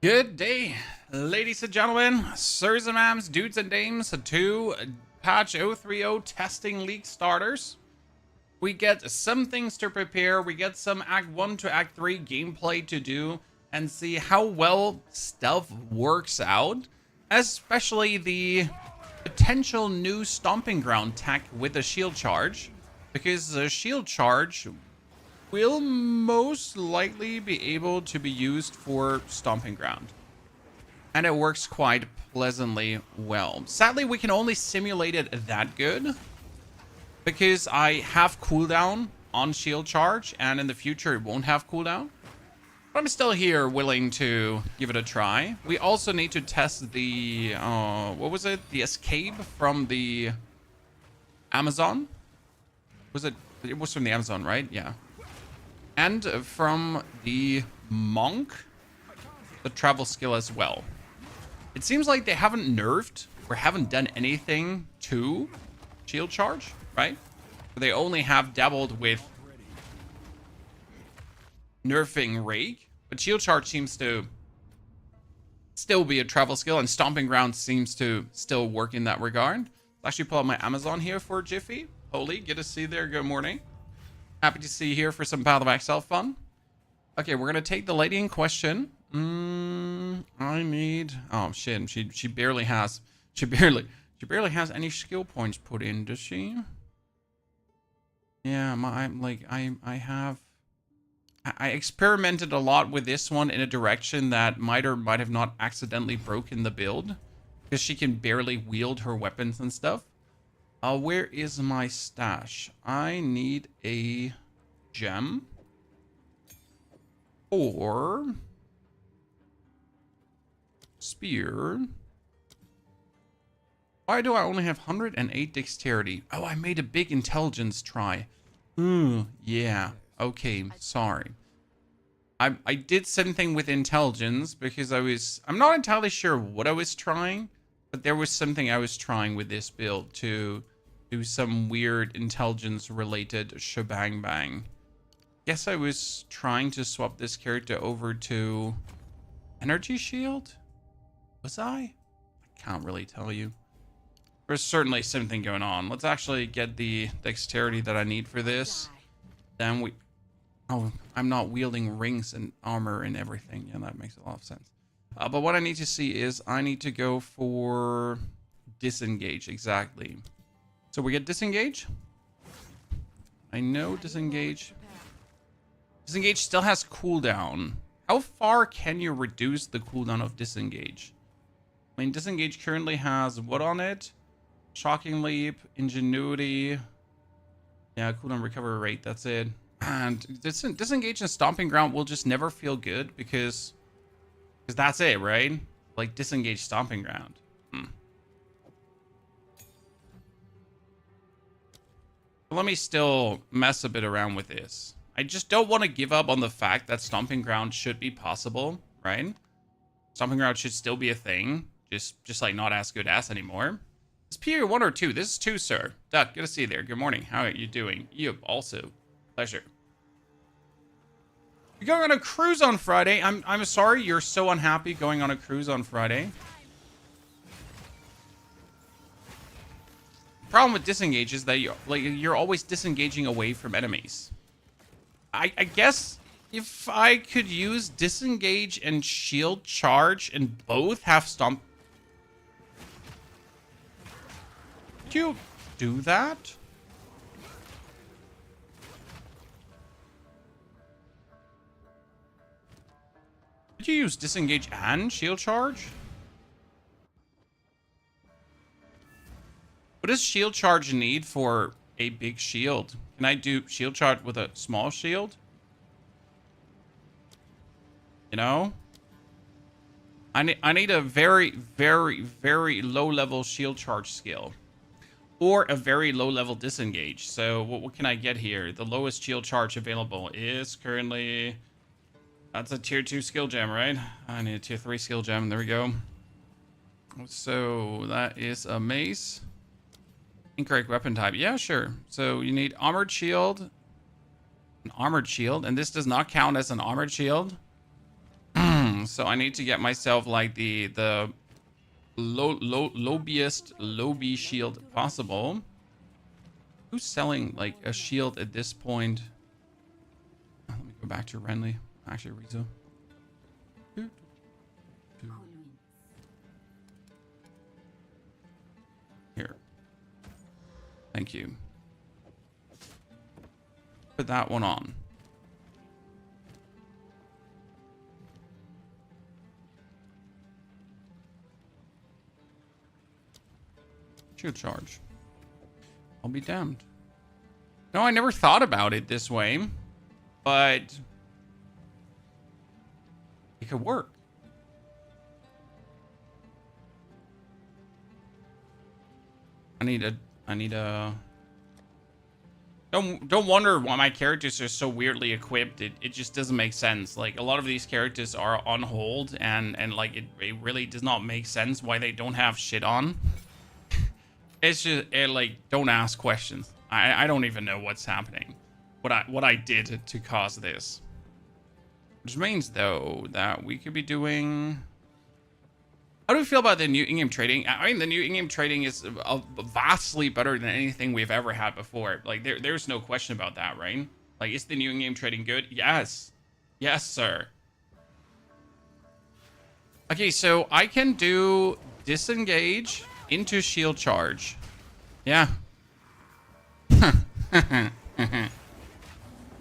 Good day, ladies and gentlemen, sirs and ma'ams, dudes and dames, to patch 0.3.0 testing league starters. We get some things to prepare, we get some Act 1 to Act 3 gameplay to do, and see how well stealth works out, especially the potential new stomping ground tech with a shield charge, because the shield charge will most likely be able to be used for stomping ground. And it works quite pleasantly well. Sadly, we can only simulate it that good because I have cooldown on shield charge, and in the future it won't have cooldown. But I'm still here willing to give it a try. We also need to test the, what was it? The escape from the Amazon? Was it? It was from the Amazon, right? Yeah. And from the monk, the travel skill as well. It seems like they haven't nerfed or haven't done anything to shield charge, right? They only have dabbled with nerfing rake, but shield charge seems to still be a travel skill, and stomping ground seems to still work in that regard. I'll actually pull up my Amazon here for a jiffy. Holy, good to see you there. Good morning. Happy to see you here for some Path of Exile fun. Okay, we're gonna take the lady in question. I need. Oh shit, she barely has. She barely has any skill points put in, does she? Yeah, I experimented a lot with this one in a direction that might or might have not accidentally broken the build, because she can barely wield her weapons and stuff. Where is my stash? I need a gem or spear. Why do I only have 108 dexterity? Oh, I made a big intelligence try. Ooh, yeah. Okay, sorry. I did something with intelligence because I'm not entirely sure what I was trying, but there was something I was trying with this build to do some weird intelligence related shebang bang. Guess I was trying to swap this character over to energy shield? Was I? I can't really tell you. There's certainly something going on. Let's actually get the dexterity that I need for this. Then we... Oh, I'm not wielding rings and armor and everything. Yeah, that makes a lot of sense. But what I need to see is I need to go for disengage. Exactly. So we get disengage. I know disengage. Disengage still has cooldown. How far can you reduce the cooldown of disengage? I mean, disengage currently has what on it? Shocking leap, ingenuity. Yeah, cooldown recovery rate. That's it. And disengage and stomping ground will just never feel good because that's it, right? Like disengage stomping ground. Let me still mess a bit around with this. I just don't want to give up on the fact that stomping ground should be possible, right? Stomping ground should still be a thing, just like not as good as anymore. Is POE 1 or 2? This is 2, sir. Duck, good to see you there. Good morning. How are you doing? You also. Pleasure. You're going on a cruise on Friday. I'm sorry you're so unhappy going on a cruise on Friday. Problem with disengage is that you're always disengaging away from enemies. I guess if I could use disengage and shield charge and both have stomp. Did you do that? Did you use disengage and shield charge? What does shield charge need for a big shield? Can I do shield charge with a small shield? You know? I need a very, very, very low level shield charge skill. Or a very low level disengage. So what can I get here? The lowest shield charge available is currently... That's a tier 2 skill gem, right? I need a tier 3 skill gem. There we go. So that is a mace. Incorrect weapon type. Yeah, sure. So you need armored shield. An armored shield. And this does not count as an armored shield. So I need to get myself like the lobiest lobby shield possible. Who's selling like a shield at this point? Let me go back to Renly. Actually, Rizzo. Here. Thank you. Put that one on. Shield charge. I'll be damned. No, I never thought about it this way, but it could work. I need a don't wonder why my characters are so weirdly equipped. It just doesn't make sense. Like, a lot of these characters are on hold, and like it really does not make sense why they don't have shit on. It's just like, don't ask questions. I don't even know what's happening. What I did to cause this. Which means though that we could be doing. How do we feel about the new in-game trading? I mean, the new in-game trading is vastly better than anything we've ever had before. Like, there's no question about that, right? Like, is the new in-game trading good? Yes. Yes, sir. Okay, so I can do disengage into shield charge. Yeah.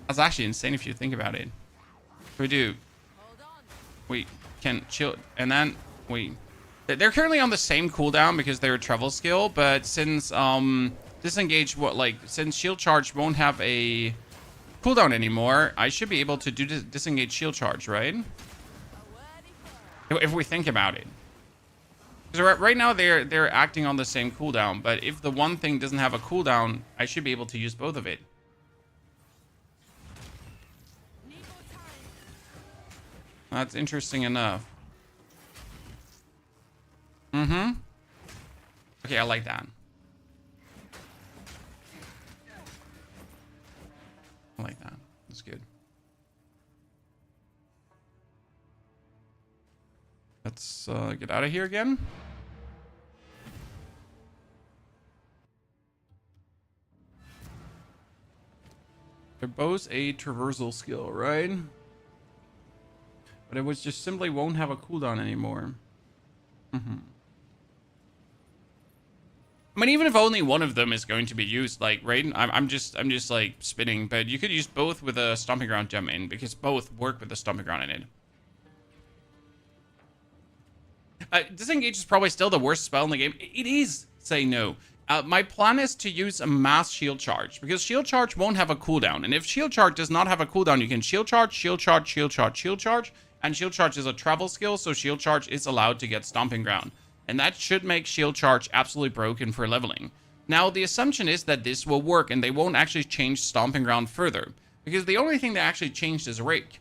That's actually insane if you think about it. We do. We can chill, and then we. They're currently on the same cooldown because they're a travel skill, but since disengage, since shield charge won't have a cooldown anymore, I should be able to do disengage shield charge, right? If we think about it. Because right now they're acting on the same cooldown, but if the one thing doesn't have a cooldown, I should be able to use both of it. That's interesting enough. Mm-hmm. Okay, I like that. I like that. That's good. Let's get out of here again. They're both a traversal skill, right? But it was just simply won't have a cooldown anymore. Mm-hmm. I mean, even if only one of them is going to be used, like, right? I'm just like spinning, but you could use both with a stomping ground gem in, because both work with a stomping ground in it. Disengage is probably still the worst spell in the game. It is. Say no. My plan is to use a mass shield charge, because shield charge won't have a cooldown. And if shield charge does not have a cooldown, you can shield charge, shield charge, shield charge, shield charge. And shield charge is a travel skill, so shield charge is allowed to get stomping ground. And that should make shield charge absolutely broken for leveling. Now, the assumption is that this will work, and they won't actually change stomping ground further, because the only thing they actually changed is rake.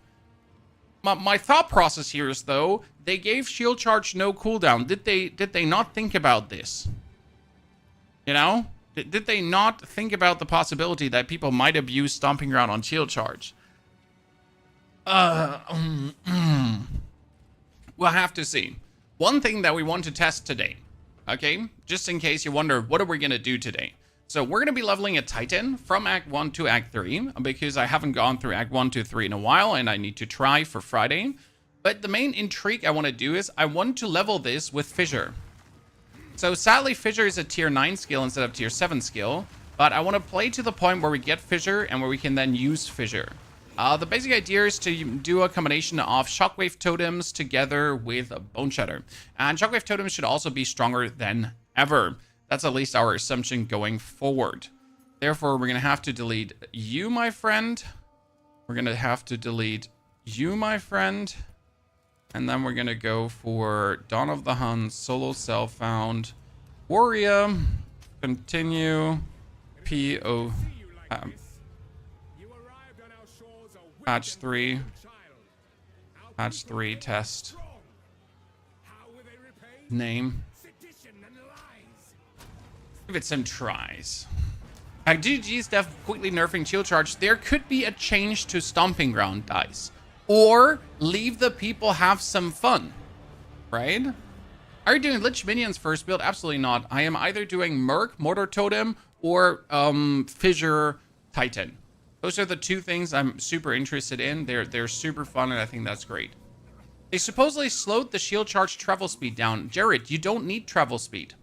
My thought process here is, though, they gave shield charge no cooldown. Did they not think about this? You know? Did they not think about the possibility that people might abuse stomping ground on shield charge? We'll have to see. One thing that we want to test today, okay? Just in case you wonder, what are we going to do today? So we're going to be leveling a Titan from Act 1 to Act 3, because I haven't gone through Act 1, 2, 3 in a while, and I need to try for Friday. But the main intrigue I want to do is I want to level this with Fissure. So sadly, Fissure is a tier 9 skill instead of tier 7 skill, but I want to play to the point where we get Fissure and where we can then use Fissure. The basic idea is to do a combination of Shockwave Totems together with boneshatter. And Shockwave Totems should also be stronger than ever. That's at least our assumption going forward. Therefore, we're going to have to delete you, my friend. We're going to have to delete you, my friend. And then we're going to go for Dawn of the Hun, Solo Self-Found, Warrior, Continue, PO... Patch 3. Patch 3 test. Name. Give it some tries. GG's def quickly nerfing shield charge. There could be a change to stomping ground dice. or leave the people have some fun, right? Are you doing Lich Minions first build? Absolutely not. I am either doing Merc, Mortar Totem, or Fissure Titan. Those are the two things I'm super interested in. They're super fun, and I think that's great. They supposedly slowed the shield charge travel speed down. Jared, you don't need travel speed.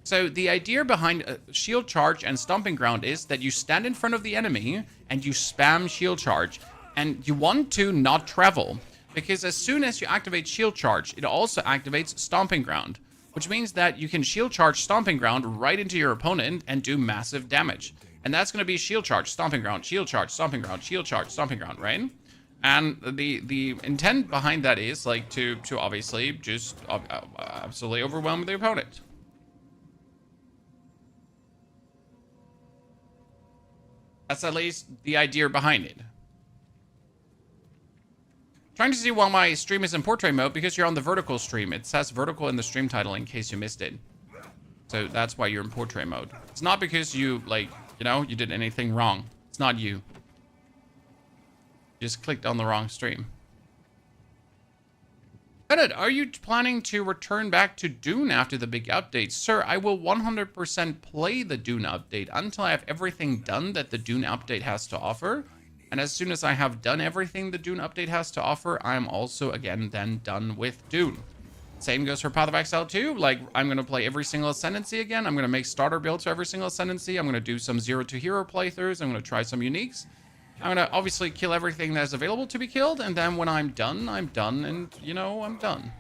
So the idea behind shield charge and stomping ground is that you stand in front of the enemy and you spam shield charge. And you want to not travel, because as soon as you activate shield charge, it also activates stomping ground, which means that you can shield charge stomping ground right into your opponent and do massive damage. And that's going to be shield charge, stomping ground, shield charge, stomping ground, shield charge, stomping ground, right? And the intent behind that is like to obviously just absolutely overwhelm the opponent. That's at least the idea behind it. Trying to see why my stream is in portrait mode, because you're on the vertical stream. It says vertical in the stream title in case you missed it. So that's why you're in portrait mode. It's not because you, like, you know, you did anything wrong. It's not you. You just clicked on the wrong stream. Edit, are you planning to return back to Dune after the big update? Sir, I will 100% play the Dune update until I have everything done that the Dune update has to offer. And as soon as I have done everything the Dune update has to offer, I'm also, again, then done with Dune. Same goes for Path of Exile 2. Like, I'm going to play every single Ascendancy again. I'm going to make starter builds for every single Ascendancy. I'm going to do some 0 to hero playthroughs. I'm going to try some uniques. I'm going to obviously kill everything that's available to be killed. And then when I'm done, I'm done. And, you know, I'm done.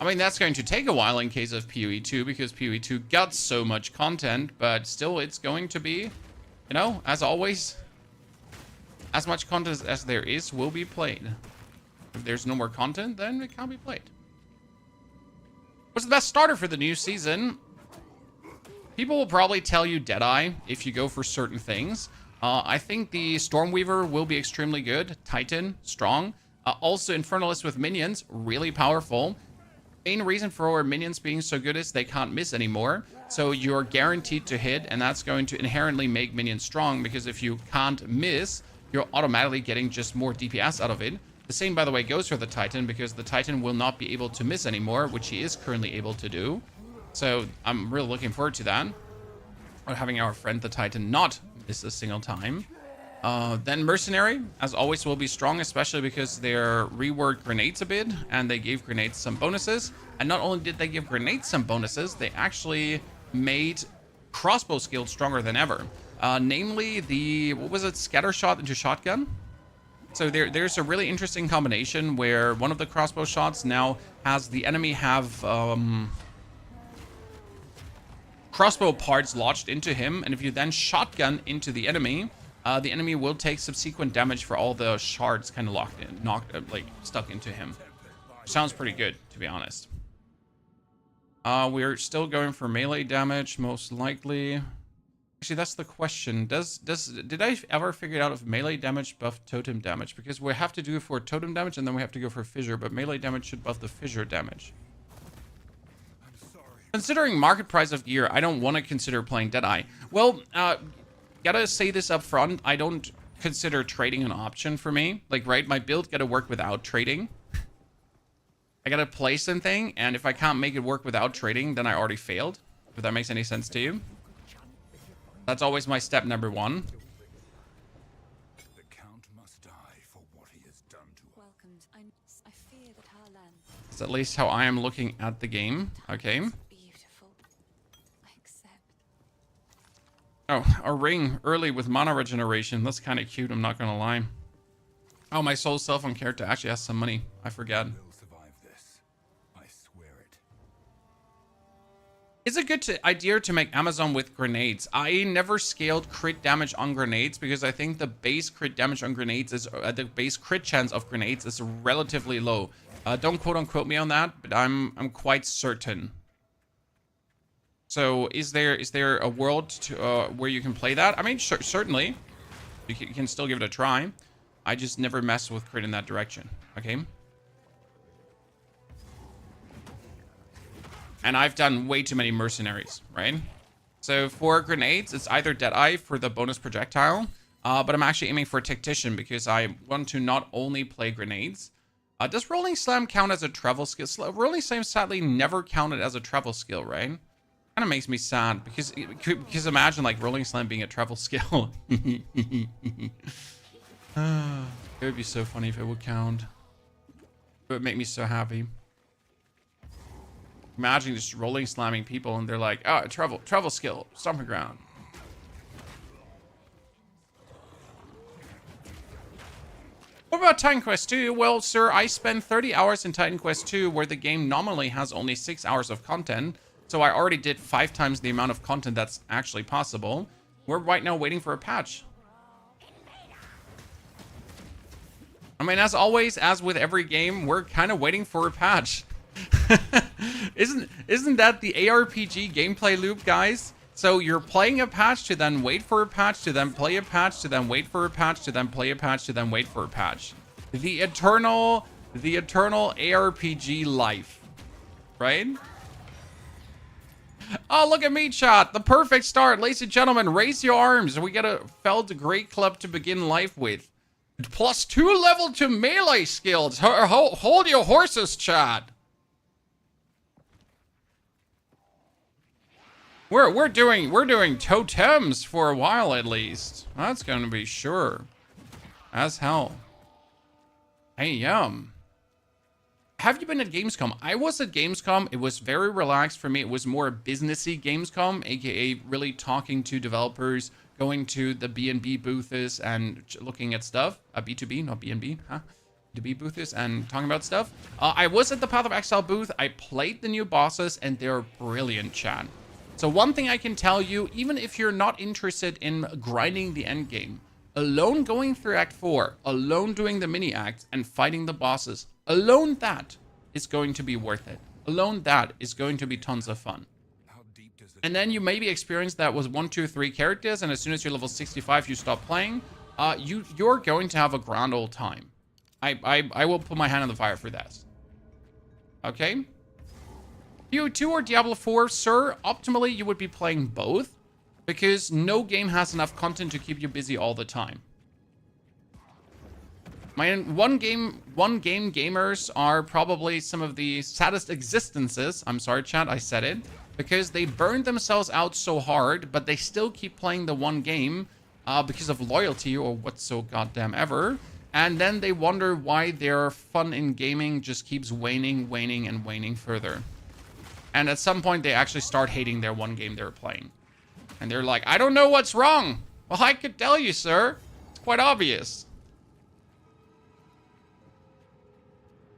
I mean, that's going to take a while in case of PoE 2, because PoE 2 got so much content. But still, it's going to be, you know, as always, as much content as there is will be played. If there's no more content, then it can't be played. What's the best starter for the new season? People will probably tell you Deadeye if you go for certain things. I think the Stormweaver will be extremely good. Titan, strong. Also, Infernalist with minions, really powerful. Main reason for minions being so good is they can't miss anymore. So you're guaranteed to hit, and that's going to inherently make minions strong, because if you can't miss, you're automatically getting just more DPS out of it. The same, by the way, goes for the Titan, because the Titan will not be able to miss anymore, which he is currently able to do. So I'm really looking forward to that. Or having our friend the Titan not miss a single time. Then Mercenary, as always, will be strong, especially because they're reworked grenades a bit, and they gave grenades some bonuses. And not only did they give grenades some bonuses, they actually made crossbow skills stronger than ever. Namely the, what was it, scatter shot into shotgun? So there's a really interesting combination where one of the crossbow shots now has the enemy have crossbow parts lodged into him, and if you then shotgun into the enemy will take subsequent damage for all the shards kind of locked in, like stuck into him. Sounds pretty good, to be honest. We're still going for melee damage, most likely. Actually, that's the question. Did I ever figure out if melee damage buffed totem damage? Because we have to do it for totem damage, and then we have to go for fissure, but melee damage should buff the fissure damage. Considering market price of gear, I don't want to consider playing Deadeye. Well, gotta say this up front, I don't consider trading an option for me. Like, right, my build gotta work without trading. I gotta play something, and if I can't make it work without trading, then I already failed. If that makes any sense to you. That's always my step number one. The Count must die for what he has done to us. I fear that our land. That's at least how I am looking at the game. Okay. Beautiful. I accept. Oh, a ring early with mana regeneration. That's kind of cute, I'm not gonna lie. Oh, my soul cell phone character actually has some money. I forgot. We'll survive this. I swear it. It's a good idea to make Amazon with grenades. I never scaled crit damage on grenades because I think the base crit damage on grenades is the base crit chance of grenades is relatively low. Don't quote unquote me on that, but I'm quite certain. So is there a world to, where you can play that? I mean, certainly, you can still give it a try. I just never mess with crit in that direction. Okay. And I've done way too many mercenaries, right? So for grenades, it's either Deadeye for the bonus projectile, But I'm actually aiming for a tactician because I want to not only play grenades. Does Rolling Slam count as a travel skill? Rolling Slam sadly never counted as a travel skill, right? Kind of makes me sad because imagine like Rolling Slam being a travel skill. It would be so funny if it would count. It would make me so happy. Imagine just Rolling Slamming people and they're like, oh, travel skill, stomping ground. What about Titan Quest 2? Well, sir, I spent 30 hours in Titan Quest 2 where the game nominally has only 6 hours of content. So I already did 5 times the amount of content that's actually possible. We're right now waiting for a patch. I mean, as always, as with every game, we're kind of waiting for a patch. Isn't that the ARPG gameplay loop, guys? So you're playing a patch to then wait for a patch to then play a patch to then wait for a patch to then play a patch to then wait for a patch. The eternal ARPG life, right? Oh, look at me, chat. The perfect start. Ladies and gentlemen, raise your arms. We got a Feld Great Club to begin life with. +2 level to melee skills. Hold your horses, chat. We're doing totems for a while at least. That's gonna be sure. As hell. Hey, have you been at Gamescom? I was at Gamescom. It was very relaxed for me. It was more businessy Gamescom, aka really talking to developers, going to the B&B booths and looking at stuff. B2B, not B&B, huh? B2B booths and talking about stuff. I was at the Path of Exile booth. I played the new bosses and they're brilliant, chat. So one thing I can tell you, even if you're not interested in grinding the end game, alone going through Act 4, alone doing the mini acts and fighting the bosses, alone that is going to be worth it. Alone that is going to be tons of fun. And then you maybe experience that with 1, 2, 3 characters, and as soon as you're level 65, you stop playing. You're going to have a grand old time. I will put my hand on the fire for this. Okay? BO2 or Diablo 4, sir, optimally you would be playing both because no game has enough content to keep you busy all the time. My one game gamers are probably some of the saddest existences. I'm sorry, chat, I said it. Because they burned themselves out so hard, but they still keep playing the one game because of loyalty or what's so goddamn ever. And then they wonder why their fun in gaming just keeps waning and waning further. And at some point, they actually start hating their one game they're playing. And they're like, I don't know what's wrong. Well, I could tell you, sir. It's quite obvious.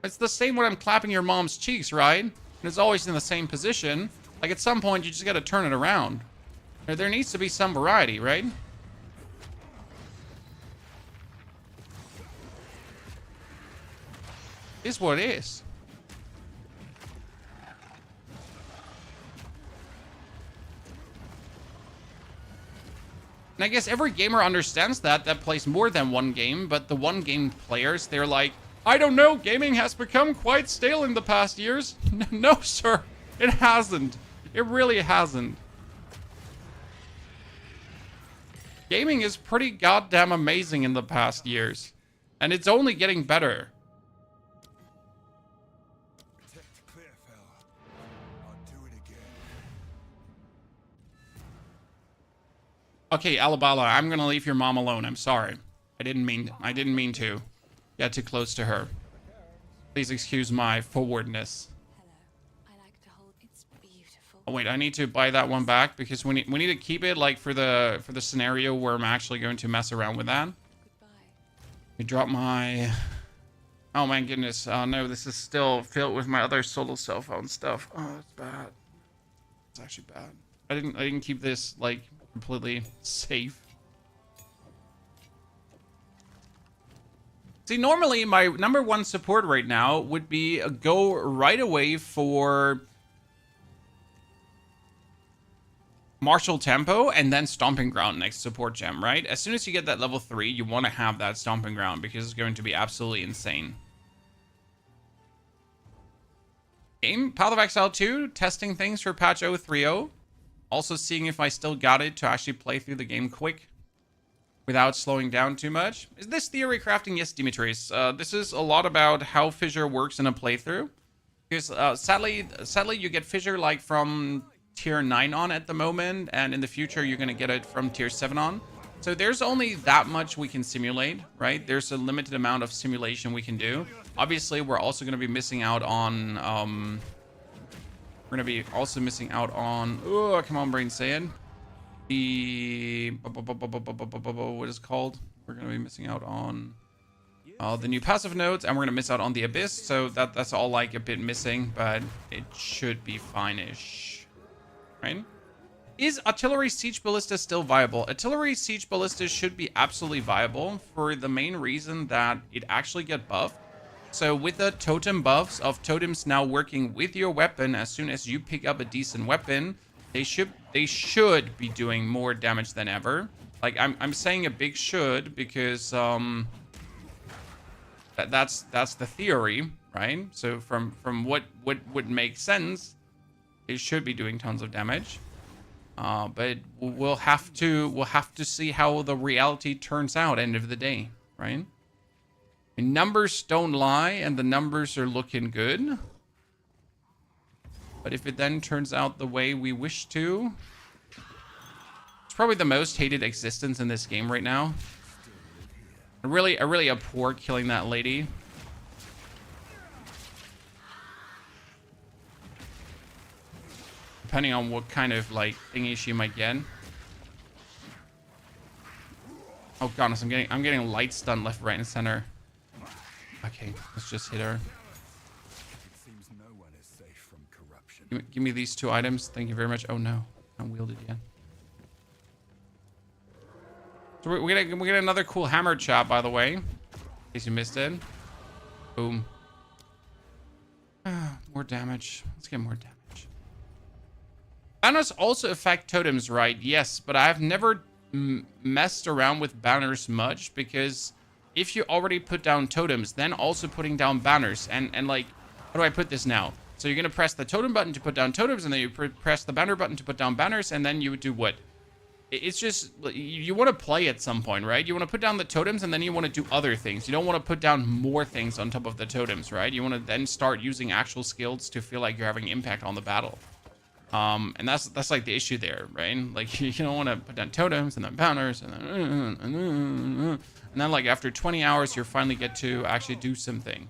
It's the same when I'm clapping your mom's cheeks, right? And it's always in the same position. Like, at some point, you just gotta turn it around. There needs to be some variety, right? It's what it is. And I guess every gamer understands that plays more than one game, but the one game players, they're like, I don't know, gaming has become quite stale in the past years. No, sir, it hasn't. It really hasn't. Gaming is pretty goddamn amazing in the past years, and it's only getting better. Okay, Alabala, I'm gonna leave your mom alone. I'm sorry. I didn't mean to. Get too close to her. Please excuse my forwardness. Hello. I like to hold. It's beautiful. Oh wait, I need to buy that one back because we need to keep it like for the scenario where I'm actually going to mess around with that. Goodbye. We drop my. Oh my goodness! Oh no, this is still filled with my other solo cell phone stuff. Oh, it's bad. It's actually bad. I didn't keep this like completely safe. See, normally my #1 support right now would be go right away for Martial Tempo and then Stomping Ground next support gem, right? As soon as you get that level 3, you want to have that Stomping Ground because it's going to be absolutely insane. Game, Path of Exile 2, testing things for patch 0.3.0. Also seeing if I still got it to actually play through the game quick. without slowing down too much. Is this theory crafting? Yes, Demetrius. This is a lot about how fissure works in a playthrough. Because sadly, you get fissure like from tier 9 on at the moment, and in the future you're gonna get it from tier 7 on. So there's only that much we can simulate, right? There's a limited amount of simulation we can do. Obviously, we're also gonna be missing out on oh, come on, brain, say it. The what is it called? We're gonna be missing out on the new passive nodes, and we're gonna miss out on the abyss. So that's all like a bit missing, but it should be fine-ish, right? Is artillery siege ballista still viable? Artillery siege ballista should be absolutely viable for the main reason that it actually get buffed. So with the totem buffs of totems now working with your weapon, as soon as you pick up a decent weapon, they should be doing more damage than ever. Like I'm saying a big should because that's the theory, right? So from what would make sense, it should be doing tons of damage. But we'll have to see how the reality turns out end of the day, right? And numbers don't lie, and the numbers are looking good. But if it then turns out the way we wish to, it's probably the most hated existence in this game right now. I really abhor killing that lady. Depending on what kind of like thingy she might get. Oh goodness, I'm getting light stun left, right, and center. Okay, let's just hit her. It seems no one is safe from corruption. Give me these 2 items. Thank you very much. Oh no, unwielded yet. So we get another cool hammer chop, by the way, in case you missed it. Boom. More damage. Let's get more damage. Banners also affect totems, right? Yes, but I've never messed around with banners much because if you already put down totems, then also putting down banners, and like, how do I put this now? So you're gonna press the totem button to put down totems, and then you press the banner button to put down banners, and then you would do what? It's just, you want to play at some point, right? You want to put down the totems, and then you want to do other things. You don't want to put down more things on top of the totems, right? You want to then start using actual skills to feel like you're having impact on the battle. And that's like the issue there, right? Like, you don't want to put down totems and then banners and then like after 20 hours, you finally get to actually do something.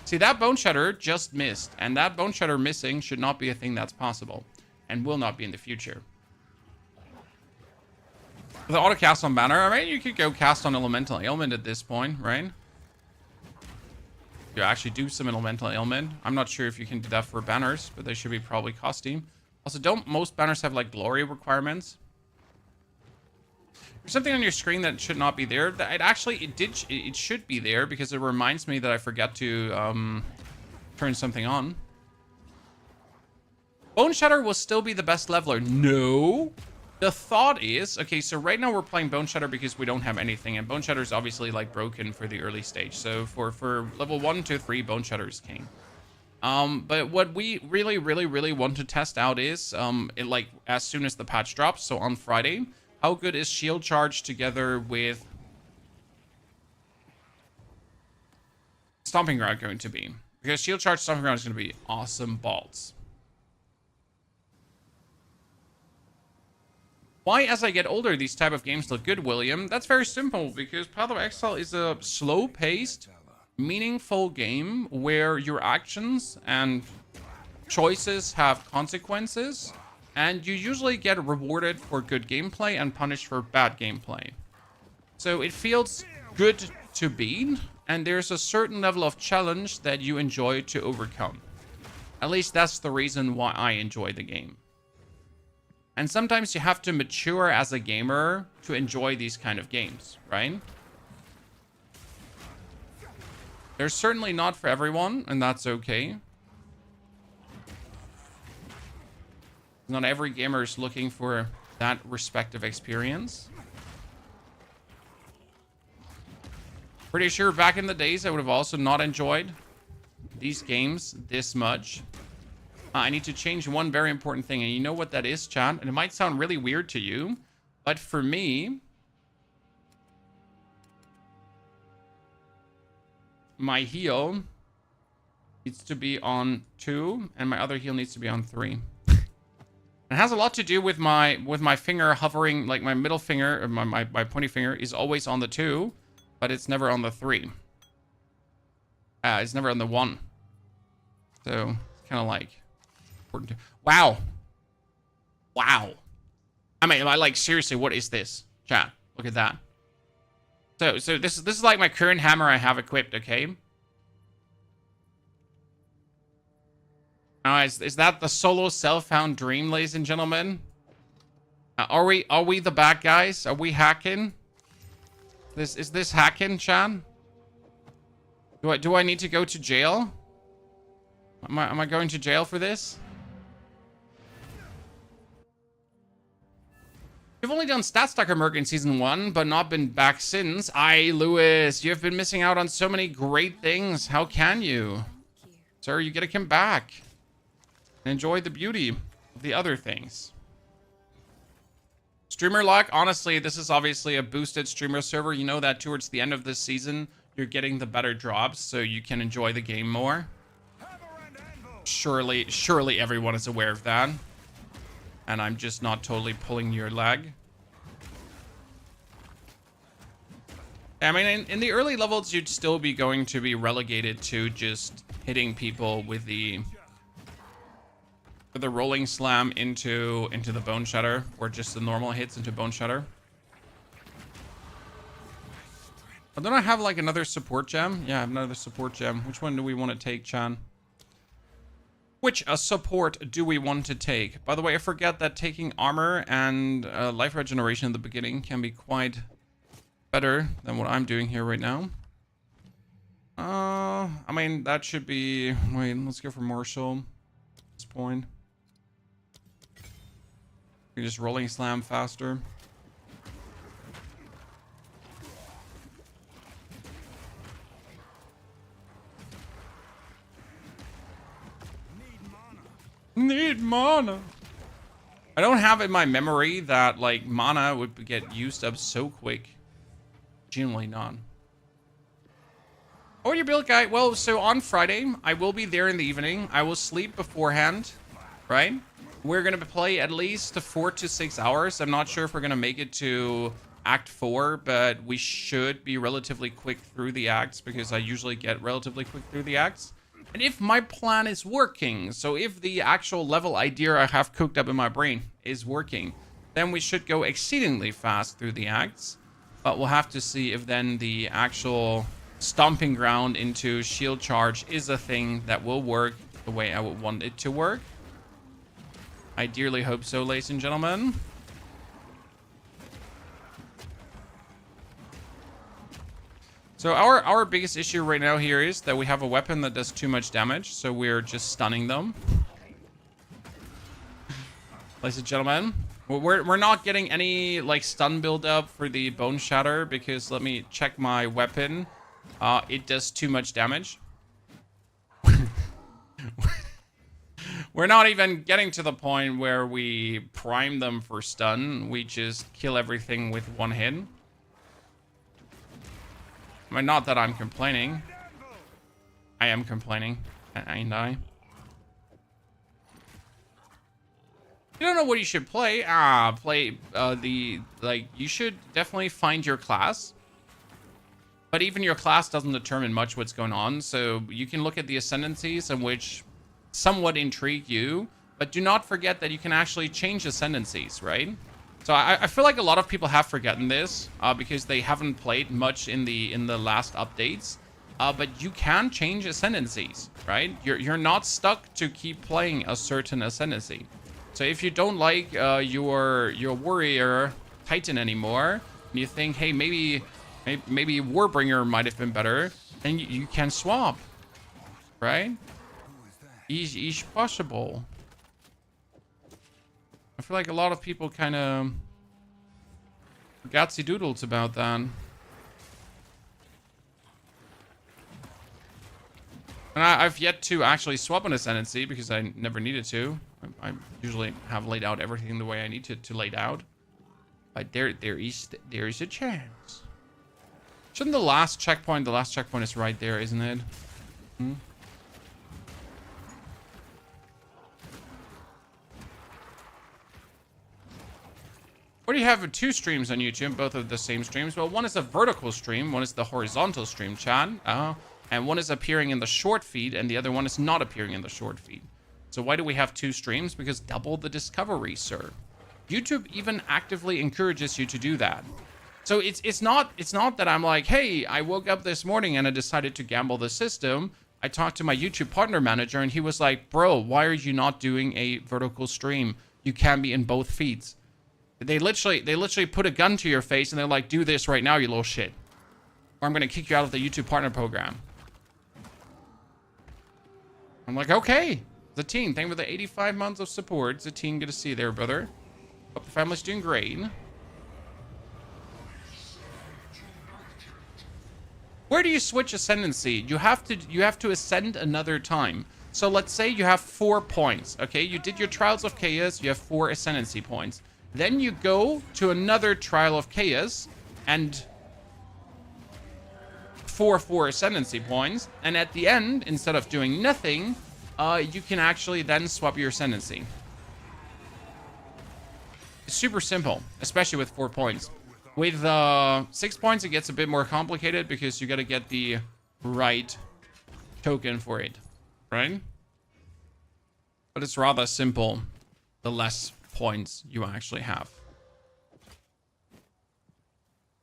See, that boneshatter just missed, and that boneshatter missing should not be a thing that's possible and will not be in the future. The auto cast on banner, I mean, you could go cast on elemental ailment at this point, right? You actually do some elemental ailment. I'm not sure if you can do that for banners, but they should be probably costing. Also, don't most banners have like glory requirements? There's something on your screen that should not be there. It should be there because it reminds me that I forgot to turn something on. Boneshatter will still be the best leveler. No. The thought is, okay, so right now we're playing Boneshatter because we don't have anything, and Boneshatter is obviously like broken for the early stage. So for level 1 to 3, Boneshatter is king. But what we really want to test out is, like as soon as the patch drops, so on Friday, how good is Shield Charge together with Stomping Ground going to be? Because Shield Charge Stomping Ground is going to be awesome balls. Why, as I get older, these type of games look good, William? That's very simple, because Path of Exile is a slow-paced, meaningful game where your actions and choices have consequences, and you usually get rewarded for good gameplay and punished for bad gameplay. So it feels good to beat, and there's a certain level of challenge that you enjoy to overcome. At least that's the reason why I enjoy the game. And sometimes you have to mature as a gamer to enjoy these kind of games, right? They're certainly not for everyone, and that's okay. Not every gamer is looking for that respective experience. Pretty sure back in the days I would have also not enjoyed these games this much. I need to change one very important thing, and you know what that is, chat? And it might sound really weird to you, but for me, my heal needs to be on 2, and my other heal needs to be on 3. It has a lot to do with my finger hovering, like my middle finger, or my pointy finger is always on the 2, but it's never on the 3. It's never on the 1. So it's kind of like important. Wow. Wow. I mean, like seriously, what is this? Chat, look at that. So this is like my current hammer I have equipped, okay? Now, is that the solo self-found dream, ladies and gentlemen? Are we the bad guys? Are we hacking? Is this hacking, Chan? Do I need to go to jail? Am I going to jail for this? You've only done Stat Stacker Merc in Season 1, but not been back since. Aye, Lewis, you have been missing out on so many great things. How can you? Sir, you gotta come back and enjoy the beauty of the other things. Streamer luck, honestly, this is obviously a boosted streamer server. You know that towards the end of this season, you're getting the better drops, so you can enjoy the game more. Surely everyone is aware of that. And I'm just not totally pulling your leg. I mean, in the early levels, you'd still be going to be relegated to just hitting people with the rolling slam into the boneshatter, or just the normal hits into boneshatter. But then I have like another support gem. Yeah, I have another support gem. Which one do we want to take, Chan? Which support do we want to take? By the way, I forget that taking armor and life regeneration in the beginning can be quite better than what I'm doing here right now. I mean, that should be... Wait, let's go for Marshall at this point. We can just rolling slam faster. Need mana. I don't have in my memory that like mana would get used up so quick. Generally not. Oh, your build guy. Well, so on Friday, I will be there in the evening. I will sleep beforehand, right? We're gonna play at least 4 to 6 hours. I'm not sure if we're gonna make it to Act 4, but we should be relatively quick through the acts because I usually get relatively quick through the acts. And if my plan is working, so if the actual level idea I have cooked up in my brain is working, then we should go exceedingly fast through the acts. But we'll have to see if then the actual stomping ground into shield charge is a thing that will work the way I would want it to work. I dearly hope so, ladies and gentlemen. So our biggest issue right now here is that we have a weapon that does too much damage, so we're just stunning them. Ladies and gentlemen, we're not getting any like stun build up for the boneshatter because let me check my weapon. It does too much damage. We're not even getting to the point where we prime them for stun. We just kill everything with one hit. I mean, not that I'm complaining. I am complaining, ain't I? You don't know what you should play? Play you should definitely find your class. But even your class doesn't determine much what's going on. So you can look at the Ascendancies in which somewhat intrigue you. But do not forget that you can actually change Ascendancies, right? So I feel like a lot of people have forgotten this because they haven't played much in the last updates. But you can change Ascendancies, right? You're not stuck to keep playing a certain Ascendancy. So if you don't like your warrior Titan anymore, and you think, hey, maybe Warbringer might have been better, then you can swap, right? Each possible. I feel like a lot of people kind of gatsy doodles about that. And I've yet to actually swap an Ascendancy because I never needed to. I usually have laid out everything the way I need to lay it out. But there is a chance. Shouldn't the last checkpoint is right there, isn't it? Hmm? Or do you have two streams on YouTube, both of the same streams? Well, one is a vertical stream, one is the horizontal stream, chat. And one is appearing in the short feed, and the other one is not appearing in the short feed. So why do we have two streams? Because double the discovery, sir. YouTube even actively encourages you to do that. So it's not that I'm like, hey, I woke up this morning and I decided to gamble the system. I talked to my YouTube partner manager and he was like, bro, why are you not doing a vertical stream? You can be in both feeds. They literally put a gun to your face and they're like, do this right now, you little shit. Or I'm gonna kick you out of the YouTube partner program. I'm like, okay. Zatine, thank you for the 85 months of support. Zatine, good to see you there, brother. Hope the family's doing great. Where do you switch Ascendancy? You have to ascend another time. So let's say you have 4 points, okay? You did your Trials of Chaos, you have 4 Ascendancy points. Then you go to another Trial of Chaos and 4 Ascendancy points. And at the end, instead of doing nothing, you can actually then swap your Ascendancy. It's super simple, especially with 4 points. With 6 points, it gets a bit more complicated because you got to get the right token for it, right? But it's rather simple the less points you actually have.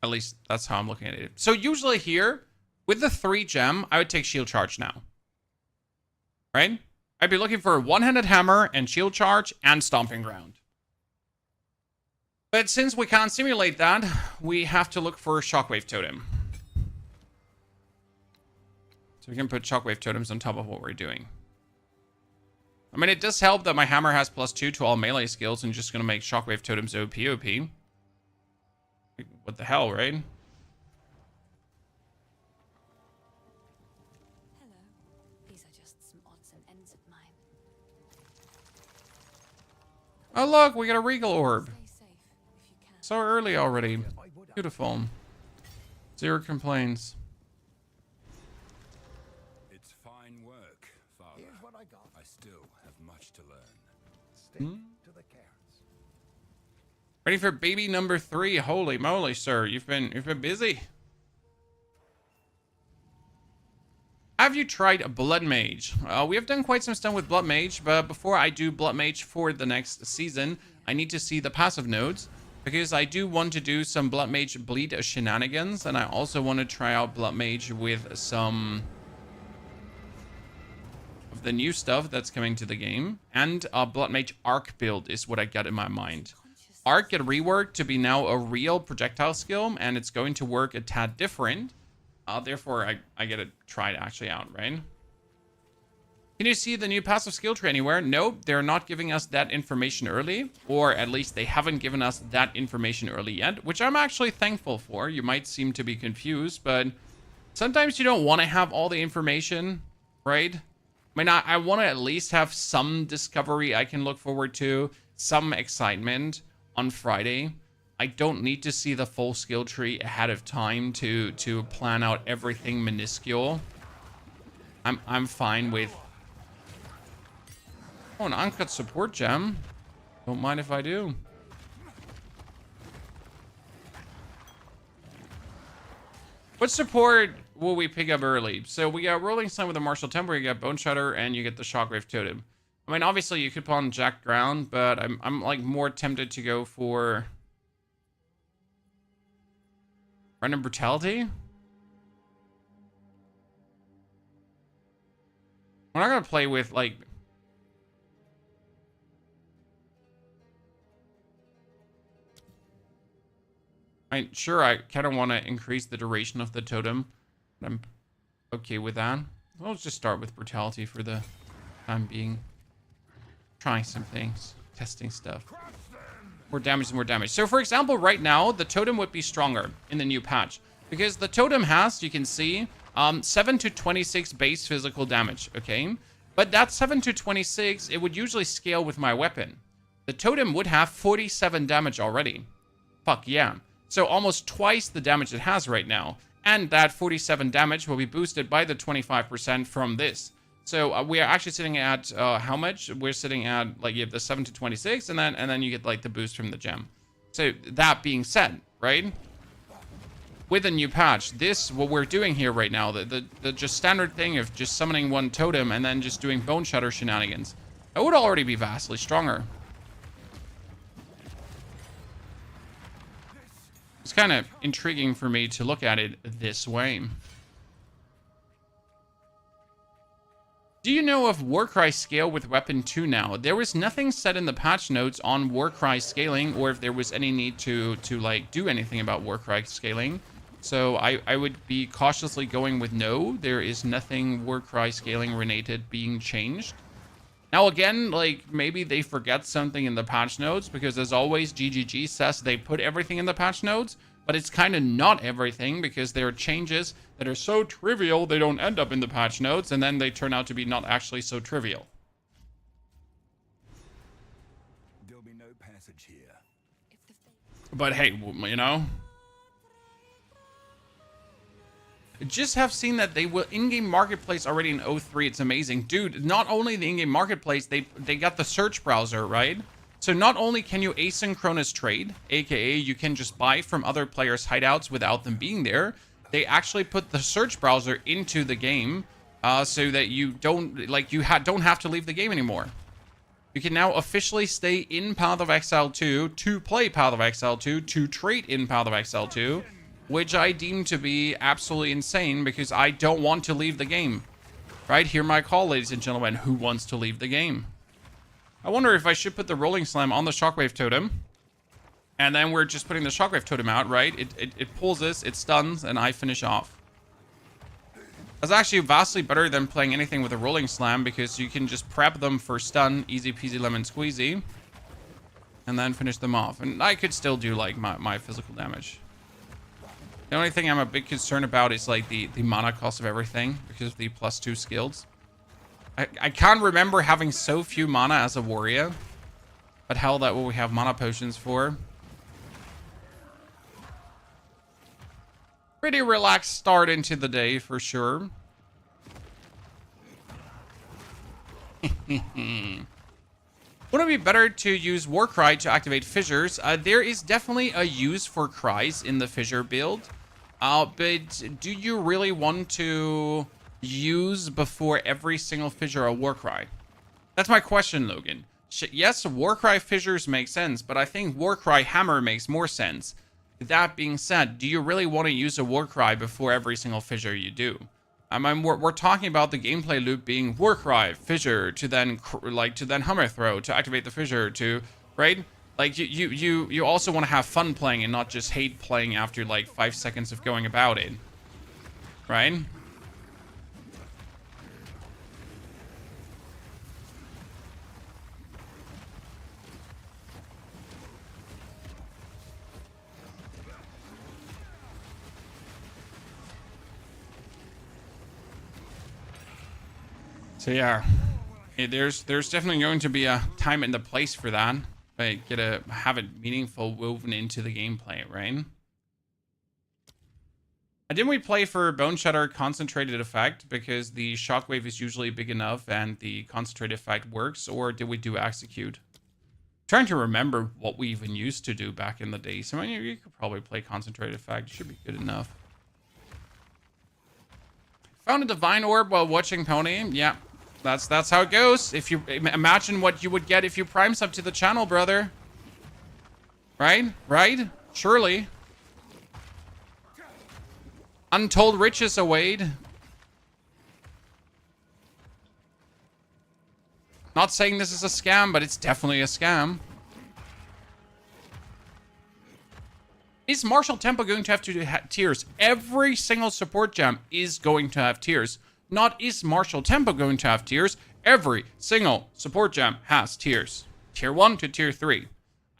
At least that's how I'm looking at it. So usually here, with the 3 gem, I would take shield charge now. Right? I'd be looking for a one-handed hammer and shield charge and stomping ground. But since we can't simulate that, we have to look for shockwave totem. So we can put shockwave totems on top of what we're doing. I mean, it does help that my hammer has +2 to all melee skills and just gonna make shockwave totems OP. What the hell, right? Hello. These are just some odds and ends of mine. Oh look, we got a regal orb. Stay safe if you can. So early already. Beautiful. 0 complaints. It's fine work, Father. Here's what I got. I still have much to learn. Stick to the carrots. Ready for baby number 3. Holy moly, sir. You've been busy. Have you tried Blood Mage? We have done quite some stuff with Blood Mage, but before I do Blood Mage for the next season, I need to see the passive nodes, because I do want to do some Blood Mage bleed shenanigans, and I also want to try out Blood Mage with some of the new stuff that's coming to the game. And Blood Mage Arc build is what I got in my mind. Arc get reworked to be now a real projectile skill, and it's going to work a tad different. Therefore, I get to try it actually out, right? Can you see the new passive skill tree anywhere? Nope, they're not giving us that information early. Or at least they haven't given us that information early yet, which I'm actually thankful for. You might seem to be confused, but sometimes you don't want to have all the information, right? I mean, I want to at least have some discovery I can look forward to, some excitement on Friday. I don't need to see the full skill tree ahead of time to plan out everything minuscule. I'm fine with... Oh, an uncut support gem. Don't mind if I do. What support will we pick up early? So we got Rolling Sun with a Martial Temper, you got Boneshatter, and you get the Shockwave Totem. I mean, obviously you could put on Jack Ground, but I'm like more tempted to go for Random Brutality. We're not gonna play with like sure, I kind of want to increase the duration of the totem, but I'm okay with that. We'll just start with Brutality for the time being. Trying some things, testing stuff. More damage, more damage. So for example, right now, the totem would be stronger in the new patch, because the totem has, you can see, 7 to 26 base physical damage, okay? But that 7 to 26, it would usually scale with my weapon. The totem would have 47 damage already. Fuck yeah. So almost twice the damage it has right now. And that 47 damage will be boosted by the 25% from this. So we are actually sitting at how much? We're sitting at like you have the 7 to 26, and then you get like the boost from the gem. So that being said, right? With a new patch, this what we're doing here right now, the just standard thing of just summoning one totem and then just doing boneshatter shenanigans, that would already be vastly stronger. It's kind of intriguing for me to look at it this way. Do you know of Warcry scale with weapon 2 now? There was nothing said in the patch notes on Warcry scaling, or if there was any need to like do anything about Warcry scaling. So I would be cautiously going with no. There is nothing Warcry scaling related being changed. Now again, like maybe they forget something in the patch notes, because as always, GGG says they put everything in the patch notes, but it's kind of not everything, because there are changes that are so trivial they don't end up in the patch notes, and then they turn out to be not actually so trivial. There'll be no passage here. But hey, you know, just have seen that they will in-game marketplace already in 0.3. It's amazing, dude. Not only the in-game marketplace, they got the search browser, right? So not only can you asynchronous trade, aka you can just buy from other players' hideouts without them being there, they actually put the search browser into the game, so that you don't don't have to leave the game anymore. You can now officially stay in Path of Exile 2 to play Path of Exile 2 to trade in Path of Exile 2. Which I deem to be absolutely insane, because I don't want to leave the game. Right? Hear my call, ladies and gentlemen. Who wants to leave the game? I wonder if I should put the Rolling Slam on the Shockwave Totem. And then we're just putting the Shockwave Totem out, right? It pulls this, it stuns, and I finish off. That's actually vastly better than playing anything with a Rolling Slam, because you can just prep them for stun, easy peasy lemon squeezy. And then finish them off. And I could still do like my physical damage. The only thing I'm a bit concerned about is like the mana cost of everything, because of the +2 skills. I can't remember having so few mana as a warrior. But hell, that what we have mana potions for. Pretty relaxed start into the day for sure. Wouldn't it be better to use Warcry to activate fissures? There is definitely a use for cries in the fissure build. But do you really want to use before every single fissure a Warcry? That's my question, Logan. Yes, Warcry fissures make sense, but I think Warcry hammer makes more sense. That being said, do you really want to use a Warcry before every single fissure you do? I mean, we're talking about the gameplay loop being Warcry, fissure, to then hammer throw, to activate the fissure, to, right? Like, you also want to have fun playing and not just hate playing after, like, 5 seconds of going about it. Right? So yeah, there's definitely going to be a time and a place for that, but gotta have it meaningful woven into the gameplay, right? Didn't we play for boneshatter concentrated effect because the shockwave is usually big enough and the concentrated effect works, or did we do execute? I'm trying to remember what we even used to do back in the day. So I mean, you could probably play concentrated effect. It should be good enough. Found a divine orb while watching Pony. Yeah. That's how it goes. If you imagine what you would get if you prime sub to the channel, brother. Right? Right? Surely. Untold riches await. Not saying this is a scam, but it's definitely a scam. Is Martial Tempo going to have tiers? Every single support gem is going to have tiers. Not is Martial Tempo going to have tiers. Every single support gem has tiers. Tier 1 to tier 3.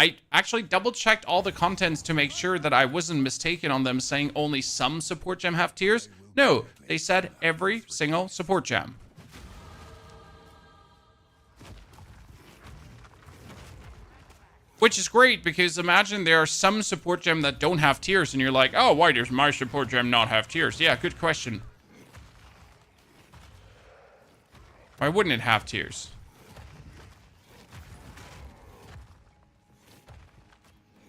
I actually double checked all the contents to make sure that I wasn't mistaken on them saying only some support gem have tiers. No, they said every single support gem. Which is great, because imagine there are some support gem that don't have tiers, and you're like, oh, why does my support gem not have tiers? Yeah, good question. Why wouldn't it have tiers?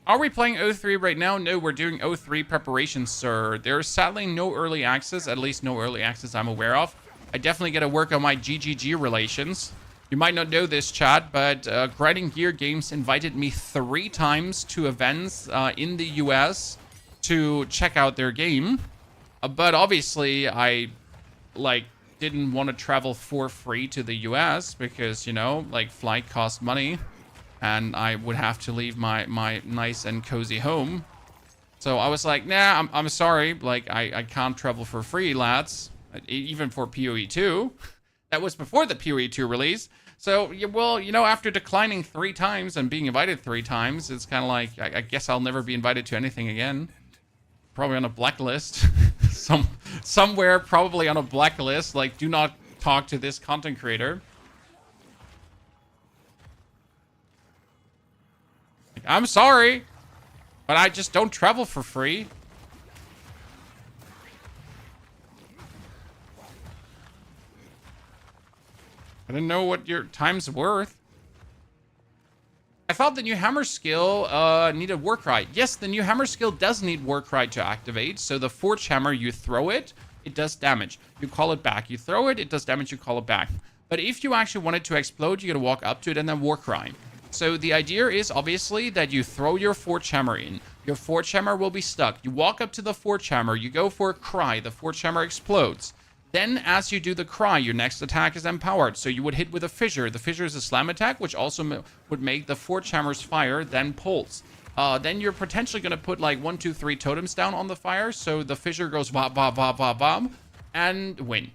Are we playing 0.3 right now? No, we're doing 0.3 preparations, sir. There's sadly no early access, at least no early access I'm aware of. I definitely got to work on my GGG relations. You might not know this, chat, but Grinding Gear Games invited me 3 times to events in the US to check out their game. But obviously, I, didn't want to travel for free to the US because, you know, flight costs money. And I would have to leave my nice and cozy home. So I was like, nah, I'm sorry. I can't travel for free, lads. Even for PoE 2. That was before the PoE 2 release. So, well, you know, after declining 3 times and being invited 3 times, it's kind of like, I guess I'll never be invited to anything again. Probably on a blacklist. Somewhere probably on a blacklist. Do not talk to this content creator. I'm sorry, but I just don't travel for free. I didn't know what your time's worth. I thought the new hammer skill needed Warcry. Yes, the new hammer skill does need Warcry to activate. So the Forge Hammer, you throw it, it does damage. You call it back. You throw it, it does damage, you call it back. But if you actually want it to explode, you gotta walk up to it and then Warcry. So the idea is obviously that you throw your Forge Hammer in. Your Forge Hammer will be stuck. You walk up to the Forge Hammer, you go for a cry, the Forge Hammer explodes. Then as you do the cry, your next attack is empowered. So you would hit with a fissure. The fissure is a slam attack, which also would make the Forge Hammer's fire then pulse. Then you're potentially going to put 1, 2, 3 totems down on the fire. So the fissure goes bob, bob, bob, bob, bob, and win.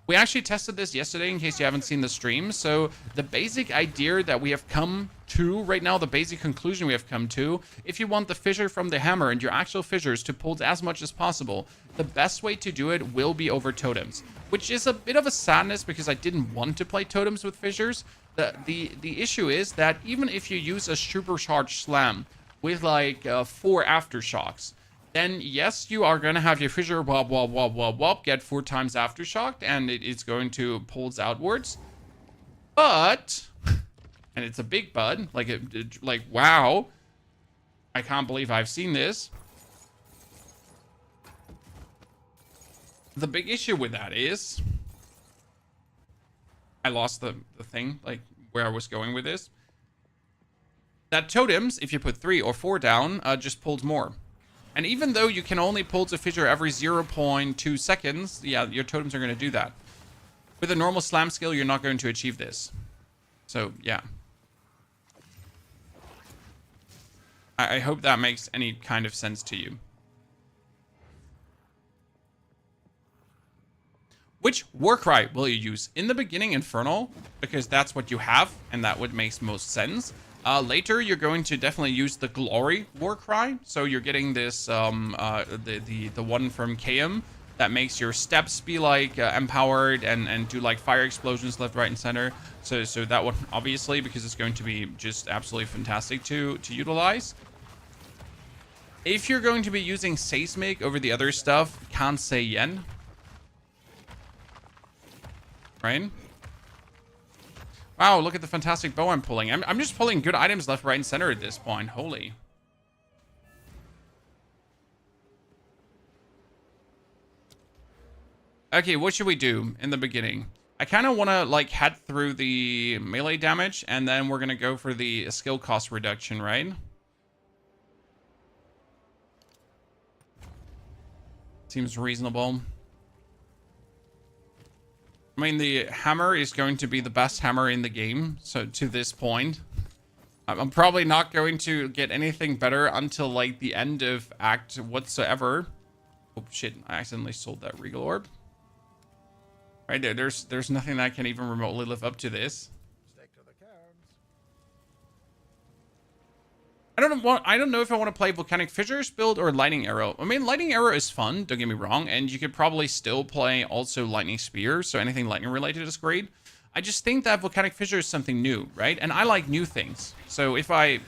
We actually tested this yesterday in case you haven't seen the stream. So the basic idea that we have come to right now, the basic conclusion we have come to, if you want the fissure from the hammer and your actual fissures to pull as much as possible, the best way to do it will be over totems, which is a bit of a sadness because I didn't want to play totems with fissures. The issue is that even if you use a supercharged slam with 4 aftershocks, then yes, you are going to have your fissure wop, wop, wop, wop, wop, get 4 times aftershocked, and it's going to pulse outwards. But, and it's a big but, wow, I can't believe I've seen this. The big issue with that is, I lost the thing, where I was going with this. That totems, if you put 3 or 4 down, just pulls more. And even though you can only pull to fissure every 0.2 seconds, yeah, your totems are going to do that. With a normal slam skill, you're not going to achieve this. So, yeah. I hope that makes any kind of sense to you. Which Warcry will you use? In the beginning, Infernal, because that's what you have, and that would make most sense. Later, you're going to definitely use the Glory Warcry. So you're getting this, the one from KM that makes your steps be empowered and do fire explosions left, right, and center. So that one, obviously, because it's going to be just absolutely fantastic to utilize. If you're going to be using Seismic over the other stuff, can't say yen. Right? Wow, look at the fantastic bow I'm pulling. I'm just pulling good items left, right, and center at this point. Holy. Okay, what should we do in the beginning? I kind of want to, head through the melee damage, and then we're going to go for the skill cost reduction, right? Seems reasonable. I mean, the hammer is going to be the best hammer in the game, so to this point. I'm probably not going to get anything better until, the end of act whatsoever. Oh, shit, I accidentally sold that Regal Orb. Right there, there's nothing that can even remotely live up to this. I don't know if I want to play Volcanic Fissures build or Lightning Arrow. I mean, Lightning Arrow is fun, don't get me wrong, and you could probably still play also Lightning Spear, so anything lightning related is great. I just think that volcanic fissure is something new, right? And I like new things. So if I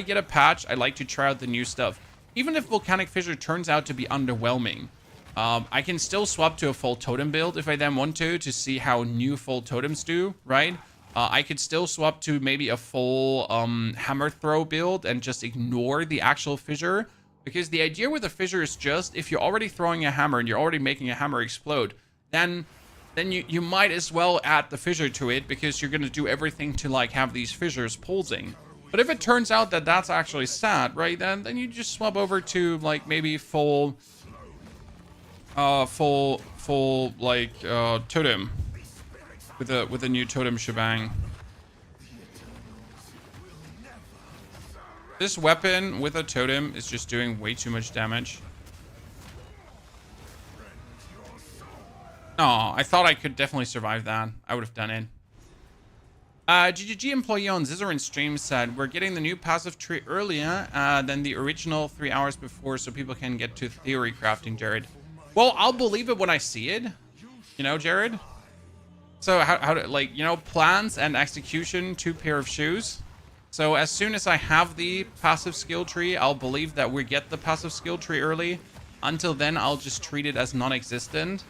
get a patch, I like to try out the new stuff. Even if volcanic fissure turns out to be underwhelming, I can still swap to a full totem build if I then want to see how new full totems do, right? I could still swap to maybe a full hammer throw build and just ignore the actual fissure. Because the idea with a fissure is just, if you're already throwing a hammer and you're already making a hammer explode, then you might as well add the fissure to it, because you're going to do everything to like have these fissures pulsing. But if it turns out that that's actually sad, right, then you just swap over to like maybe full like totem with a new totem shebang. This weapon with a totem is just doing way too much damage. Oh, I thought I could definitely survive that. I would have done it. GGG employee on Zizarin stream said, we're getting the new passive tree earlier than the original 3 hours before, so people can get to theory crafting, Jared. Well, I'll believe it when I see it. You know, Jared? So how to, like, you know, plans and execution, 2 pair of shoes. So as soon as I have the passive skill tree, I'll believe that we get the passive skill tree early. Until then, I'll just treat it as non-existent.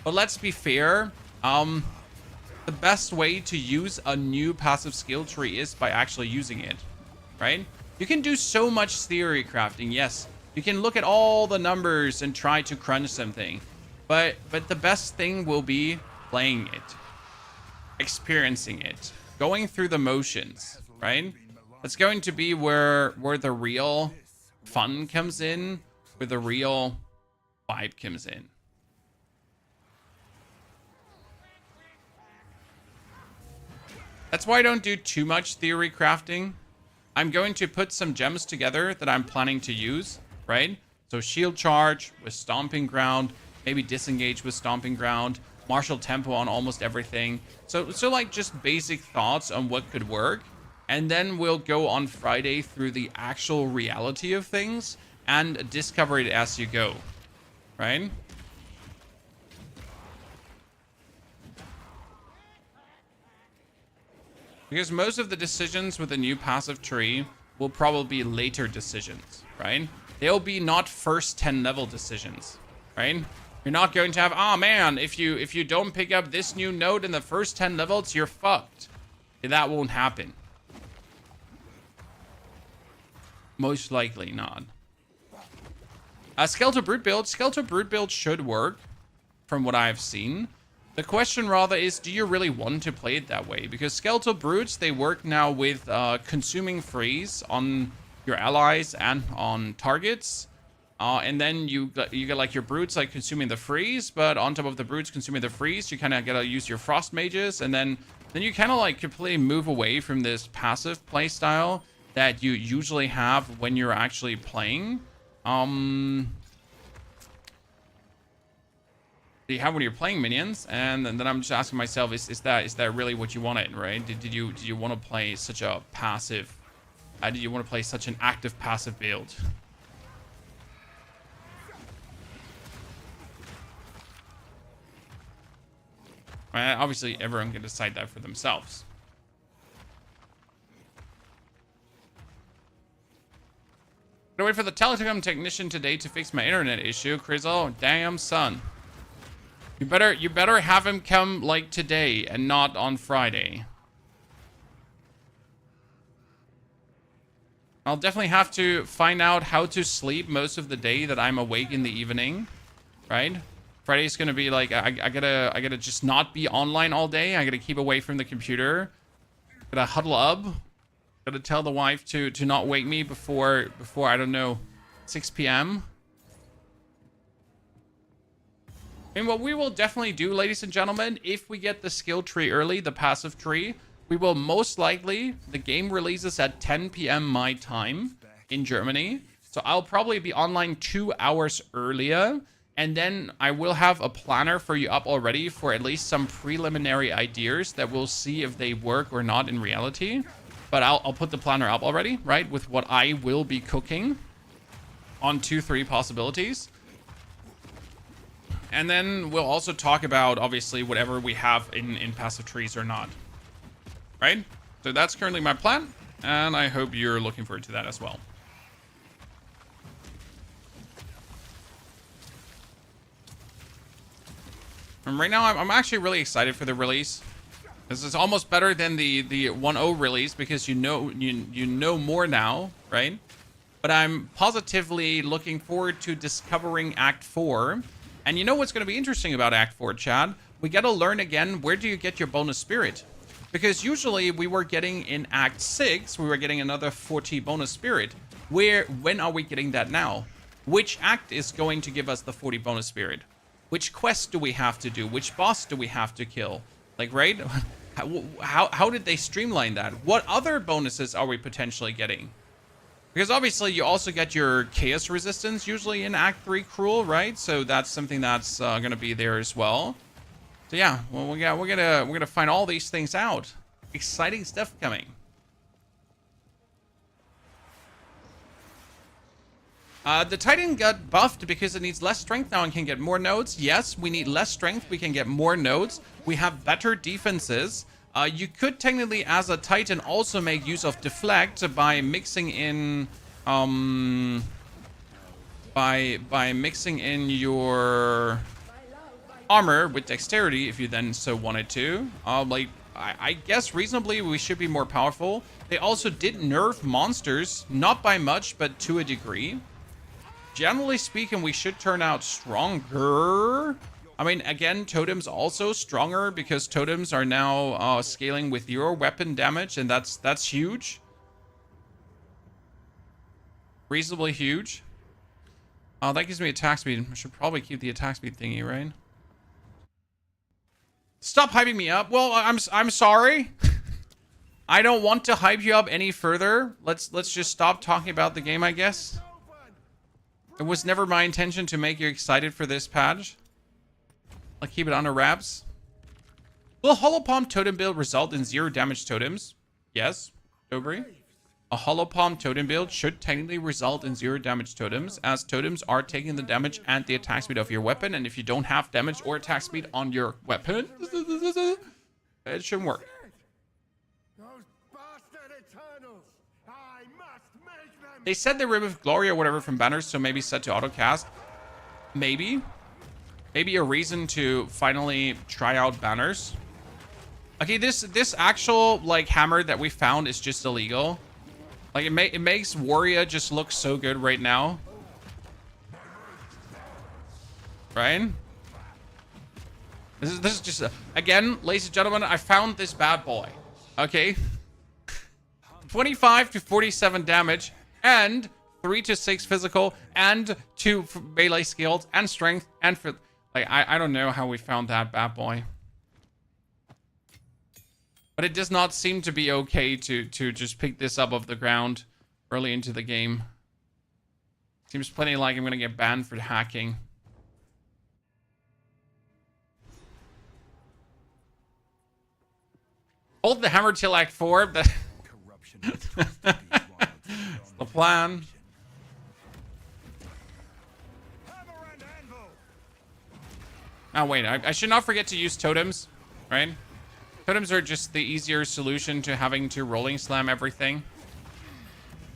But let's be fair, the best way to use a new passive skill tree is by actually using it, right? You can do so much theory crafting, yes. You can look at all the numbers and try to crunch something. But the best thing will be playing it, experiencing it, going through the motions, right? That's going to be where the real fun comes in, where the real vibe comes in. That's why I don't do too much theory crafting. I'm going to put some gems together that I'm planning to use, right? So shield charge with stomping ground, maybe disengage with stomping ground, martial tempo on almost everything. So like just basic thoughts on what could work. And then we'll go on Friday through the actual reality of things and discover it as you go, right? Because most of the decisions with the new passive tree will probably be later decisions, right? They'll be not first 10 level decisions, right? You're not going to have, oh man, if you don't pick up this new node in the first 10 levels, you're fucked. That won't happen. Most likely not. Skeletal Brute build. Skeletal Brute build should work from what I've seen. The question rather is, do you really want to play it that way? Because Skeletal Brutes, they work now with consuming freeze on your allies and on targets. And then you get like your Brutes like consuming the freeze, but on top of the Brutes consuming the freeze, you kind of gotta use your Frost Mages, and then you kind of like completely move away from this passive playstyle that you usually have when you're actually playing. You have when you're playing minions, and then I'm just asking myself, is that really what you wanted, right? Did you want to play such a passive? Did you want to play such an active passive build? Obviously, everyone can decide that for themselves. Gonna wait for the telecom technician today to fix my internet issue. Crizzle, damn son. You better have him come like today and not on Friday. I'll definitely have to find out how to sleep most of the day that I'm awake in the evening, right? Friday's gonna be like, I gotta just not be online all day. I gotta keep away from the computer. Gotta huddle up. Gotta tell the wife to not wake me before I don't know, 6 p.m. And what we will definitely do, ladies and gentlemen, if we get the skill tree early, the passive tree, we will most likely, the game releases at 10 p.m. my time in Germany. So I'll probably be online 2 hours earlier. And then I will have a planner for you up already for at least some preliminary ideas that we'll see if they work or not in reality. But I'll put the planner up already, right? With what I will be cooking on 2-3 possibilities. And then we'll also talk about, obviously, whatever we have in passive trees or not. Right? So that's currently my plan, and I hope you're looking forward to that as well. And right now, I'm actually really excited for the release. This is almost better than the 1.0 release because you know more now, right? But I'm positively looking forward to discovering Act 4. And you know what's going to be interesting about Act 4, Chad? We got to learn again, where do you get your bonus spirit? Because usually we were getting in Act 6, we were getting another 40 bonus spirit. When are we getting that now? Which act is going to give us the 40 bonus spirit? Which quest do we have to do? Which boss do we have to kill? Like, right? How did they streamline that? What other bonuses are we potentially getting? Because obviously you also get your chaos resistance usually in Act 3 Cruel, right? So that's something that's gonna be there as well. So yeah, well we're gonna find all these things out. Exciting stuff coming. The Titan got buffed because it needs less strength now and can get more nodes. Yes, we need less strength. We can get more nodes. We have better defenses. You could technically, as a Titan, also make use of Deflect by mixing in, by mixing in your armor with Dexterity, if you then so wanted to. Like, I guess reasonably we should be more powerful. They also did nerf monsters, not by much, but to a degree. Generally speaking, we should turn out stronger. I mean, again, totems also stronger because totems are now scaling with your weapon damage, and that's huge. Reasonably huge. That gives me attack speed. I should probably keep the attack speed thingy, right? Stop hyping me up. Well, I'm sorry. I don't want to hype you up any further. Let's just stop talking about the game, I guess. It was never my intention to make you excited for this patch. I'll keep it under wraps. Will Hollow Palm Totem build result in 0 damage totems? Yes, Dobry. A Hollow Palm Totem build should technically result in 0 damage totems, as totems are taking the damage and the attack speed of your weapon, and if you don't have damage or attack speed on your weapon, it shouldn't work. They said they removed Glory or whatever from banners, so maybe set to autocast. Maybe. Maybe a reason to finally try out banners. Okay, this actual, like, hammer that we found is just illegal. Like, it makes Warrior just look so good right now. Right? This is just... again, ladies and gentlemen, I found this bad boy. Okay? 25 to 47 damage. And 3 to 6 physical, and 2 melee skills, and strength, and for like I don't know how we found that bad boy. But it does not seem to be okay to just pick this up off the ground early into the game. Seems plenty like I'm gonna get banned for hacking. Hold the hammer till Act 4. The plan. Oh, wait. I should not forget to use totems, right? Totems are just the easier solution to having to rolling slam everything.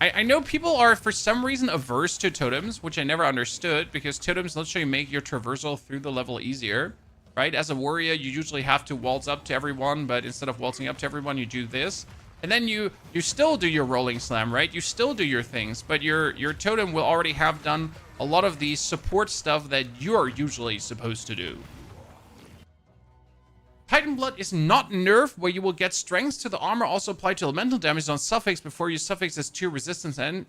I know people are, for some reason, averse to totems, which I never understood, because totems literally make your traversal through the level easier, right? As a warrior, you usually have to waltz up to everyone, but instead of waltzing up to everyone, you do this. And then you still do your rolling slam, right? You still do your things, but your totem will already have done a lot of the support stuff that you're usually supposed to do. Titan Blood is not nerfed, where you will get strengths to the armor also applied to elemental damage on suffix before you suffix as 2 resistance and...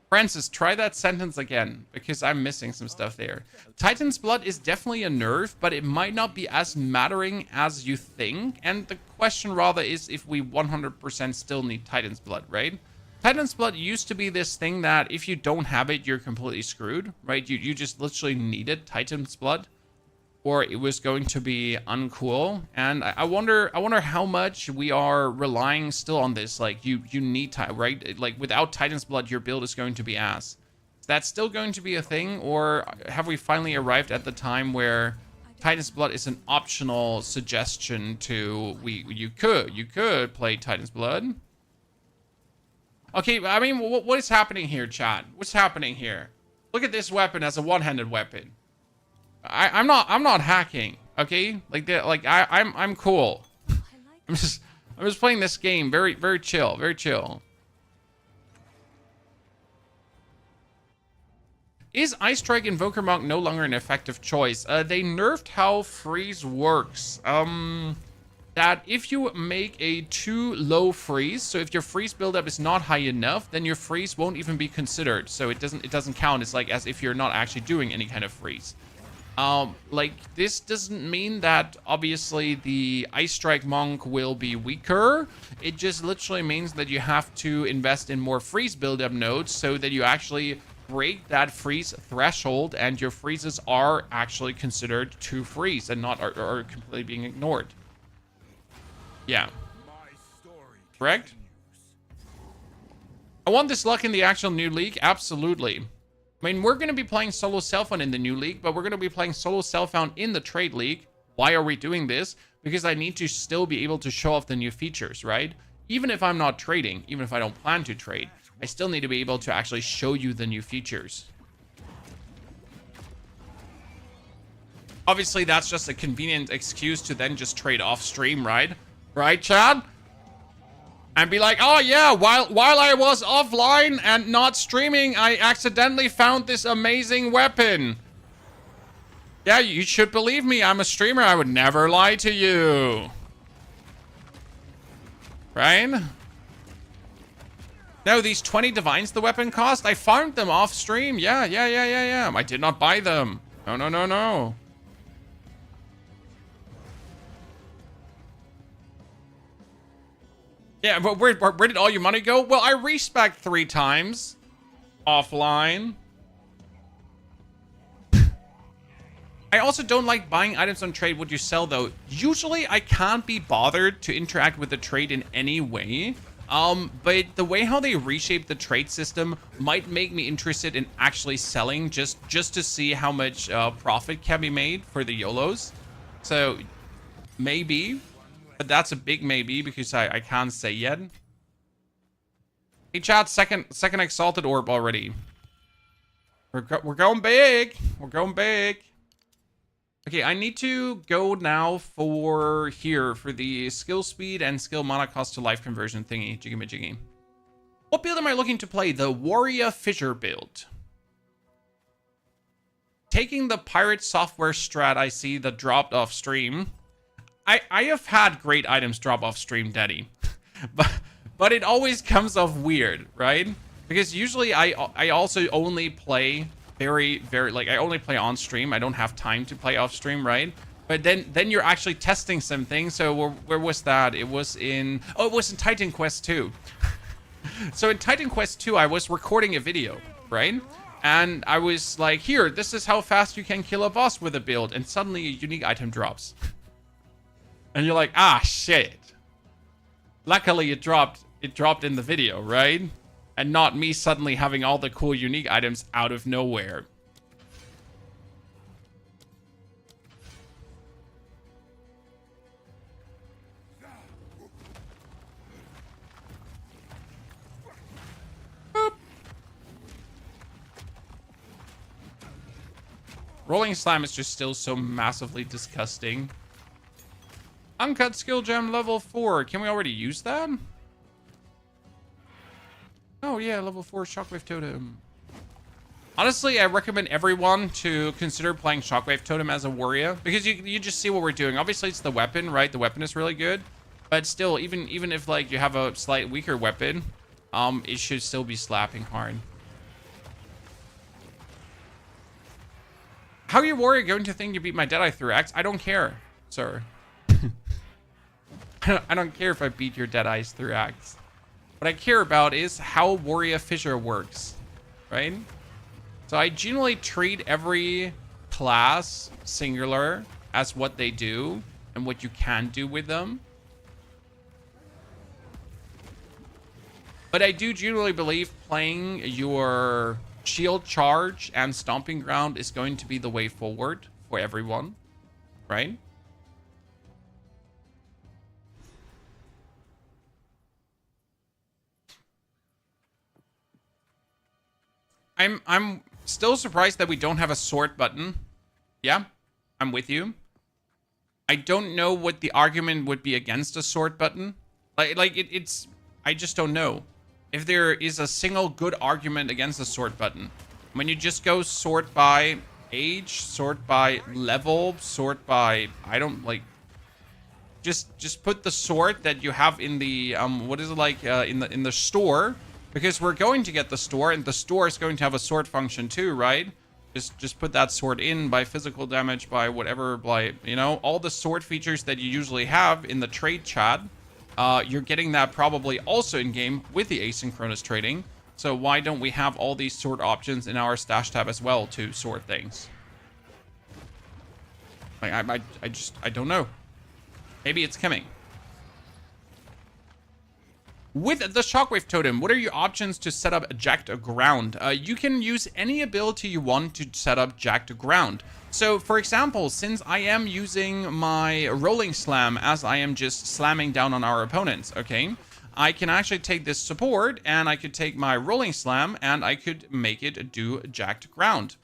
Francis, try that sentence again, because I'm missing some stuff there. Titan's Blood is definitely a nerf, but it might not be as mattering as you think. And the question rather is if we 100% still need Titan's Blood, right? Titan's Blood used to be this thing that if you don't have it, you're completely screwed, right? You just literally needed Titan's Blood, or it was going to be uncool. And I wonder how much we are relying still on this. Like, you need, right? Like, without Titan's Blood, your build is going to be ass. Is that still going to be a thing, or have we finally arrived at the time where Titan's Blood is an optional suggestion to you could play Titan's Blood? Okay, I mean, what is happening here, chat? What's happening here? Look at this weapon as a one-handed weapon. I'm not hacking, okay? I'm cool. I'm just playing this game very chill, very chill. Is Ice Strike Invoker Monk no longer an effective choice? They nerfed how freeze works. That if you make a too low freeze, so if your freeze buildup is not high enough, then your freeze won't even be considered. So it doesn't count. It's like as if you're not actually doing any kind of freeze. Like this doesn't mean that obviously the Ice Strike Monk will be weaker. It just literally means that you have to invest in more freeze buildup nodes so that you actually break that freeze threshold and your freezes are actually considered to freeze and not are completely being ignored. Yeah. Correct? I want this luck in the actual new league. Absolutely. I mean, we're going to be playing solo self-found in the new league, but we're going to be playing solo self-found in the trade league. Why are we doing this? Because I need to still be able to show off the new features, right? Even if I'm not trading, even if I don't plan to trade, I still need to be able to actually show you the new features. Obviously, that's just a convenient excuse to then just trade off stream, right? Right, Chad? And be like, oh yeah, while I was offline and not streaming, I accidentally found this amazing weapon. Yeah, you should believe me. I'm a streamer. I would never lie to you. Right? No, these 20 divines the weapon cost? I farmed them off stream. Yeah. I did not buy them. No. Yeah, but where did all your money go? Well, I respec 3 times offline. I also don't like buying items on trade. Would you sell though? Usually I can't be bothered to interact with the trade in any way. But the way how they reshape the trade system might make me interested in actually selling just to see how much profit can be made for the YOLOs. So maybe. But that's a big maybe because I can't say yet. Hey chat, second exalted orb already. We're going big. We're going big. Okay, I need to go now for the skill speed and skill mana cost to life conversion thingy. Jiggy. What build am I looking to play? The Warrior Fissure build. Taking the pirate software strat I see that dropped off stream. I have had great items drop off stream, Daddy, but it always comes off weird, right? Because usually I also only play very like I only play on stream. I don't have time to play off stream, right? But then you're actually testing something. So where was that? It was in Titan Quest 2. So in Titan Quest 2, I was recording a video, right? And I was like, here, this is how fast you can kill a boss with a build, and suddenly a unique item drops. And you're like, ah, shit. Luckily, it dropped in the video, right? And not me suddenly having all the cool unique items out of nowhere. Boop. Rolling Slime is just still so massively disgusting. Uncut skill gem level 4. Can we already use that? Oh yeah, level 4 Shockwave Totem. Honestly, I recommend everyone to consider playing Shockwave Totem as a warrior because you just see what we're doing. Obviously, it's the weapon, right? The weapon is really good, but still, even if like you have a slight weaker weapon, it should still be slapping hard. How are your warrior going to think you beat my Deadeye through axe? I don't care, sir. I don't care if I beat your Deadeyes through axe. What I care about is how Warrior Fissure works, right? So I generally treat every class singular as what they do and what you can do with them. But I do generally believe playing your shield charge and stomping ground is going to be the way forward for everyone, right? I'm still surprised that we don't have a sort button. Yeah, I'm with you. I don't know what the argument would be against a sort button. It's I just don't know if there is a single good argument against a sort button. When you just go sort by age, sort by level, sort by just put the sort that you have in the what is it like in the store, because we're going to get the store, and the store is going to have a sort function too, right? Just put that sort in by physical damage, by whatever, by, you know, all the sort features that you usually have in the trade chat. You're getting that probably also in game with the asynchronous trading. So why don't we have all these sort options in our stash tab as well to sort things? Like I don't know. Maybe it's coming. With the Shockwave Totem, what are your options to set up Jacked Ground? You can use any ability you want to set up Jacked Ground. So, for example, since I am using my Rolling Slam as I am just slamming down on our opponents, okay? I can actually take this support, and I could take my Rolling Slam, and I could make it do Jacked Ground.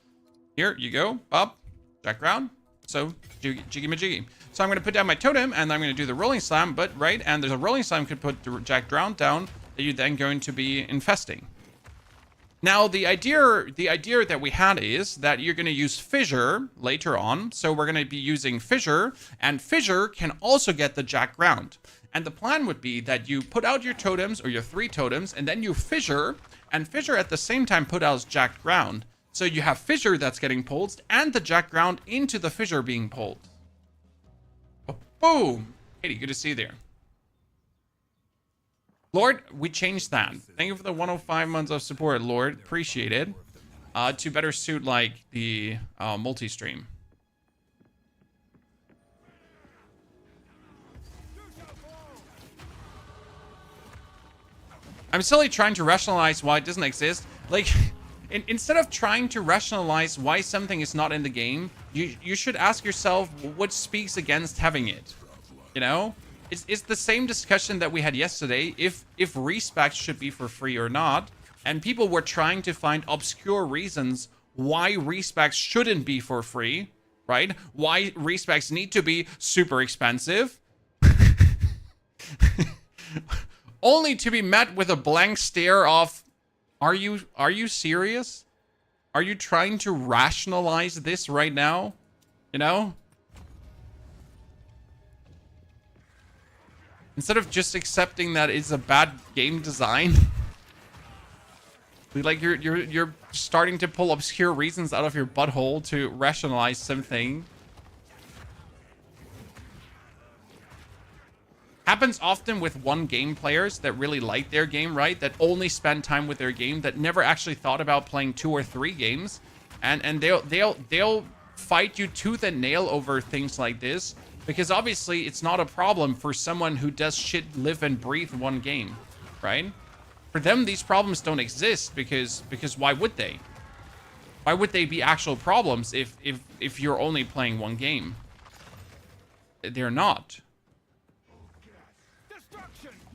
Here you go, up, Jacked Ground. So, jiggy majiggy. So I'm going to put down my totem, and I'm going to do the Rolling Slam, but right, and there's a Rolling Slam could put the Jacked Ground down that you're then going to be infesting. Now, the idea that we had is that you're going to use Fissure later on. So we're going to be using Fissure, and Fissure can also get the Jacked Ground. And the plan would be that you put out your totems, or your 3 totems, and then you Fissure, and Fissure at the same time put out Jacked Ground. So you have Fissure that's getting pulled, and the Jacked Ground into the Fissure being pulled. Oh, boom! Katie, good to see you there. Lord, we changed that. Thank you for the 105 months of support, Lord. Appreciate it. To better suit, like, the multi-stream. I'm silly trying to rationalize why it doesn't exist. Like, instead of trying to rationalize why something is not in the game, you should ask yourself what speaks against having it. You know? It's the same discussion that we had yesterday, if respecs should be for free or not, and people were trying to find obscure reasons why respecs shouldn't be for free, right? Why respecs need to be super expensive. Only to be met with a blank stare of, are you serious? Are you trying to rationalize this right now? You know? Instead of just accepting that it's a bad game design. Like you're starting to pull obscure reasons out of your butthole to rationalize something. Happens often with one game players that really like their game, right? That only spend time with their game, that never actually thought about playing 2 or 3 games. And they'll fight you tooth and nail over things like this. Because obviously it's not a problem for someone who does shit, live and breathe one game, right? For them, these problems don't exist because why would they? Why would they be actual problems if you're only playing one game? They're not.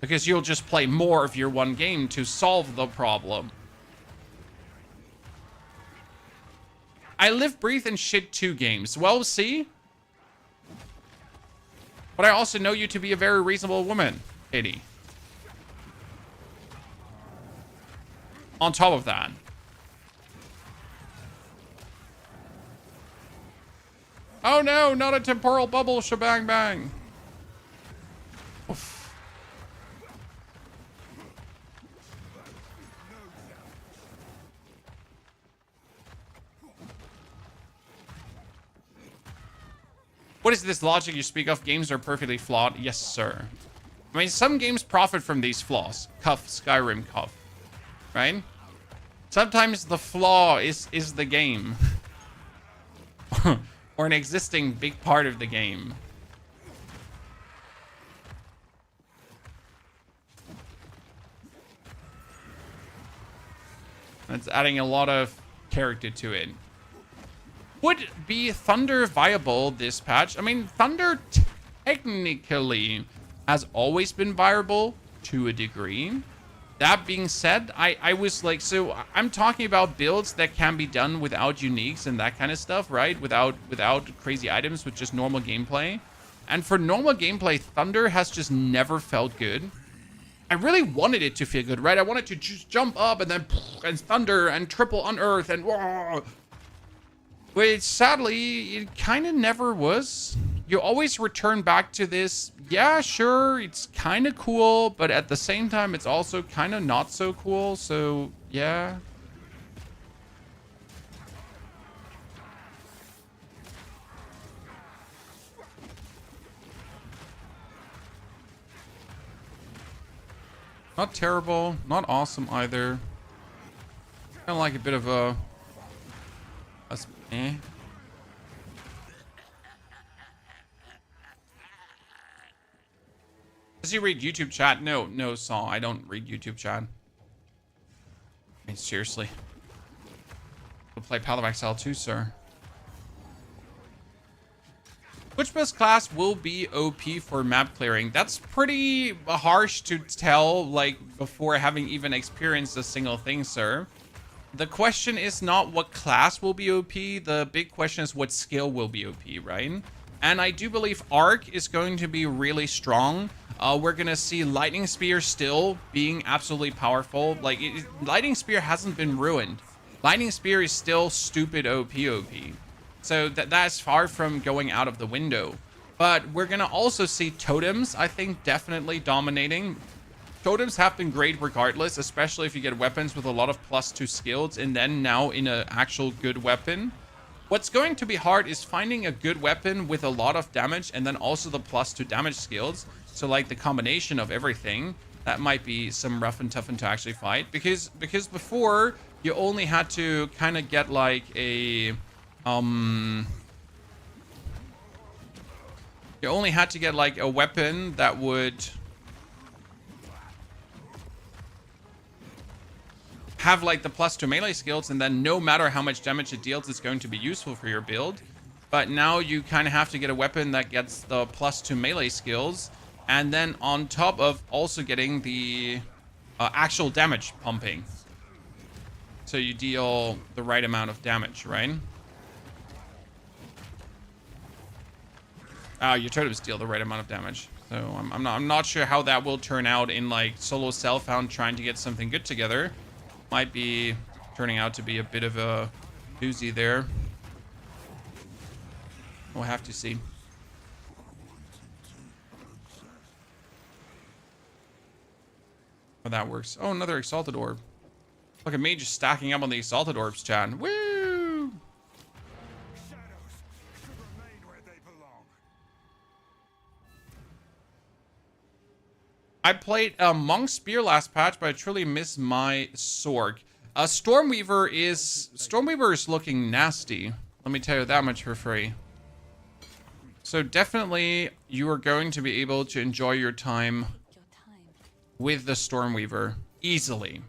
Because you'll just play more of your one game to solve the problem. I live, breathe, and shit 2 games. Well, see? But I also know you to be a very reasonable woman, Katie. On top of that. Oh no, not a temporal bubble shebang bang. Oof. What is this logic you speak of? Games are perfectly flawed. Yes, sir. I mean, some games profit from these flaws. Cuff, Skyrim cuff. Right? Sometimes the flaw is the game. Or an existing big part of the game. It's adding a lot of character to it. Would be Thunder viable this patch? I mean, Thunder technically has always been viable to a degree. That being said, I was like, so I'm talking about builds that can be done without uniques and that kind of stuff, right? Without crazy items, with just normal gameplay. And for normal gameplay, Thunder has just never felt good. I really wanted it to feel good, right? I wanted to just jump up and then and thunder and triple unearth and whoa. Which sadly, it kind of never was. You always return back to this, yeah, sure, it's kind of cool, but at the same time, it's also kind of not so cool, so yeah. Not terrible, not awesome either. Kind of like a bit of a eh. Does he read YouTube chat? No, Saul. I don't read YouTube chat. I mean, seriously. We'll play Path of Exile too, sir. Which best class will be OP for map clearing? That's pretty harsh to tell, like, before having even experienced a single thing, sir. The question is not what class will be OP. The big question is what skill will be OP, right? And I do believe Arc is going to be really strong. We're going to see Lightning Spear still being absolutely powerful. Like, Lightning Spear hasn't been ruined. Lightning Spear is still stupid OP. So that's far from going out of the window. But we're going to also see Totems, I think, definitely dominating. Totems have been great regardless, especially if you get weapons with a lot of +2 skills and then now in an actual good weapon. What's going to be hard is finding a good weapon with a lot of damage and then also the +2 damage skills. So like the combination of everything, that might be some rough and tough to actually fight. Because before, you only had to kind of get like a... you only had to get like a weapon that would have like the +2 melee skills, and then no matter how much damage it deals, it's going to be useful for your build. But now you kind of have to get a weapon that gets the +2 melee skills, and then on top of also getting the actual damage pumping. So you deal the right amount of damage, right? Your totems deal the right amount of damage. So I'm not sure how that will turn out in like solo self-found trying to get something good together. Might be turning out to be a bit of a doozy there. We'll have to see. How that works. Oh, another Exalted Orb. Look at me just stacking up on the Exalted Orbs, Chan. Woo! I played Monk Spear last patch, but I truly miss my Sorg. Stormweaver is looking nasty. Let me tell you that much for free. So definitely you are going to be able to enjoy your time with the Stormweaver easily.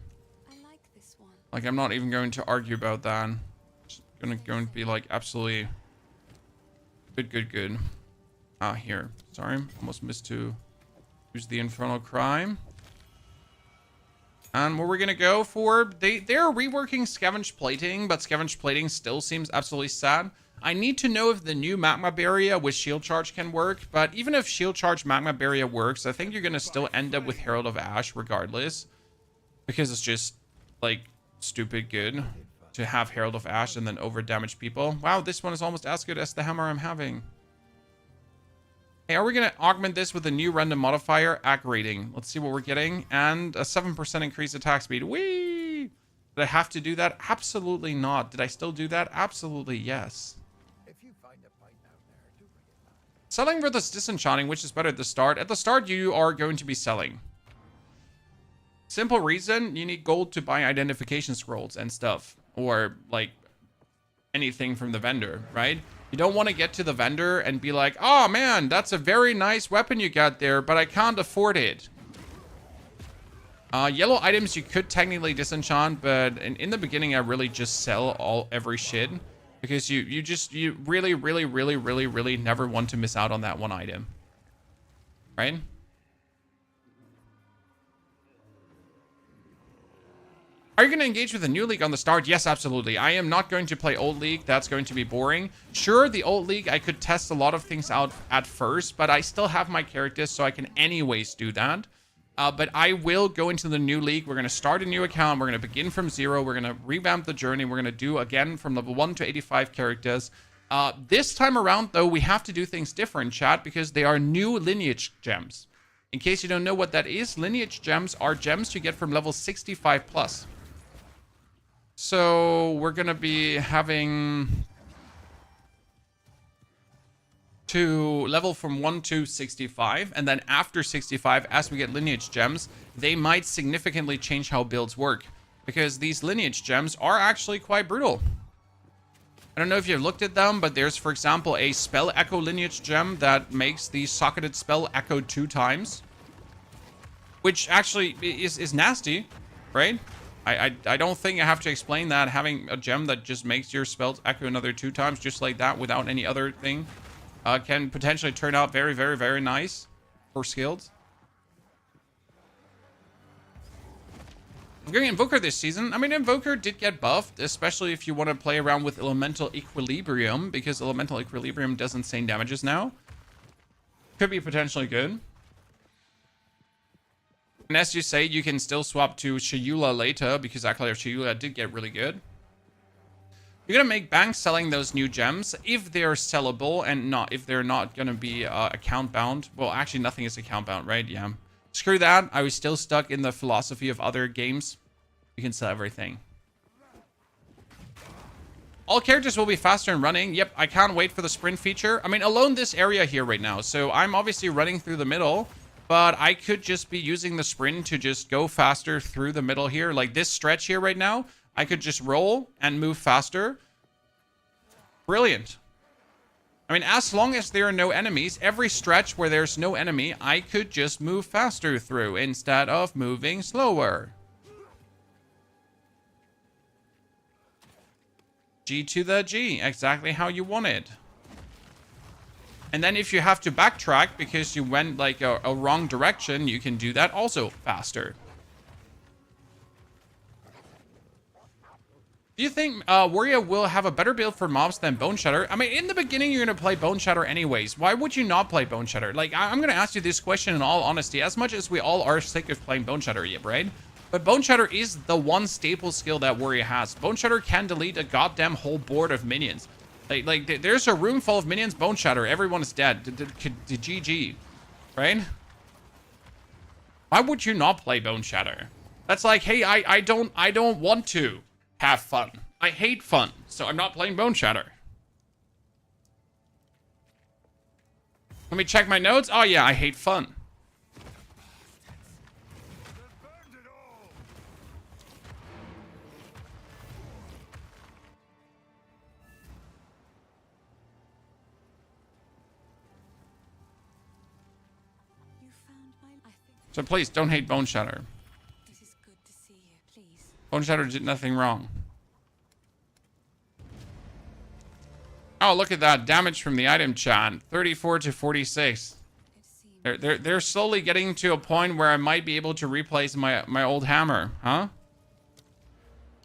I like this one. Like, I'm not even going to argue about that. Just going to be like absolutely good. Here. Sorry, almost missed to use the Infernal Cry. And what we're gonna go for, they're reworking Scavenge Plating, but Scavenge Plating still seems absolutely sad. I need to know if the new Magma Barrier with Shield Charge can work, but even if Shield Charge Magma Barrier works, I think you're gonna still end up with Herald of Ash regardless, because it's just like stupid good to have Herald of Ash and then over damage people. Wow, this one is almost as good as the hammer I'm having. Hey, are we going to augment this with a new random modifier? Ac rating. Let's see what we're getting. And a 7% increased attack speed. Whee! Did I have to do that? Absolutely not. Did I still do that? Absolutely yes. If you find a fight down there, do bring it back. Selling versus disenchanting, which is better at the start? At the start, you are going to be selling. Simple reason, you need gold to buy identification scrolls and stuff. Or, like, anything from the vendor, right? You don't want to get to the vendor and be like, oh man, that's a very nice weapon you got there, but I can't afford it. Yellow items you could technically disenchant, but in the beginning I really just sell every shit. Because you really never want to miss out on that one item. Right? Are you going to engage with the new league on the start? Yes, absolutely. I am not going to play old league. That's going to be boring. Sure, the old league, I could test a lot of things out at first, but I still have my characters, so I can anyways do that. But I will go into the new league. We're going to start a new account. We're going to begin from 0. We're going to revamp the journey. We're going to do, again, from level 1 to 85 characters. This time around, though, we have to do things different, chat, because they are new lineage gems. In case you don't know what that is, lineage gems are gems you get from level 65 plus. So we're going to be having to level from 1 to 65. And then after 65, as we get lineage gems, they might significantly change how builds work. Because these lineage gems are actually quite brutal. I don't know if you've looked at them, but there's, for example, a spell echo lineage gem that makes the socketed spell echo 2 times. Which actually is nasty, right? I don't think I have to explain that. Having a gem that just makes your spells echo another 2 times just like that without any other thing can potentially turn out very nice for skilled. I'm going Invoker this season. I mean, Invoker did get buffed, especially if you want to play around with Elemental Equilibrium, because Elemental Equilibrium does insane damages now. Could be potentially good. And as you say, you can still swap to Shayula later, because Acolyte of Shayula did get really good. You're going to make bank selling those new gems if they're sellable and not if they're not going to be account bound. Well, actually, nothing is account bound, right? Yeah. Screw that. I was still stuck in the philosophy of other games. You can sell everything. All characters will be faster in running. Yep, I can't wait for the sprint feature. I mean, alone this area here right now. So I'm obviously running through the middle. But I could just be using the sprint to just go faster through the middle here. Like this stretch here right now, I could just roll and move faster. Brilliant. I mean, as long as there are no enemies, every stretch where there's no enemy, I could just move faster through instead of moving slower. G to the G, exactly how you want it. And then if you have to backtrack because you went like a wrong direction, you can do that also faster. Do you think Warrior will have a better build for mobs than boneshatter? I mean, in the beginning, you're going to play boneshatter anyways. Why would you not play boneshatter? Like, I'm going to ask you this question in all honesty, as much as we all are sick of playing boneshatter, yep, right? But boneshatter is the one staple skill that Warrior has. Boneshatter can delete a goddamn whole board of minions. Like there's a room full of minions, boneshatter, everyone is dead. GG, right? Why would you not play boneshatter? That's like, hey, I don't want to have fun. I hate fun, so I'm not playing boneshatter. Let me check my notes. Oh yeah, I hate fun. So please don't hate boneshatter. It is good to see you, please. Boneshatter did nothing wrong. Oh, look at that damage from the item chat. 34 to 46. They're slowly getting to a point where I might be able to replace my old hammer, huh?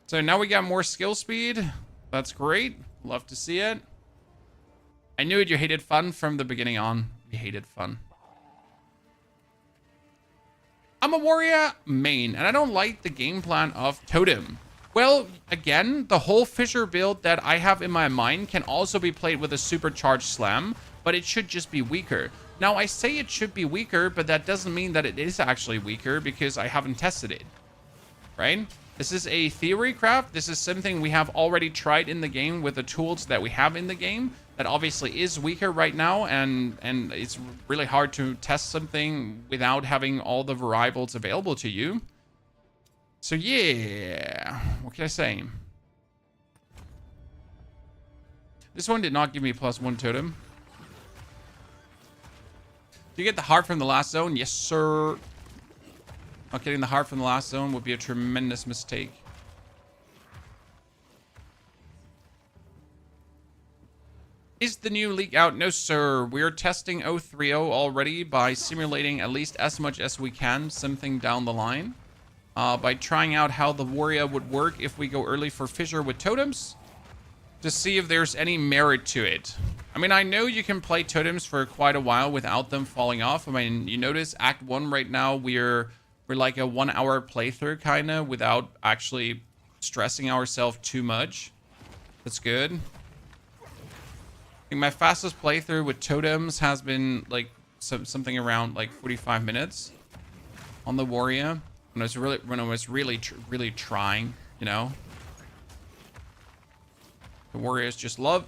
So now we got more skill speed. That's great. Love to see it. I knew it. You hated fun from the beginning on. You hated fun. I'm a warrior main, and I don't like the game plan of Totem. Well, again, the whole fissure build that I have in my mind can also be played with a supercharged slam, but it should just be weaker. Now, I say it should be weaker, but that doesn't mean that it is actually weaker because I haven't tested it, right? This is a theory craft. This is something we have already tried in the game with the tools that we have in the game. That obviously is weaker right now, and it's really hard to test something without having all the variables available to you. So yeah, what can I say? This one did not give me +1 totem. Do you get the heart from the last zone? Yes, sir. Not getting the heart from the last zone would be a tremendous mistake. Is the new leak out? No, sir. We're testing 0.3.0 already by simulating at least as much as we can something down the line. By trying out how the warrior would work if we go early for fissure with totems. To see if there's any merit to it. I mean, I know you can play totems for quite a while without them falling off. I mean, you notice Act 1 right now, we're like a 1 hour playthrough kind of without actually stressing ourselves too much. That's good. I think my fastest playthrough with totems has been like something around like 45 minutes on the warrior when I was really trying, you know. The warriors just love.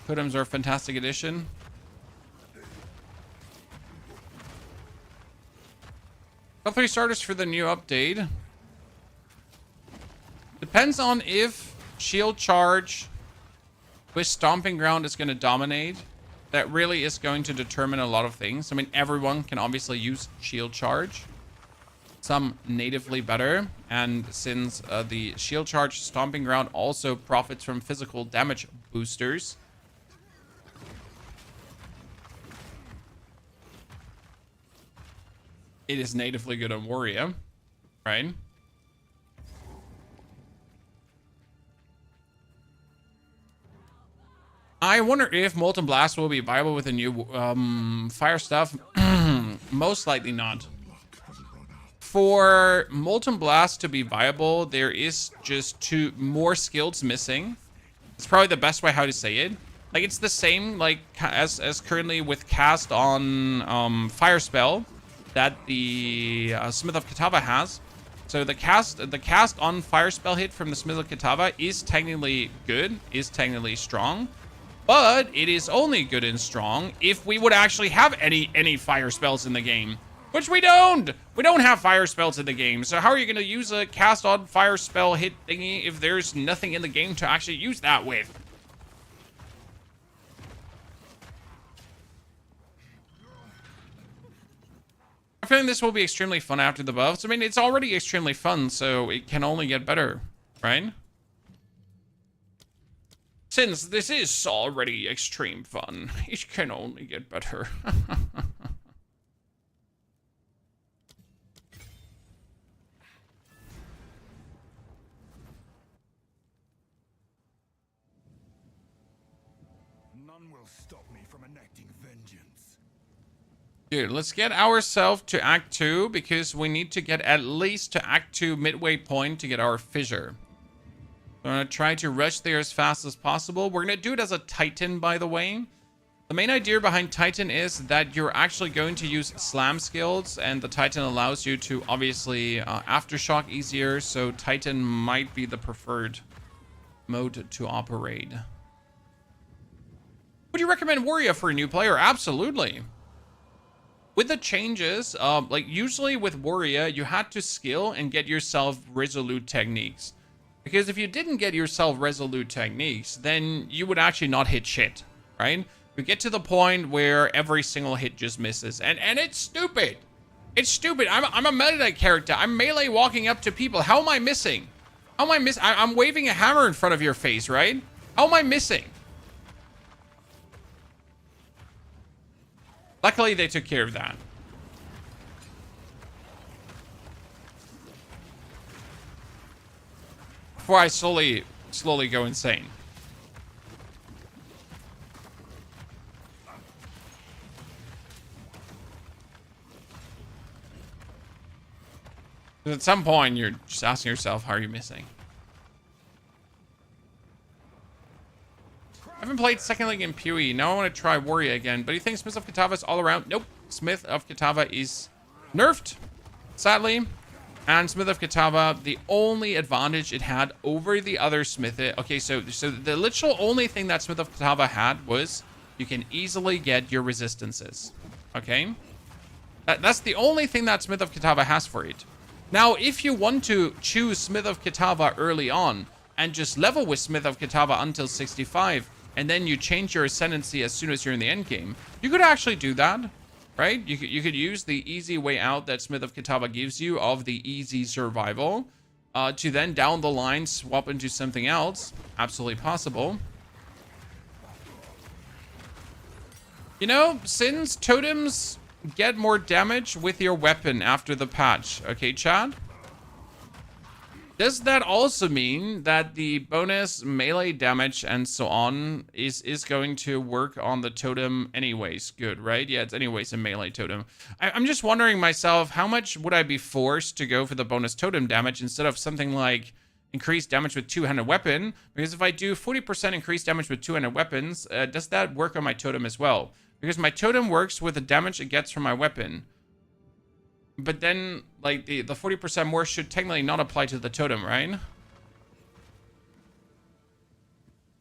Totems are a fantastic addition. Top 3 starters for the new update. Depends on if shield charge with stomping ground is going to dominate. That really is going to determine a lot of things. I mean, everyone can obviously use shield charge. Some natively better. And since the shield charge stomping ground also profits from physical damage boosters, it is natively good on warrior, right? I wonder if Molten Blast will be viable with the new fire stuff. Most likely not. For Molten Blast to be viable, there is just 2 more skills missing. It's probably the best way how to say it. Like, it's the same like as currently with cast on fire spell that the Smith of Kitava has. So the cast on fire spell hit from the Smith of Kitava is technically good, is technically strong. But it is only good and strong if we would actually have any fire spells in the game. Which we don't! We don't have fire spells in the game. So how are you going to use a cast on fire spell hit thingy if there's nothing in the game to actually use that with? I'm feeling this will be extremely fun after the buffs. I mean, it's already extremely fun, so it can only get better, right? Since this is already extreme fun, it can only get better. None will stop me from enacting vengeance. Dude, let's get ourselves to Act 2, because we need to get at least to Act 2 midway point to get our fissure. We're going to try to rush there as fast as possible. We're going to do it as a Titan, by the way. The main idea behind Titan is that you're actually going to use slam skills, and the Titan allows you to obviously aftershock easier, so Titan might be the preferred mode to operate. Would you recommend Warrior for a new player? Absolutely. With the changes, like usually with Warrior, you had to skill and get yourself resolute techniques. Because if you didn't get yourself resolute techniques, then you would actually not hit shit, right? You get to the point where every single hit just misses. And it's stupid. It's stupid. I'm a melee character. I'm melee walking up to people. How am I missing? How am I missing? I'm waving a hammer in front of your face, right? How am I missing? Luckily, they took care of that. Before I slowly go insane. At some point, you're just asking yourself, how are you missing? I haven't played Second League in PoE. Now I want to try Warrior again. But do you think Smith of Kitava is all around? Nope. Smith of Kitava is nerfed, sadly. And Smith of Kitava, the only advantage it had over the other Smith... Okay, so the literal only thing that Smith of Kitava had was you can easily get your resistances. Okay? That's the only thing that Smith of Kitava has for it. Now, if you want to choose Smith of Kitava early on and just level with Smith of Kitava until 65, and then you change your Ascendancy as soon as you're in the endgame, you could actually do that. right? You could use the easy way out that Smith of Kitava gives you of the easy survival to then down the line swap into something else. Absolutely possible. You know, since totems get more damage with your weapon after the patch, okay, Chad? Does that also mean that the bonus melee damage and so on is going to work on the totem anyways? Good, right? Yeah, it's anyways a melee totem. I'm just wondering myself, how much would I be forced to go for the bonus totem damage instead of something like increased damage with two-handed weapon? Because if I do 40% increased damage with two-handed weapons, does that work on my totem as well? Because my totem works with the damage it gets from my weapon. But then, like, the 40% more should technically not apply to the totem, right?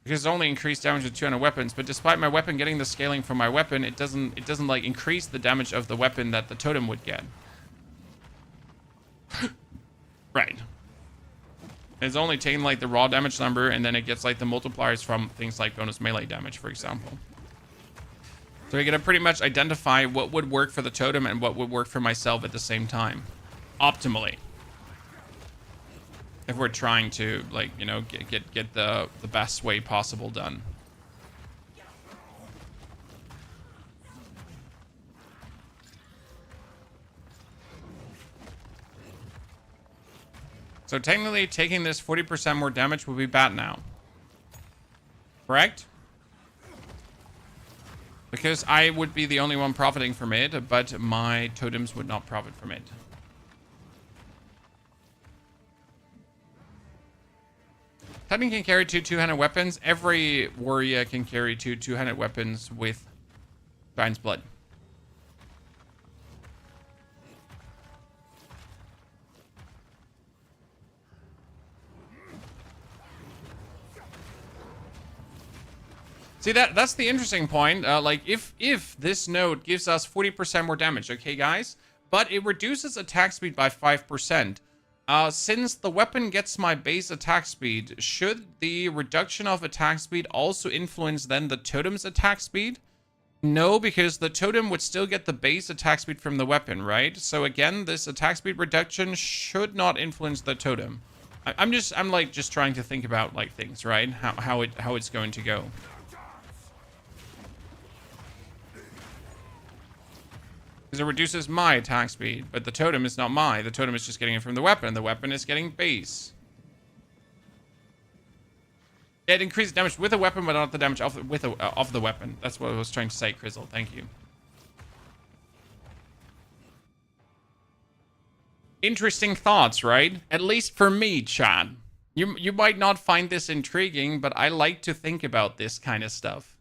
Because it's only increased damage with 200 weapons, but despite my weapon getting the scaling from my weapon, it doesn't like increase the damage of the weapon that the totem would get. Right. It's only taking like the raw damage number, and then it gets like the multipliers from things like bonus melee damage, for example. So we're gonna pretty much identify what would work for the totem and what would work for myself at the same time, optimally. If we're trying to, like, you know, get the best way possible done. So technically, taking this 40% more damage would be bad now. Correct? Because I would be the only one profiting from it, but my totems would not profit from it. Titan can carry two two-handed weapons. Every warrior can carry two two-handed weapons with Giant's Blood. See, that's the interesting point. Like, if this node gives us 40% more damage, okay, guys? But it reduces attack speed by 5%. Since the weapon gets my base attack speed, should the reduction of attack speed also influence then the totem's attack speed? No, because the totem would still get the base attack speed from the weapon, right? So again, this attack speed reduction should not influence the totem. I'm like just trying to think about like things, right? How it's going to go. Because it reduces my attack speed, but the totem is not mine. The totem is just getting it from the weapon. The weapon is getting base. It increases damage with the weapon, but not the damage of the weapon. That's what I was trying to say, Crizzle. Thank you. Interesting thoughts, right? At least for me, Chad. You might not find this intriguing, but I like to think about this kind of stuff.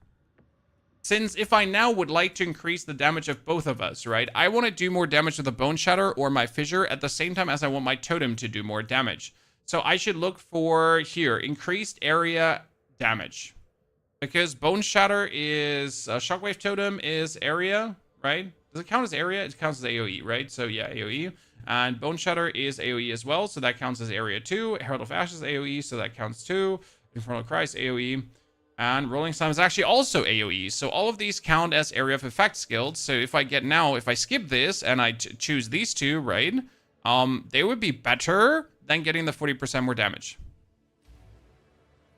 Since if I now would like to increase the damage of both of us, right? I want to do more damage with the boneshatter or my fissure at the same time as I want my totem to do more damage. So I should look for here, increased area damage. Because boneshatter is, shockwave totem is area, right? Does it count as area? It counts as AoE, right? So yeah, AoE. And boneshatter is AoE as well, so that counts as area 2. Herald of Ashes AoE, so that counts too. Infernal Christ AoE. And Rolling Slime is actually also AoE. So all of these count as area of effect skills. So if I skip this and I choose these two, right? They would be better than getting the 40% more damage.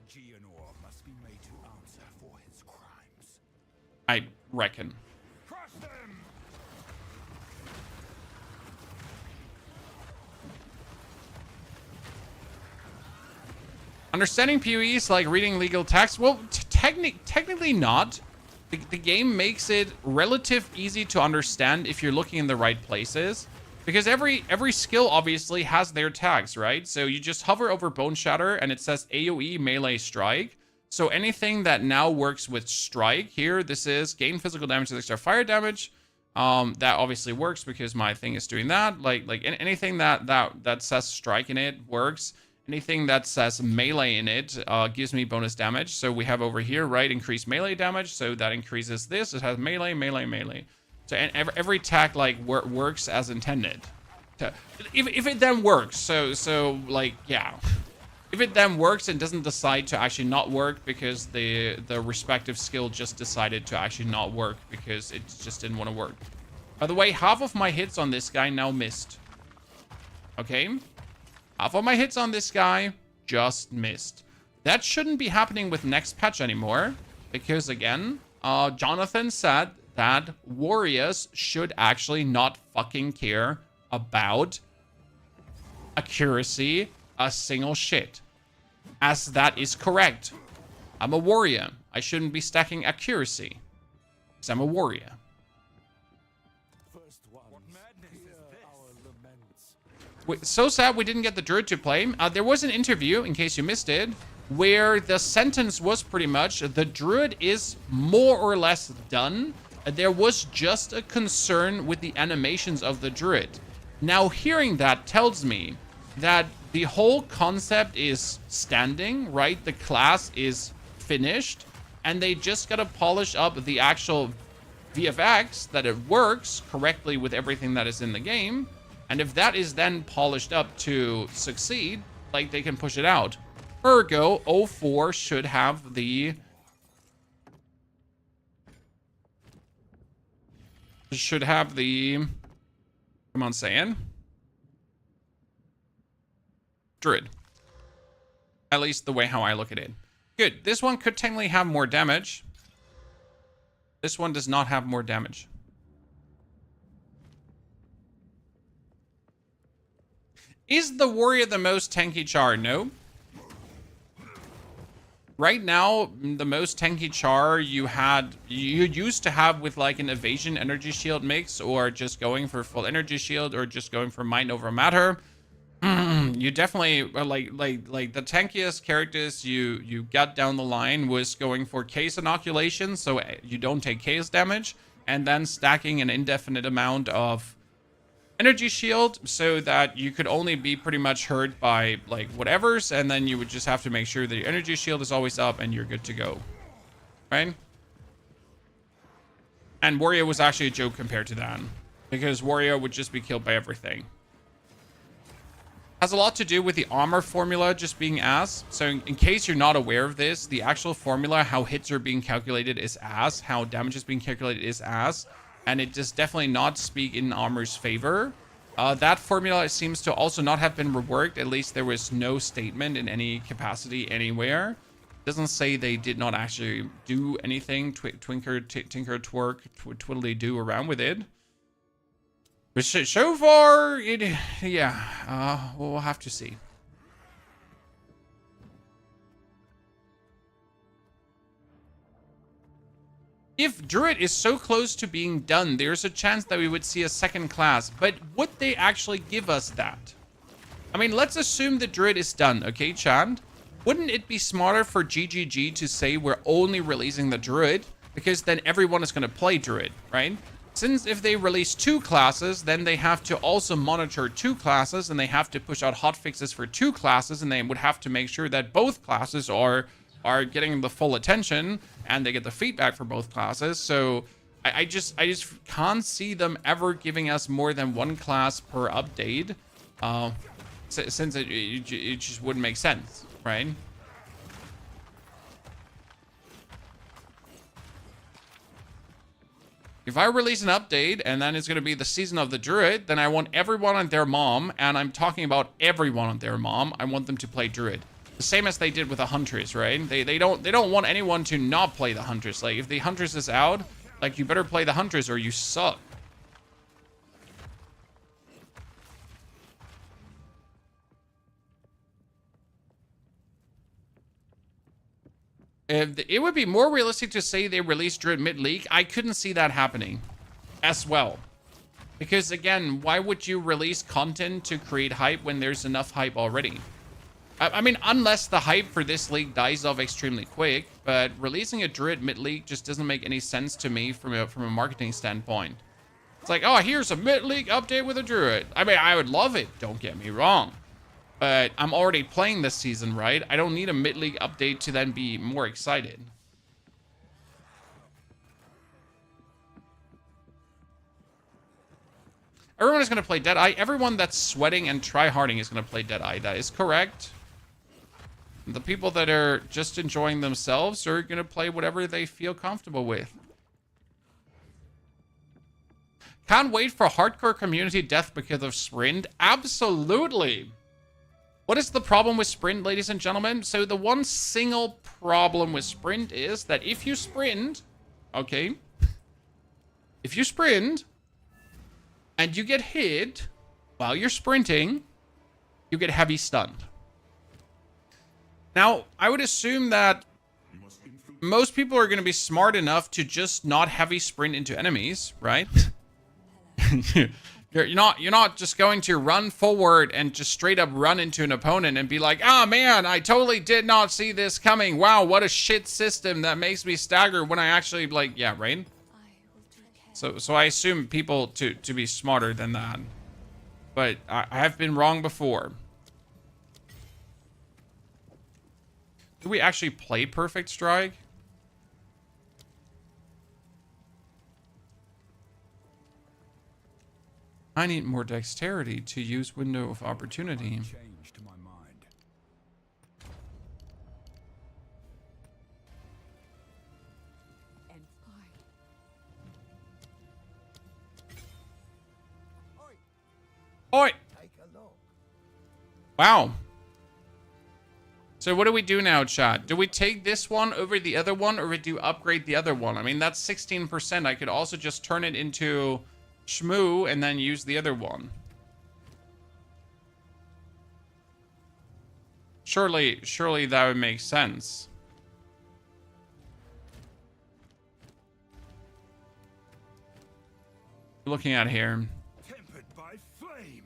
Geonor must be made to answer for his crimes. I reckon. Crush them! Understanding PoE is like reading legal text. Well, technically not. The game makes it relative easy to understand if you're looking in the right places. Because every skill obviously has their tags, right? So you just hover over boneshatter and it says AoE melee strike. So anything that now works with strike here, this is gain physical damage with extra fire damage. That obviously works because my thing is doing that. Like anything that says strike in it works. Anything that says melee in it gives me bonus damage. So we have over here, right, increased melee damage. So that increases this. It has melee, melee, melee. So every attack like works as intended. If it then works, so like yeah, if it then works and doesn't decide to actually not work because the respective skill just decided to actually not work because it just didn't want to work. By the way, half of my hits on this guy now missed. Okay? Half of my hits on this guy just missed. That shouldn't be happening with next patch anymore. Because again, Jonathan said that warriors should actually not fucking care about accuracy a single shit. As that is correct. I'm a warrior. I shouldn't be stacking accuracy. Because I'm a warrior. So sad we didn't get the druid to play. There was an interview, in case you missed it, where the sentence was pretty much, the druid is more or less done. There was just a concern with the animations of the druid. Now, hearing that tells me that the whole concept is standing, right? The class is finished, and they just gotta polish up the actual VFX, that it works correctly with everything that is in the game. And if that is then polished up to succeed, like, they can push it out. Ergo, 04 should have the... Come on, saying. Druid. At least the way how I look at it. Good. This one could technically have more damage. This one does not have more damage. Is the warrior the most tanky char? No. Right now, the most tanky char you used to have with like an evasion energy shield mix, or just going for full energy shield, or just going for mind over matter. You definitely like the tankiest characters you got down the line was going for case inoculation, so you don't take case damage, and then stacking an indefinite amount of energy shield so that you could only be pretty much hurt by like whatever's, and then you would just have to make sure that your energy shield is always up and you're good to go, right? And warrior was actually a joke compared to that, because warrior would just be killed by everything. Has a lot to do with the armor formula just being ass. So in case you're not aware of this, the actual formula, how hits are being calculated is ass, how damage is being calculated is ass, and it does definitely not speak in armor's favor. That formula seems to also not have been reworked. At least there was no statement in any capacity anywhere. It doesn't say they did not actually do anything, tinker, twerk, twiddly do around with it. But so far, we'll have to see. If Druid is so close to being done, there's a chance that we would see a second class. But would they actually give us that? I mean, let's assume the Druid is done, okay, Chand? Wouldn't it be smarter for GGG to say we're only releasing the Druid? Because then everyone is going to play Druid, right? Since if they release 2 classes, then they have to also monitor 2 classes, and they have to push out hotfixes for 2 classes, and they would have to make sure that both classes are getting the full attention, and they get the feedback for both classes. So I just can't see them ever giving us more than 1 class per update, since it just wouldn't make sense, right? If I release an update and then it's going to be the season of the Druid, then I want everyone and their mom, and I'm talking about everyone and their mom, I want them to play Druid. The same as they did with the Huntress, right? They don't want anyone to not play the Huntress. Like, if the Huntress is out, like, you better play the Huntress or you suck. It would be more realistic to say they released Druid mid-league. I couldn't see that happening as well. Because, again, why would you release content to create hype when there's enough hype already? I mean, unless the hype for this league dies off extremely quick, but releasing a Druid mid-league just doesn't make any sense to me from a marketing standpoint. It's like, oh, here's a mid-league update with a Druid. I mean, I would love it, don't get me wrong. But I'm already playing this season, right? I don't need a mid-league update to then be more excited. Everyone is going to play Deadeye. Everyone that's sweating and tryharding is going to play Deadeye. That is correct. The people that are just enjoying themselves are going to play whatever they feel comfortable with. Can't wait for hardcore community death because of sprint. Absolutely. What is the problem with sprint, ladies and gentlemen? So the one single problem with sprint is that if you sprint, okay, if you sprint and you get hit while you're sprinting, you get heavy stunned. Now, I would assume that most people are going to be smart enough to just not heavy sprint into enemies, right? You're not just going to run forward and just straight up run into an opponent and be like, ah, man, I totally did not see this coming. Wow, what a shit system that makes me stagger when I actually, like, yeah, right? So I assume people to be smarter than that. But I have been wrong before. Do we actually play Perfect Strike? I need more dexterity to use window of opportunity. Change to my mind. Oi! Take a look. Wow. So what do we do now, chat? Do we take this one over the other one, or do we upgrade the other one? I mean, that's 16%. I could also just turn it into Shmoo and then use the other one. Surely that would make sense. Looking at here. Tempered by flame.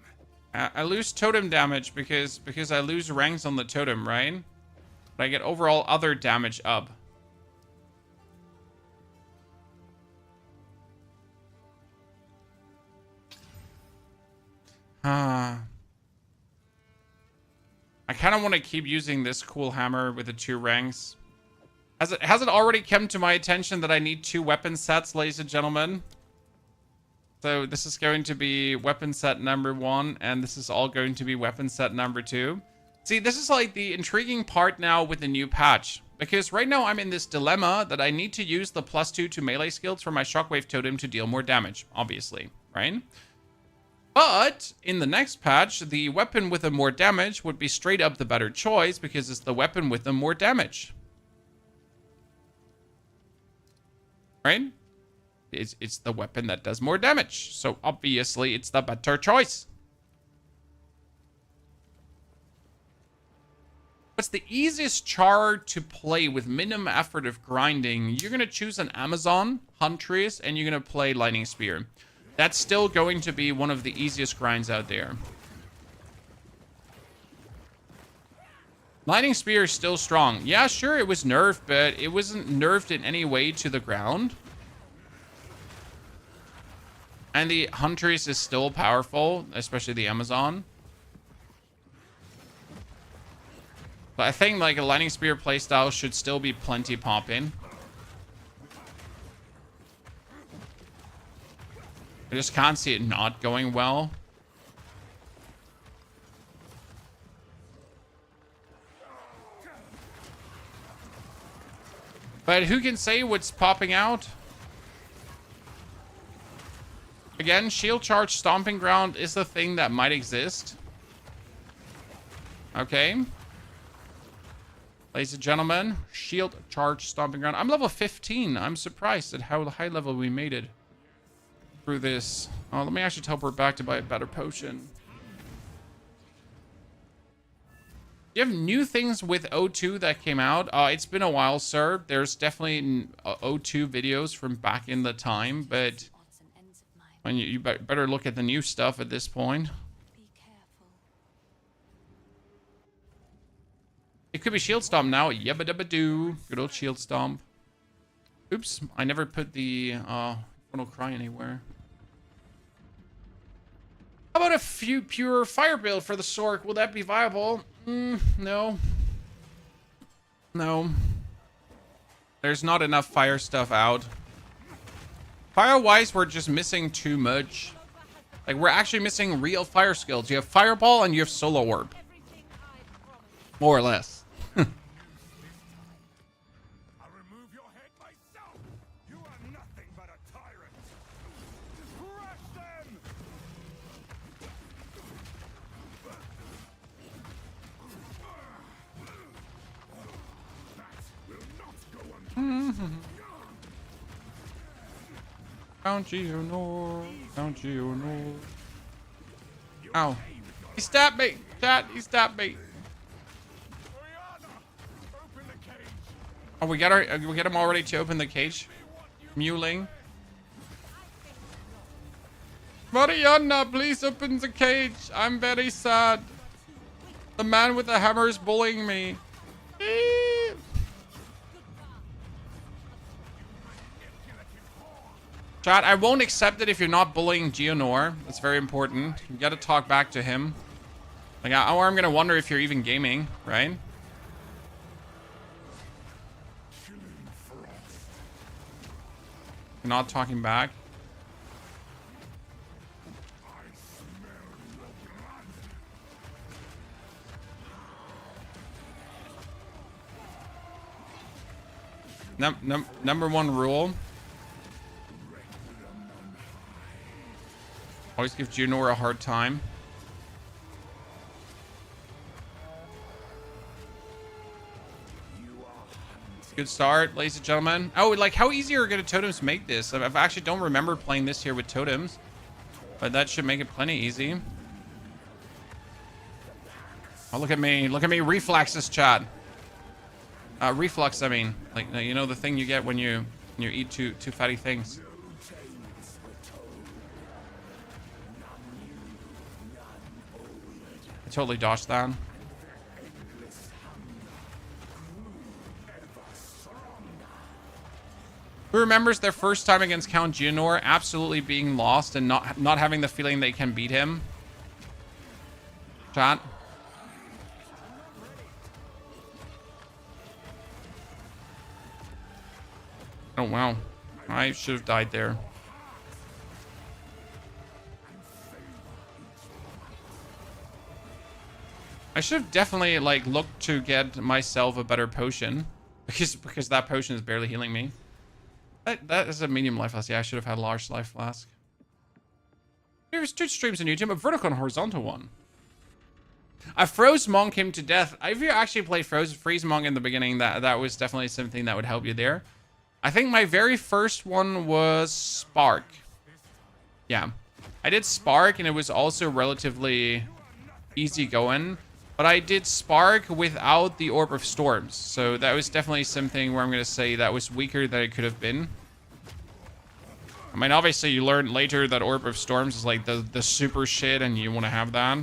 I lose totem damage because I lose ranks on the totem, right? But I get overall other damage up. I kind of want to keep using this cool hammer with the 2 ranks. Has it already come to my attention that I need 2 weapon sets, ladies and gentlemen? So this is going to be weapon set number 1, and this is all going to be weapon set number 2. See, this is like the intriguing part now with the new patch. Because right now I'm in this dilemma that I need to use the +2 to melee skills for my shockwave totem to deal more damage, obviously, right? But in the next patch, the weapon with the more damage would be straight up the better choice because it's the weapon with the more damage. Right? It's the weapon that does more damage. So obviously it's the better choice. What's the easiest char to play with minimum effort of grinding? You're going to choose an Amazon, Huntress, and you're going to play Lightning Spear. That's still going to be one of the easiest grinds out there. Lightning Spear is still strong. Yeah, sure, it was nerfed, but it wasn't nerfed in any way to the ground. And the Huntress is still powerful, especially the Amazon. But I think like a Lightning Spear playstyle should still be plenty popping. I just can't see it not going well. But who can say what's popping out? Again, shield charge stomping ground is the thing that might exist. Okay. Ladies and gentlemen, shield charge stomping ground. I'm level 15. I'm surprised at how high level we made it through this. Oh, let me actually teleport back to buy a better potion. You have new things with O2 that came out. It's been a while, sir. There's definitely O2 videos from back in the time, but when you better look at the new stuff at this point. Be careful. It could be shield stomp now. Yabba dabba doo. Good old shield stomp. Oops, I never put the Infernal Cry anywhere. How about a few pure fire build for the Sork? Will that be viable? No. No. There's not enough fire stuff out. Fire-wise, we're just missing too much. Like, we're actually missing real fire skills. You have Fireball and you have Solar Orb. More or less. I'll remove your head myself. You are nothing but a tyrant. Crush Count Geonor. Count Geonor. Ow. He stabbed me. Chat, he stabbed me. Oh, we get him already to open the cage. Mewling. Mariana, please open the cage. I'm very sad. The man with the hammer is bullying me. Chat, I won't accept it if you're not bullying Geonor. That's very important. You gotta talk back to him. Like, or I'm gonna wonder if you're even gaming, right? You're not talking back. Number one rule. Always give Geonor a hard time. Good start, ladies and gentlemen. Oh, like, how easy are gonna totems make this? I actually don't remember playing this here with totems, but that should make it plenty easy. Oh, look at me. Look at me. Reflexes, chat. Reflux, I mean. Like, you know, the thing you get when you eat two fatty things. I totally dodged that. Who remembers their first time against Count Geonor absolutely being lost and not having the feeling they can beat him? Chat. Oh, wow. I should have died there. I should have definitely, like, looked to get myself a better potion. Because that potion is barely healing me. That is a medium life flask. Yeah, I should have had a large life flask. There's 2 streams on YouTube, a vertical and horizontal one. I froze monk him to death. If you actually played freeze monk in the beginning, that was definitely something that would help you there. I think my very first one was Spark. Yeah. I did Spark and it was also relatively easy going. But I did Spark without the Orb of Storms. So that was definitely something where I'm going to say that was weaker than it could have been. I mean, obviously you learn later that Orb of Storms is like the super shit and you want to have that.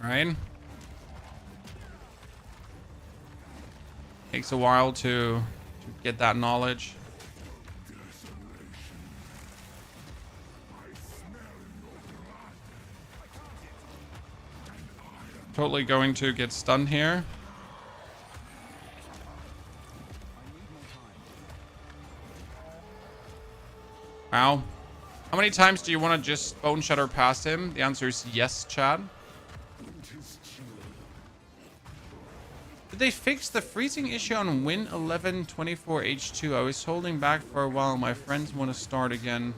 Right? Takes a while to get that knowledge. Totally going to get stunned here. Wow. How many times do you want to just boneshatter past him? The answer is yes, Chad. Did they fix the freezing issue on Win 1124H2? I was holding back for a while. My friends want to start again.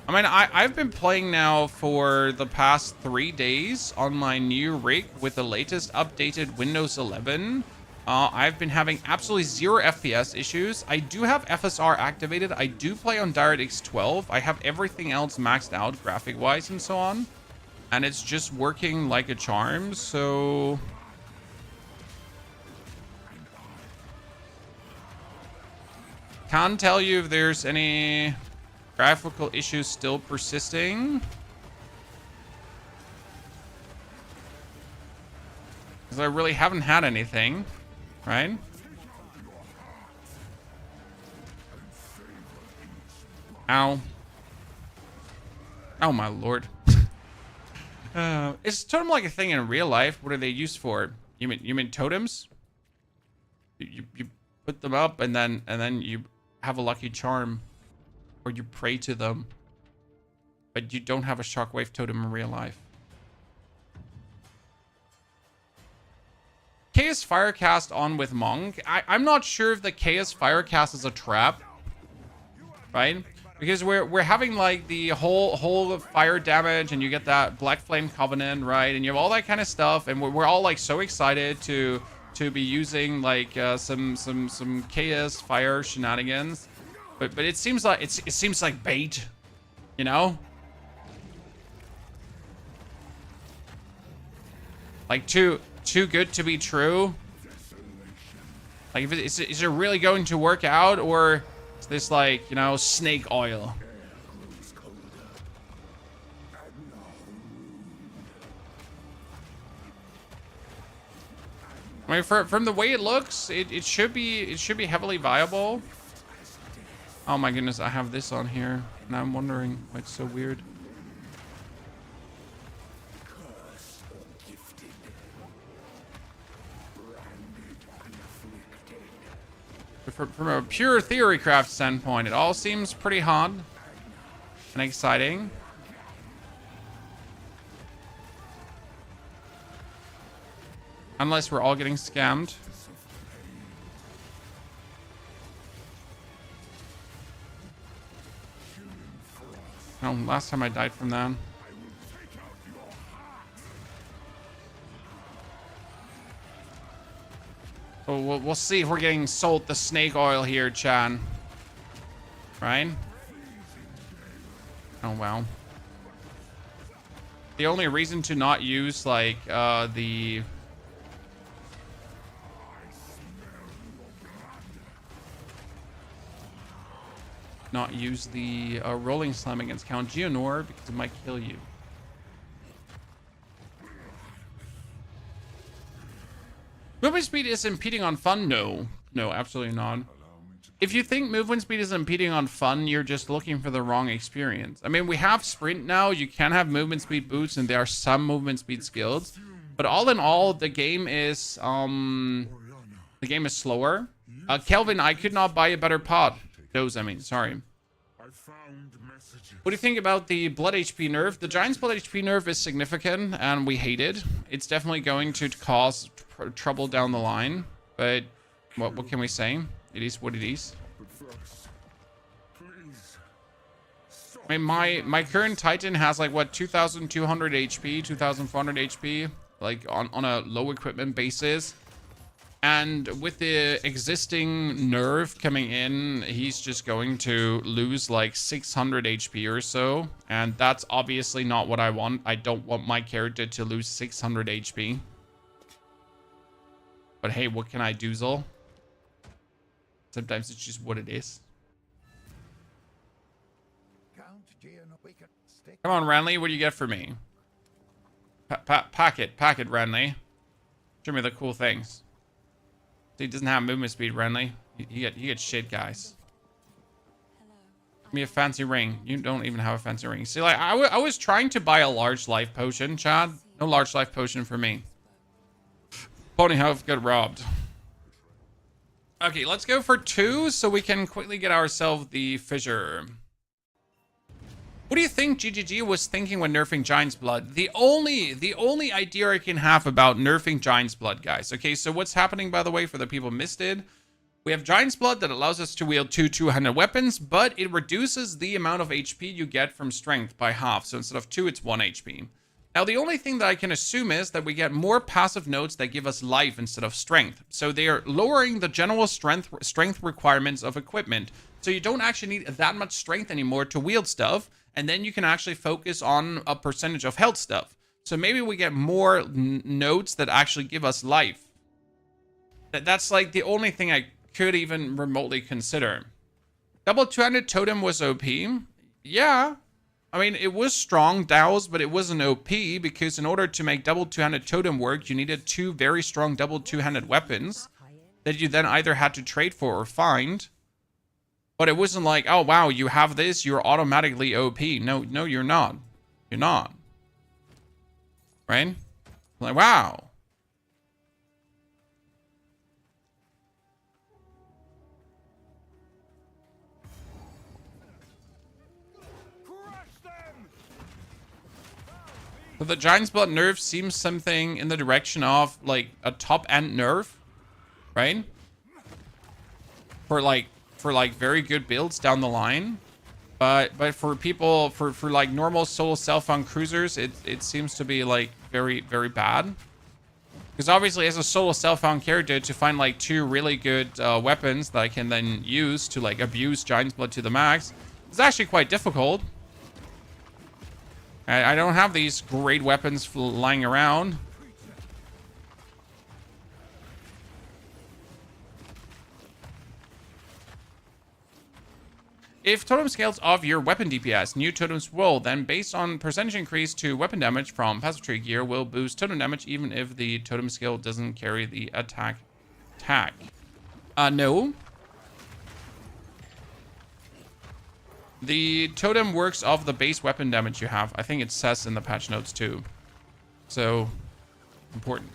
I mean, I've been playing now for the past 3 days on my new rig with the latest updated Windows 11. I've been having absolutely 0 FPS issues. I do have FSR activated. I do play on DirectX 12. I have everything else maxed out graphic-wise and so on. And it's just working like a charm, so... Can't tell you if there's any graphical issues still persisting. Because I really haven't had anything, right? Ow. Oh my lord. Is totem like a thing in real life? What are they used for? You mean totems? You put them up and then you have a lucky charm. Or you pray to them. But you don't have a shockwave totem in real life. Chaos Firecast on with Monk. I'm not sure if the Chaos Firecast is a trap. Right? Because we're having like the whole fire damage and you get that Black Flame Covenant, right? And you have all that kind of stuff. And we're all like so excited to to be using like some chaos fire shenanigans, but it seems like it seems like bait, you know, like too good to be true. Like, if is it really going to work out, or is this like, you know, snake oil? I mean, from the way it looks, it should be heavily viable. Oh my goodness, I have this on here, and I'm wondering why it's so weird. From a pure theory craft standpoint, it all seems pretty hot and exciting. Unless we're all getting scammed. Oh, last time I died from that. So we'll see if we're getting sold the snake oil here, Chan. Right? Oh, well. The only reason to not use, like, not use the rolling slam against Count Geonor because it might kill you. Movement speed is impeding on fun? No, absolutely not. If you think movement speed is impeding on fun, you're just looking for the wrong experience. I mean, we have sprint now. You can have movement speed boots, and there are some movement speed skills. But all in all, the game is slower. Kelvin, I could not buy a better pod. Those, I mean, sorry. What do you think about the blood HP nerf? The Giant's blood HP nerf is significant, and we hate it. It's definitely going to cause trouble down the line, but what can we say? It is what it is. I mean, my current Titan has like what, 2,200 HP, 2,400 HP, like on a low equipment basis. And with the existing nerf coming in, he's just going to lose like 600 HP or so. And that's obviously not what I want. I don't want my character to lose 600 HP. But hey, what can I do, Zol? Sometimes it's just what it is. Come on, Ranley, what do you get for me? Pack it, Ranley. Show me the cool things. He doesn't have movement speed, Renly. You get shit, guys. Give me a fancy ring. You don't even have a fancy ring. See, like, I was trying to buy a large life potion, Chad. No large life potion for me. Ponyhoof got robbed. Okay, let's go for 2 so we can quickly get ourselves the fissure. What do you think GGG was thinking when nerfing Giant's Blood? The only idea I can have about nerfing Giant's Blood, guys. Okay, so what's happening, by the way, for the people who missed it? We have Giant's Blood that allows us to wield 2 200 weapons, but it reduces the amount of HP you get from strength by half. So instead of 2, it's 1 HP. Now, the only thing that I can assume is that we get more passive nodes that give us life instead of strength. So they are lowering the general strength requirements of equipment. So you don't actually need that much strength anymore to wield stuff. And then you can actually focus on a percentage of health stuff. So maybe we get more nodes that actually give us life. That's like the only thing I could even remotely consider. Double 200 Totem was OP. Yeah. I mean, it was strong DAOs, but it wasn't OP because in order to make double 200 Totem work, you needed 2 very strong double 200 weapons that you then either had to trade for or find. But it wasn't like, oh, wow, you have this, you're automatically OP. No, you're not. You're not. Right? Like, wow. So the Giant's Blood nerf seems something in the direction of, like, a top-end nerf. Right? For very good builds down the line, but for people for like normal solo self on cruisers, it seems to be like very bad. Because obviously, as a solo self-found character, to find like 2 really good weapons that I can then use to like abuse Giant's Blood to the max is actually quite difficult. I don't have these great weapons lying around. If totem scales of your weapon DPS, new totems will then, based on percentage increase to weapon damage from passive tree gear, will boost totem damage even if the totem scale doesn't carry the attack tag. No. The totem works off the base weapon damage you have. I think it says in the patch notes too. So, important.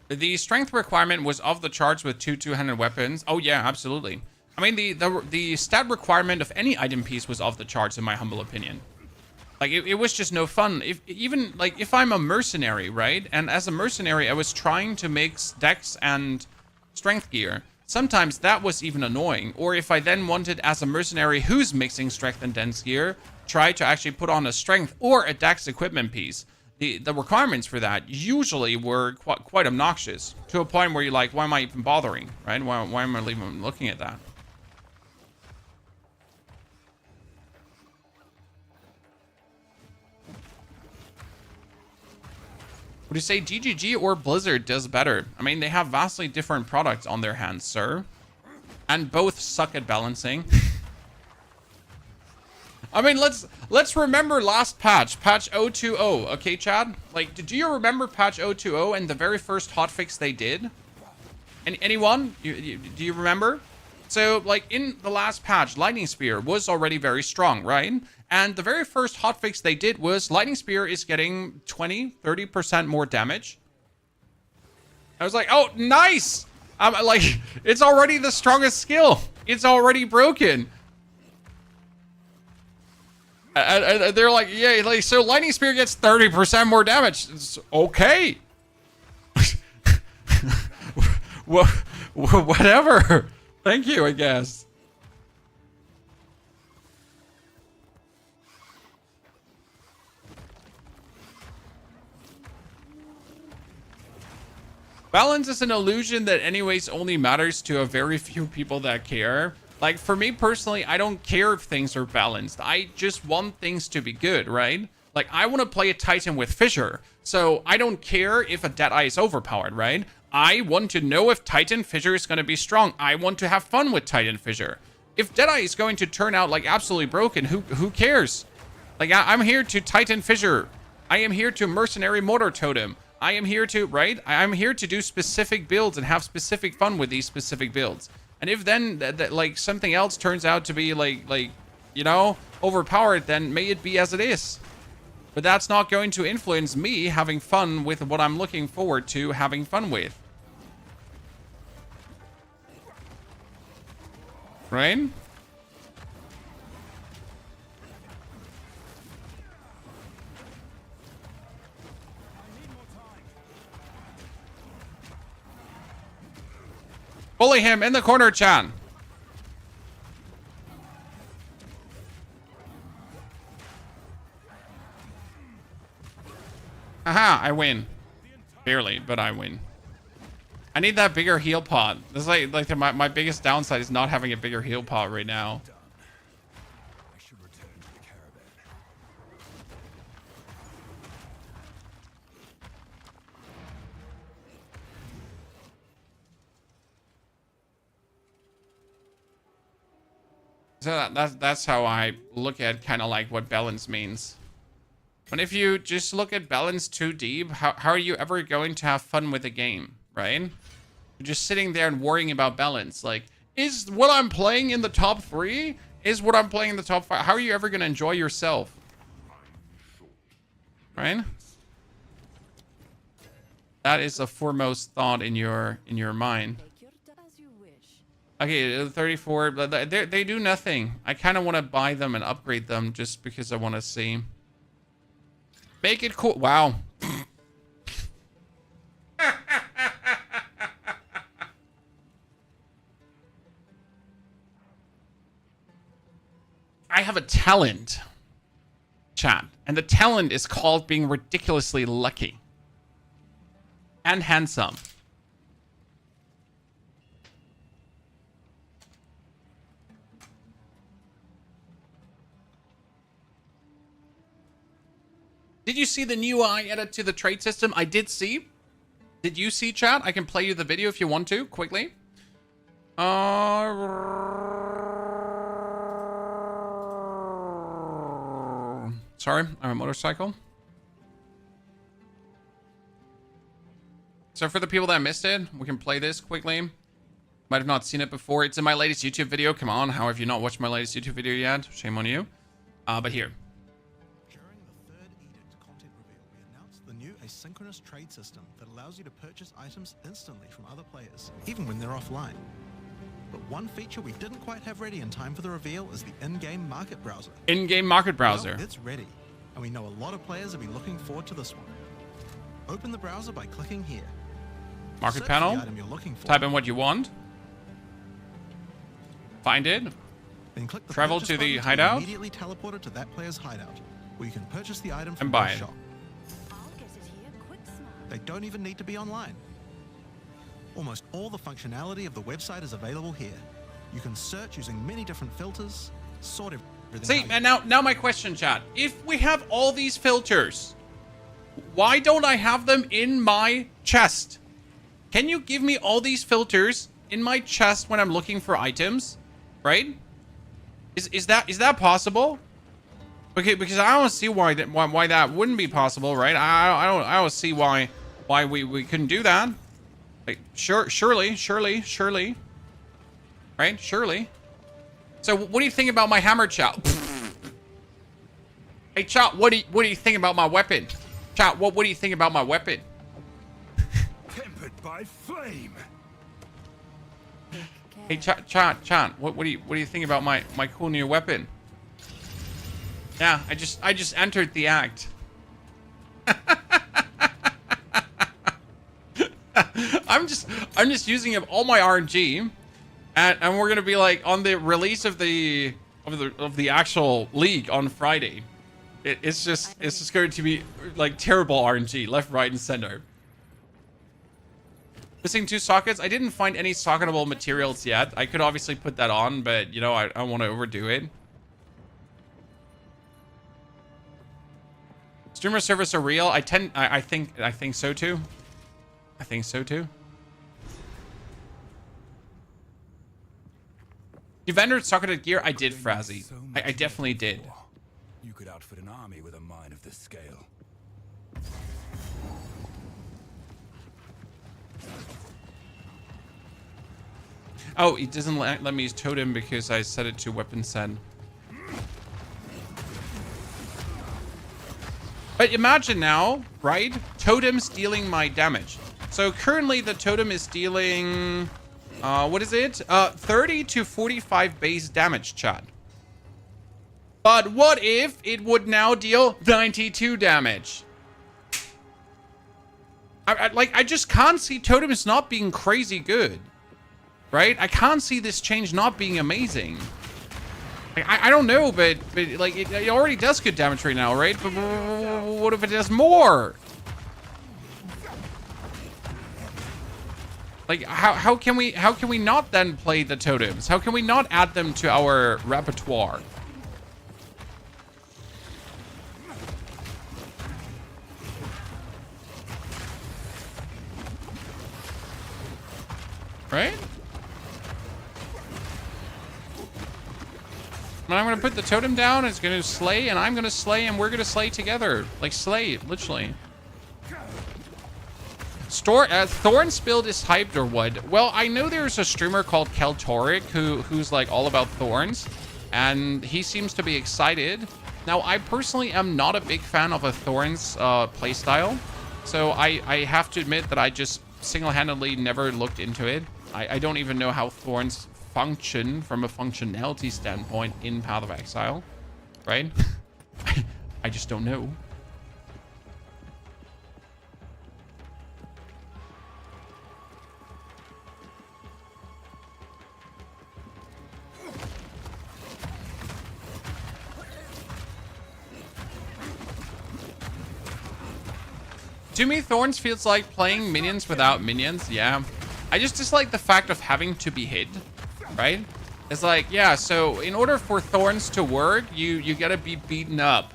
The strength requirement was off the charts with 200 weapons. Oh yeah, absolutely. I mean, the stat requirement of any item piece was off the charts in my humble opinion. Like, it was just no fun. If I'm a mercenary, right? And as a mercenary, I was trying to mix dex and strength gear. Sometimes that was even annoying. Or if I then wanted, as a mercenary who's mixing strength and dense gear, try to actually put on a strength or a dex equipment piece. The requirements for that usually were quite obnoxious. To a point where you're like, why am I even bothering, right? Why am I even looking at that? Would you say GGG or Blizzard does better? I mean, they have vastly different products on their hands, sir. And both suck at balancing. I mean, let's remember last patch 0.20, okay, Chad? Like, do you remember patch 0.20 and the very first hotfix they did? Anyone? Do you remember? So, like, in the last patch, Lightning Spear was already very strong, right? And the very first hotfix they did was Lightning Spear is getting 20-30% more damage. I was like, oh, nice! I'm like, it's already the strongest skill. It's already broken. And they're like, yeah, like, so Lightning Spear gets 30% more damage. It's okay. Whatever. Thank you, I guess. Balance is an illusion that anyways only matters to a very few people that care. Like, for me personally, I don't care if things are balanced. I just want things to be good, right? Like, I want to play a Titan with Fissure. So, I don't care if a Deadeye is overpowered, right? I want to know if Titan Fissure is going to be strong. I want to have fun with Titan Fissure. If Deadeye is going to turn out, like, absolutely broken, who cares? Like, I'm here to Titan Fissure. I am here to Mercenary Mortar Totem. I am here to, right? I'm here to do specific builds and have specific fun with these specific builds. And if then, like, something else turns out to be, like, you know, overpowered, then may it be as it is. But that's not going to influence me having fun with what I'm looking forward to having fun with. Right? Bully him in the corner, Chan. Aha, I win. Barely, but I win. I need that bigger heal pod. This is like my biggest downside is not having a bigger heal pod right now. I should return to the caravan. So that's how I look at kind of like what balance means. But if you just look at balance too deep, how are you ever going to have fun with the game, right? You're just sitting there and worrying about balance. Like, is what I'm playing in the top 3? Is what I'm playing in the top 5? How are you ever going to enjoy yourself? Right? That is a foremost thought in your mind. Okay, 34. They do nothing. I kind of want to buy them and upgrade them just because I want to see. Make it cool. Wow. have a talent, chat. And the talent is called being ridiculously lucky. And handsome. Did you see the new UI added to the trade system? I did see. Did you see, chat? I can play you the video if you want to, quickly. Sorry, I'm a motorcycle. So for the people that missed it, we can play this quickly. Might have not seen it before. It's in my latest YouTube video. Come on, how have you not watched my latest YouTube video yet? Shame on you. But here. During the third Edict content reveal, we announced the new asynchronous trade system that allows you to purchase items instantly from other players, even when they're offline. But one feature we didn't quite have ready in time for the reveal is the in-game market browser. In-game market browser. Well, it's ready, and we know a lot of players will be looking forward to this one. Open the browser by clicking here. Market Search panel. the item you're looking for. Type in what you want. Find it. Then click the Travel purchase to the button hideout. Immediately teleported to that player's hideout, where you can purchase the item And from buy their it. shop. I'll get it here quick smart. They don't even need to be online. Almost all the functionality of the website is available here. You can search using many different filters, sort everything. See, and now my question, chat. If we have all these filters, why don't I have them in my chest? Can you give me all these filters in my chest when I'm looking for items? Right? Is that possible? Okay, because I don't see why that wouldn't be possible, right? I don't see why we couldn't do that. Like, surely. Right? Surely. So what do you think about my hammer, chat? Hey, chat, what do you think about my weapon? Chat, what do you think about my weapon? Tempered by flame. Hey, chat, what do you think about my cool new weapon? Yeah, I just entered the act. I'm just using up all my RNG. And we're gonna be like on the release of the actual league on Friday. It's just going to be like terrible RNG left, right, and center. Missing 2 sockets. I didn't find any socketable materials yet. I could obviously put that on, but you know I don't want to overdo it. Streamer servers are real. I think so too. I think so too. You vendored socketed gear? I did, Frazzy. I definitely did. You could outfit an army with a mine of this scale. Oh, it doesn't let me use Totem because I set it to weapon send. But imagine now, right? Totem's dealing my damage. So currently the Totem is dealing... what is it? 30 to 45 base damage, chat. But what if it would now deal 92 damage? I just can't see Totems not being crazy good. Right? I can't see this change not being amazing. I don't know, but like it already does good damage right now, right? But what if it does more? Like how can we not then play the totems? How can we not add them to our repertoire? Right? And I'm gonna put the totem down, it's gonna slay, and I'm gonna slay, and we're gonna slay together. Like slay, literally. Thorn's build is hyped or what? Well, I know there's a streamer called Keltoric who's like all about thorns, and he seems to be excited. Now, I personally am not a big fan of a thorns playstyle, so I have to admit that I just single-handedly never looked into it. I don't even know how thorns function from a functionality standpoint in Path of Exile, right? I just don't know. To me, Thorns feels like playing minions without minions. Yeah. I just dislike the fact of having to be hit, right? It's like, yeah, so in order for Thorns to work, you gotta be beaten up.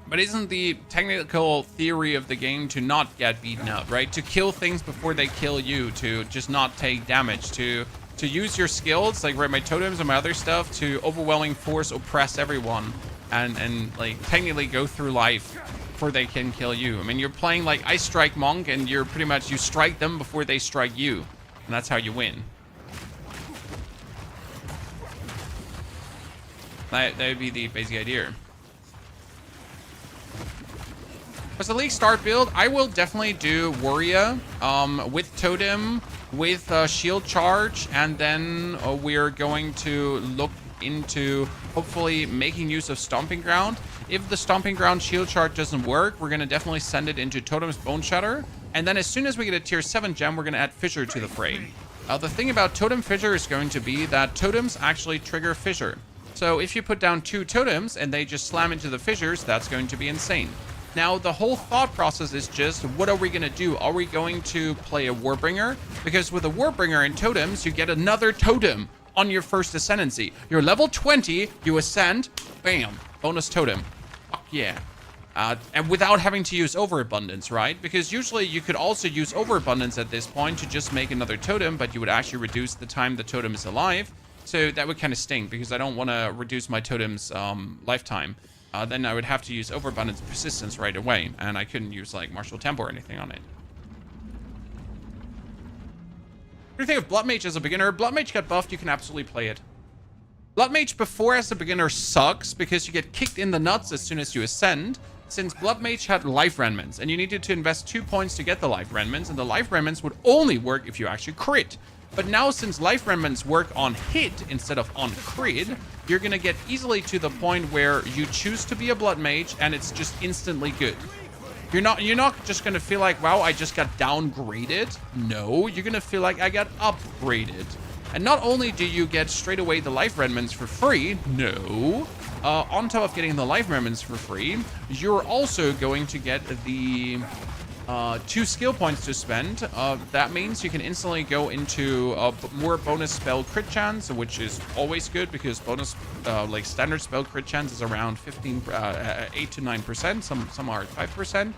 But isn't the technical theory of the game to not get beaten up, right? To kill things before they kill you, to just not take damage, to use your skills, like my totems and my other stuff, to overwhelming force oppress everyone and like technically go through life before they can kill you. I mean, you're playing like Ice Strike Monk and you're pretty much, you strike them before they strike you. And that's how you win. That would be the basic idea. As a League start build, I will definitely do Warrior with Totem, with Shield Charge, and then we're going to look into hopefully making use of Stomping Ground. If the Stomping Ground Shield Charge doesn't work, we're going to definitely send it into Totem's Boneshatter. And then as soon as we get a tier 7 gem, we're going to add Fissure to the fray. The thing about Totem Fissure is going to be that Totems actually trigger Fissure. So if you put down 2 Totems and they just slam into the Fissures, that's going to be insane. Now, the whole thought process is just, what are we going to do? Are we going to play a Warbringer? Because with a Warbringer and Totems, you get another Totem on your first Ascendancy. You're level 20, you ascend, bam, bonus Totem. Fuck yeah. And without having to use Overabundance, right? Because usually you could also use Overabundance at this point to just make another Totem, but you would actually reduce the time the Totem is alive. So that would kind of stink, because I don't want to reduce my Totem's lifetime. Then I would have to use Overabundance Persistence right away, and I couldn't use like Martial Tempo or anything on it. What do you think of Blood Mage as a beginner? Blood Mage got buffed, you can absolutely play it. Blood Mage before as a beginner sucks because you get kicked in the nuts as soon as you ascend, since Blood Mage had life remnants, and you needed to invest 2 points to get the life remnants, and the life remnants would only work if you actually crit. But now, since life remnants work on hit instead of on crit, you're gonna get easily to the point where you choose to be a Blood Mage and it's just instantly good. You're not just gonna feel like, wow, I just got downgraded. No, you're gonna feel like I got upgraded. And not only do you get straight away the life remnants for free, no, on top of getting the life remnants for free, you're also going to get the 2 skill points to spend. That means you can instantly go into more bonus spell crit chance, which is always good because bonus, like standard spell crit chance is around 8 to 9%. Some are at 5%.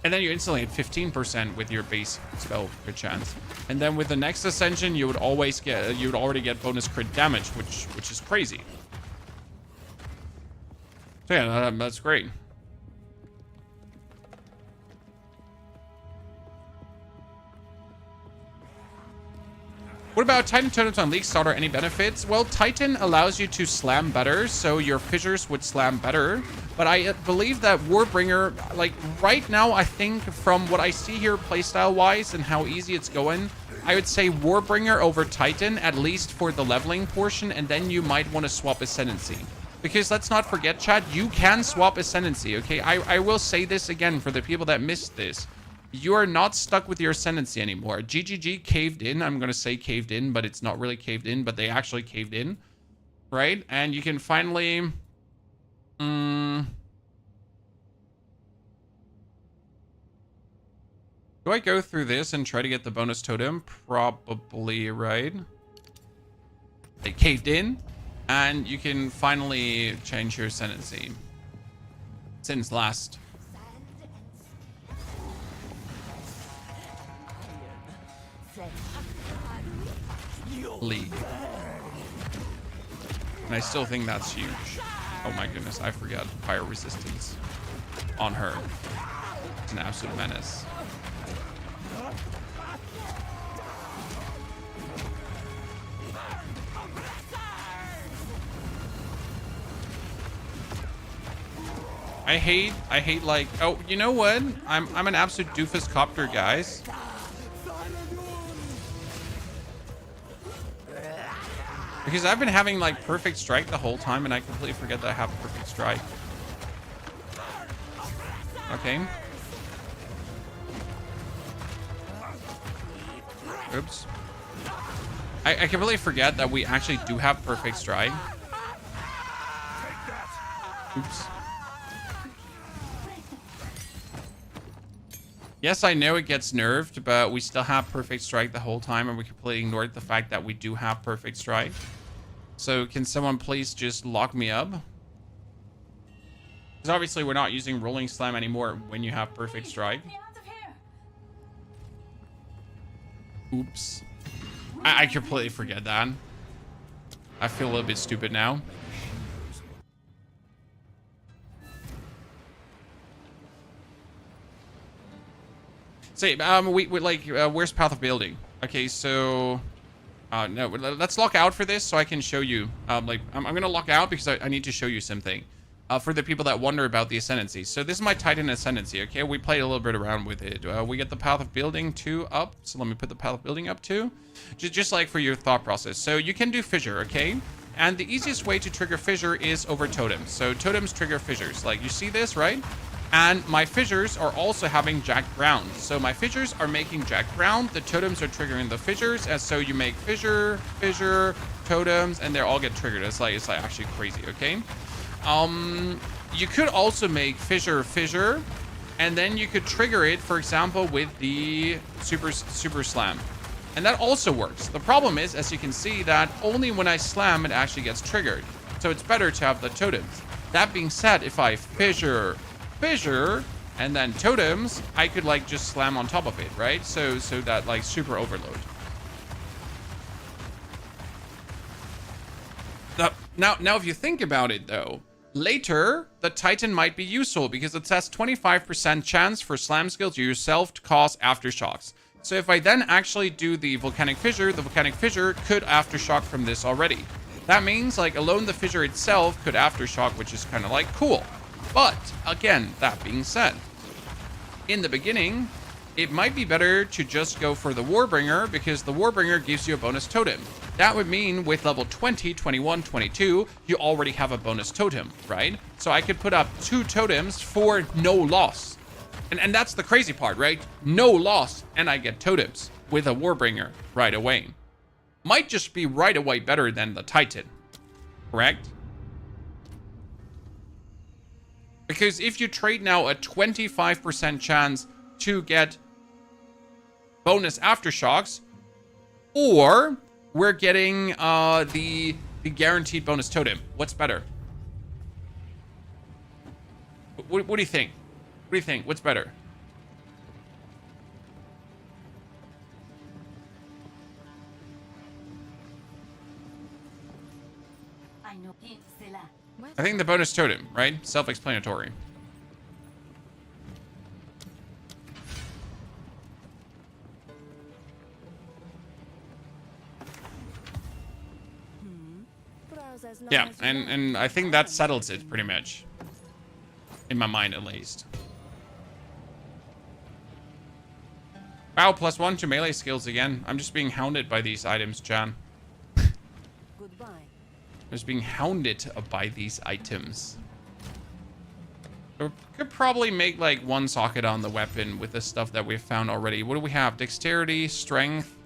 And then you instantly hit 15% with your base spell crit chance. And then with the next ascension, you would already get bonus crit damage, which is crazy. So yeah, that's great. What about Titan Totems on League Starter? Any benefits? Well, Titan allows you to slam better, so your fissures would slam better. But I believe that Warbringer, like right now, I think from what I see here playstyle-wise and how easy it's going, I would say Warbringer over Titan, at least for the leveling portion, and then you might want to swap Ascendancy. Because let's not forget, chat, you can swap Ascendancy, okay? I will say this again for the people that missed this. You are not stuck with your Ascendancy anymore. GGG caved in. I'm going to say caved in, but it's not really caved in, but they actually caved in. Right? And you can finally... Do I go through this and try to get the bonus totem? Probably, right? They caved in. And you can finally change your Ascendancy. Since last... League. And I still think that's huge. Oh my goodness, I forgot fire resistance on her. It's an absolute menace. I hate like, oh, you know what? I'm an absolute doofus copter, guys. Because I've been having like perfect strike the whole time and I completely forget that I have perfect strike. Okay. Oops. I completely forget that we actually do have perfect strike. Oops. Yes, I know it gets nerfed, but we still have Perfect Strike the whole time, and we completely ignored the fact that we do have Perfect Strike. So can someone please just lock me up? Because obviously we're not using Rolling Slam anymore when you have Perfect Strike. Oops. I completely forget that. I feel a little bit stupid now. Say, we like, where's Path of Building? Okay, so... no, let's lock out for this so I can show you. Like, I'm gonna lock out because I need to show you something. For the people that wonder about the Ascendancy. So this is my Titan Ascendancy, okay? We played a little bit around with it. We get the Path of Building 2 up. So let me put the Path of Building up 2. Just like for your thought process. So you can do Fissure, okay? And the easiest way to trigger Fissure is over Totems. So Totems trigger Fissures. Like, you see this, right? And my Fissures are also having jacked ground. So my Fissures are making jacked ground. The Totems are triggering the Fissures. And so you make Fissure, Fissure, Totems, and they all get triggered. It's like actually crazy, okay? You could also make Fissure, and then you could trigger it, for example, with the Super Slam. And that also works. The problem is, as you can see, that only when I slam, it actually gets triggered. So it's better to have the Totems. That being said, if I Fissure, and then Totems, I could like just slam on top of it, right? So that like super overload. Now, if you think about it though, later the Titan might be useful because it says 25% chance for slam skill to yourself to cause aftershocks. So if I then actually do the volcanic fissure, the volcanic fissure could aftershock from this already. That means like alone the fissure itself could aftershock, which is kind of like cool. But again, that being said, in the beginning, it might be better to just go for the Warbringer because the Warbringer gives you a bonus totem. That would mean with level 20, 21, 22, you already have a bonus totem, right? So I could put up 2 totems for no loss. And that's the crazy part, right? No loss, and I get totems with a Warbringer right away. Might just be right away better than the Titan, correct? Because if you trade now a 25% chance to get bonus aftershocks, or we're getting the guaranteed bonus totem, what's better? What do you think? What do you think? What's better? I think the bonus totem, right? Self-explanatory. Yeah, and I think that settles it pretty much. In my mind, at least. Wow, +1 to melee skills again. I'm just being hounded by these items, Jan. Goodbye. I'm just being hounded by these items. We could probably make like 1 socket on the weapon with the stuff that we've found already. What do we have? Dexterity, strength,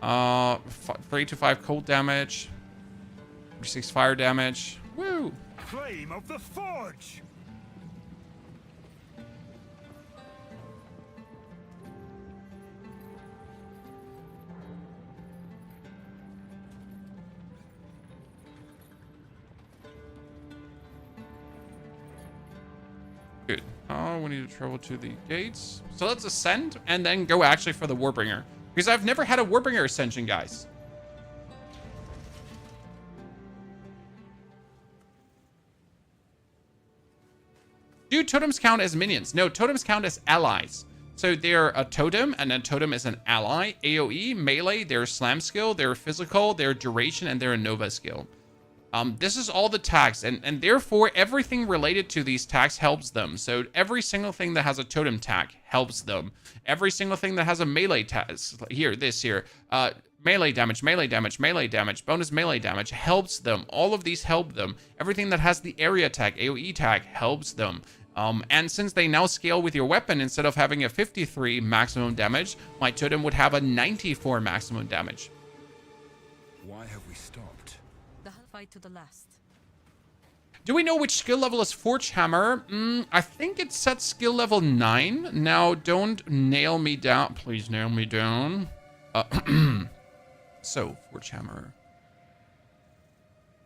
3 to 5 cold damage, 6 fire damage. Woo! Flame of the Forge! Good. Oh, we need to travel to the gates. So let's ascend and then go actually for the Warbringer. Because I've never had a Warbringer ascension, guys. Do totems count as minions? No, totems count as allies. So they're a totem, and a totem is an ally. AoE, melee, they're slam skill, they're physical, they're duration, and they're a nova skill. This is all the tags, and therefore everything related to these tags helps them. So every single thing that has a totem tag helps them. Every single thing that has a melee tag, here, melee damage, melee damage, melee damage, bonus melee damage helps them. All of these help them. Everything that has the area tag, AoE tag, helps them. And since they now scale with your weapon, instead of having a 53 maximum damage, my totem would have a 94 maximum damage. Why have we stopped? The fight to the last. Do we know which skill level is Forge Hammer? I think it's set skill level 9. Now, don't nail me down. Please nail me down. So, Forge Hammer.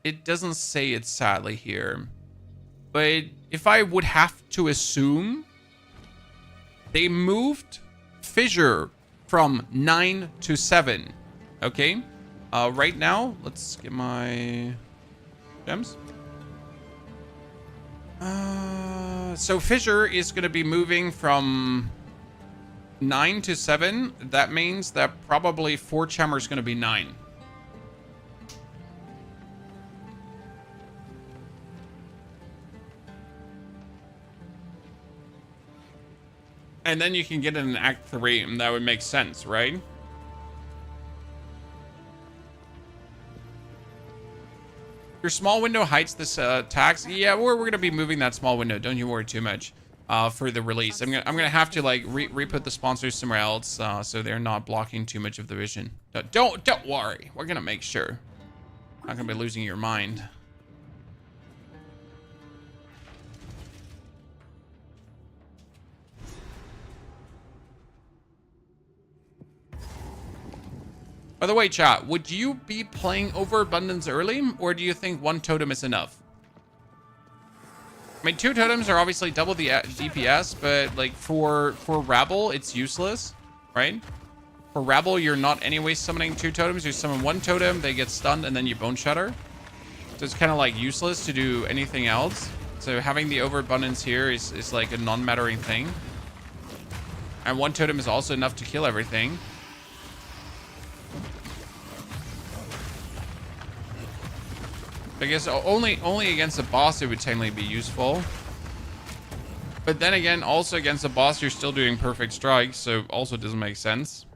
It doesn't say it sadly here. But if I would have to assume, they moved Fissure from 9 to 7. Okay? Right now, let's get my gems. So Fissure is going to be moving from 9 to 7. That means that probably Forge Hammer is going to be 9. And then you can get it in Act 3, and that would make sense, right? Your small window hides this tax. Yeah, we're gonna be moving that small window. Don't you worry too much for the release. I'm gonna have to like re-put the sponsors somewhere else so they're not blocking too much of the vision. Don't worry. We're gonna make sure. Not gonna be losing your mind. By the way, chat, would you be playing Overabundance early, or do you think 1 totem is enough? I mean, 2 totems are obviously double the DPS, but like for Rabble, it's useless, right? For Rabble, you're not anyway summoning 2 totems. You summon 1 totem, they get stunned, and then you boneshatter. So it's kind of like useless to do anything else. So having the Overabundance here is like a non-mattering thing. And 1 totem is also enough to kill everything. I guess only against a boss it would technically be useful. But then again, also against a boss, you're still doing perfect strikes, so also doesn't make sense.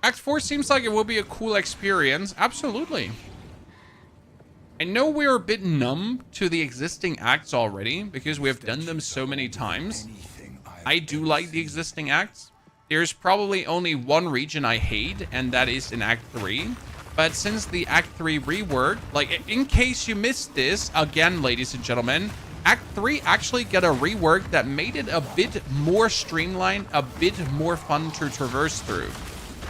Act 4 seems like it will be a cool experience. Absolutely. I know we're a bit numb to the existing acts already because we have done them so many times. I do like the existing acts. There's probably only one region I hate, and that is in Act 3. But since the Act 3 rework, like in case you missed this, again, ladies and gentlemen, Act 3 actually got a rework that made it a bit more streamlined, a bit more fun to traverse through.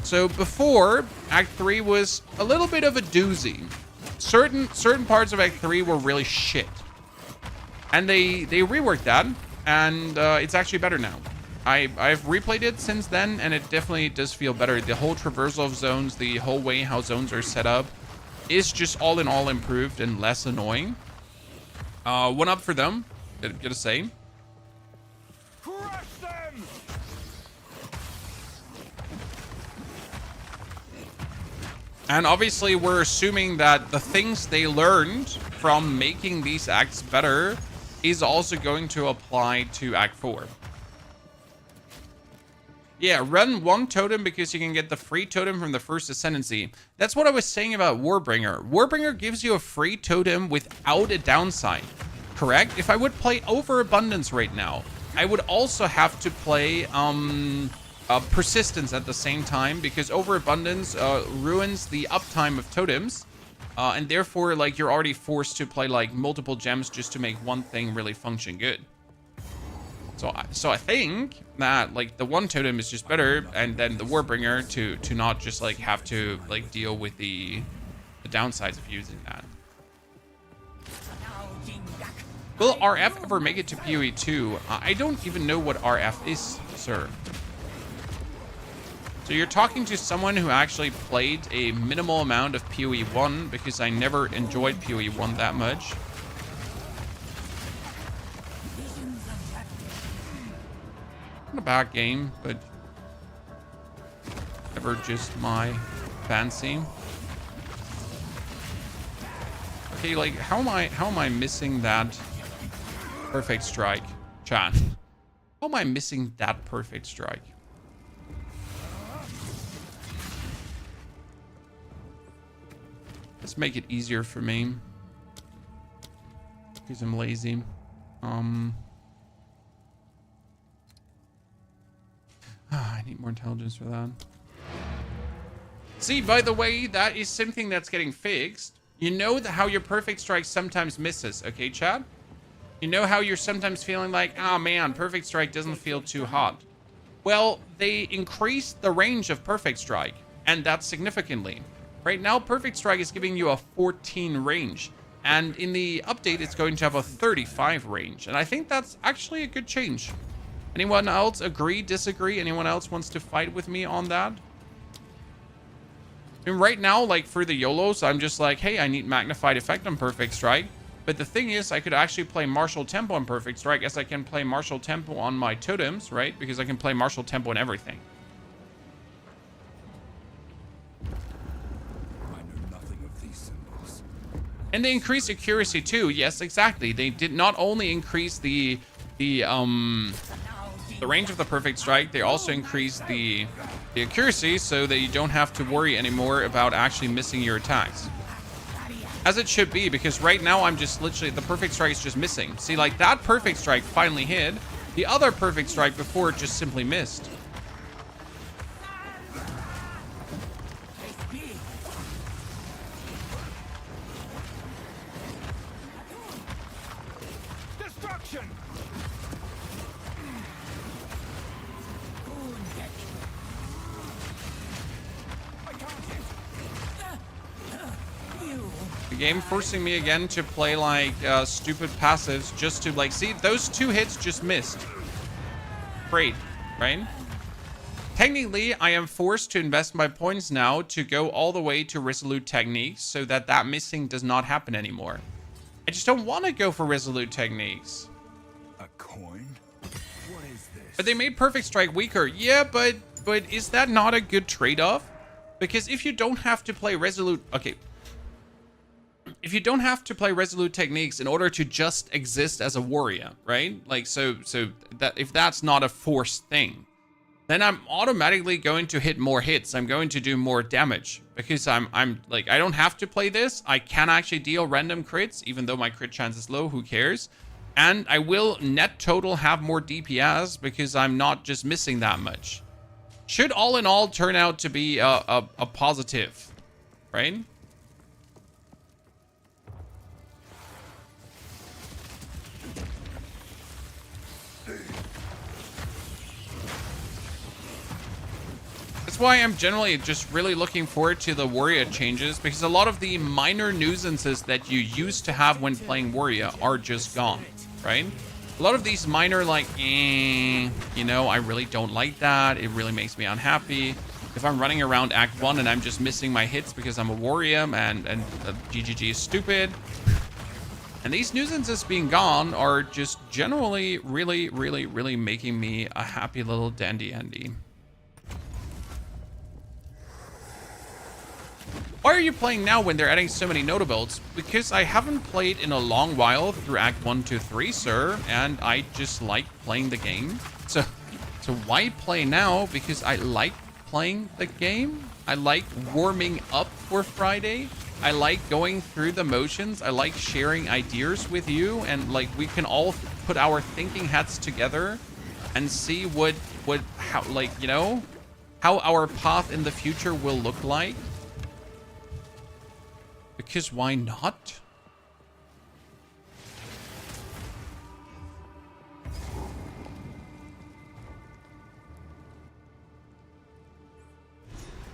So before, Act 3 was a little bit of a doozy. Certain parts of Act 3 were really shit. And they reworked that, and it's actually better now. I've replayed it since then, and it definitely does feel better. The whole traversal of zones, the whole way how zones are set up, is just all in all improved and less annoying. One up for them, gotta say. Crush them! And obviously, we're assuming that the things they learned from making these acts better is also going to apply to Act 4. Yeah, run 1 totem because you can get the free totem from the first Ascendancy. That's what I was saying about Warbringer. Warbringer gives you a free totem without a downside, correct? If I would play Overabundance right now, I would also have to play Persistence at the same time because Overabundance ruins the uptime of totems. And therefore, like, you're already forced to play, like, multiple gems just to make one thing really function good. So I think that, like, the 1 totem is just better, and then the Warbringer to not just, like, have to, like, deal with the downsides of using that. Will RF ever make it to PoE 2? I don't even know what RF is, sir. So you're talking to someone who actually played a minimal amount of PoE 1 because I never enjoyed PoE 1 that much. Not a bad game, but never just my fancy. Okay, like how am I missing that perfect strike, chat? How am I missing that perfect strike? Let's make it easier for me because I'm lazy. need more intelligence for that. See, by the way, that is something that's getting fixed. You know how your perfect strike sometimes misses, okay, chat? You know how you're sometimes feeling like, oh man, perfect strike doesn't feel too hot. Well, they increased the range of perfect strike, and that's significantly. Right now, perfect strike is giving you a 14 range, and in the update, it's going to have a 35 range, and I think that's actually a good change. Anyone else agree, disagree? Anyone else wants to fight with me on that? I mean, right now, like for the YOLOs, I'm just like, hey, I need magnified effect on perfect strike. But the thing is, I could actually play martial tempo on perfect strike as I can play martial tempo on my totems, right? Because I can play martial tempo on everything. I know nothing of these symbols. And they increase accuracy too. Yes, exactly. They did not only increase the range of the perfect strike, they also increased the accuracy so that you don't have to worry anymore about actually missing your attacks. As it should be, because right now I'm just literally, the perfect strike is just missing. See, like that perfect strike finally hit. The other perfect strike before just simply missed. Destruction! The game forcing me again to play like stupid passives just to like, see, those 2 hits just missed. Great, right? Technically, I am forced to invest my points now to go all the way to resolute techniques so that that missing does not happen anymore. I just don't want to go for resolute techniques. A coin? What is this? But they made perfect strike weaker. Yeah, but is that not a good trade-off? Because if you don't have to play resolute, okay. If you don't have to play resolute techniques in order to just exist as a warrior, right? Like, so that if that's not a forced thing, then I'm automatically going to hit more hits. I'm going to do more damage because I'm like, I don't have to play this. I can actually deal random crits, even though my crit chance is low, who cares? And I will net total have more DPS because I'm not just missing that much. Should all in all turn out to be a positive, right? That's why I'm generally just really looking forward to the warrior changes, because a lot of the minor nuisances that you used to have when playing warrior are just gone, right? A lot of these minor like, you know, I really don't like that. It really makes me unhappy. If I'm running around Act 1 and I'm just missing my hits because I'm a warrior and GGG is stupid. And these nuisances being gone are just generally really making me a happy little dandy Andy. Why are you playing now when they're adding so many notables? Because I haven't played in a long while through Act 1, 2, 3, sir, and I just like playing the game. So why play now? Because I like playing the game. I like warming up for Friday. I like going through the motions. I like sharing ideas with you, and like we can all put our thinking hats together and see how like, you know, how our path in the future will look like. Because why not?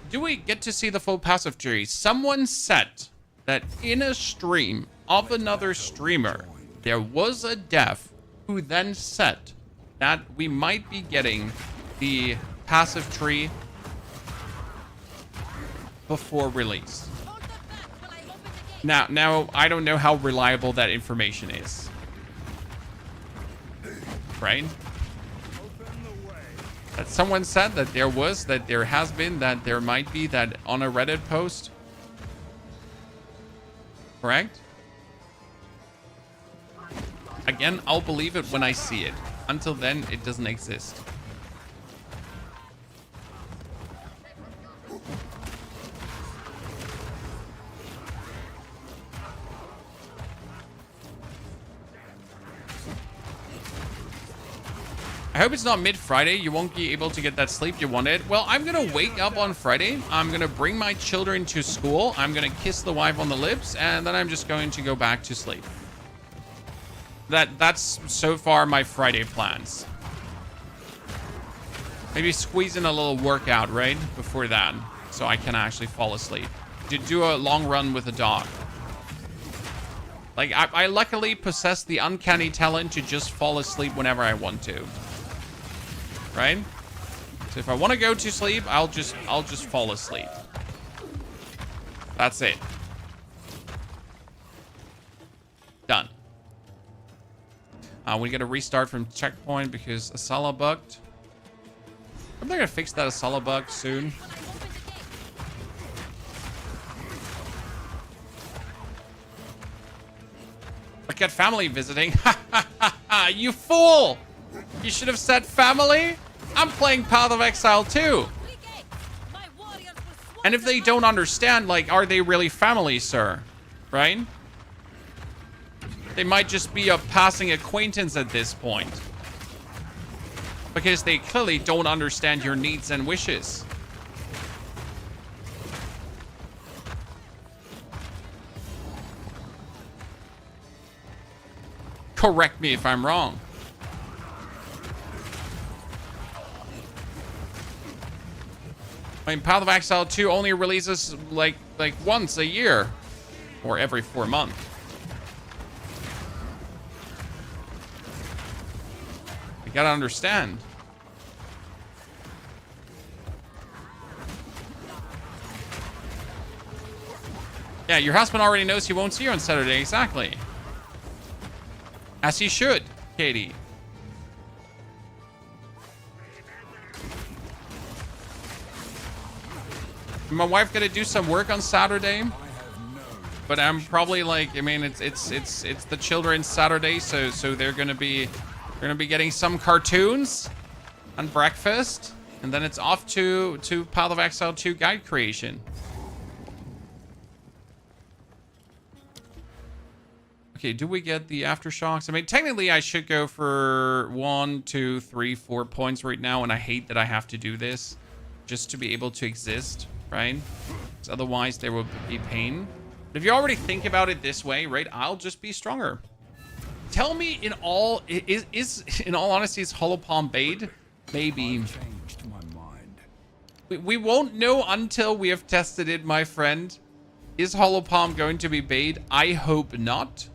Do we get to see the full passive tree? Someone said that in a stream of another streamer, there was a dev who then said that we might be getting the passive tree before release. Now, I don't know how reliable that information is. Right? That someone said that there has been, that there might be, that on a Reddit post. Correct? Again, I'll believe it when I see it. Until then, it doesn't exist. I hope it's not mid-Friday. You won't be able to get that sleep you wanted. Well, I'm going to wake up on Friday. I'm going to bring my children to school. I'm going to kiss the wife on the lips. And then I'm just going to go back to sleep. That's so far my Friday plans. Maybe squeeze in a little workout, right? Before that. So I can actually fall asleep. To do a long run with a dog. Like, I luckily possess the uncanny talent to just fall asleep whenever I want to. Right? So if I want to go to sleep, I'll just fall asleep. That's it. Done. We get a restart from checkpoint because Asala bugged. I'm gonna fix that Asala bug soon. Look at family visiting. You fool! You should have said family. I'm playing Path of Exile too. And if they don't understand, like, are they really family, sir? Right? They might just be a passing acquaintance at this point. Because they clearly don't understand your needs and wishes. Correct me if I'm wrong. I mean, Path of Exile 2 only releases like once a year. Or every 4 months. You gotta understand. Yeah, your husband already knows he won't see you on Saturday. Exactly. As he should, Katie. My wife gonna do some work on Saturday, but I'm probably like, I mean, it's the children's Saturday, so they're gonna be getting some cartoons and breakfast, and then it's off to Path of Exile 2 guide creation. Okay, do we get the aftershocks? I mean, technically I should go for 1, 2, 3, 4 points right now, and I hate that I have to do this just to be able to exist. Right? Because otherwise there will be pain. But if you already think about it this way, right? I'll just be stronger. Tell me, in all honesty, is Hollow Palm bait? Maybe. We won't know until we have tested it, my friend. Is Hollow Palm going to be bait? I hope not.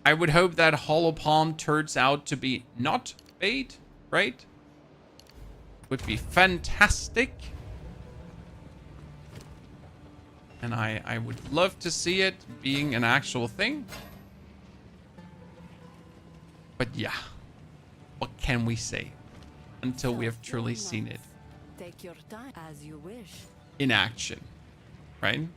I would hope that Hollow Palm turns out to be not bait, right? Would be fantastic. And I would love to see it being an actual thing. But yeah, what can we say until we have truly seen it Take your time as you wish. in action, right?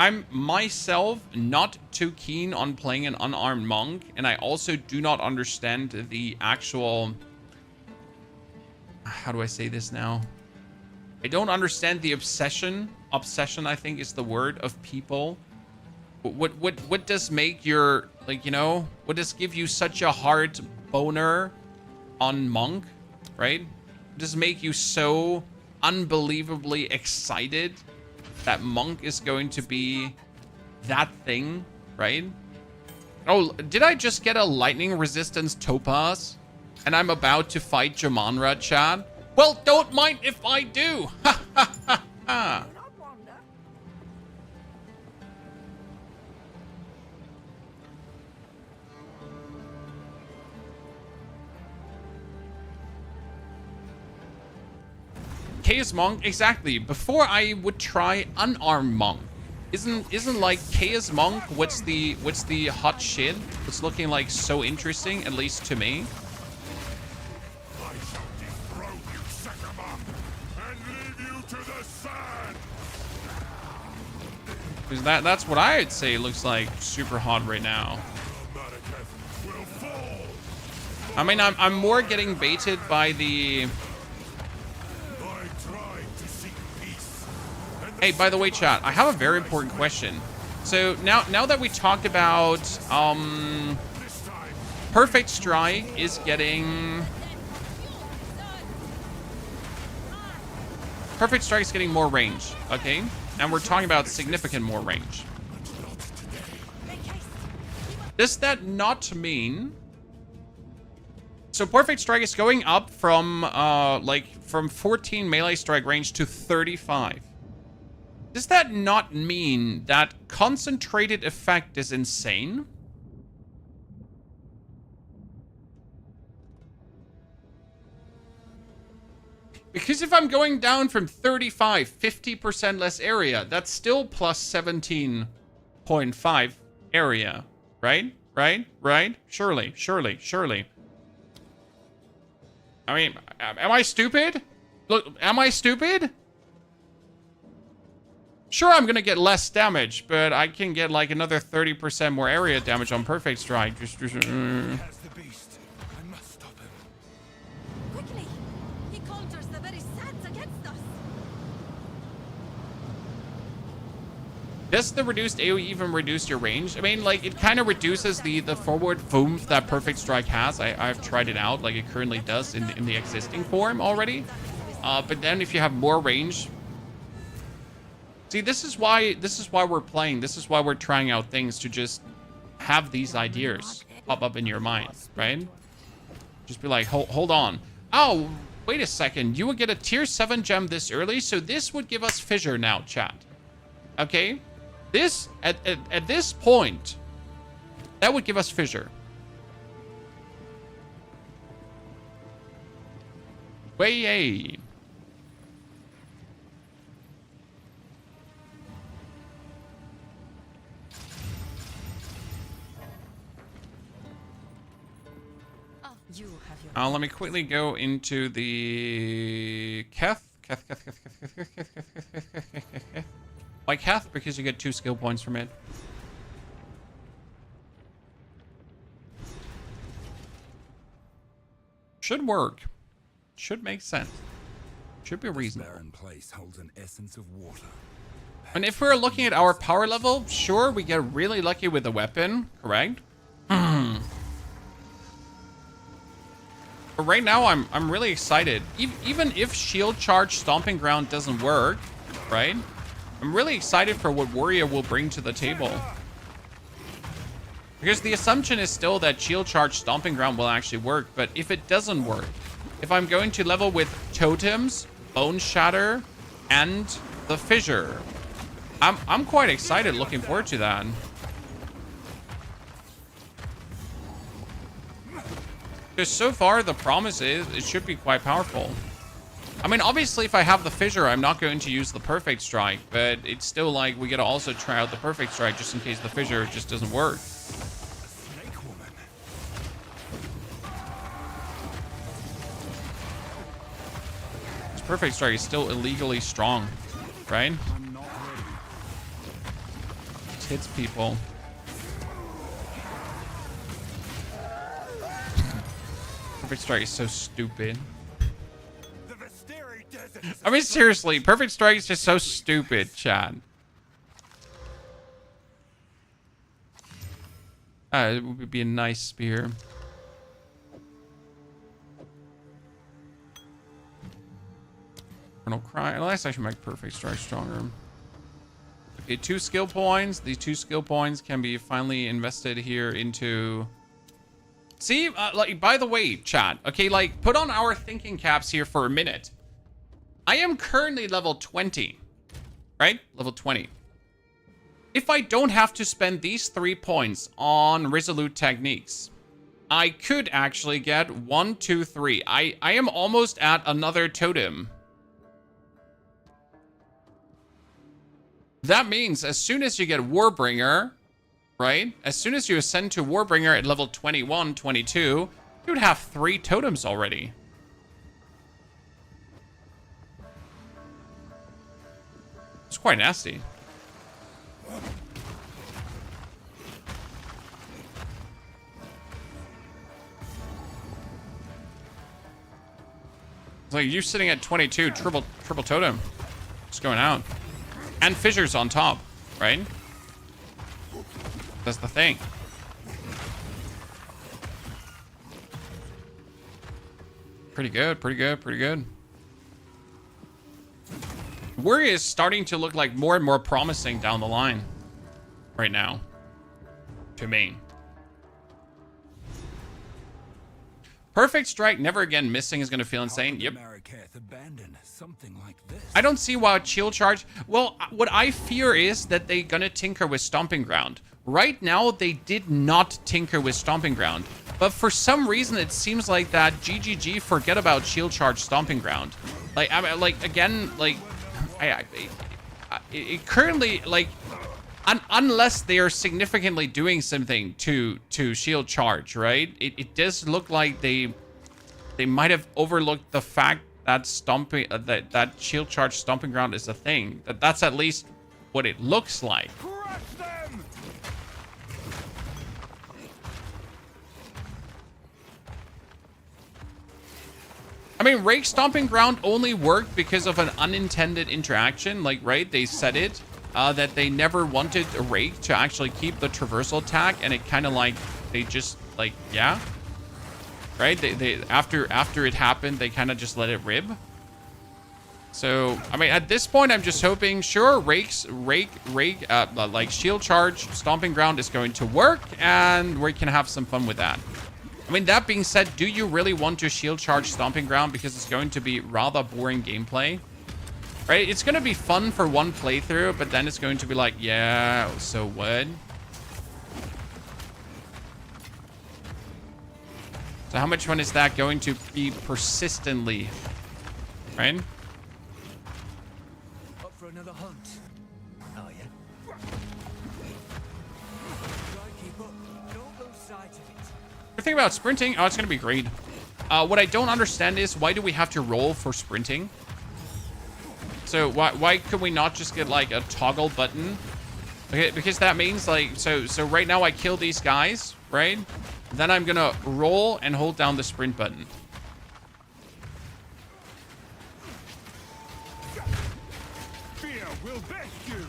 I'm myself not too keen on playing an unarmed monk, and I also do not understand the actual... How do I say this now? I don't understand the obsession. Obsession, I think, is the word of people. What does make your, like, you know, what does give you such a hard boner on monk, right? What does make you so unbelievably excited that monk is going to be that thing, right? Oh, did I just get a lightning resistance topaz? And I'm about to fight Jamanra, Chad? Well, don't mind if I do. Ha ha ha ha. Chaos Monk, exactly. Before I would try unarmed monk. Isn't like Chaos Monk what's the hot shit? It's looking like so interesting, at least to me. I shall dethrone you, sucker monk, and leave you to the sand. Because that's what I would say looks like super hot right now. Will fall. I mean, I'm more getting baited by the... I tried to seek peace. Hey, by the way, chat, I have a very important question. So now that we talked about Perfect Strike is getting more range, okay? And we're talking about significant more range. Does that not mean... So Perfect Strike is going up from, from 14 melee strike range to 35. Does that not mean that concentrated effect is insane? Because if I'm going down from 35, 50% less area, that's still plus 17.5 area, right? Right? Surely. I mean, am I stupid? Look, am I stupid? Sure, I'm gonna get less damage, but I can get like another 30% more area damage on Perfect Strike. Has the beast. I must stop him. Quickly! He conjures the very sands against us. Does the reduced AoE even reduce your range? I mean, like, it kind of reduces the forward boom that Perfect Strike has. I've tried it out, like it currently does in the existing form already. But then if you have more range... See, this is why we're playing. This is why we're trying out things, to just have these ideas pop up in your mind, right? Just be like, hold on. Oh, wait a second. You would get a tier 7 gem this early, so this would give us fissure now, chat. Okay? This, at this point, that would give us fissure. Way. You have your Let me quickly go into the Keth. Why Keth? Because you get 2 skill points from it. Should work. Should make sense. Should be reasonable. Barren place holds an essence of water. And if we're looking at our power level, sure, we get really lucky with the weapon, correct? But right now, I'm really excited. Even if Shield Charge Stomping Ground doesn't work, right? I'm really excited for what Warrior will bring to the table. Because the assumption is still that Shield Charge Stomping Ground will actually work, but if it doesn't work, if I'm going to level with Totems, boneshatter, and the fissure, I'm quite excited, looking forward to that. Because so far, the promise is it should be quite powerful. I mean, obviously, if I have the fissure, I'm not going to use the Perfect Strike, but it's still like we gotta also try out the Perfect Strike just in case the fissure just doesn't work. Snake woman. This Perfect Strike is still illegally strong, right? I'm not ready. It hits people. Perfect Strike is so stupid. The Visteri Desert. I mean, seriously, Perfect Strike is just so stupid, Chad. It would be a nice spear. Eternal Cry. Unless I should make Perfect Strike stronger. Okay, 2 skill points. These 2 skill points can be finally invested here into... See, like, by the way, chat, okay, like, put on our thinking caps here for a minute. I am currently level 20, right? Level 20. If I don't have to spend these 3 points on Resolute Techniques, I could actually get 1, 2, 3. I am almost at another totem. That means as soon as you get Warbringer... Right? As soon as you ascend to Warbringer at level 21, 22, you would have 3 totems already. It's quite nasty. It's like you sitting at 22, triple totem. Just going out. And fissures on top, right? That's the thing. Pretty good, pretty good, pretty good. Warrior is starting to look like more and more promising down the line right now. To me. Perfect strike, never again missing is going to feel insane. Yep. Something like this. I don't see why shield charge. Well, what I fear is that they're going to tinker with Stomping Ground. Right now, they did not tinker with Stomping Ground. But for some reason, it seems like that GGG forget about shield charge Stomping Ground. Like, I mean, like, again, like, it currently, like, unless they are significantly doing something to shield charge, right? It does look like they might have overlooked the fact that stomping that shield charge Stomping Ground is a thing. That's at least what it looks like. Crush them! I mean, Rake Stomping Ground only worked because of an unintended interaction. Like, right, they said it, that they never wanted a Rake to actually keep the traversal attack, and it kind of like, they just, like, yeah. Right? They after it happened, they kind of just let it rib. So, I mean, at this point, I'm just hoping, sure, like, shield charge Stomping Ground is going to work, and we can have some fun with that. I mean, that being said, do you really want to shield charge Stomping Ground? Because it's going to be rather boring gameplay. Right? It's going to be fun for one playthrough, but then it's going to be like, yeah, so what? So how much fun is that going to be persistently? Right? Up for another hunt. Oh, yeah. Try keep up. Don't lose sight of it. The thing about sprinting, oh, it's going to be great. What I don't understand is, why do we have to roll for sprinting? So why could we not just get like a toggle button? Okay, because that means like, so right now I kill these guys, right? Then I'm gonna roll and hold down the sprint button. Fear will best you.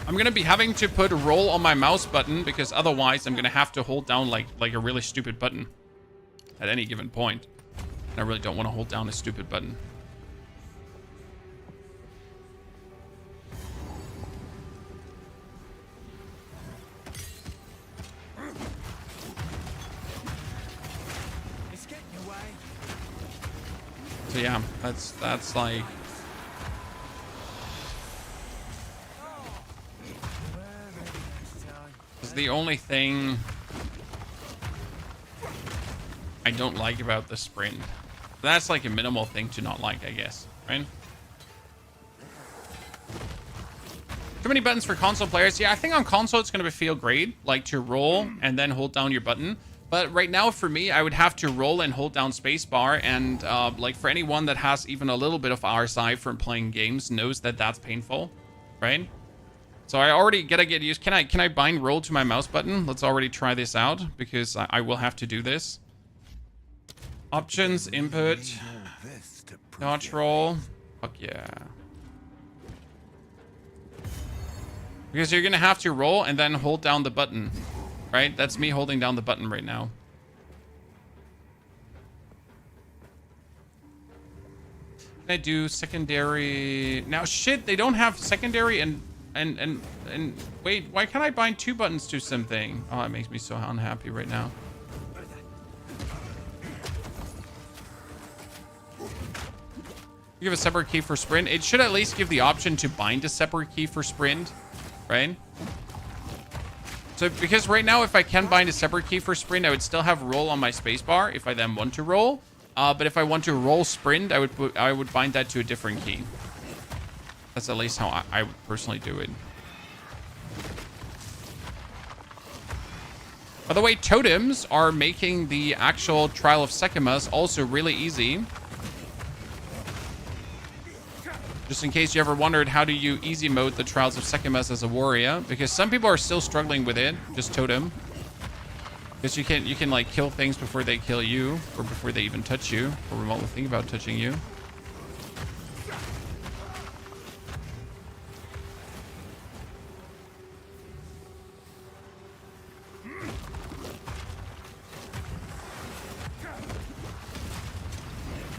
I'm gonna be having to put roll on my mouse button, because otherwise I'm gonna have to hold down like a really stupid button at any given point. And I really don't want to hold down a stupid button. It's getting away. So yeah, that's like, it's the only thing I don't like about the sprint. That's like a minimal thing to not like, I guess, right? Too many buttons for console players. Yeah, I think on console it's going to feel great, like to roll and then hold down your button. But right now for me, I would have to roll and hold down spacebar. And like for anyone that has even a little bit of RSI from playing games knows that that's painful, right? So I already gotta get used. Can I bind roll to my mouse button? Let's already try this out, because I will have to do this. Options, input, dodge roll. Fuck yeah. Because you're gonna have to roll and then hold down the button, right? That's me holding down the button right now. Can I do secondary? Now shit, they don't have secondary and wait, why can't I bind two buttons to something? Oh, it makes me so unhappy right now. Give a separate key for sprint. It should at least give the option to bind a separate key for sprint, right? So because right now, if I can bind a separate key for sprint, I would still have roll on my spacebar if I then want to roll. But if I want to roll sprint, I would bind that to a different key. That's at least how I would personally do it. By the way, totems are making the actual Trial of Sekimas also really easy. Just in case you ever wondered, how do you easy mode the Trials of Sekimas as a warrior? Because some people are still struggling with it, just totem. Because you can like kill things before they kill you, or before they even touch you, or remotely think about touching you.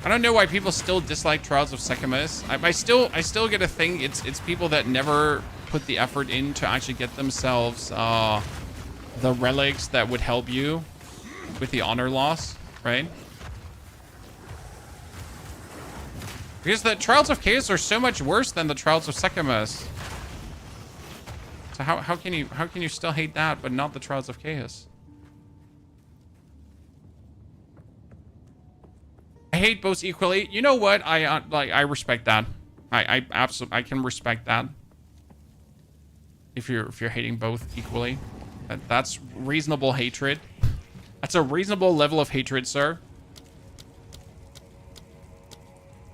I don't know why people still dislike Trials of Secamus. I still get a thing. It's people that never put the effort in to actually get themselves the relics that would help you with the honor loss, right? Because the Trials of Chaos are so much worse than the Trials of Secamus. So how can you still hate that but not the Trials of Chaos? I hate both equally. You know what? I respect that. I absolutely I can respect that. If you're hating both equally, that's reasonable hatred. That's a reasonable level of hatred, sir.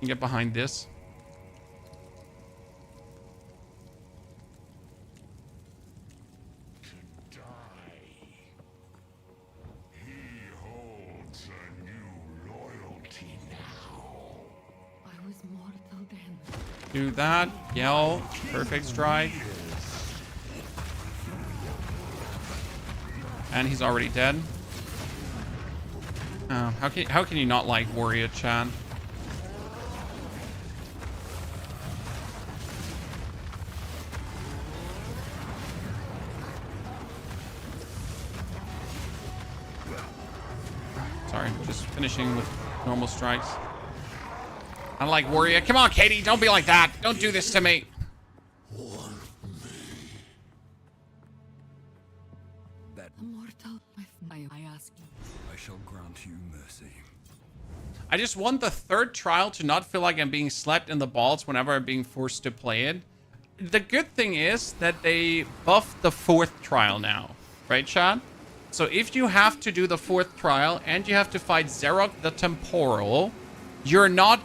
You can get behind this. I was mortal then. Do that. Yell. Perfect strike. And he's already dead. How can you not like Warrior Chan? Sorry, just finishing with normal strikes. I like Warrior. Come on, Katie, don't be like that. Don't do this to me. Immortal, I ask you. I shall grant you mercy. I just want the third trial to not feel like I'm being slapped in the balls whenever I'm being forced to play it. The good thing is that they buffed the fourth trial now. Right, Chad? So if you have to do the fourth trial and you have to fight Xerok the Temporal, you're not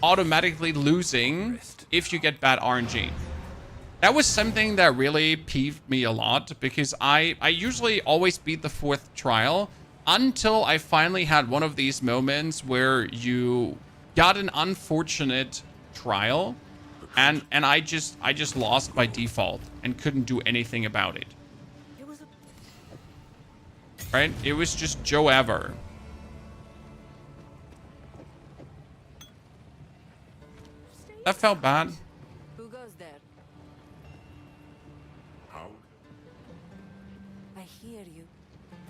automatically losing if you get bad RNG. That was something that really peeved me a lot because I usually always beat the fourth trial until I finally had one of these moments where you got an unfortunate trial and I just lost by default and couldn't do anything about it. Right? It was just Joe Ever. That felt bad. Who goes there? I hear you.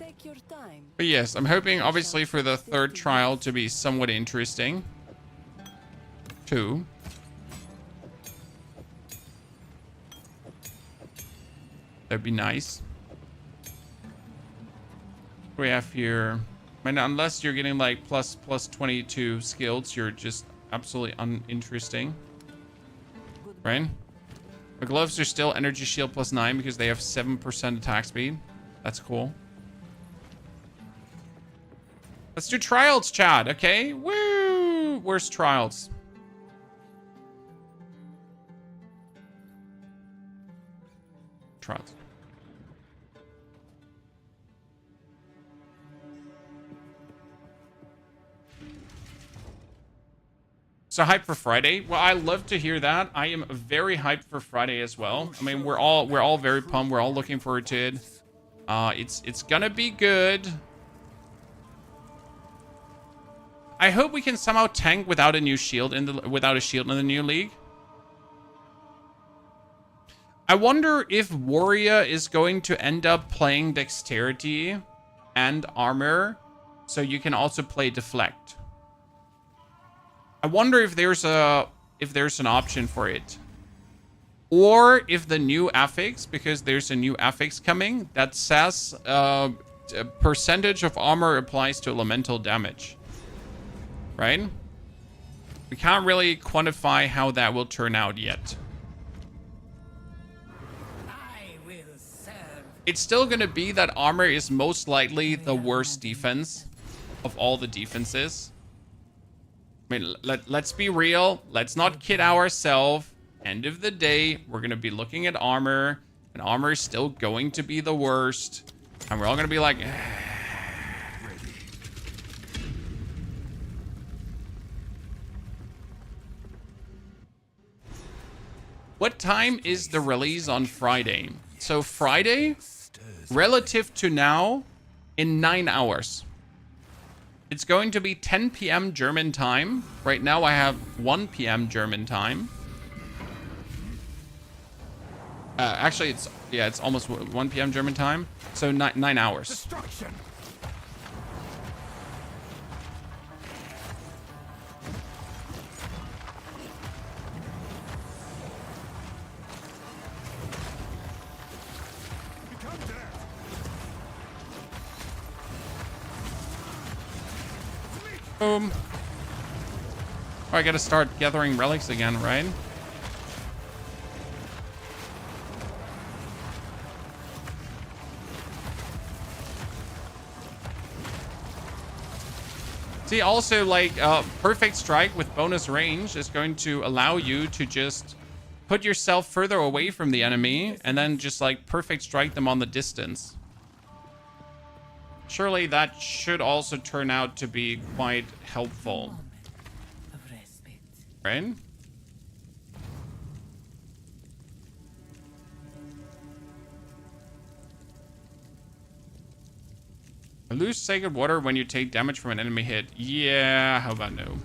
Take your time. But yes, I'm hoping obviously for the third trial to be somewhat interesting. Too. That'd be nice. We have here, I mean, unless you're getting like plus 22 skills, you're just absolutely uninteresting, right? The gloves are still energy shield plus 9 because they have 7% attack speed. That's cool. Let's do trials, Chad. Okay, woo! Where's trials? Trials. So hyped for Friday? Well, I love to hear that. I am very hyped for Friday as well. I mean, we're all very pumped. We're all looking forward to it. It's gonna be good. I hope we can somehow tank without a new shield without a shield in the new league. I wonder if Warrior is going to end up playing dexterity and armor, so you can also play deflect. I wonder if there's an option for it. Or if the new affix, because there's a new affix coming that says a percentage of armor applies to elemental damage. Right? We can't really quantify how that will turn out yet. It's still going to be that armor is most likely the worst defense of all the defenses. I mean, let's be real. Let's not kid ourselves. End of the day, we're going to be looking at armor, and armor is still going to be the worst. And we're all going to be like... What time is the release on Friday? So Friday, relative to now, in 9 hours. It's going to be 10 p.m. German time. Right now I have 1 p.m. German time. Actually, it's almost 1 p.m. German time. So 9 hours. Destruction. Become death. Boom. Oh, I gotta start gathering relics again, right? See, also, like, perfect strike with bonus range is going to allow you to just put yourself further away from the enemy and then just, like, perfect strike them on the distance. Surely that should also turn out to be quite helpful. Right? Lose sacred water when you take damage from an enemy hit. Yeah, how about no?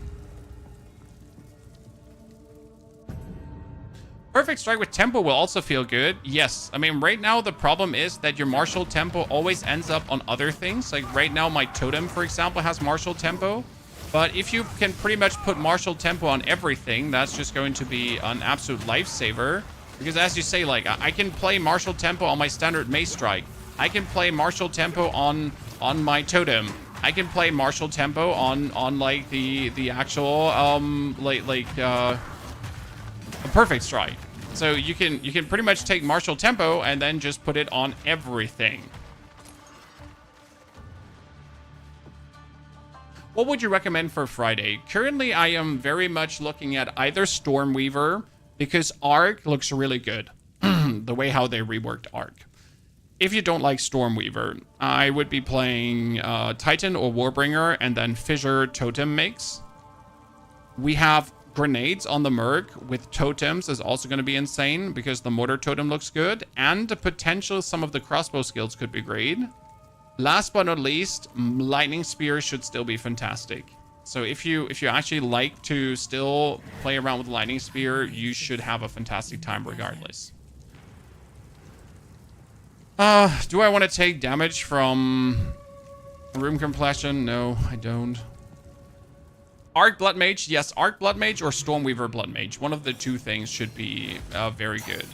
Perfect strike with tempo will also feel good. Yes, I mean, right now the problem is that your martial tempo always ends up on other things. Like right now my totem, for example, has martial tempo. But if you can pretty much put martial tempo on everything, that's just going to be an absolute lifesaver. Because as you say, like, I can play martial tempo on my standard mace strike. I can play martial tempo on my totem. I can play martial tempo on like the actual a perfect strike. So you can pretty much take martial tempo and then just put it on everything. What would you recommend for Friday? Currently, I am very much looking at either Stormweaver, because Arc looks really good. The way how they reworked Arc. If you don't like Stormweaver, I would be playing Titan or Warbringer and then Fissure Totem mix. We have grenades on the Merc with totems is also going to be insane because the mortar totem looks good. And the potential some of the crossbow skills could be great. Last but not least, lightning spear should still be fantastic. So if you actually like to still play around with lightning spear, you should have a fantastic time regardless. Do I want to take damage from room compression? No, I don't. Arc Blood Mage? Yes, Arc Blood Mage or Stormweaver Blood Mage. One of the two things should be very good.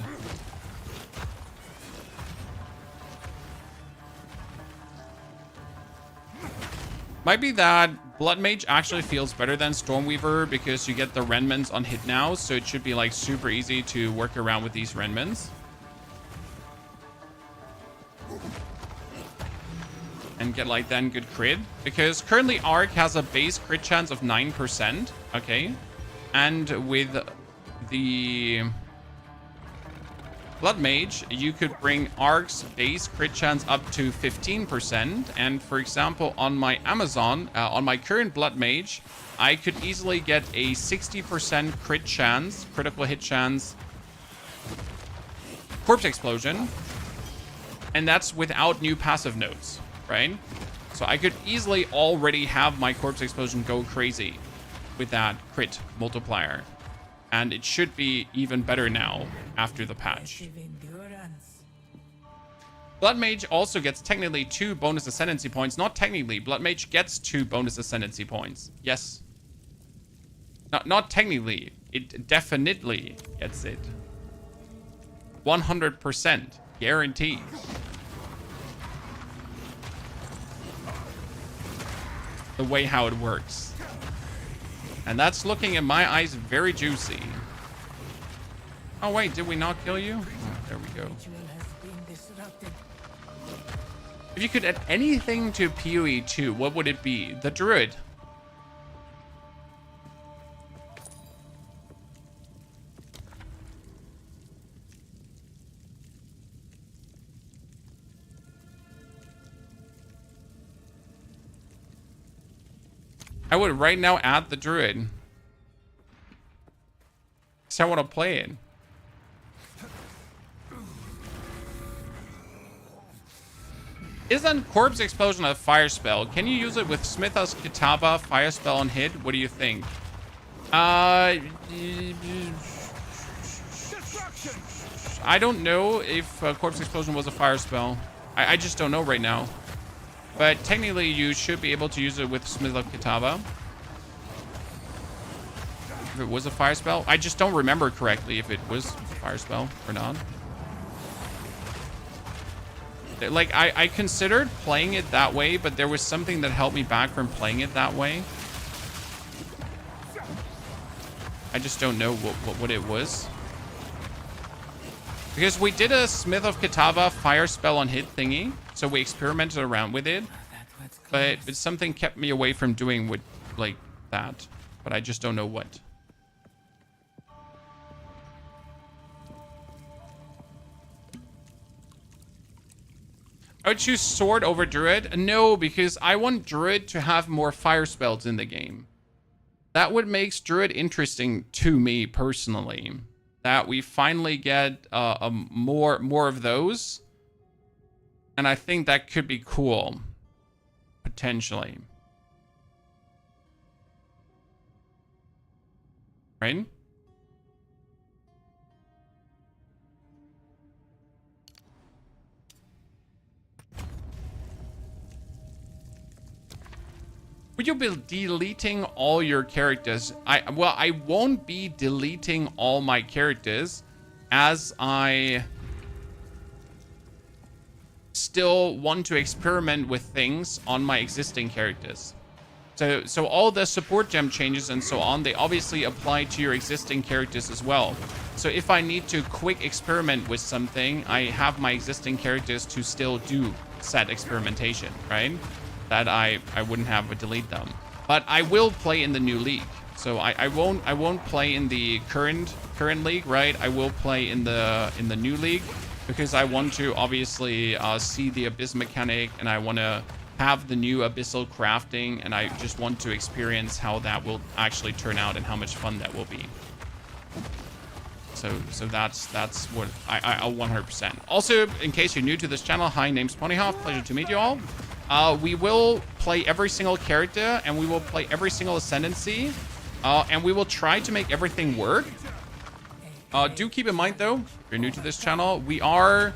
Might be that Blood Mage actually feels better than Stormweaver because you get the Remnants on hit now, so it should be like super easy to work around with these Remnants. And get like then good crit, because currently Arc has a base crit chance of 9%, okay, and with the Blood Mage you could bring Arc's base crit chance up to 15%. And for example, on my Amazon, on my current Blood Mage, I could easily get a 60% crit chance, critical hit chance, Corpse Explosion, and that's without new passive nodes. Right? So I could easily already have my Corpse Explosion go crazy with that crit multiplier. And it should be even better now after the patch. Blood Mage also gets technically 2 bonus Ascendancy points. Not technically. Blood Mage gets 2 bonus Ascendancy points. Yes. Not technically. It definitely gets it. 100%. Guaranteed. The way how it works. And that's looking in my eyes very juicy. Oh wait, did we not kill you? Oh, there we go. If you could add anything to PoE 2, what would it be? The Druid. I would right now add the Druid. Because I want to play it. Isn't Corpse Explosion a fire spell? Can you use it with Smith's Kitaba, fire spell on hit? What do you think? I don't know if Corpse Explosion was a fire spell. I just don't know right now. But technically, you should be able to use it with Smith's Kitaba. If it was a fire spell. I just don't remember correctly if it was a fire spell or not. Like, I considered playing it that way, but there was something that held me back from playing it that way. I just don't know what it was. Because we did a Smith of Kitaba fire spell on hit thingy, so we experimented around with it. But something kept me away from doing with, like, that. But I just don't know what. I would choose Sword over Druid. No, because I want Druid to have more fire spells in the game. That would make Druid interesting to me personally. That we finally get more of those. And I think that could be cool. Potentially. Right? Would you be deleting all your characters? Well, I won't be deleting all my characters, as I still want to experiment with things on my existing characters. So all the support gem changes and so on, they obviously apply to your existing characters as well. So if I need to quick experiment with something, I have my existing characters to still do said experimentation, right? That I wouldn't have to delete them. But I will play in the new league. So I won't play in the current league, right? I will play in the new league because I want to obviously see the abyss mechanic, and I want to have the new abyssal crafting, and I just want to experience how that will actually turn out and how much fun that will be. So that's what I'll 100%. Also, in case you're new to this channel, hi, name's Ponyhoff. Pleasure to meet you all. We will play every single character, and we will play every single Ascendancy, and we will try to make everything work. Do keep in mind, though, if you're new to this channel, we are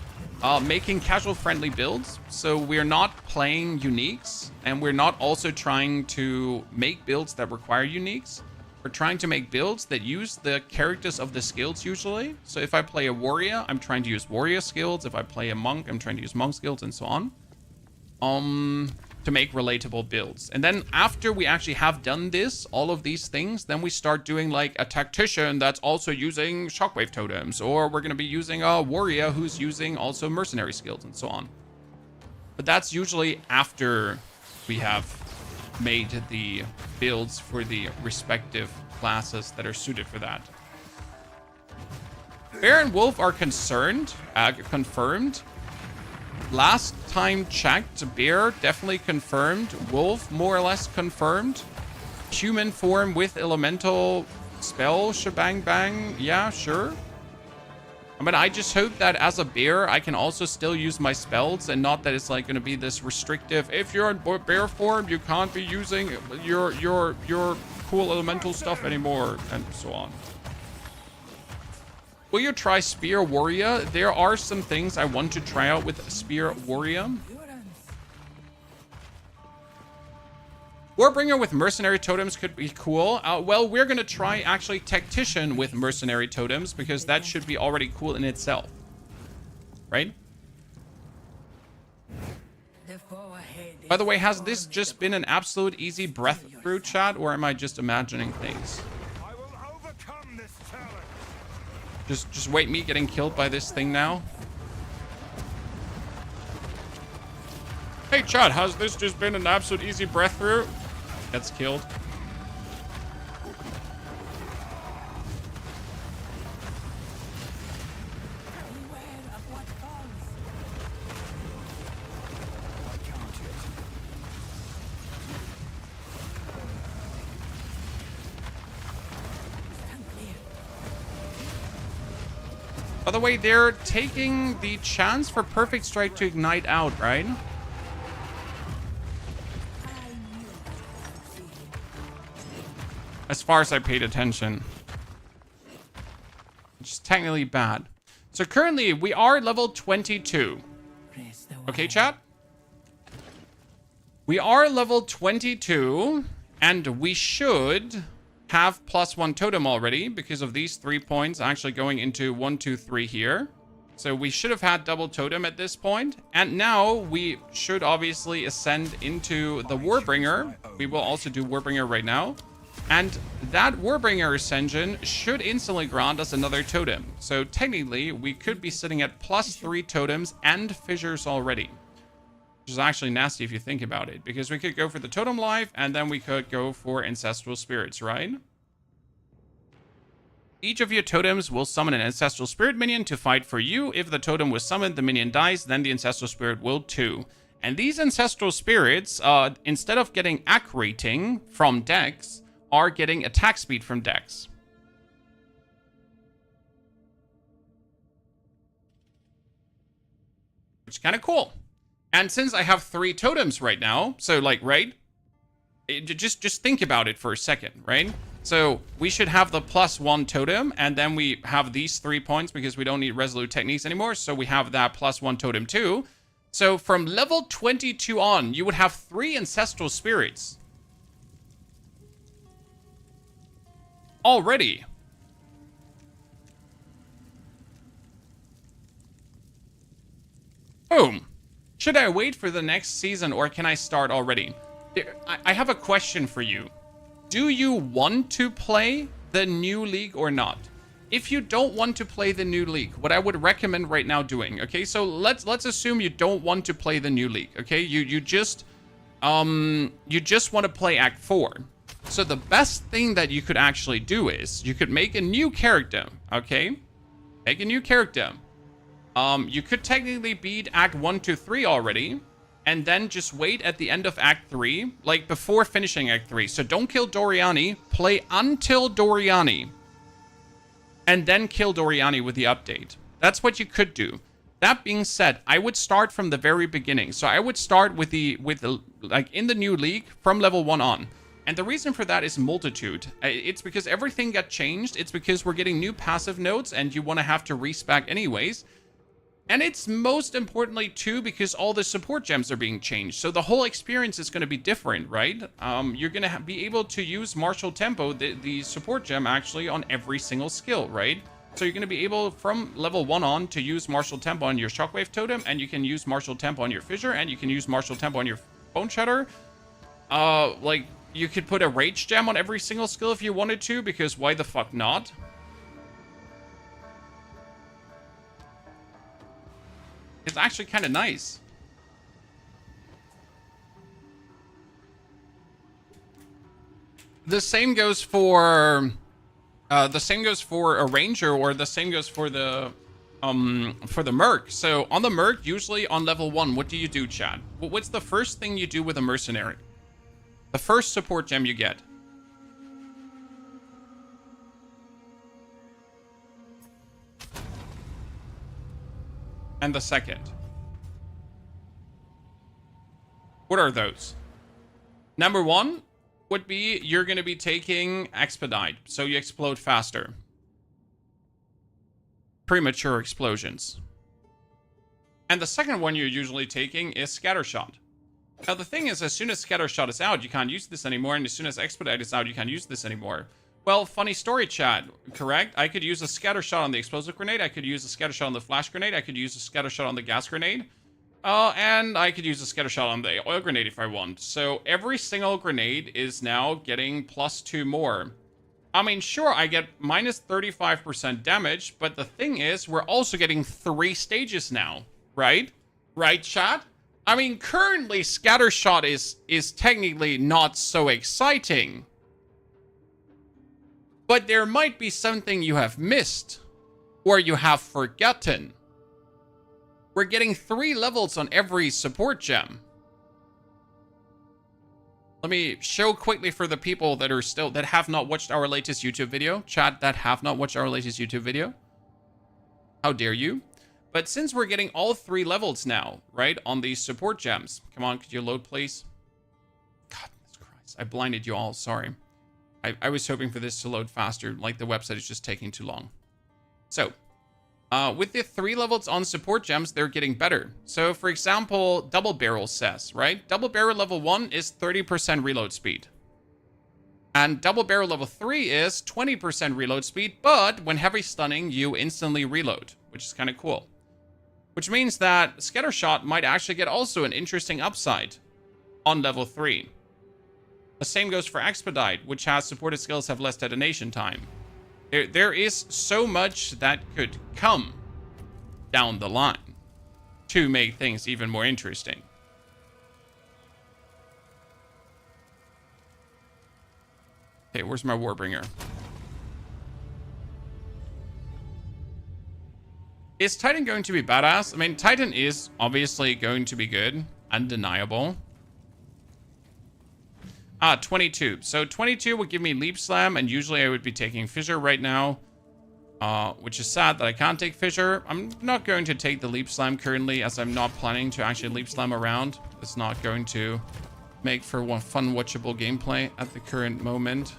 making casual-friendly builds, so we're not playing uniques, and we're not also trying to make builds that require uniques. We're trying to make builds that use the characters of the skills usually. So if I play a warrior, I'm trying to use warrior skills. If I play a monk, I'm trying to use monk skills, and so on. To make relatable builds. And then after we actually have done this, all of these things, then we start doing like a tactician that's also using shockwave totems, or we're going to be using a warrior who's using also mercenary skills, and so on. But that's usually after we have made the builds for the respective classes that are suited for that. Bear and Wolf are confirmed. Last time checked, Bear definitely confirmed. Wolf more or less confirmed. Human form with elemental spell shebang bang. Yeah, sure. I mean, I just hope that as a bear, I can also still use my spells, and not that it's like going to be this restrictive. If you're in bear form, you can't be using your cool elemental stuff anymore, and so on. Will you try Spear Warrior? There are some things I want to try out with Spear Warrior. Warbringer with Mercenary Totems could be cool. Well, we're going to try actually Tactician with Mercenary Totems, because that should be already cool in itself. Right? By the way, has this just been an absolute easy breath through, chat, or am I just imagining things? I will overcome this challenge. Just wait me getting killed by this thing now. Hey, chat, has this just been an absolute easy breath through? Gets killed. By the way, they're taking the chance for Perfect Strike to ignite out, right? as far as I paid attention. Which is technically bad. So currently, we are level 22. Okay, chat? We are level 22, and we should have +1 totem already because of these 3 points actually going into 1, 2, 3 here. So we should have had double totem at this point. And now we should obviously ascend into the Warbringer. We will also do Warbringer right now. And that Warbringer Ascension should instantly grant us another totem. So technically, we could be sitting at +3 totems and fissures already. Which is actually nasty if you think about it. Because we could go for the Totem Life, and then we could go for Ancestral Spirits, right? Each of your totems will summon an Ancestral Spirit minion to fight for you. If the totem was summoned, the minion dies, then the Ancestral Spirit will too. And these Ancestral Spirits, instead of getting AC rating from Dex, are getting attack speed from Dex. Which is kind of cool. And since I have 3 totems right now, so like, right? Just think about it for a second, right? So we should have the +1 totem, and then we have these 3 points because we don't need Resolute Techniques anymore. So we have that +1 totem too. So from level 22 on, you would have 3 Ancestral Spirits. Already. Boom. Should I wait for the next season or can I start already? I have a question for you. Do you want to play the new league or not? If you don't want to play the new league, what I would recommend right now doing, okay? So let's assume you don't want to play the new league, okay? You just want to play Act 4. So the best thing that you could actually do is you could make a new character, okay? Make a new character. You could technically beat Act 1, 2, 3 already, and then just wait at the end of Act 3, like before finishing Act 3. So don't kill Doriani, play until Doriani, and then kill Doriani with the update. That's what you could do. That being said, I would start from the very beginning. So I would start with like in the new league from level 1 on. And the reason for that is multitude. It's because everything got changed. It's because we're getting new passive nodes and you want to have to respec anyways. And it's most importantly, too, because all the support gems are being changed. So the whole experience is going to be different, right? You're going to be able to use Martial Tempo, the support gem, actually, on every single skill, right? So you're going to be able, from level 1 on, to use Martial Tempo on your Shockwave Totem, and you can use Martial Tempo on your Fissure, and you can use Martial Tempo on your Boneshatter. Like, you could put a Rage Gem on every single skill if you wanted to, because why the fuck not? It's actually kind of nice. The same goes for a ranger, or the same goes for the merc. So on the merc, usually on level 1, what do you do, Chad? What's the first thing you do with a mercenary? The first support gem you get. And the second. What are those? Number 1 would be you're going to be taking Expedite, so you explode faster. Premature explosions. And the second one you're usually taking is Scattershot. Now the thing is, as soon as Scattershot is out, you can't use this anymore, and as soon as Expedite is out, you can't use this anymore. Well, funny story, Chad, correct? I could use a Scattershot on the Explosive Grenade, I could use a Scattershot on the Flash Grenade, I could use a Scattershot on the Gas Grenade, and I could use a Scattershot on the Oil Grenade if I want. So every single grenade is now getting +2 more. I mean, sure, I get minus 35% damage, but the thing is, we're also getting 3 stages now, right? Right, chat? I mean, currently, Scattershot is technically not so exciting. But there might be something you have missed, or you have forgotten. We're getting 3 levels on every support gem. Let me show quickly for the people that have not watched our latest YouTube video. Chat, that have not watched our latest YouTube video. How dare you? But since we're getting all 3 levels now, right, on these support gems. Come on, could you load, please? God, Christ. I blinded you all, sorry. I was hoping for this to load faster, like the website is just taking too long. So, with the 3 levels on support gems, they're getting better. So, for example, Double Barrel says, right? Double Barrel level 1 is 30% reload speed. And Double Barrel level 3 is 20% reload speed, but when heavy stunning, you instantly reload, which is kind of cool. Which means that Scatter Shot might actually get also an interesting upside on level 3. The same goes for Expedite, which has supported skills have less detonation time. There is so much that could come down the line to make things even more interesting. Okay, where's my Warbringer? Is Titan going to be badass? I mean, Titan is obviously going to be good. Undeniable. 22. So 22 would give me Leap Slam, and usually I would be taking Fissure right now. Which is sad that I can't take Fissure. I'm not going to take the Leap Slam currently, as I'm not planning to actually Leap Slam around. It's not going to make for one fun watchable gameplay at the current moment.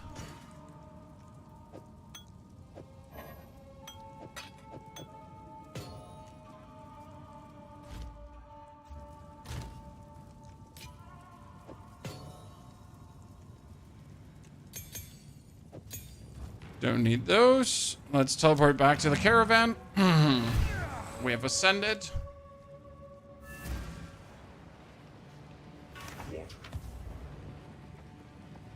Don't need those. Let's teleport back to the caravan. We have ascended.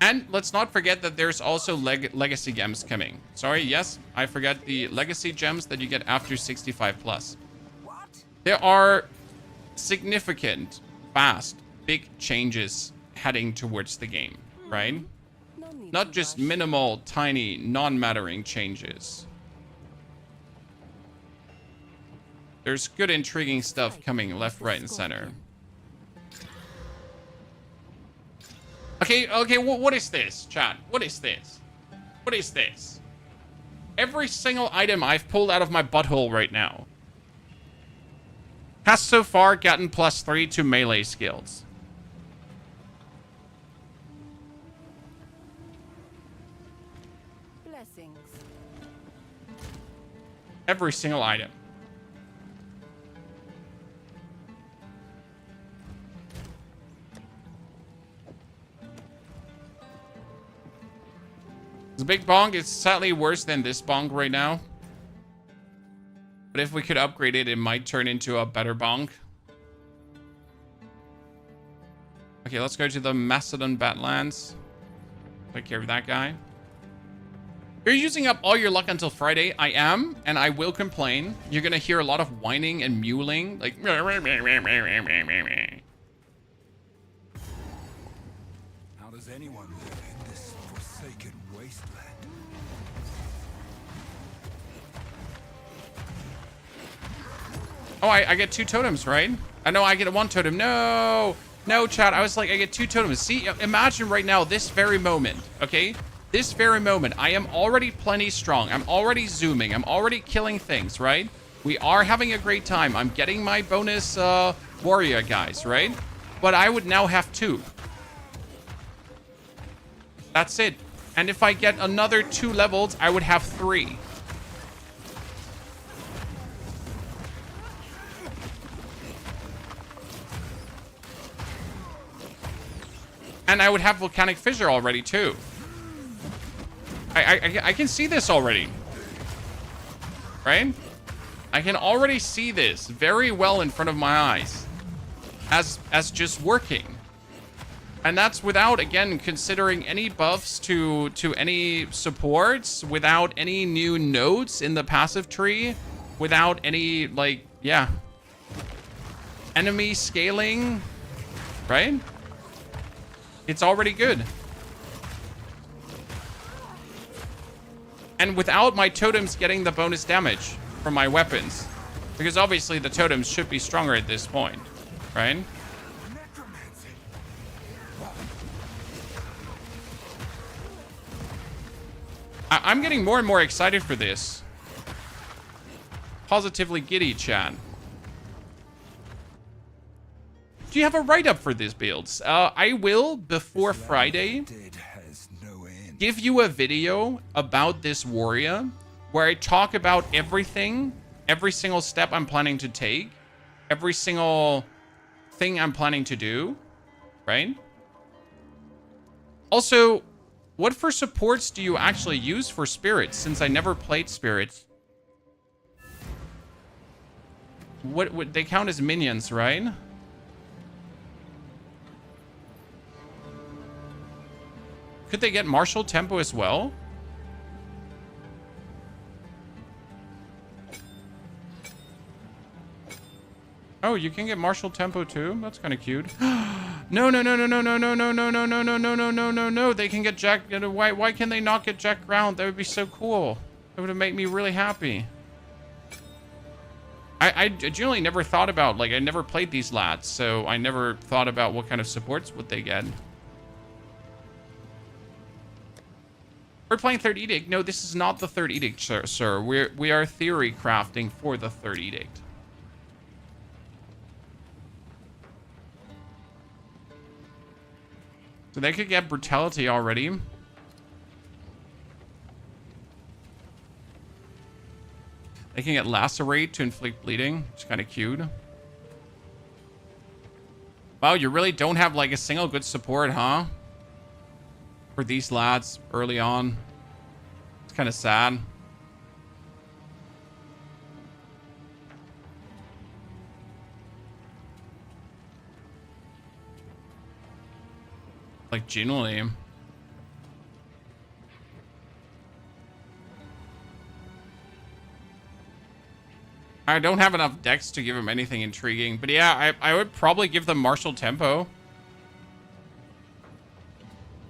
And let's not forget that there's also legacy gems coming. Sorry, yes, I forgot the legacy gems that you get after 65 plus. There are significant, fast, big changes heading towards the game, right? Not just minimal, tiny, non-mattering changes. There's good, intriguing stuff coming left, right, and center. Okay, what is this, chat? What is this? What is this? Every single item I've pulled out of my butthole right now has so far gotten +3 to melee skills. Every single item. The big bong is sadly worse than this bong right now. But if we could upgrade it, it might turn into a better bong. Okay, let's go to the Macedon Badlands. Take care of that guy. You're using up all your luck until Friday. I am, and I will complain. You're gonna hear a lot of whining and mewling, like. How does anyone live in this forsaken wasteland? Oh, I get 2 totems, right? I know I get 1 totem. No, chat. I was like, I get 2 totems. See, imagine right now, this very moment, okay? This very moment, I am already plenty strong. I'm already zooming. I'm already killing things, right? We are having a great time. I'm getting my bonus warrior guys, right? But I would now have 2. That's it. And if I get another 2 levels, I would have 3. And I would have Volcanic Fissure already, too. I can see this already. Right? I can already see this very well in front of my eyes. As just working. And that's without, again, considering any buffs to any supports, without any new nodes in the passive tree, without any, like, yeah. Enemy scaling, right? It's already good. And without my totems getting the bonus damage from my weapons. Because obviously the totems should be stronger at this point, right? I'm getting more and more excited for this. Positively giddy, chat. Do you have a write-up for these builds? I will before Friday. give you a video about this warrior where I talk about everything, every single step I'm planning to take, every single thing I'm planning to do, right? Also, what for supports do you actually use for spirits, since I never played spirits? What would they count as minions, right? Could they get martial tempo as well? Oh, you can get martial tempo too? That's kind of cute. No, no, no, no, no, no, no, no, no, no, no, no, no, no, no, no, no. They can get Jack. Why can they not get Jack Ground? That would be so cool. That would make me really happy. I generally never thought about, like, I never played these lats, so I never thought about what kind of supports would they get. We're playing Third Edict. No, this is not the Third Edict, sir. We are theory crafting for the Third Edict. So they could get brutality already. They can get lacerate to inflict bleeding, which is kind of cute. Wow, you really don't have like a single good support, huh? For these lads early on. It's kind of sad. Like, genuinely. I don't have enough decks to give him anything intriguing. But yeah, I would probably give them martial tempo.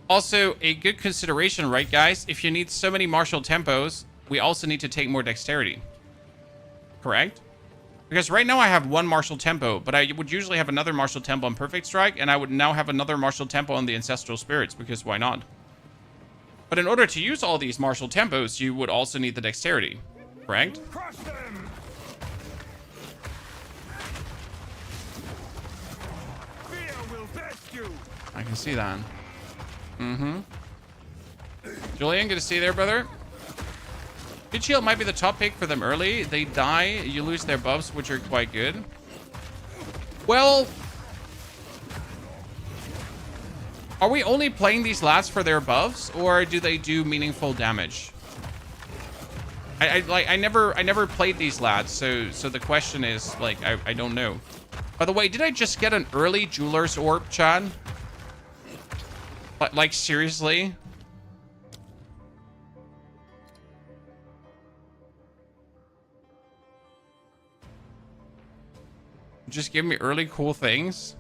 Also, a good consideration, right, guys? If you need so many martial tempos, we also need to take more dexterity. Correct? Because right now I have one martial tempo, but I would usually have another martial tempo on Perfect Strike, and I would now have another martial tempo on the Ancestral Spirits, because why not? But in order to use all these martial tempos, you would also need the dexterity. Correct? Crush them! Fear will best you! I can see that. Mm-hmm. Julian, good to see you there, brother. Good Shield might be the top pick for them early. They die, you lose their buffs, which are quite good. Well, are we only playing these lats for their buffs, or do they do meaningful damage? I never played these lats, so the question is, like, I don't know. By the way, did I just get an early Jeweler's Orb, Chad? Like, seriously? Just give me early cool things.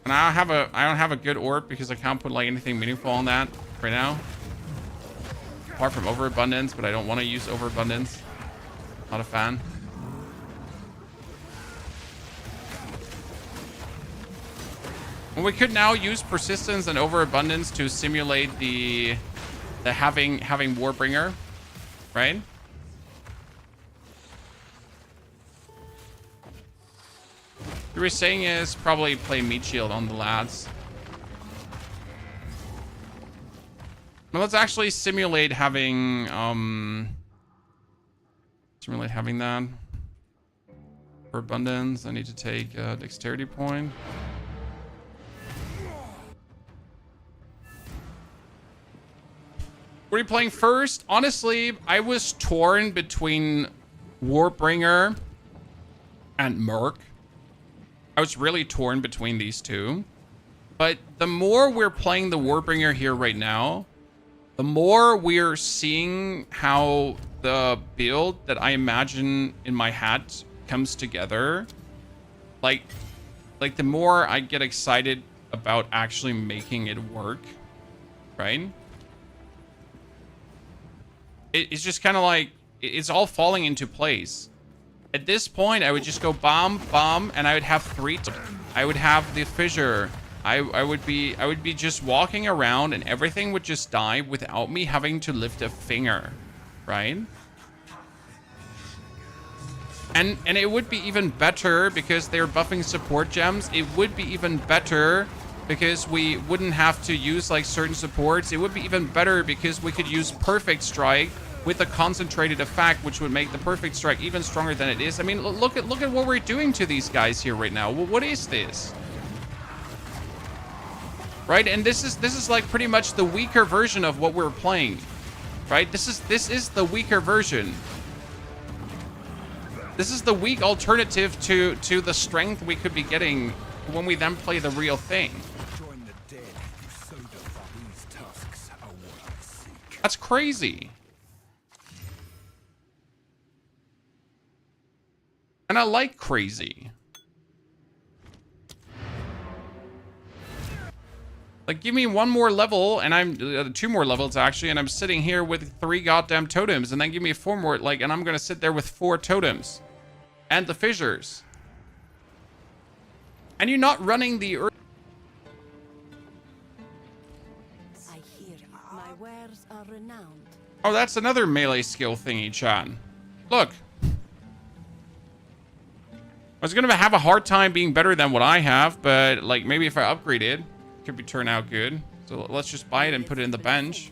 And I don't have a good orb because I can't put like anything meaningful on that right now. Apart from overabundance, but I don't want to use overabundance. Not a fan. Well, we could now use persistence and overabundance to simulate the having Warbringer, right? What we're saying is probably play Meat Shield on the lads. Now let's actually simulate having that. For abundance, I need to take a dexterity point. What are you playing first? Honestly, I was torn between Warbringer and Merc. I was really torn between these two. But the more we're playing the Warbringer here right now, the more we're seeing how the build that I imagine in my hat comes together. Like the more I get excited about actually making it work, right? It's just kind of like, it's all falling into place. At this point, I would just go bomb, bomb, and I would have three. I would have the fissure. I would be just walking around, and everything would just die without me having to lift a finger, right? And it would be even better because they're buffing support gems. It would be even better because we wouldn't have to use like certain supports. It would be even better because we could use Perfect Strike with a concentrated effect, which would make the Perfect Strike even stronger than it is. I mean, look at what we're doing to these guys here right now. Well, what is this? Right? And this is like pretty much the weaker version of what we're playing. Right? This is the weaker version. This is the weak alternative to the strength we could be getting when we then play the real thing. Join the dead, so that these tusks are what I seek. That's crazy. And I like crazy. Like, give me one more level, and I'm 2 more levels actually, and I'm sitting here with 3 goddamn totems, and then give me 4 more, like, and I'm gonna sit there with 4 totems and the fissures. And you're not running the earth. I hear my wares are renowned. Oh, that's another melee skill thingy, chat. Look. I was gonna have a hard time being better than what I have, but like maybe if I upgraded, could be turn out good. So let's just buy it and put it in the bench.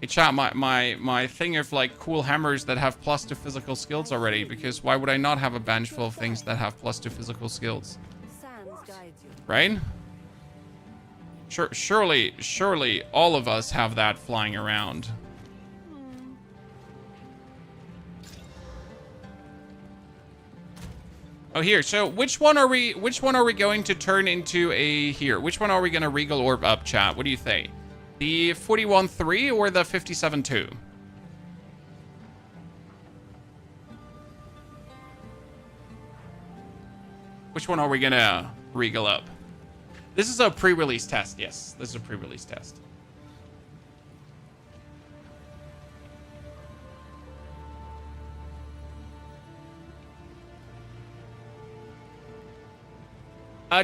Hey chat, my thing of like cool hammers that have +2 physical skills already, because why would I not have a bench full of things that have +2 physical skills? Sands guide you. Right? Surely all of us have that flying around. Oh, here. So which one are we going to turn into a here? Which one are we going to Regal Orb up, chat? What do you think? The 41.3 or the 57.2? Which one are we going to Regal up? This is a pre-release test. Yes, this is a pre-release test.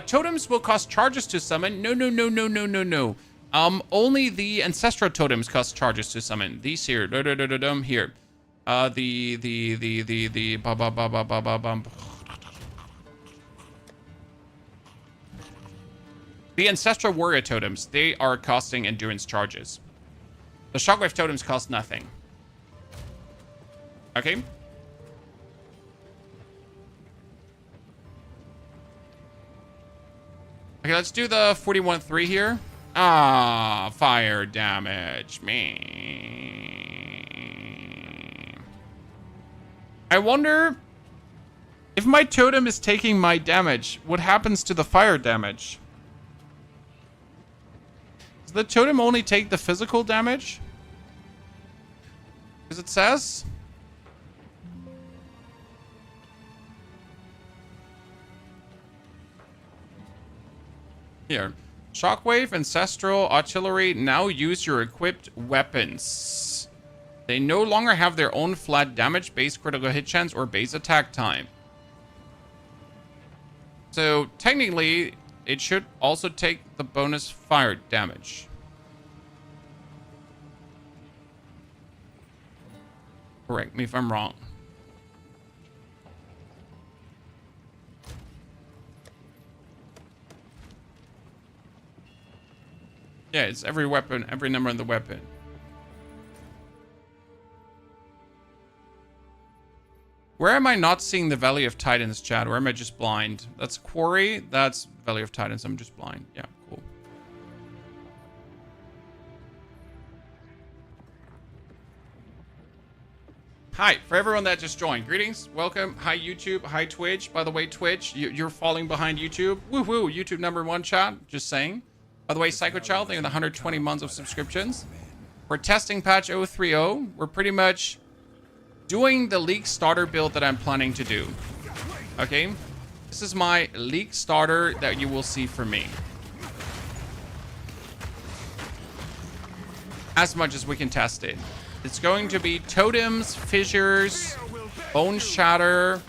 Totems will cost charges to summon. No. Only the Ancestral Totems cost charges to summon. These here. Here. The Ancestral Warrior Totems, they are costing endurance charges. The Shockwave Totems cost nothing. Okay. Okay, let's do the 41.3 here. Ah, fire damage. Me. I wonder if my totem is taking my damage, what happens to the fire damage? Does the totem only take the physical damage? Because it says... Here. Shockwave, Ancestral, Artillery now use your equipped weapons. They no longer have their own flat damage, base critical hit chance, or base attack time. So, technically, it should also take the bonus fire damage. Correct me if I'm wrong. Yeah, it's every weapon, every number in the weapon. Where am I not seeing the Valley of Titans, chat? Or am I just blind? That's Quarry. That's Valley of Titans. I'm just blind. Yeah, cool. Hi, for everyone that just joined. Greetings. Welcome. Hi, YouTube. Hi, Twitch. By the way, Twitch, you're falling behind YouTube. Woohoo. YouTube #1 chat. Just saying. By the way, Psycho Child, thank you for the 120 months of subscriptions. We're testing patch 0.3.0. We're pretty much doing the League starter build that I'm planning to do. Okay? This is my League starter that you will see from me. As much as we can test it. It's going to be Totems, Fissures, Boneshatter,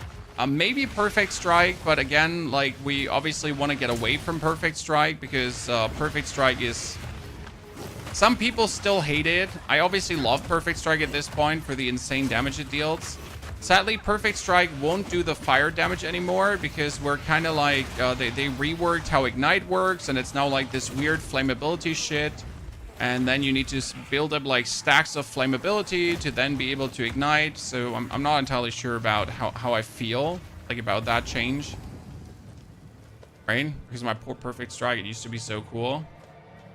maybe Perfect Strike, but again, like, we obviously want to get away from Perfect Strike because Perfect Strike is... Some people still hate it. I obviously love Perfect Strike at this point for the insane damage it deals. Sadly, Perfect Strike won't do the fire damage anymore because we're kind of like, they reworked how Ignite works, and it's now like this weird flammability shit. And then you need to build up like stacks of flammability to then be able to ignite. So I'm not entirely sure about how I feel like about that change. Right? Because my poor Perfect Strike, it used to be so cool.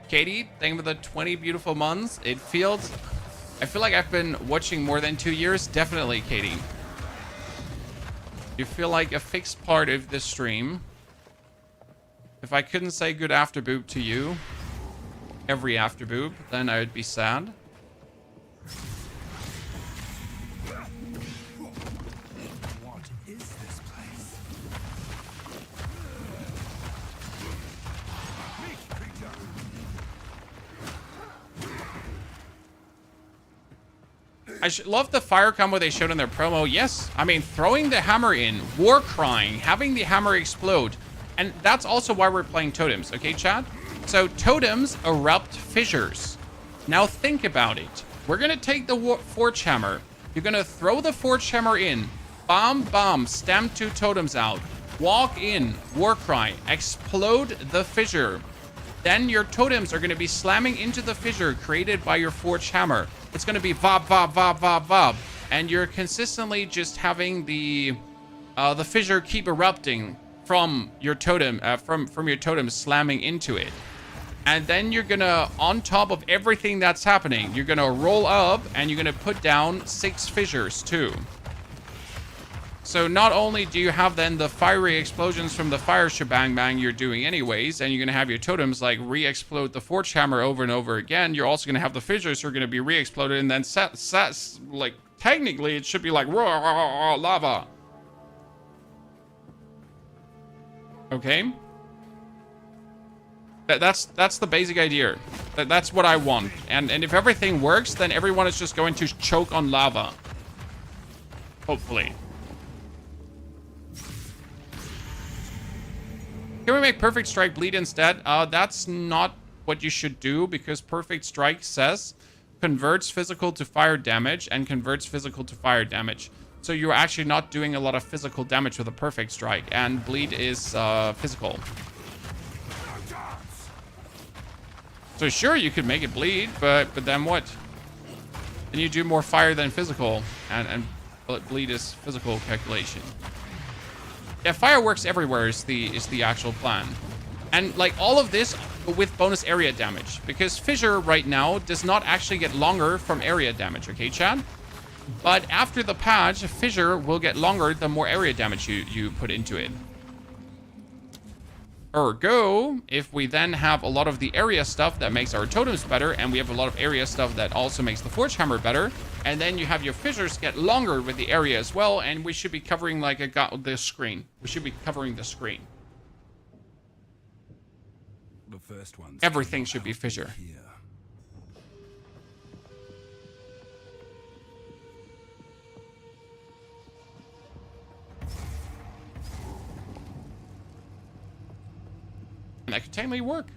Katie, thank you for the 20 beautiful months. I feel like I've been watching more than 2 years. Definitely, Katie. You feel like a fixed part of this stream. If I couldn't say good after boob to you, every after boob, then I would be sad. What is this place? I love the fire combo they showed in their promo. Yes, I mean, throwing the hammer in, war crying, having the hammer explode. And that's also why we're playing totems, okay, chat? So totems erupt fissures. Now think about it. We're going to take the forge hammer. You're going to throw the forge hammer in. Bomb, bomb, stamp 2 totems out. Walk in, war cry, explode the fissure. Then your totems are going to be slamming into the fissure created by your forge hammer. It's going to be vob, vob, vob, vob, vob. And you're consistently just having the fissure keep erupting from your totem, from your totem slamming into it. And then you're going to, on top of everything that's happening, you're going to roll up and you're going to put down 6 fissures too. So not only do you have then the fiery explosions from the fire shebang bang you're doing anyways, and you're going to have your totems like re-explode the forge hammer over and over again, you're also going to have the fissures who are going to be re-exploded, and then like technically it should be like lava. Okay? That's the basic idea. That's what I want. And if everything works, then everyone is just going to choke on lava. Hopefully. Can we make Perfect Strike bleed instead? That's not what you should do, because Perfect Strike says converts physical to fire damage and converts physical to fire damage. So you're actually not doing a lot of physical damage with a Perfect Strike, and bleed is physical. So sure, you could make it bleed, but then what? Then you do more fire than physical, and bleed is physical calculation. Yeah, fire works everywhere is the actual plan. And like all of this with bonus area damage, because fissure right now does not actually get longer from area damage, okay, Chad? But after the patch, fissure will get longer the more area damage you put into it. Ergo, if we then have a lot of the area stuff that makes our totems better, and we have a lot of area stuff that also makes the forge hammer better, and then you have your fissures get longer with the area as well, and we should be covering like the screen. We should be covering the screen. The first one's Everything should be fissure. here. And that could technically work.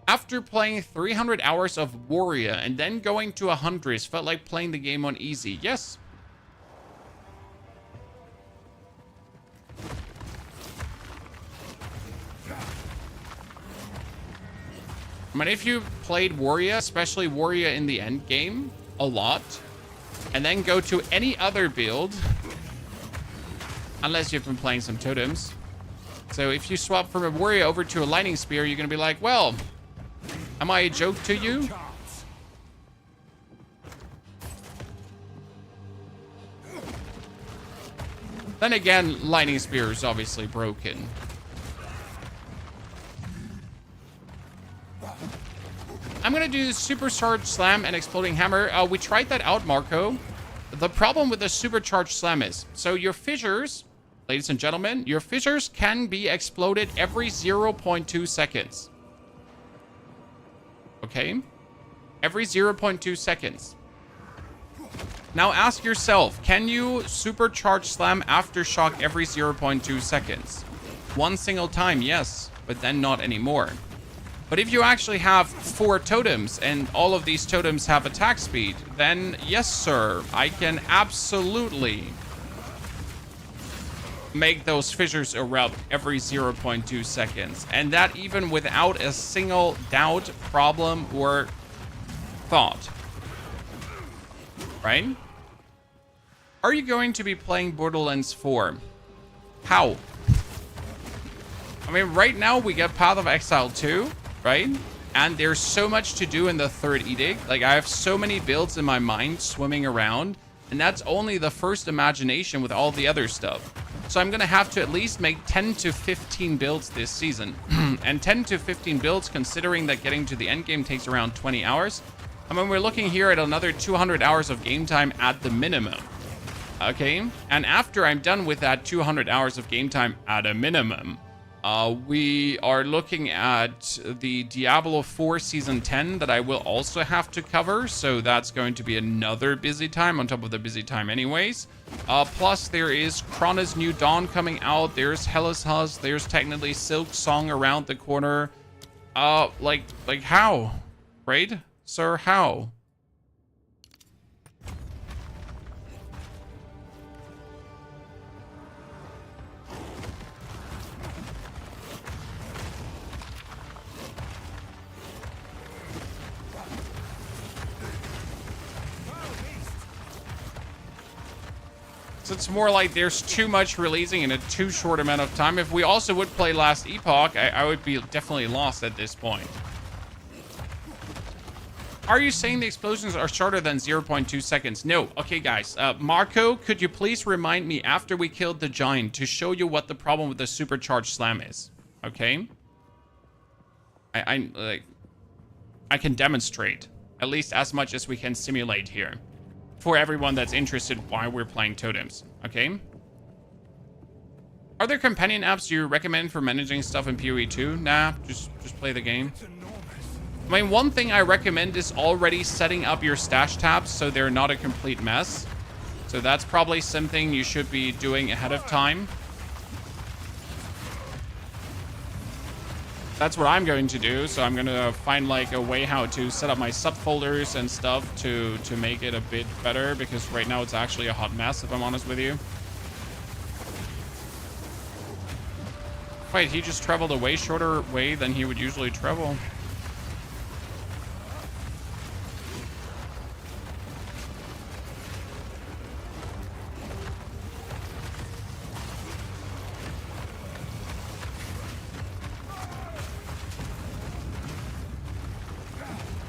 After playing 300 hours of Warrior and then going to 100 felt like playing the game on easy. Yes. I mean, if you played Warrior, especially Warrior in the end game, a lot, and then go to any other build, unless you've been playing some totems. So if you swap from a warrior over to a lightning spear, you're going to be like, well, am I a joke to you? Then again, lightning spear is obviously broken. I'm going to do supercharged slam and exploding hammer. We tried that out, Marco. The problem with the supercharged slam is, so your fissures, ladies and gentlemen, your fissures can be exploded every 0.2 seconds. Okay? Every 0.2 seconds. Now ask yourself, can you supercharge slam aftershock every 0.2 seconds? One single time, yes, but then not anymore. But if you actually have 4 totems and all of these totems have attack speed, then yes, sir, I can absolutely make those fissures erupt every 0.2 seconds. And that even without a single doubt, problem, or thought. Right? Are you going to be playing Borderlands 4? How? I mean, right now we get Path of Exile 2, right? And there's so much to do in the 3rd Edict. Like, I have so many builds in my mind swimming around, and that's only the first imagination with all the other stuff. So I'm gonna have to at least make 10 to 15 builds this season. And 10 to 15 builds, considering that getting to the end game takes around 20 hours. I mean, we're looking here at another 200 hours of game time at the minimum. Okay, and after I'm done with that 200 hours of game time at a minimum, we are looking at the Diablo 4 Season 10 that I will also have to cover. So that's going to be another busy time on top of the busy time anyways. Plus there is Krana's New Dawn coming out. There's Hellas Hus. There's technically Silk Song around the corner. Like how? Right? Sir, how? It's more like there's too much releasing in a too short amount of time. If we also would play Last Epoch, I would be definitely lost at this point. Are you saying the explosions are shorter than 0.2 seconds? No. Okay, guys. Marco, could you please remind me after we killed the giant to show you what the problem with the supercharged slam is? Okay. I can demonstrate at least as much as we can simulate here. For everyone that's interested why we're playing totems, okay? Are there companion apps you recommend for managing stuff in PoE 2? Nah, just play the game. I mean, one thing I recommend is already setting up your stash tabs so they're not a complete mess. So that's probably something you should be doing ahead of time. That's what I'm going to do. So I'm going to find like a way how to set up my subfolders and stuff to make it a bit better, because right now it's actually a hot mess, if I'm honest with you. Wait, he just traveled a way shorter way than he would usually travel.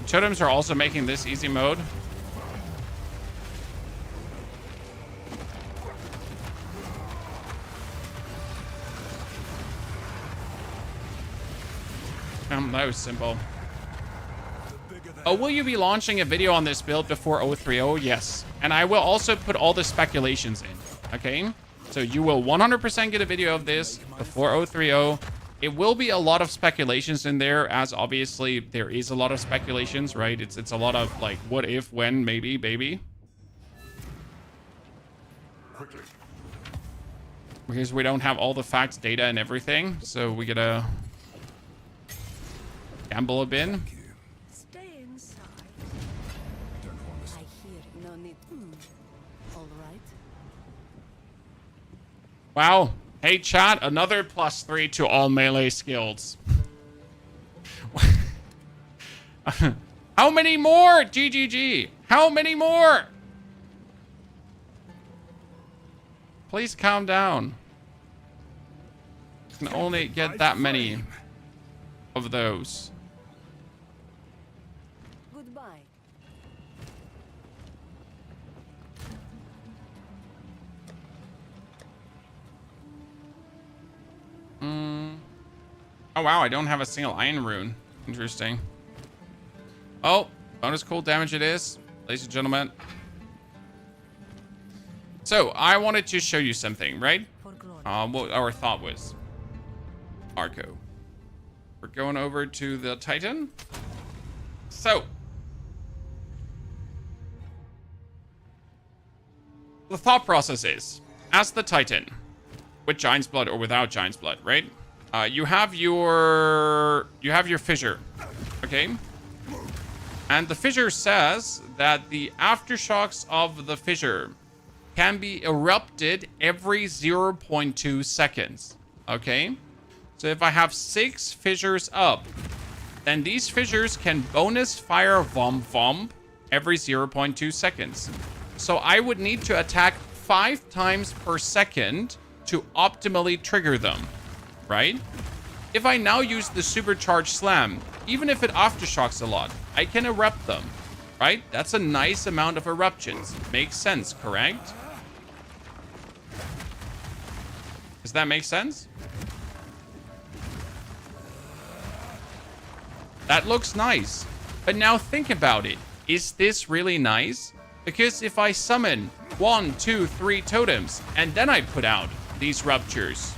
Totems are also making this easy mode. That was simple. Oh, will you be launching a video on this build before 0.3.0? Yes. And I will also put all the speculations in, okay? So you will 100% get a video of this before 0.3.0. It will be a lot of speculations in there, as obviously there is a lot of speculations, right? It's a lot of like what if, when, maybe, baby. Quickly. Because we don't have all the facts, data, and everything, so we gotta gamble a bit. Stay inside. Don't want to. I hear no need. All right. Wow. Hey, chat, another +3 to all melee skills. How many more? GGG. How many more? Please calm down. You can only get that many of those. Goodbye. Oh, wow, I don't have a single iron rune. Interesting. Oh, bonus cool damage it is, ladies and gentlemen. So, I wanted to show you something, right? For glory. What our thought was. Arco. We're going over to the Titan. So. The thought process is, as the Titan, with Giant's Blood or without Giant's Blood, right? You have your fissure, okay? And the fissure says that the aftershocks of the fissure can be erupted every 0.2 seconds, okay? So if I have 6 fissures up, then these fissures can bonus fire Vomp every 0.2 seconds. So I would need to attack 5 times per second to optimally trigger them, right? If I now use the supercharged slam, even if it aftershocks a lot, I can erupt them, right? That's a nice amount of eruptions. Makes sense, correct? Does that make sense? That looks nice. But now think about it. Is this really nice? Because if I summon 1, 2, 3 totems, and then I put out these ruptures,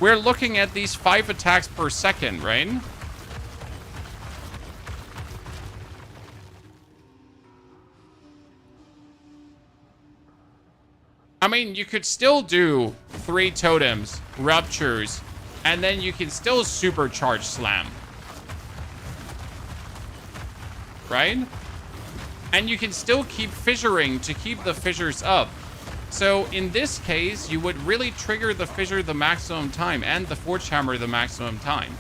we're looking at these 5 attacks per second, right? I mean, you could still do 3 totems, ruptures, and then you can still supercharge slam. Right? And you can still keep fissuring to keep the fissures up. So in this case, you would really trigger the fissure the maximum time and the forge hammer the maximum time.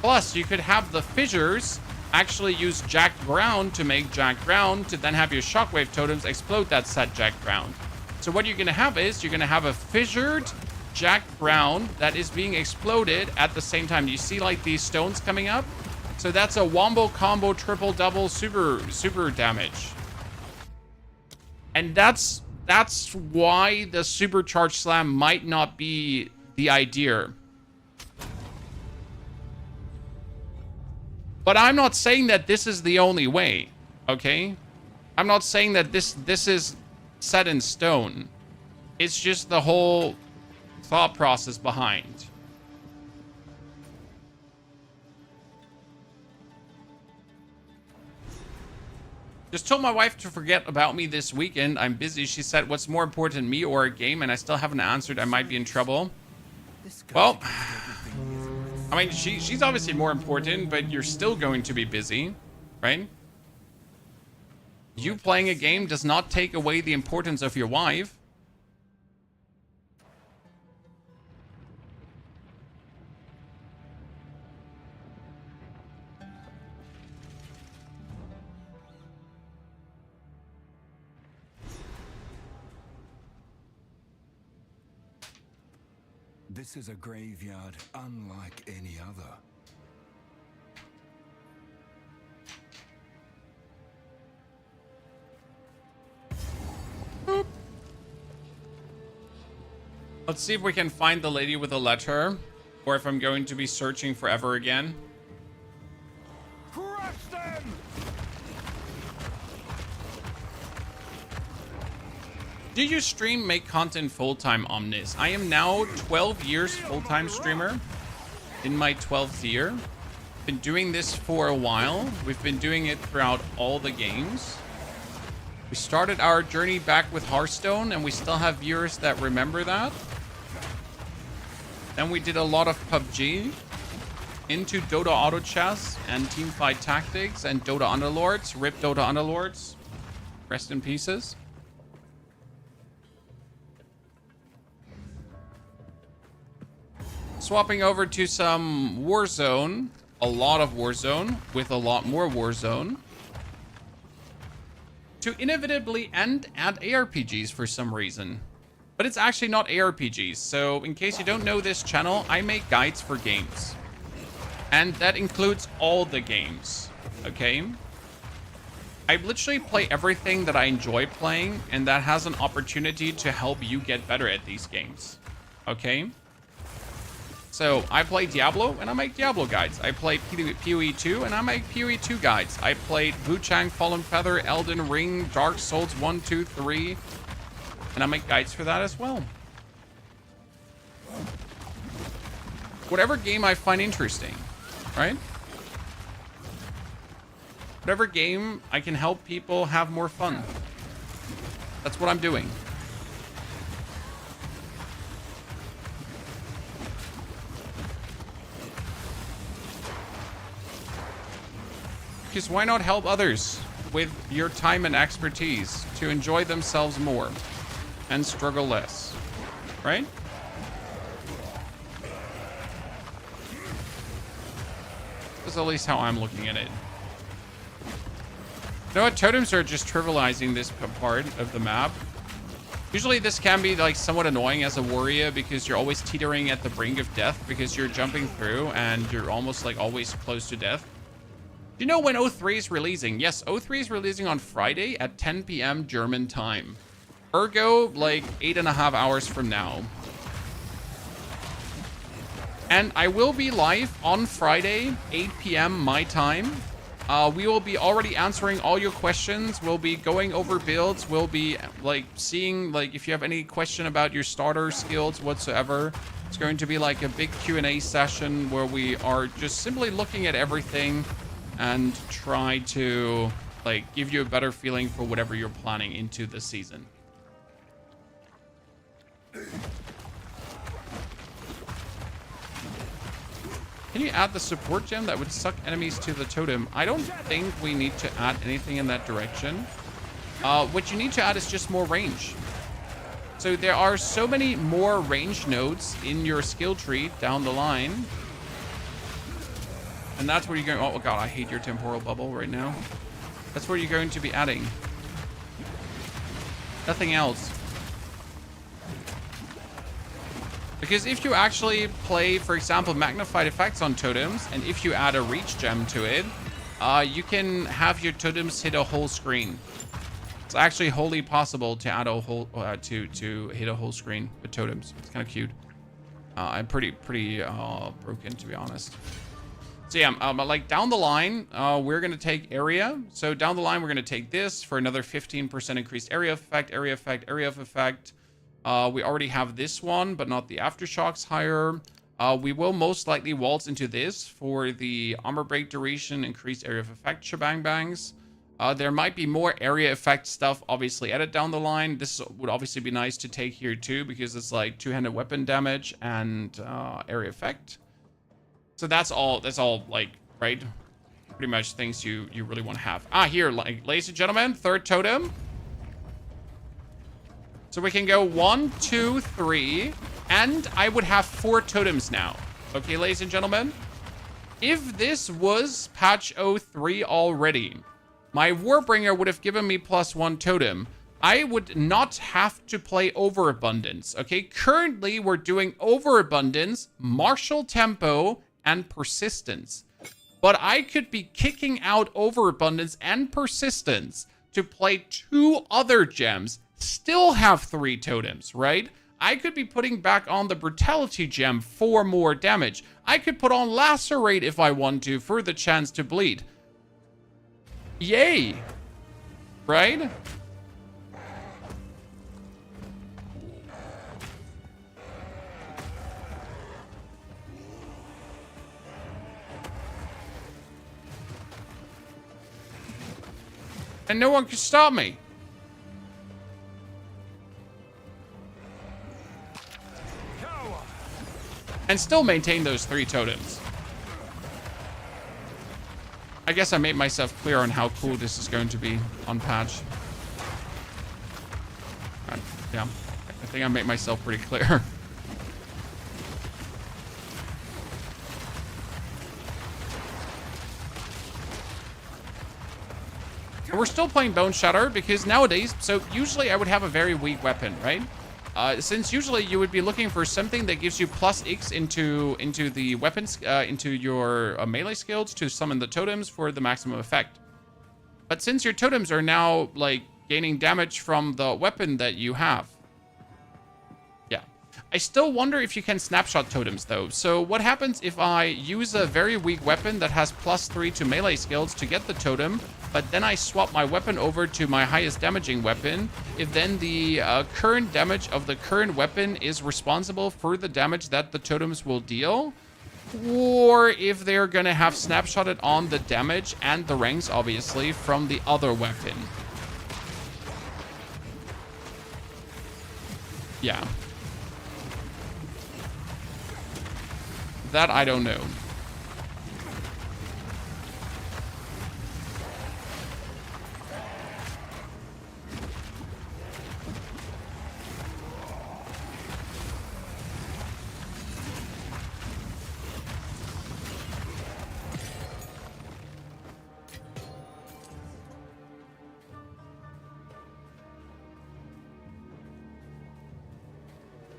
Plus, you could have the fissures actually use jacked ground to make jacked ground to then have your shockwave totems explode that set jacked ground. So what you're going to have is you're going to have a fissured jacked ground that is being exploded at the same time. You see like these stones coming up? So that's a wombo combo triple double super damage. And that's why the supercharged slam might not be the idea. But I'm not saying that this is the only way, okay? I'm not saying that this is set in stone. It's just the whole thought process behind. Just told my wife to forget about me this weekend. I'm busy. She said, what's more important, me or a game? And I still haven't answered. I might be in trouble. Well, I mean, she's obviously more important, but you're still going to be busy, right? You playing a game does not take away the importance of your wife. This is a graveyard unlike any other. Boop. Let's see if we can find the lady with a letter, or if I'm going to be searching forever again. Crush them! Do you stream, make content full-time, Omnis? I am now 12 years full-time streamer, in my 12th year. Been doing this for a while. We've been doing it throughout all the games. We started our journey back with Hearthstone, and we still have viewers that remember that. Then we did a lot of PUBG, into Dota Auto Chess and Teamfight Tactics and Dota Underlords. RIP Dota Underlords. Rest in pieces. Swapping over to some Warzone, a lot of Warzone, with a lot more Warzone, to inevitably add ARPGs for some reason. But it's actually not ARPGs, so in case you don't know this channel, I make guides for games. And that includes all the games, okay? I literally play everything that I enjoy playing, and that has an opportunity to help you get better at these games, okay? So I play Diablo, and I make Diablo guides. I play PoE 2, and I make PoE 2 guides. I played Wuchang, Fallen Feather, Elden Ring, Dark Souls 1, 2, 3, and I make guides for that as well. Whatever game I find interesting, right? Whatever game I can help people have more fun. That's what I'm doing. Because why not help others with your time and expertise to enjoy themselves more and struggle less, right? That's at least how I'm looking at it. You know what? Totems are just trivializing this part of the map. Usually this can be like somewhat annoying as a warrior because you're always teetering at the brink of death because you're jumping through and you're almost like always close to death. Do you know when 0.3 is releasing? Yes, 0.3 is releasing on Friday at 10 p.m. German time. Ergo, like 8.5 hours from now. And I will be live on Friday, 8 p.m. my time. We will be already answering all your questions. We'll be going over builds. We'll be like seeing like if you have any question about your starter skills whatsoever. It's going to be like a big Q&A session where we are just simply looking at everything and try to like give you a better feeling for whatever you're planning into the season. Can you add the support gem that would suck enemies to the totem? I don't think we need to add anything in that direction. What you need to add is just more range. So there are so many more range nodes in your skill tree down the line. And that's where you're going. Oh god, I hate your temporal bubble right now. That's where you're going to be adding. Nothing else. Because if you actually play, for example, magnified effects on totems, and if you add a reach gem to it, you can have your totems hit a whole screen. It's actually wholly possible to add a whole to hit a whole screen with totems. It's kind of cute. I'm pretty broken, to be honest. So yeah, like down the line, we're gonna take area. So down the line, we're gonna take this for another 15% increased area of effect, area of effect, area of effect. We already have this one, but not the aftershocks higher. We will most likely waltz into this for the armor break duration, increased area of effect shebang bangs. There might be more area effect stuff obviously added down the line. This would obviously be nice to take here too because it's like two-handed weapon damage and area effect. So that's all like, right? Pretty much things you really want to have. Here, like, ladies and gentlemen, third totem. So we can go 1, 2, 3, and I would have 4 totems now. Okay, ladies and gentlemen. If this was patch 03 already, my Warbringer would have given me +1 totem. I would not have to play Overabundance. Okay, currently we're doing Overabundance, Martial Tempo, and Persistence. But I could be kicking out Overabundance and Persistence to play 2 other gems, still have 3 totems, right? I could be putting back on the Brutality gem for more damage. I could put on Lacerate if I want to for the chance to bleed. Yay! Right? And no one can stop me. And still maintain those 3 totems. I guess I made myself clear on how cool this is going to be on patch. Yeah, I think I made myself pretty clear. And we're still playing boneshatter because nowadays, so usually I would have a very weak weapon, right? Since usually you would be looking for something that gives you +X into the weapons, into your melee skills to summon the totems for the maximum effect. But since your totems are now like gaining damage from the weapon that you have. Yeah. I still wonder if you can snapshot totems though. So what happens if I use a very weak weapon that has +3 to melee skills to get the totem, but then I swap my weapon over to my highest damaging weapon, if then the current damage of the current weapon is responsible for the damage that the totems will deal, or if they're gonna have snapshotted on the damage and the ranks, obviously, from the other weapon. Yeah. That I don't know.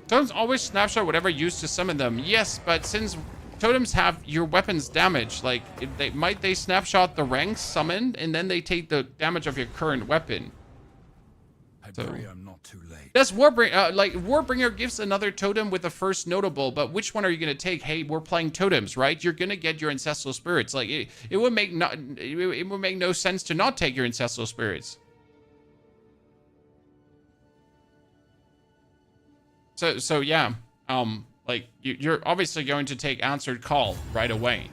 Totems always snapshot whatever used to summon them. Yes, but since totems have your weapons damage, like they snapshot the ranks summoned and then they take the damage of your current weapon. I So pray I'm not too late. that's Warbringer. Like Warbringer gives another totem with the first notable, but which one are you gonna take? Hey, we're playing totems, right? You're gonna get your ancestral spirits. Like it would make no sense to not take your ancestral spirits. So yeah, like you're obviously going to take answered call right away.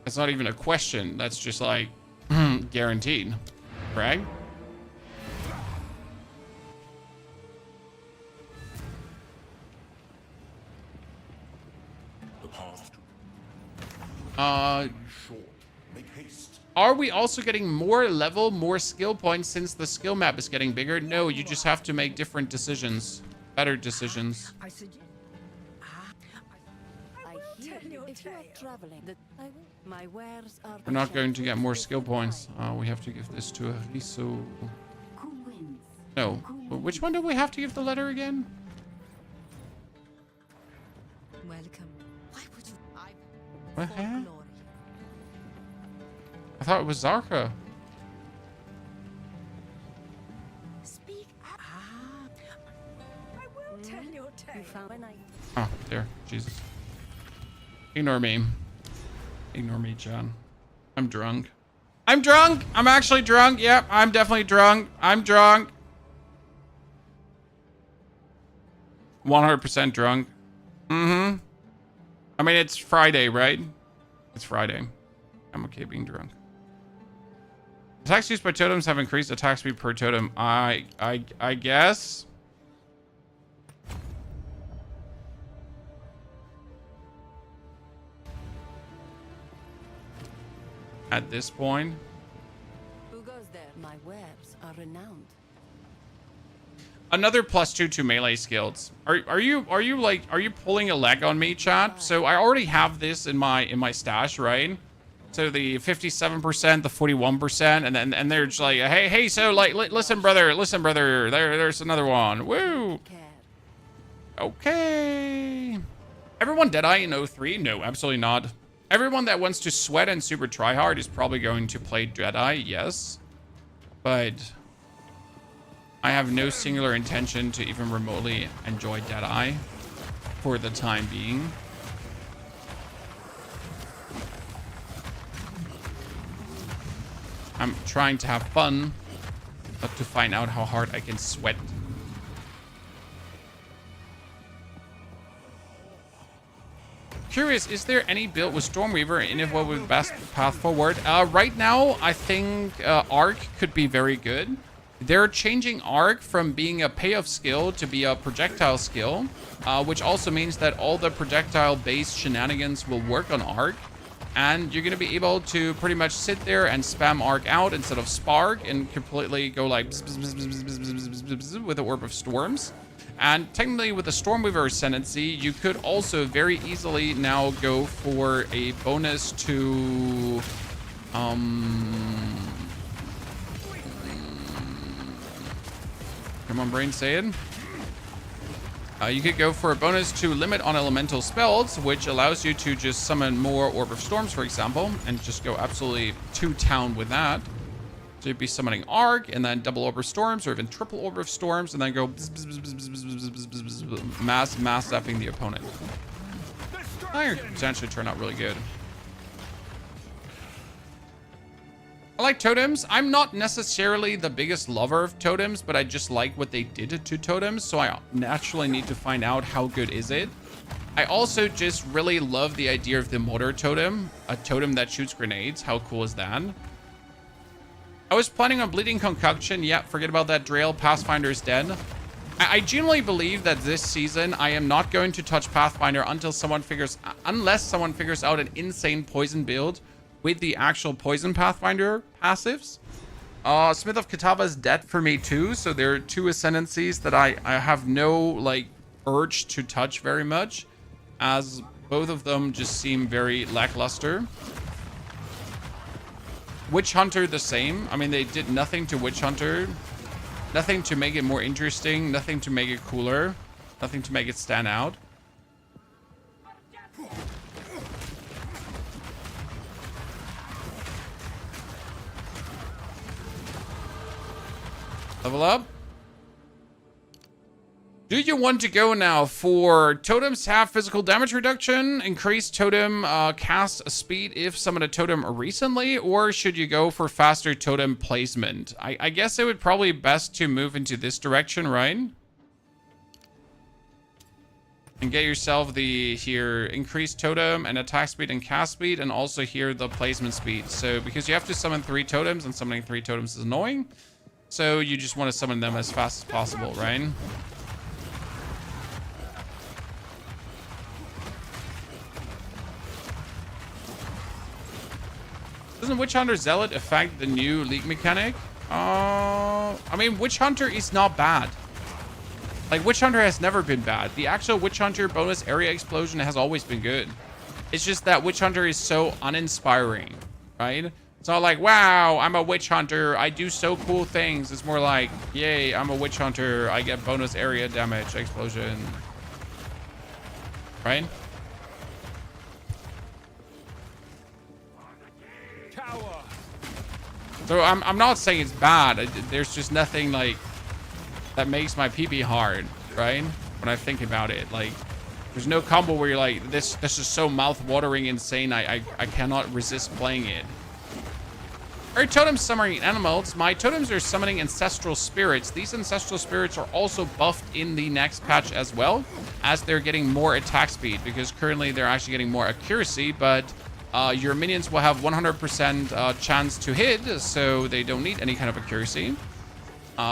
That's not even a question. That's just like guaranteed, right? Are we also getting more level, more skill points since the skill map is getting bigger? No, you just have to make different decisions, better decisions. I hear you. If you are traveling, my wares are. We're not going to get more skill points. We have to give this to a Riso. No, but which one do we have to give the letter again? Welcome. Why would you? What? For glory. I thought it was Zarka. Speak up. I will tell your tale. Oh, there. Jesus. Ignore me. Ignore me, John. I'm drunk. I'm drunk! I'm actually drunk. Yep, I'm definitely drunk. I'm drunk. 100% drunk. Mm-hmm. I mean, it's Friday, right? It's Friday. I'm okay being drunk. Attacks used by totems have increased attack speed per totem. I guess. At this point. Who goes there? My wares are renowned. Another +2 to melee skills. Are you pulling a leg on me, chat? So I already have this in my stash, right? So the 57%, the 41%, and they're just like, hey, so like, listen, brother, there's another one. Woo. Okay. Everyone Deadeye in 03? No, absolutely not. Everyone that wants to sweat and super tryhard is probably going to play Deadeye, yes. But I have no singular intention to even remotely enjoy Deadeye for the time being. I'm trying to have fun, but to find out how hard I can sweat. Curious, is there any build with Stormweaver, and if what would be the best path forward? Right now, I think Arc could be very good. They're changing Arc from being a payoff skill to be a projectile skill, which also means that all the projectile-based shenanigans will work on Arc. And you're going to be able to pretty much sit there and spam Arc out instead of Spark and completely go like bzz, bzz, bzz, bzz, bzz, bzz, bzz, bzz, with the Orb of Storms. And technically with the Stormweaver Ascendancy, you could also very easily now go for a bonus to... Come on, brain, say it. You could go for a bonus to limit on elemental spells, which allows you to just summon more Orb of Storms, for example, and just go absolutely to town with that. So you'd be summoning Arc, and then double Orb of Storms, or even triple Orb of Storms, and then go bzz, bzz, bzz, bzz, bzz, bzz, bzz, bzz, mass zapping the opponent. That could potentially turn out really good. I like totems. I'm not necessarily the biggest lover of totems, but I just like what they did to totems, so I naturally need to find out how good is it. I also just really love the idea of the mortar totem, a totem that shoots grenades. How cool is that? I was planning on bleeding concoction. Yeah, forget about that drill. Pathfinder is dead. I genuinely believe that this season I am not going to touch Pathfinder unless someone figures out an insane poison build with the actual poison Pathfinder passives. Smith of Katava is dead for me too, so there are two Ascendancies that I have no like urge to touch very much, as both of them just seem very lackluster. Witch Hunter the same. I mean, they did nothing to Witch Hunter. Nothing to make it more interesting. Nothing to make it cooler. Nothing to make it stand out. Level up. Do you want to go now for totems have physical damage reduction, increased totem cast speed if summoned a totem recently, or should you go for faster totem placement? I guess it would probably be best to move into this direction, right? And get yourself the here increased totem and attack speed and cast speed, and also here the placement speed. So because you have to summon 3 totems, and summoning 3 totems is annoying, so you just want to summon them as fast as possible, right? Doesn't Witch Hunter Zealot affect the new league mechanic? I mean, Witch Hunter is not bad. Like, Witch Hunter has never been bad. The actual Witch Hunter bonus area explosion has always been good. It's just that Witch Hunter is so uninspiring, right? It's not like, wow, I'm a Witch Hunter, I do so cool things. It's more like, yay, I'm a Witch Hunter, I get bonus area damage explosion. Right? So I'm not saying it's bad. There's just nothing like that makes my PP hard, right? When I think about it, like there's no combo where you're like, this is so mouth-watering insane. I cannot resist playing it. Are totems summoning animals? My totems are summoning ancestral spirits. These ancestral spirits are also buffed in the next patch as well, as they're getting more attack speed, because currently they're actually getting more accuracy, but your minions will have 100% chance to hit, so they don't need any kind of accuracy.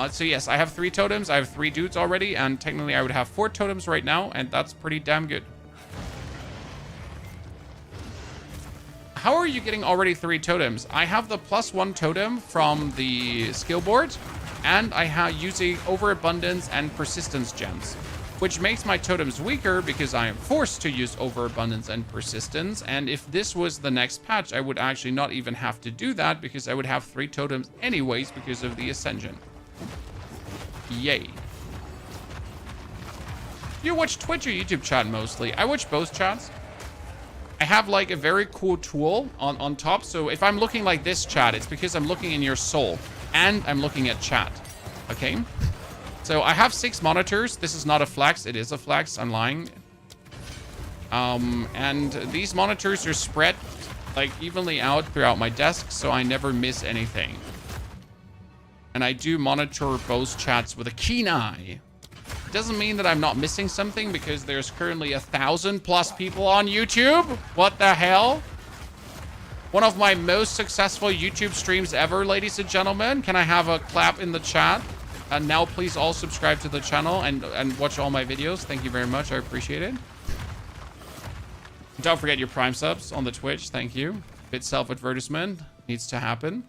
So yes, I have 3 totems. I have 3 dudes already, and technically I would have 4 totems right now, and that's pretty damn good. How are you getting already 3 totems? I have the +1 totem from the skill board, and I have using overabundance and persistence gems, which makes my totems weaker because I am forced to use overabundance and persistence. And if this was the next patch, I would actually not even have to do that because I would have 3 totems anyways because of the ascension. Yay. You watch Twitch or YouTube chat mostly? I watch both chats. I have like a very cool tool on top. So if I'm looking like this chat, it's because I'm looking in your soul and I'm looking at chat. Okay. So I have 6 monitors. This is not a flex. It is a flex. I'm lying. And these monitors are spread like evenly out throughout my desk, so I never miss anything. And I do monitor both chats with a keen eye. Doesn't mean that I'm not missing something because there's currently 1,000+ people on YouTube. What the hell? One of my most successful YouTube streams ever, ladies and gentlemen. Can I have a clap in the chat? And now please all subscribe to the channel and watch all my videos. Thank you very much. I appreciate it. Don't forget your Prime subs on the Twitch. Thank you. Bit self-advertisement needs to happen.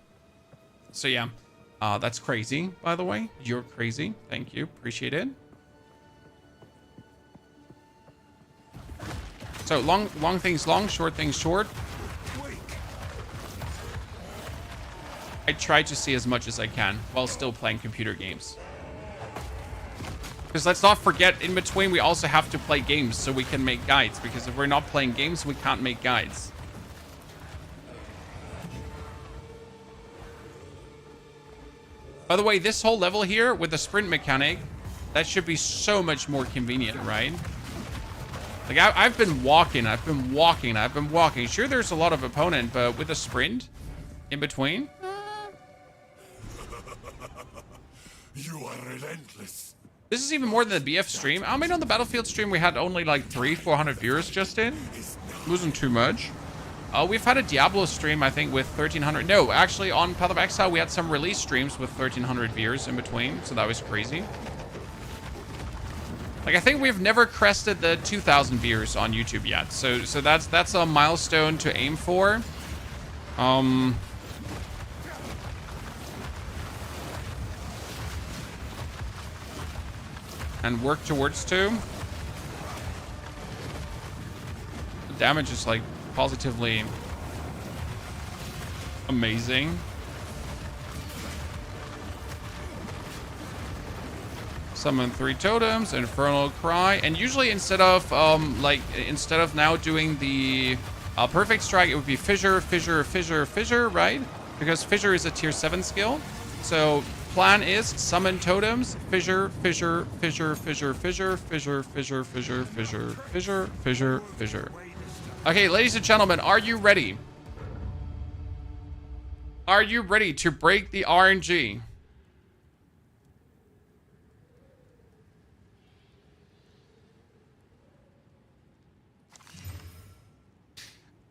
So yeah, that's crazy, by the way. You're crazy. Thank you. Appreciate it. So long things long, short things short. I try to see as much as I can while still playing computer games. Because let's not forget, in between, we also have to play games so we can make guides. Because if we're not playing games, we can't make guides. By the way, this whole level here with the sprint mechanic, that should be so much more convenient, right? Like, I've been walking. Sure, there's a lot of opponent, but with a sprint in between... You are relentless. This is even more than the BF stream. I mean, on the Battlefield stream, we had only like 400 viewers just in. Wasn't too much. We've had a Diablo stream, I think, with 1,300. No, actually, on Path of Exile, we had some release streams with 1,300 viewers in between. So that was crazy. Like, I think we've never crested the 2,000 viewers on YouTube yet. So that's a milestone to aim for. And work towards too. The damage is like positively amazing. Summon 3 totems, Infernal Cry, and usually instead of now doing the perfect strike, it would be fissure, right? Because fissure is a tier 7 skill. So plan is summon totems, fissure. Okay, ladies and gentlemen, are you ready? Are you ready to break the RNG?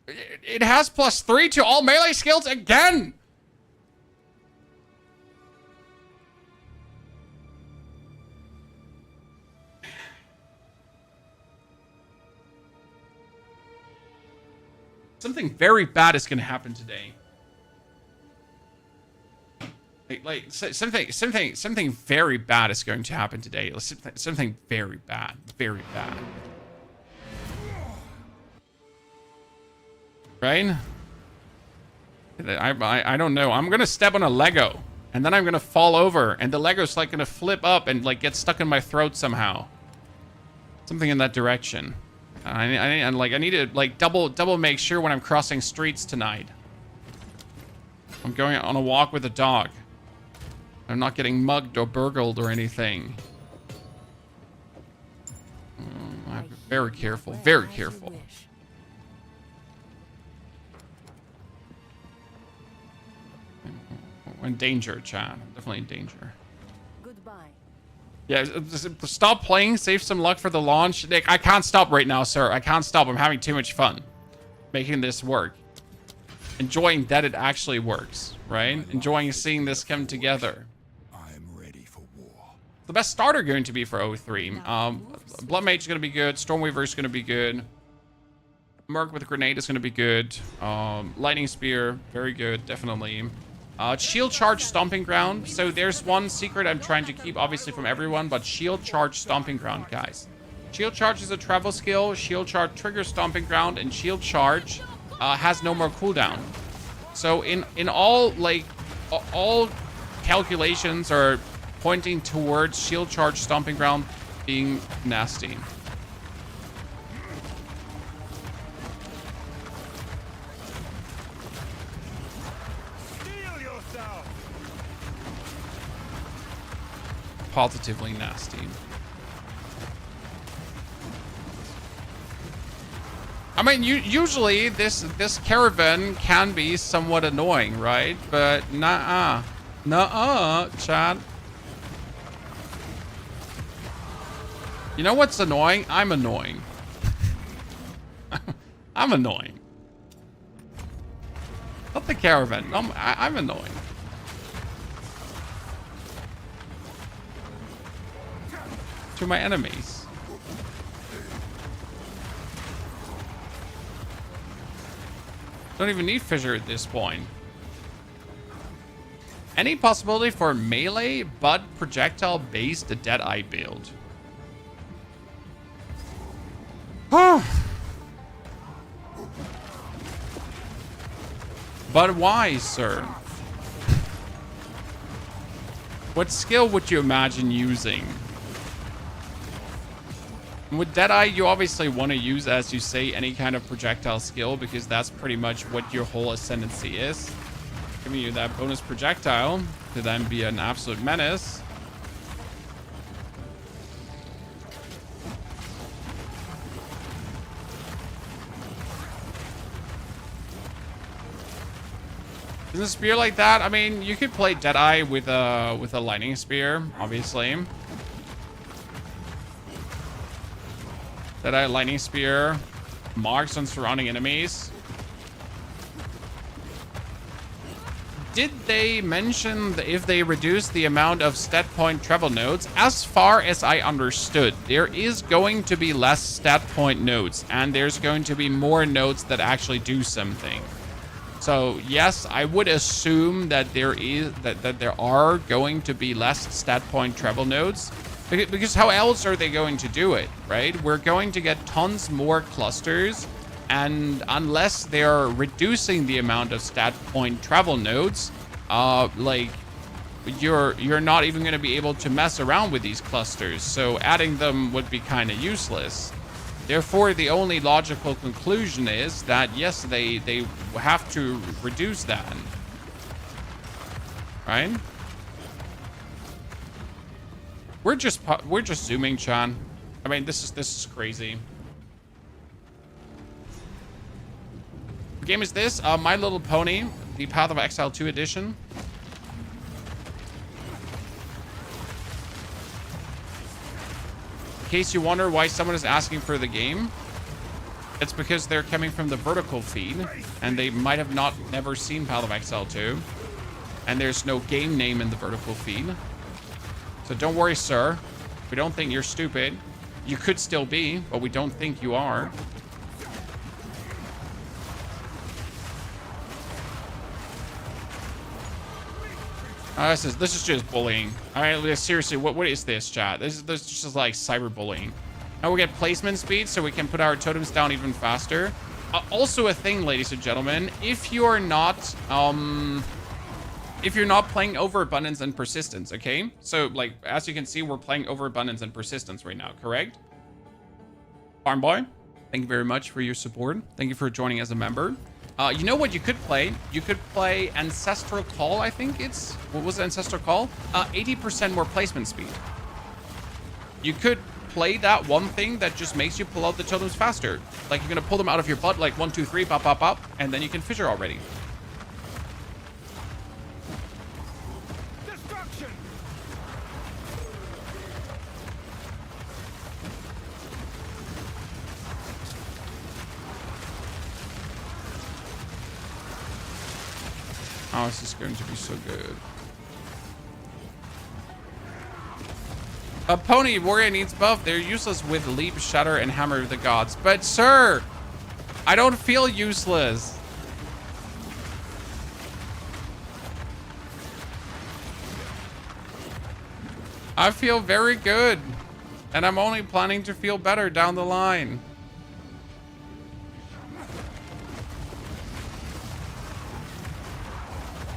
It has +3 to all melee skills again! Something very bad is going to happen today. Something very bad is going to happen today. Something very bad, very bad. Right? I don't know. I'm gonna step on a Lego, and then I'm gonna fall over, and the Lego's like gonna flip up and like get stuck in my throat somehow. Something in that direction. I need to like double make sure when I'm crossing streets tonight. I'm going on a walk with a dog. I'm not getting mugged or burgled or anything. I have to be very careful. Very careful. We're in danger, Chad. Definitely in danger. Goodbye. Yeah, stop playing. Save some luck for the launch. Nick, I can't stop right now, sir. I can't stop. I'm having too much fun making this work. Enjoying that it actually works, right? Enjoying seeing this come together. I'm ready for war. The best starter going to be for 0.3. Blood Mage is going to be good. Stormweaver is going to be good. Merc with a grenade is going to be good. Lightning Spear, very good, definitely. Shield Charge Stomping Ground. So there's one secret I'm trying to keep, obviously, from everyone, but Shield Charge Stomping Ground, guys. Shield Charge is a travel skill. Shield Charge triggers Stomping Ground, and Shield Charge has no more cooldown. So in all, like, all calculations are pointing towards Shield Charge Stomping Ground being nasty. Positively nasty. I mean, usually this caravan can be somewhat annoying, right? But nuh-uh, Chad. You know what's annoying? I'm annoying. I'm annoying. Not the caravan. I'm annoying. To my enemies. Don't even need fissure at this point. Any possibility for melee but projectile based Deadeye build? But why, sir? What skill would you imagine using? With Deadeye, you obviously want to use, as you say, any kind of projectile skill, because that's pretty much what your whole Ascendancy is. Giving you that bonus projectile to then be an absolute menace. Isn't a spear like that? I mean, you could play Deadeye with a lightning spear, obviously. Deadeye lightning spear. Marks on surrounding enemies. Did they mention if they reduce the amount of stat point travel nodes? As far as I understood, there is going to be less stat point nodes, and there's going to be more nodes that actually do something. So yes, I would assume that there are going to be less stat point travel nodes, because how else are they going to do it, right? We're going to get tons more clusters. And unless they're reducing the amount of stat point travel nodes, like you're not even going to be able to mess around with these clusters. So adding them would be kind of useless. Therefore, the only logical conclusion is that yes, they have to reduce that, right? We're just zooming, Chan. I mean, this is crazy. What game is this? My Little Pony, the Path of Exile 2 edition. In case you wonder why someone is asking for the game, it's because they're coming from the vertical feed, and they might have never seen Path of Exile 2, and there's no game name in the vertical feed. So don't worry, sir. We don't think you're stupid. You could still be, but we don't think you are. This is just bullying. All right, seriously, what is this, chat? This is just like cyberbullying. Now we get placement speed, so we can put our totems down even faster. Also a thing, ladies and gentlemen, if you're not playing overabundance and persistence, okay? So like as you can see, we're playing overabundance and persistence right now, correct? Farm boy, thank you very much for your support. Thank you for joining as a member. You know what you could play? You could play Ancestral Call, I think it's... What was Ancestral Call? 80% more placement speed. You could play that one thing that just makes you pull out the totems faster. Like you're going to pull them out of your butt like 1, 2, 3, pop, pop, pop, and then you can fissure already. Destruction! Oh, this is going to be so good. A pony warrior needs buff. They're useless with leap, shatter, and hammer of the gods. But sir, I don't feel useless. I feel very good. And I'm only planning to feel better down the line.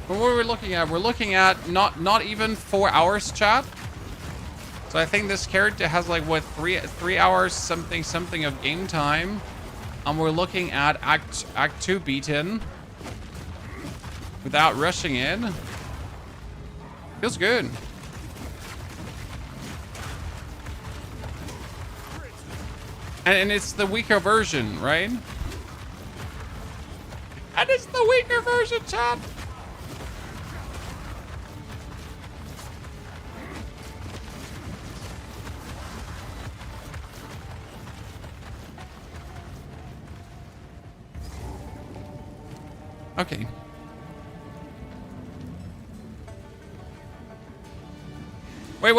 But what are we looking at? We're looking at not even 4 hours, chat. So I think this character has like what, three hours something of game time. And we're looking at Act 2 beaten without rushing it. Feels good. And it's the weaker version, right? And it's the weaker version, chat. Okay. Wait.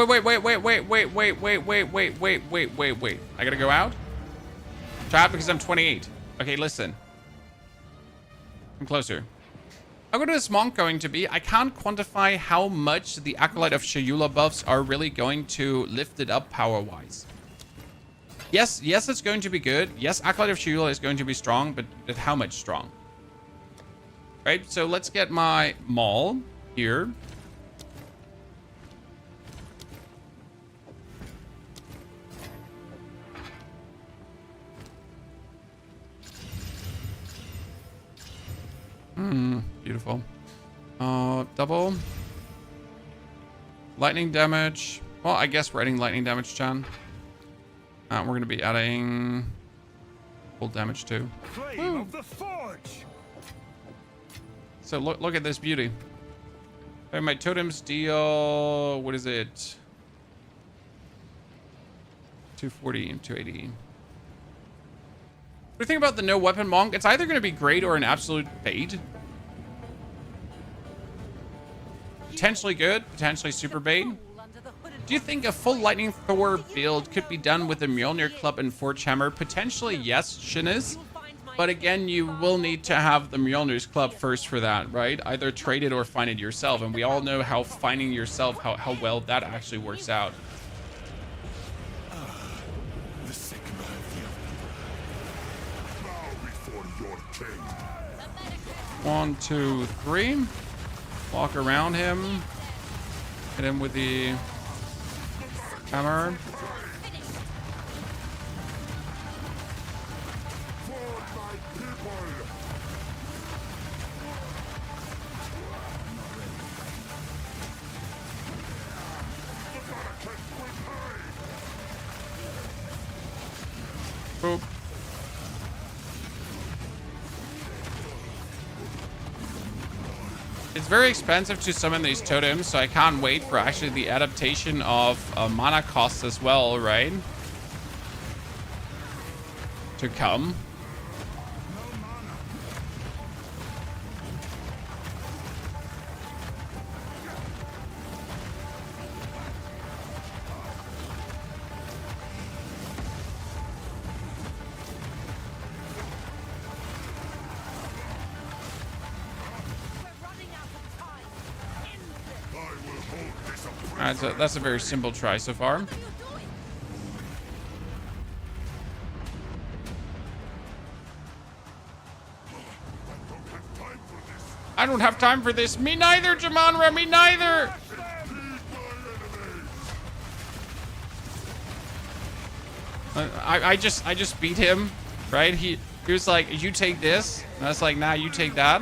I gotta go out? Chat, because I'm 28. Okay, listen. I'm closer. How good is Monk going to be? I can't quantify how much the Acolyte of Shayula buffs are really going to lift it up power-wise. Yes, it's going to be good. Yes, Acolyte of Shayula is going to be strong, but at how much strong? Right, so let's get my Maul here. Beautiful. Double. Lightning damage. Well, I guess we're adding lightning damage, Chan. We're going to be adding full damage too. Flame of the Forge! So look at this beauty. Okay, my totems deal, what is it? 240 and 280. do you think about the no weapon monk? It's either going to be great or an absolute bait. Potentially good, potentially super bait. Do you think a full Lightning Thor build could be done with a Mjolnir Club and Forge Hammer? Potentially, yes, Shiniz. But again, you will need to have the Mjolnir's Club first for that, right? Either trade it or find it yourself. And we all know how finding yourself, how well that actually works out. The sick man here. Bow before your king. 1, 2, 3. Walk around him. Hit him with the hammer. Boop. It's very expensive to summon these totems, so I can't wait for actually the adaptation of mana costs as well, right? To come. That's a very simple try so far. I don't have time for this. Me neither, Jamanra. Me neither. I just beat him, right? He was like, you take this. And I was like, nah, you take that.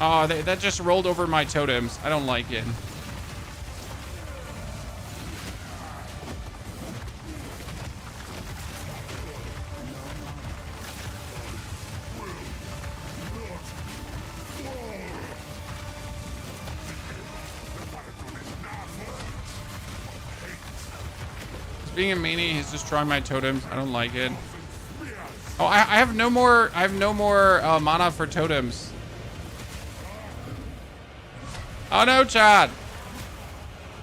Oh, that just rolled over my totems. I don't like it. He's being a meanie. He's destroying my totems. I don't like it. Oh, I have no more. I have no more mana for totems. Oh no, Chad.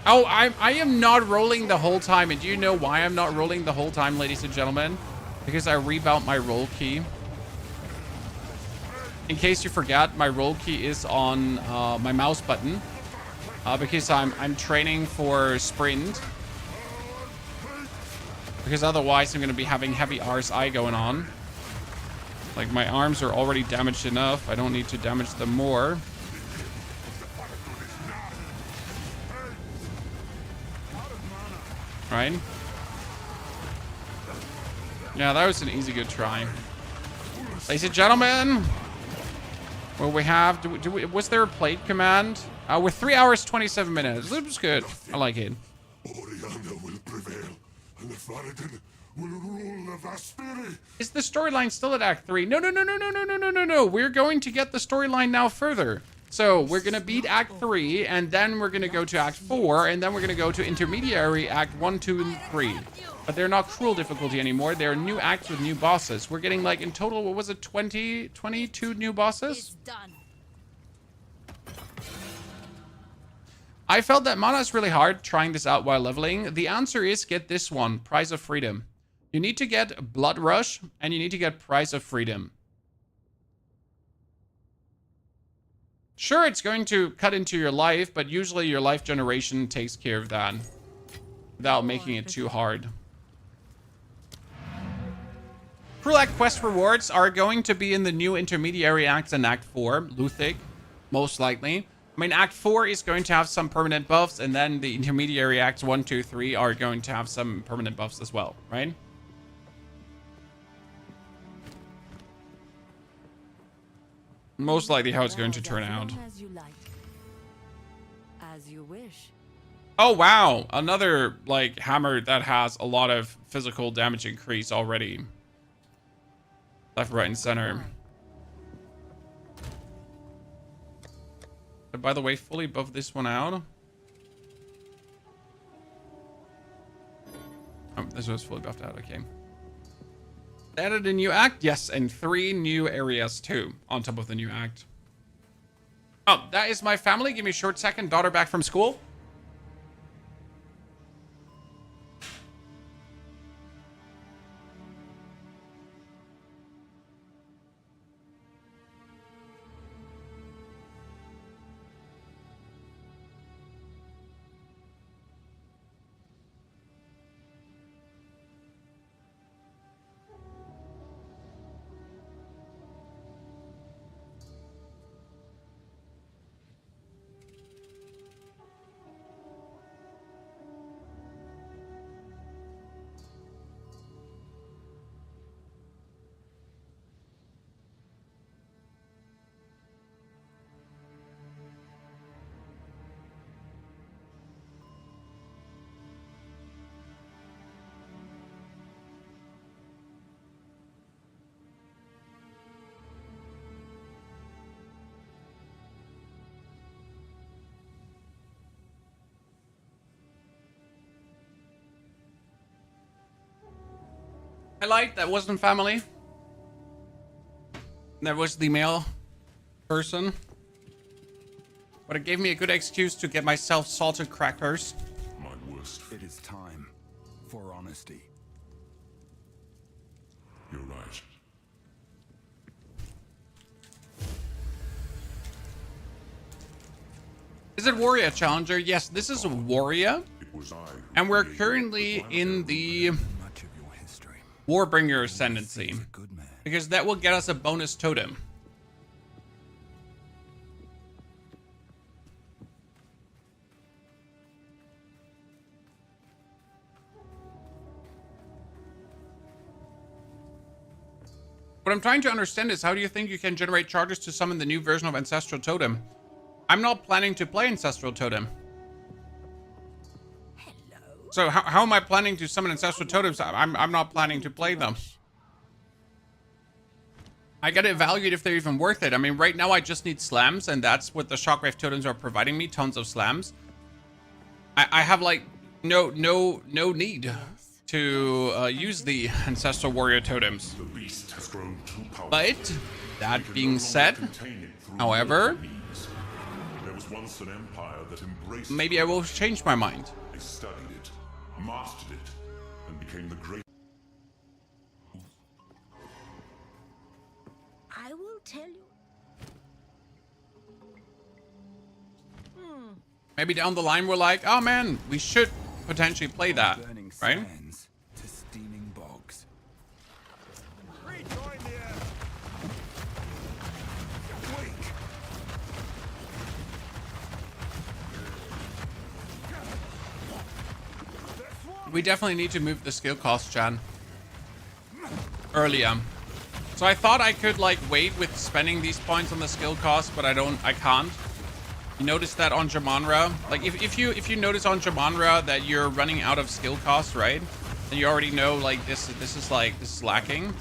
Oh, I am not rolling the whole time. And do you know why I'm not rolling the whole time, ladies and gentlemen? Because I rebound my roll key. In case you forgot, my roll key is on my mouse button. Because I'm training for sprint. Because otherwise I'm going to be having heavy RSI going on. Like, my arms are already damaged enough. I don't need to damage them more. Right? Yeah, that was an easy good try. Ladies and gentlemen, well, we have, was there a plate command? We're 3 hours, 27 minutes. This was good. I like it. Oriana will prevail, and the Faradin will rule the Vespiri. Is the storyline still at Act 3? No. We're going to get the storyline now further. So we're going to beat Act 3, and then we're going to go to Act 4, and then we're going to go to intermediary Act 1, 2, and 3. But they're not cruel difficulty anymore. They're new acts with new bosses. We're getting, like, in total, what was it, 22 new bosses? It's done. I felt that mana is really hard trying this out while leveling. The answer is get this one, Prize of Freedom. You need to get Blood Rush, and you need to get Prize of Freedom. Sure, it's going to cut into your life, but usually your life generation takes care of that without making it too hard. Cruel Act quest rewards are going to be in the new intermediary acts in Act 4, Luthic, most likely. I mean, Act 4 is going to have some permanent buffs, and then the intermediary acts 1, 2, 3 are going to have some permanent buffs as well, right? Most likely how it's going to turn out. As you like. As you wish. Oh, wow. Another, like, hammer that has a lot of physical damage increase already. Left, right, and center. But by the way, fully buff this one out. Oh, this was fully buffed out. Okay. They added a new act? Yes, and 3 new areas too, on top of the new act. Oh, that is my family. Give me a short second. Daughter back from school. Highlight, that wasn't family. That was the male person. But it gave me a good excuse to get myself salted crackers. My worst. It is time for honesty. You're right. Is it Warrior Challenger? Yes, this is a Warrior. It was I. And we're currently in the Much of your history. Warbringer Ascendancy. He's a good man. Because that will get us a bonus totem. What I'm trying to understand is, how do you think you can generate charges to summon the new version of Ancestral Totem? I'm not planning to play Ancestral Totem. So how am I planning to summon Ancestral Totems? I'm not planning to play them. I gotta evaluate if they're even worth it. I mean, right now I just need slams, and that's what the Shockwave Totems are providing me, tons of slams. I have like no need to use the Ancestral Warrior Totems. The beast has grown too powerful. But that We can being no longer said, contain it through however, mere means. There was once an empire that embraced maybe I will change my mind. They studied it, mastered it, and became the great. I will tell you. Maybe down the line we're like, oh man, we should potentially play that, Burning right? sands to steaming bogs. Rejoin the air. Wake. We definitely need to move the skill cost, Jan. Earlier. So I thought I could like wait with spending these points on the skill cost, but I can't. You notice that on Jamanra, like if you notice on Jamanra that you're running out of skill cost, right? Then you already know like this is lacking.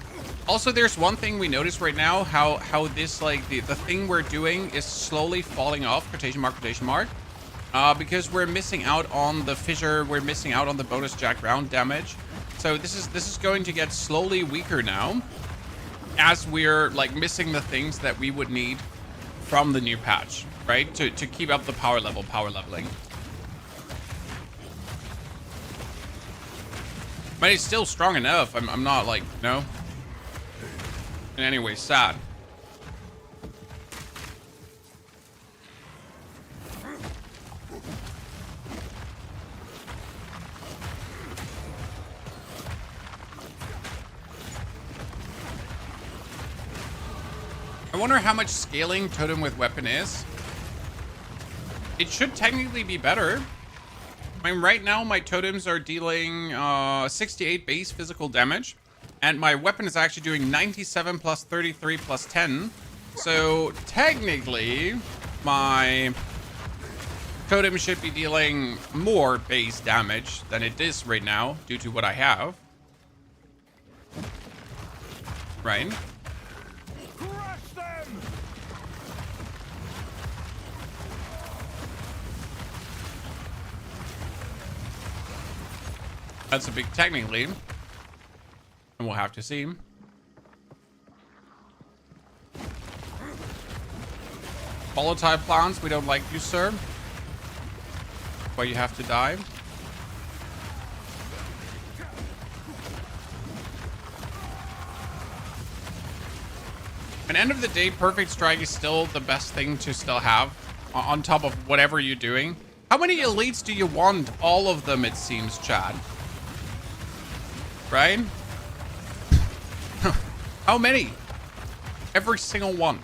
Also, there's one thing we notice right now, how this like the thing we're doing is slowly falling off, quotation mark, because we're missing out on the fissure, we're missing out on the bonus jack round damage. So this is going to get slowly weaker now, as we're like missing the things that we would need from the new patch, right? To keep up the power leveling. But it's still strong enough. I'm not like, no. In any way, sad. I wonder how much scaling Totem with weapon is. It should technically be better. I mean, right now my totems are dealing 68 base physical damage, and my weapon is actually doing 97 plus 33 plus 10. So technically, my totem should be dealing more base damage than it is right now, due to what I have. Right? Crush them! That's a big technically. And we'll have to see. Volatile plants, we don't like you, sir. Why you have to die. At the end of the day, Perfect Strike is still the best thing to still have on top of whatever you're doing. How many elites do you want? All of them, it seems, Chad. Right? How many? Every single one.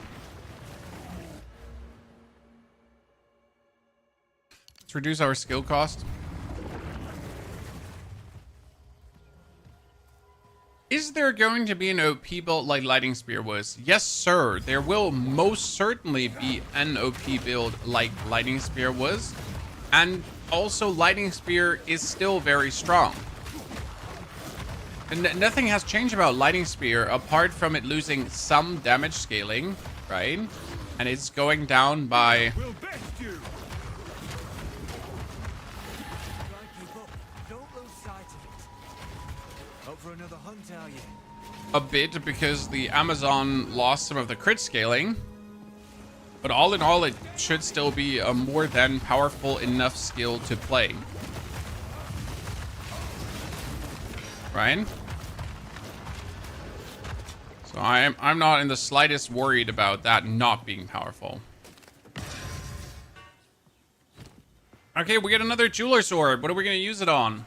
Let's reduce our skill cost. Is there going to be an OP build like Lightning Spear was? Yes, sir. There will most certainly be an OP build like Lightning Spear was. And also, Lightning Spear is still very strong. And nothing has changed about Lightning Spear apart from it losing some damage scaling, right? And it's going down by... We'll best you. a bit because the Amazon lost some of the crit scaling. But all in all, it should still be a more than powerful enough skill to play. Right? So I'm not in the slightest worried about that not being powerful. Okay, we get another jeweler's orb. What are we going to use it on?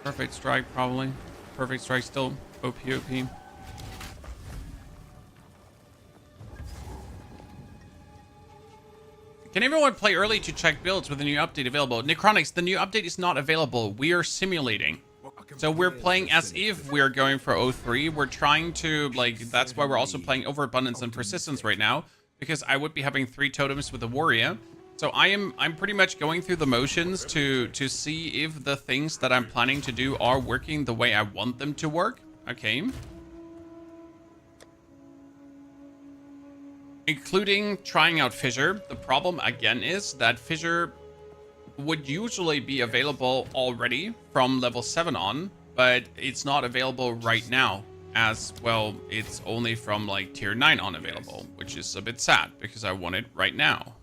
Perfect strike, probably. Perfect strike still OP. Can everyone play early to check builds with the new update available? Necronics, the new update is not available. We are simulating. So we're playing as if we're going for 0.3. We're trying to, like, that's why we're also playing Overabundance and Persistence right now. Because I would be having 3 totems with a warrior. So I'm pretty much going through the motions to see if the things that I'm planning to do are working the way I want them to work. Okay. Including trying out Fissure. The problem again is that Fissure would usually be available already from level 7 on, but it's not available right now. As well, it's only from like tier 9 on available, which is a bit sad because I want it right now.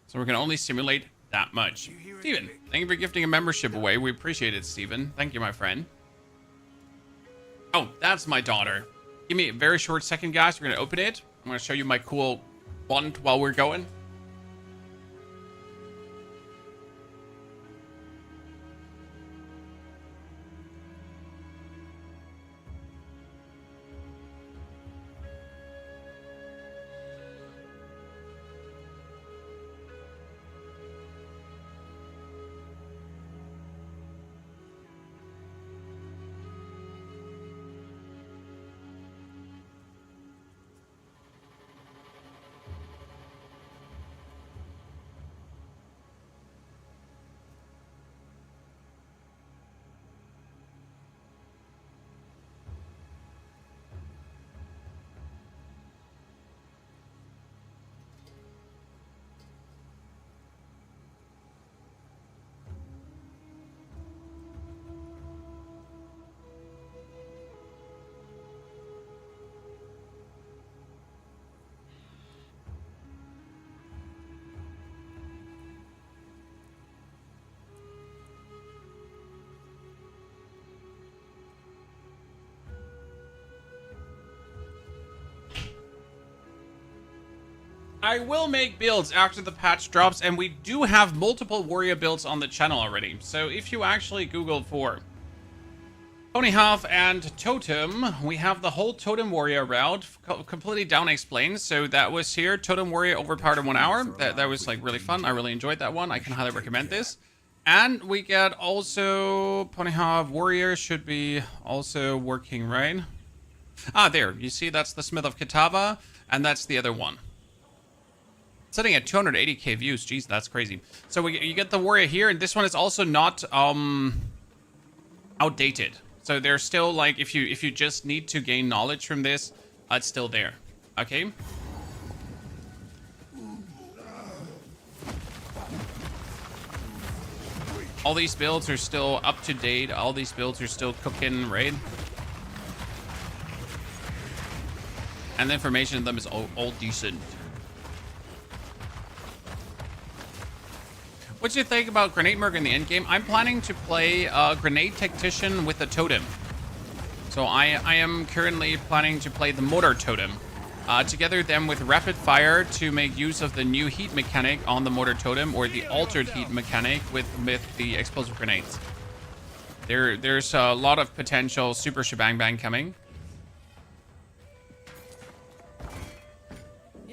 So we can only simulate that much. Steven, thank you for gifting a membership away. We appreciate it, Steven. Thank you, my friend. Oh, that's my daughter. Give me a very short second, guys. We're going to open it. I'm going to show you my cool wand while we're going. I will make builds after the patch drops, and we do have multiple warrior builds on the channel already. So if you actually Google for Pony Half and Totem, we have the whole Totem Warrior route completely down explained. So that was here, Totem Warrior overpowered in 1 hour. That was like really fun. I really enjoyed that one. I can highly recommend this. And we get also Pony Half Warrior should be also working, right? Ah, there. You see, that's the Smith of Kitava, and that's the other one. Sitting at 280k views. Jeez, that's crazy. So you get the warrior here, and this one is also not outdated. So they're still like, if you just need to gain knowledge from this, it's still there. Okay. All these builds are still up to date. All these builds are still cooking, right? And the information in them is all decent. What do you think about Grenade Merc in the endgame? I'm planning to play Grenade Tactician with a Totem. So I am currently planning to play the Mortar Totem. Together them with Rapid Fire to make use of the new heat mechanic on the Mortar Totem, or the altered heat mechanic with the explosive grenades. There's a lot of potential super shebang bang coming.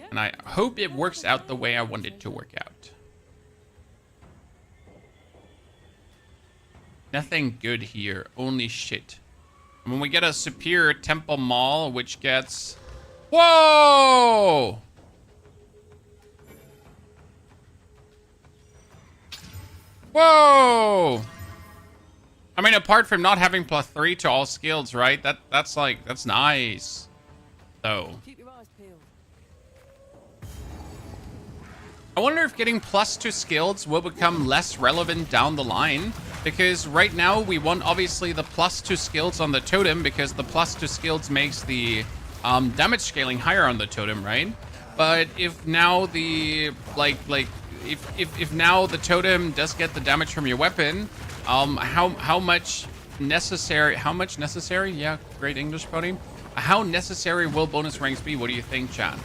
And I hope it works out the way I want it to work out. Nothing good here, only shit. And when we get a superior Temple Mall, which gets... Whoa! Whoa! I mean, apart from not having +3 to all skills, right? That's nice. So... Keep your eyes peeled. I wonder if getting +2 skills will become less relevant down the line. Because right now we want obviously the +2 skills on the totem, because the +2 skills makes the damage scaling higher on the totem, right? But if now the if now the totem does get the damage from your weapon, how much necessary? Yeah, great English, buddy. How necessary will bonus ranks be? What do you think, chat?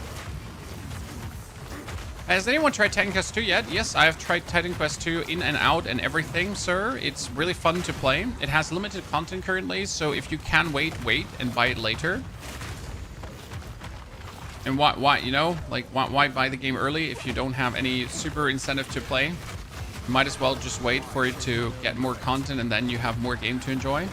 Has anyone tried Titan Quest 2 yet? Yes, I have tried Titan Quest 2 in and out and everything, sir. It's really fun to play. It has limited content currently, so if you can wait and buy it later. And why, you know, like, why buy the game early if you don't have any super incentive to play? You might as well just wait for it to get more content and then you have more game to enjoy.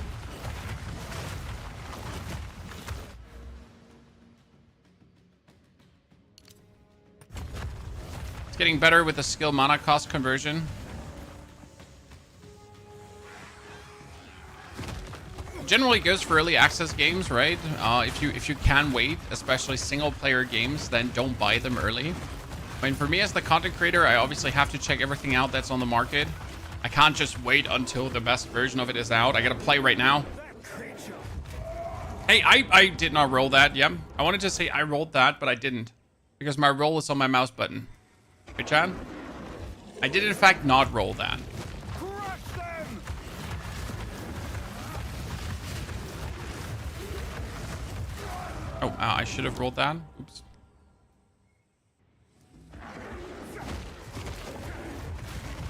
Getting better with the skill mana cost conversion. Generally goes for early access games, right? If you can wait, especially single player games, then don't buy them early. I mean, for me as the content creator, I obviously have to check everything out that's on the market. I can't just wait until the best version of it is out. I gotta play right now. Hey, I did not roll that. Yep. I wanted to say I rolled that, but I didn't. Because my roll is on my mouse button. Good, Chad? I did, in fact, not roll that. Crush them! Oh, I should have rolled that. Oops.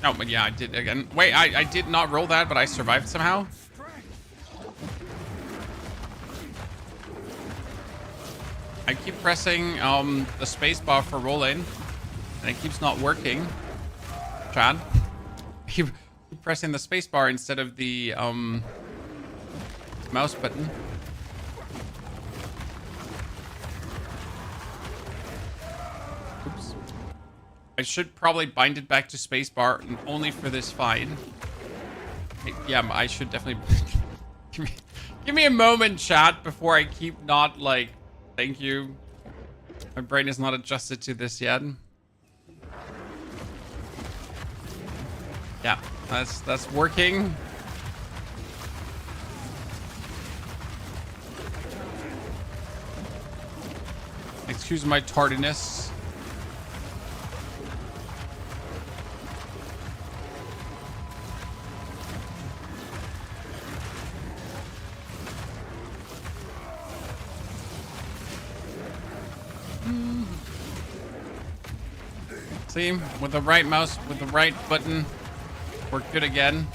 Oh, but yeah, I did again. Wait, I did not roll that, but I survived somehow? I keep pressing the spacebar for rolling. And it keeps not working. Chad? Keep pressing the spacebar instead of the mouse button. Oops. I should probably bind it back to spacebar only for this fight. Yeah, I should definitely... give me a moment, chat, before I keep not, like... Thank you. My brain is not adjusted to this yet. Yeah, that's working. Excuse my tardiness. See, with the right mouse, with the right button, we're good again.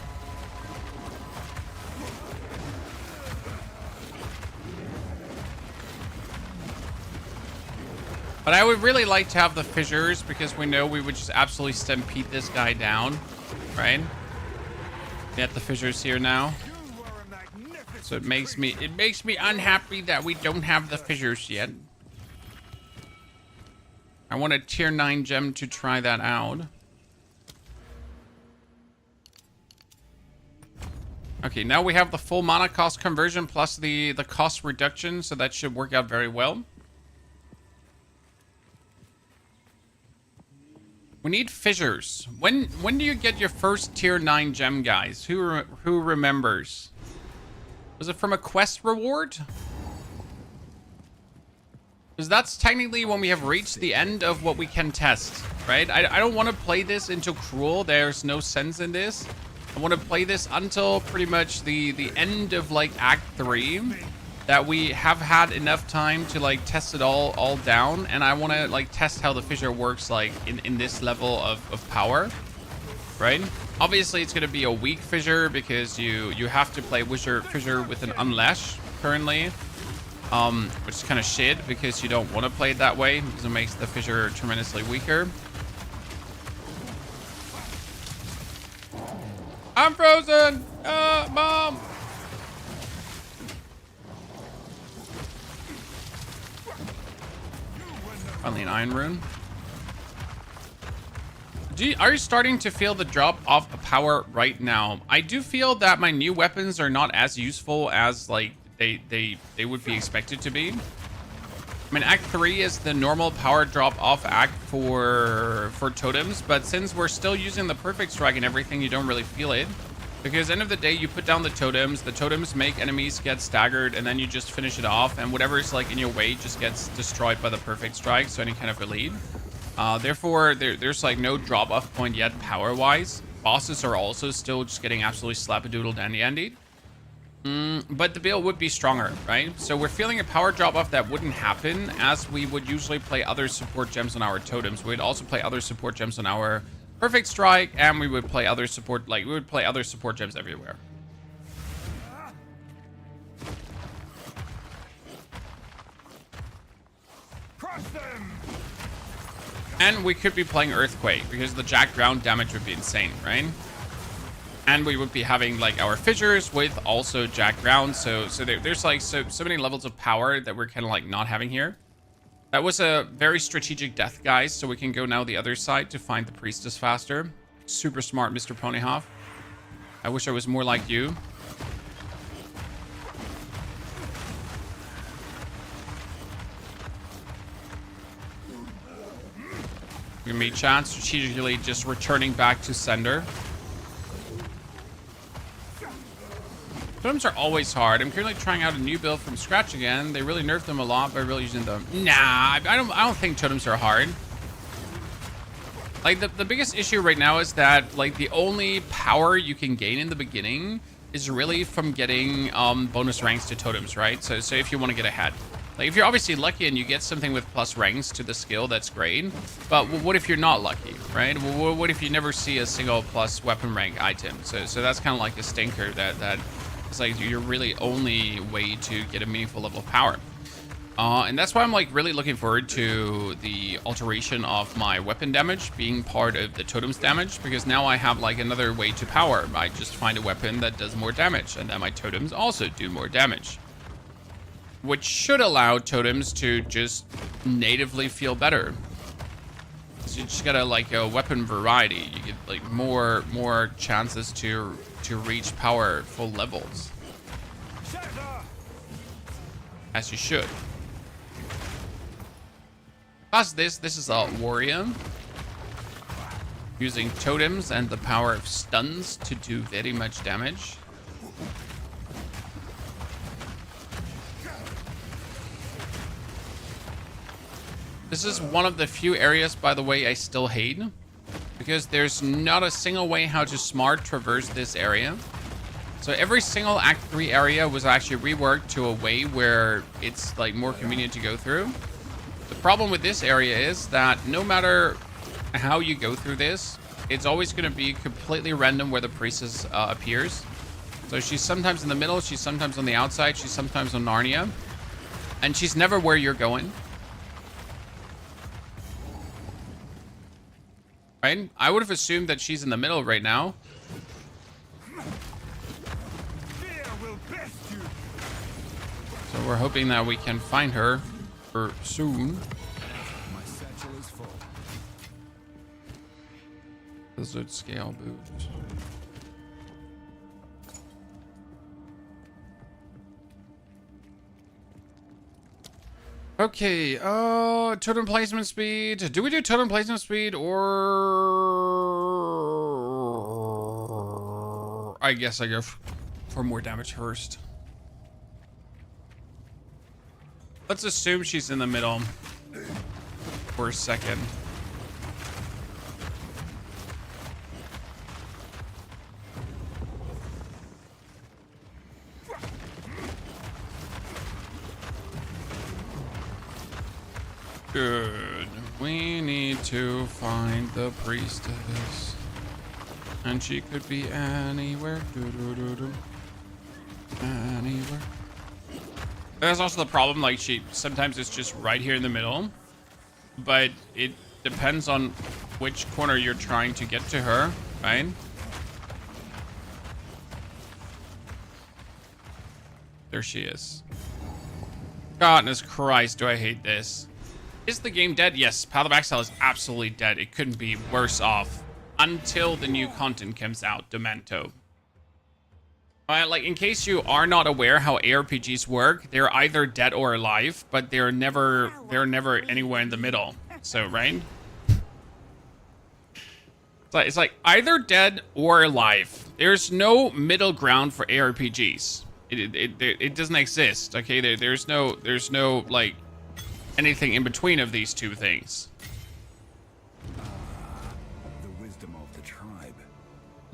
But I would really like to have the fissures, because we know we would just absolutely stampede this guy down, right? Get the fissures here now. So it makes me unhappy that we don't have the fissures yet. I want a tier 9 gem to try that out. Okay, now we have the full mana cost conversion plus the cost reduction, so that should work out very well. We need fissures. When do you get your first tier 9 gem, guys? Who remembers? Was it from a quest reward? Because that's technically when we have reached the end of what we can test, right? I don't want to play this into cruel. There's no sense in this. I want to play this until pretty much the end of like Act 3, that we have had enough time to like test it all down. And I want to like test how the fissure works like in this level of power, right? Obviously, it's going to be a weak fissure because you have to play fissure with an unlash currently. Which is kind of shit because you don't want to play it that way because it makes the fissure tremendously weaker. I'm frozen! Mom! Finally an iron rune. Are you starting to feel the drop off of power right now? I do feel that my new weapons are not as useful as like they would be expected to be. I mean, Act 3 is the normal power drop off act for totems, but since we're still using the perfect strike and everything, you don't really feel it. Because end of the day, you put down the totems make enemies get staggered, and then you just finish it off, and whatever is like in your way just gets destroyed by the perfect strike, so any kind of relief. Therefore, there's like no drop off point yet power-wise. Bosses are also still just getting absolutely slap-a-doodle dandy-andy. But the build would be stronger, right? So we're feeling a power drop off that wouldn't happen as we would usually play other support gems on our totems. We'd also play other support gems on our perfect strike, and we would play other support, like we would play other support gems everywhere. Crush them! And we could be playing Earthquake because the jack ground damage would be insane, right? And we would be having like our fissures with also jack ground. So there's like so many levels of power that we're kind of like not having here. That was a very strategic death, guys. So we can go now the other side to find the priestess faster. Super smart, Mr. Ponyhoff. I wish I was more like you. Give me a chance strategically just returning back to sender. Totems are always hard. I'm currently trying out a new build from scratch again. They really nerfed them a lot by really using them. Nah, I don't think totems are hard. Like the biggest issue right now is that like the only power you can gain in the beginning is really from getting bonus ranks to totems, right? So if you want to get ahead. Like if you're obviously lucky and you get something with plus ranks to the skill, that's great. But what if you're not lucky, right? What if you never see a single plus weapon rank item? So that's kind of like a stinker that it's like your really only way to get a meaningful level of power. And that's why I'm like really looking forward to the alteration of my weapon damage being part of the totem's damage, because now I have like another way to power. I just find a weapon that does more damage, and then my totems also do more damage, which should allow totems to just natively feel better. So you just gotta like a weapon variety. You get like more chances to reach powerful levels, as you should. Plus this is a warrior using totems and the power of stuns to do very much damage. This is one of the few areas, by the way, I still hate, because there's not a single way how to smart traverse this area. So every single Act 3 area was actually reworked to a way where it's like more convenient to go through. The problem with this area is that no matter how you go through this, it's always going to be completely random where the priestess appears. So she's sometimes in the middle, she's sometimes on the outside, she's sometimes on Narnia, and she's never where you're going. Right? I would have assumed that she's in the middle right now. So we're hoping that we can find her soon. My satchel is full. Blizzard scale boost. Okay, totem placement speed. Do we do totem placement speed, or I guess I go for more damage first. Let's assume she's in the middle for a second. Good. We need to find the priestess. And she could be anywhere. Anywhere. There's also the problem, like, sometimes it's just right here in the middle. But it depends on which corner you're trying to get to her, right? There she is. Goodness Christ, do I hate this. Is the game dead? Yes, Path of Exile is absolutely dead. It couldn't be worse off until the new content comes out, Demento. Like, in case you are not aware how ARPGs work, they're either dead or alive, but they're never anywhere in the middle. So, right? It's like either dead or alive. There's no middle ground for ARPGs. It doesn't exist. Okay, there's no like anything in between of these two things. The wisdom of the tribe.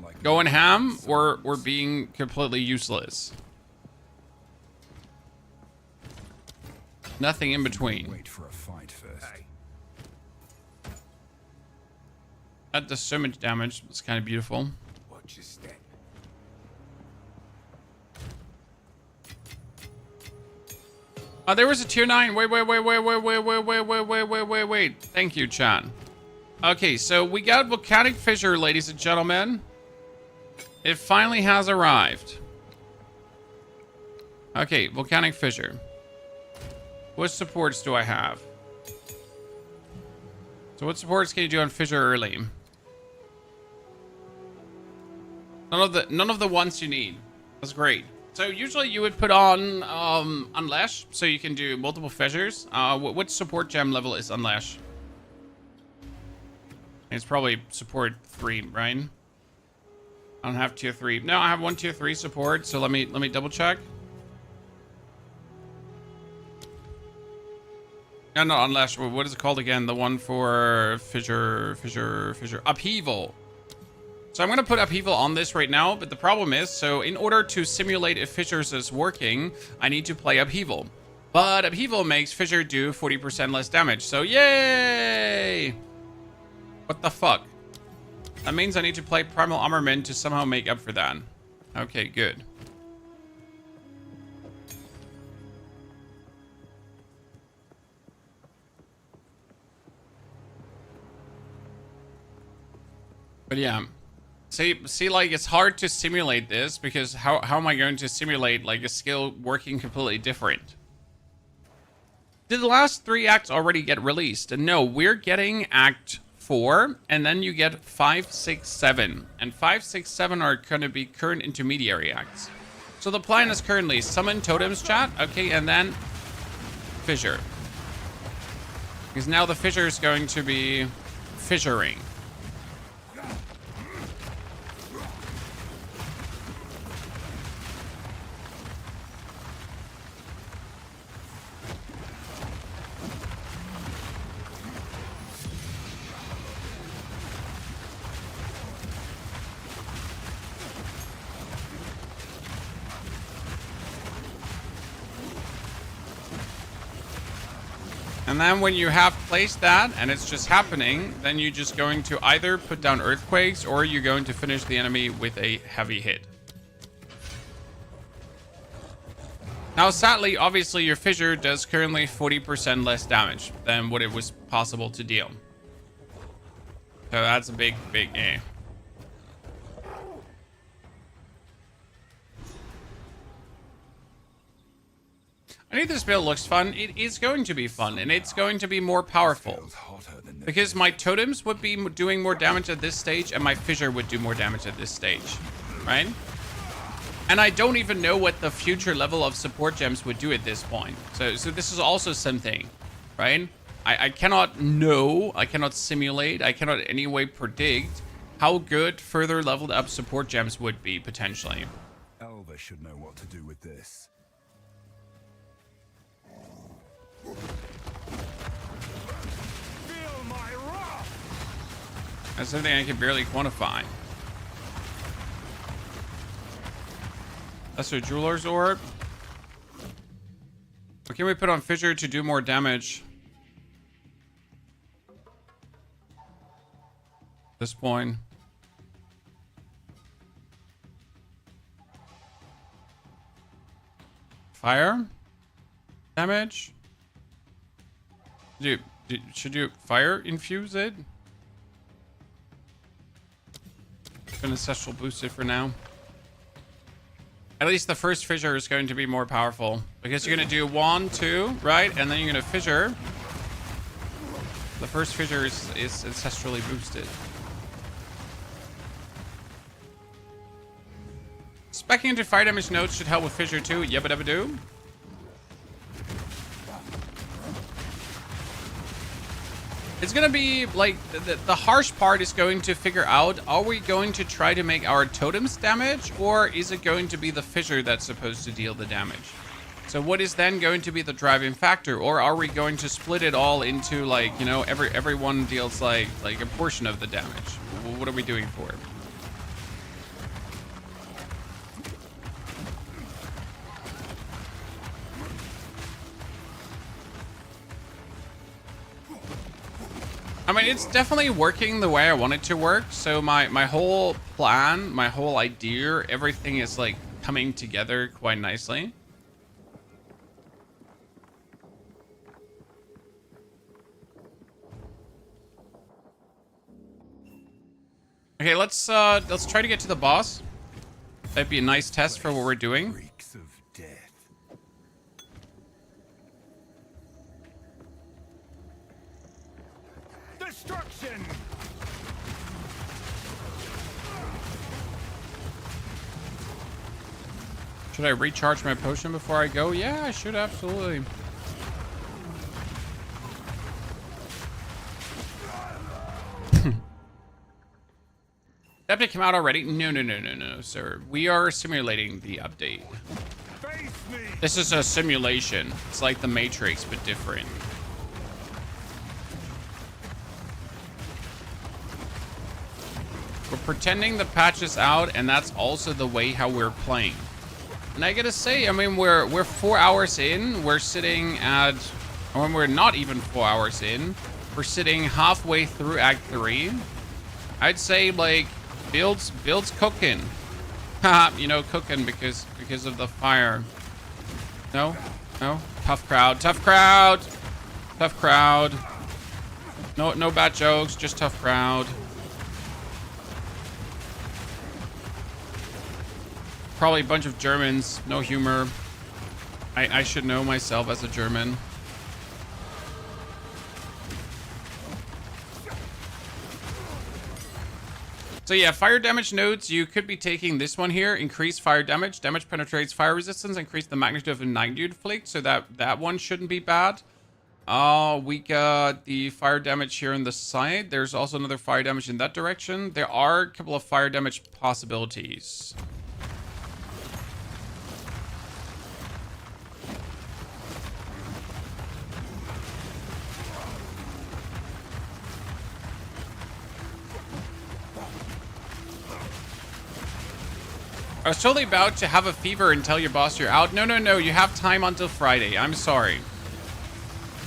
Like Going ham or being completely useless. Nothing in between. wait for a fight first. That does so much damage. It's kind of beautiful. Watch your step. Oh, there was a tier 9. Wait. Thank you, Chan. Okay, so we got Volcanic Fissure, ladies and gentlemen. It finally has arrived. Okay, Volcanic Fissure. What supports do I have? So what supports can you do on Fissure early? None of the ones you need. That's great. So usually you would put on Unleash, so you can do multiple fissures. What support gem level is Unleash? It's probably support 3, right? I don't have tier 3. No, I have 1 tier 3 support, so let me double check. No, not Unleash. What is it called again? The one for fissure. Upheaval. So I'm going to put Upheaval on this right now, but the problem is, so in order to simulate if Fissures is working, I need to play Upheaval. But Upheaval makes Fissure do 40% less damage, so yay! What the fuck? That means I need to play Primal Armament to somehow make up for that. Okay, good. But yeah. See, like, it's hard to simulate this because how am I going to simulate, like, a skill working completely different? Did the last 3 acts already get released? No, we're getting Act 4, and then you get 5, 6, 7. And 5, 6, 7 are going to be current intermediary acts. So the plan is currently summon Totems, chat, okay, and then Fissure. Because now the Fissure is going to be fissuring. And then when you have placed that, and it's just happening, then you're just going to either put down Earthquakes, or you're going to finish the enemy with a heavy hit. Now, sadly, obviously, your Fissure does currently 40% less damage than what it was possible to deal. So that's a big eh. I think this build looks fun. It is going to be fun, and it's going to be more powerful. Because my Totems would be doing more damage at this stage, and my Fissure would do more damage at this stage, right? And I don't even know what the future level of support gems would do at this point. So this is also something, right? I cannot know, I cannot simulate, I cannot in any way predict how good further leveled up support gems would be, potentially. Elva should know what to do with this. That's something I can barely quantify. That's a jeweler's orb. What can we put on fissure to do more damage? At this point. Fire damage? Should you fire infuse it? An ancestral boost it for now. At least the first fissure is going to be more powerful because you're going to do 1, 2, right? And then you're going to fissure. The first fissure is ancestrally boosted. Speccing into fire damage nodes should help with fissure too. Yabba dabba doo. It's gonna be like the harsh part is going to figure out, are we going to try to make our totems damage, or is it going to be the fissure that's supposed to deal the damage? So what is then going to be the driving factor, or are we going to split it all into, like, you know, everyone deals like a portion of the damage? What are we doing for it? I mean, it's definitely working the way I want it to work. So my whole plan, my whole idea, everything is like coming together quite nicely. Okay, let's try to get to the boss. That'd be a nice test for what we're doing. Reeks of death. Destruction! Should I recharge my potion before I go? Yeah, I should, absolutely. The update came out already? No, sir. We are simulating the update. Face me! This is a simulation. It's like the Matrix, but different. We're pretending the patch is out, and that's also the way how we're playing. And I gotta say, I mean, we're 4 hours in. We're sitting at, or we're not even 4 hours in. We're sitting halfway through Act 3. I'd say, like, builds cooking. Haha, you know, cooking because of the fire. No? Tough crowd. No bad jokes, just tough crowd. Probably a bunch of Germans, no humor. I should know myself as a German. So yeah, fire damage nodes, you could be taking this one here, increase fire damage, damage penetrates fire resistance, increase the magnitude of ignite inflict, so that one shouldn't be bad. We got the fire damage here on the side. There's also another fire damage in that direction. There are a couple of fire damage possibilities. I was totally about to have a fever and tell your boss you're out. No, you have time until Friday. I'm sorry.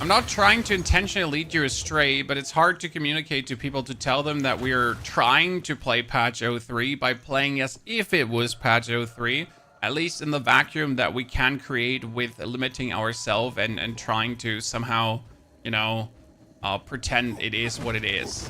I'm not trying to intentionally lead you astray, but it's hard to communicate to people to tell them that we're trying to play patch 03 by playing as if it was patch 03, at least in the vacuum that we can create with limiting ourselves and trying to somehow, you know, pretend it is what it is.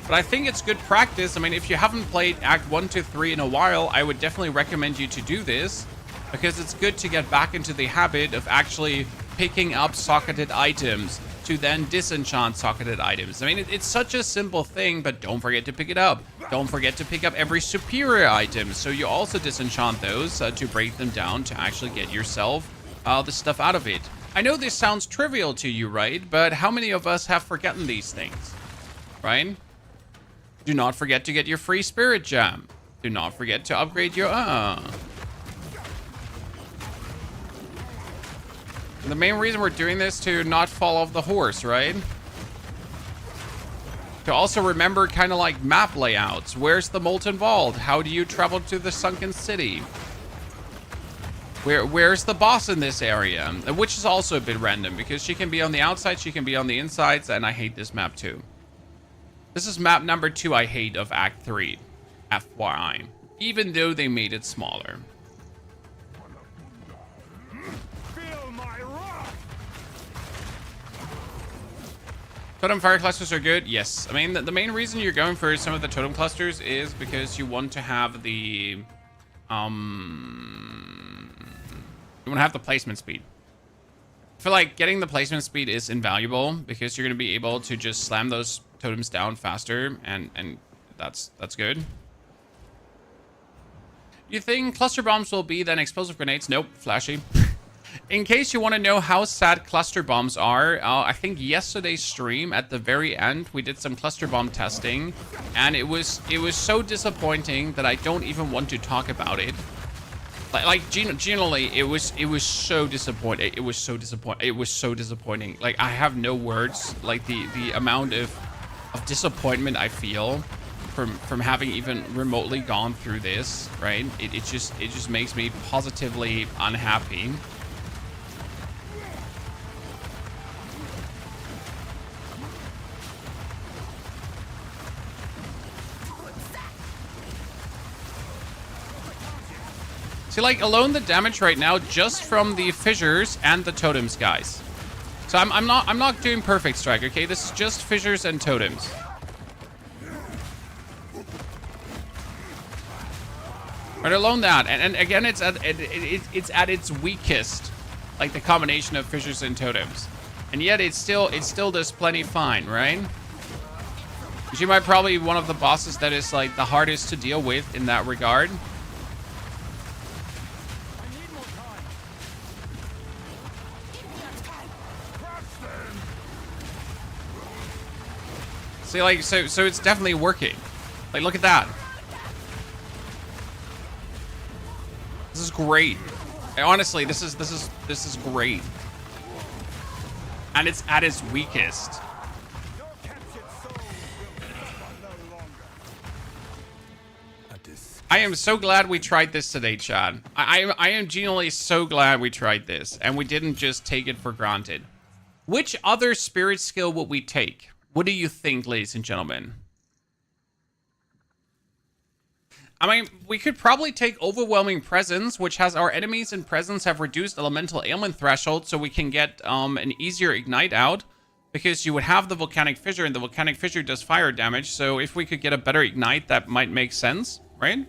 But I think it's good practice. I mean, if you haven't played Act 1 to 3 in a while, I would definitely recommend you to do this, because it's good to get back into the habit of actually picking up socketed items to then disenchant socketed items. I mean, it's such a simple thing, but don't forget to pick it up. Don't forget to pick up every superior item, so you also disenchant those to break them down to actually get yourself the stuff out of it. I know this sounds trivial to you, right? But how many of us have forgotten these things, right? Do not forget to get your free spirit gem. Do not forget to upgrade your The main reason we're doing this to not fall off the horse, right? To also remember kind of like map layouts. Where's the Molten Vault? How do you travel to the Sunken City? Where's the boss in this area? Which is also a bit random because she can be on the outside, she can be on the insides, and I hate this map too. This is map number 2 I hate of Act 3. FYI. Even though they made it smaller. Feel my wrath! Totem fire clusters are good. Yes. I mean, the main reason you're going for some of the totem clusters is because you want to have the you want to have the placement speed. I feel like getting the placement speed is invaluable because you're going to be able to just slam those totems down faster, and that's good. You think cluster bombs will be then explosive grenades? Nope, flashy. In case you want to know how sad cluster bombs are, I think yesterday's stream at the very end we did some cluster bomb testing, and it was so disappointing that I don't even want to talk about it. Like generally, it was so disappointing. It was so disappointing. Like, I have no words. Like the amount of disappointment I feel from having even remotely gone through this, right? It just makes me positively unhappy. See, like, alone the damage right now just from the fissures and the totems, guys. So I'm not doing perfect strike, okay? This is just fissures and totems. But alone that, and again, it's at its weakest, like the combination of fissures and totems, and yet it still does plenty fine, right? She might probably be one of the bosses that is like the hardest to deal with in that regard. See, like, so it's definitely working. Like, look at that. This is great. Honestly, this is great. And it's at its weakest. I am so glad we tried this today, Chad. I am genuinely so glad we tried this and we didn't just take it for granted. Which other spirit skill would we take? What do you think, ladies and gentlemen? I mean, we could probably take Overwhelming Presence, which has our enemies and presence have reduced elemental ailment threshold, so we can get an easier ignite out, because you would have the Volcanic Fissure, and the Volcanic Fissure does fire damage, so if we could get a better ignite, that might make sense, right?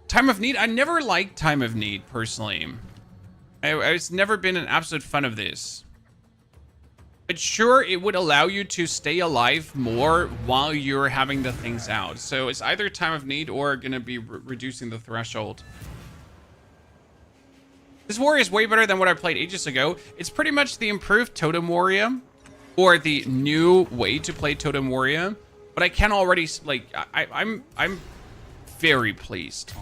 Time of Need? I never liked Time of Need, personally. It's never been an absolute fan of this. But sure, it would allow you to stay alive more while you're having the things out. So it's either Time of Need or gonna be reducing the threshold. This warrior is way better than what I played ages ago. It's pretty much the improved Totem Warrior, or the new way to play Totem Warrior. But I can already, like, I'm very pleased.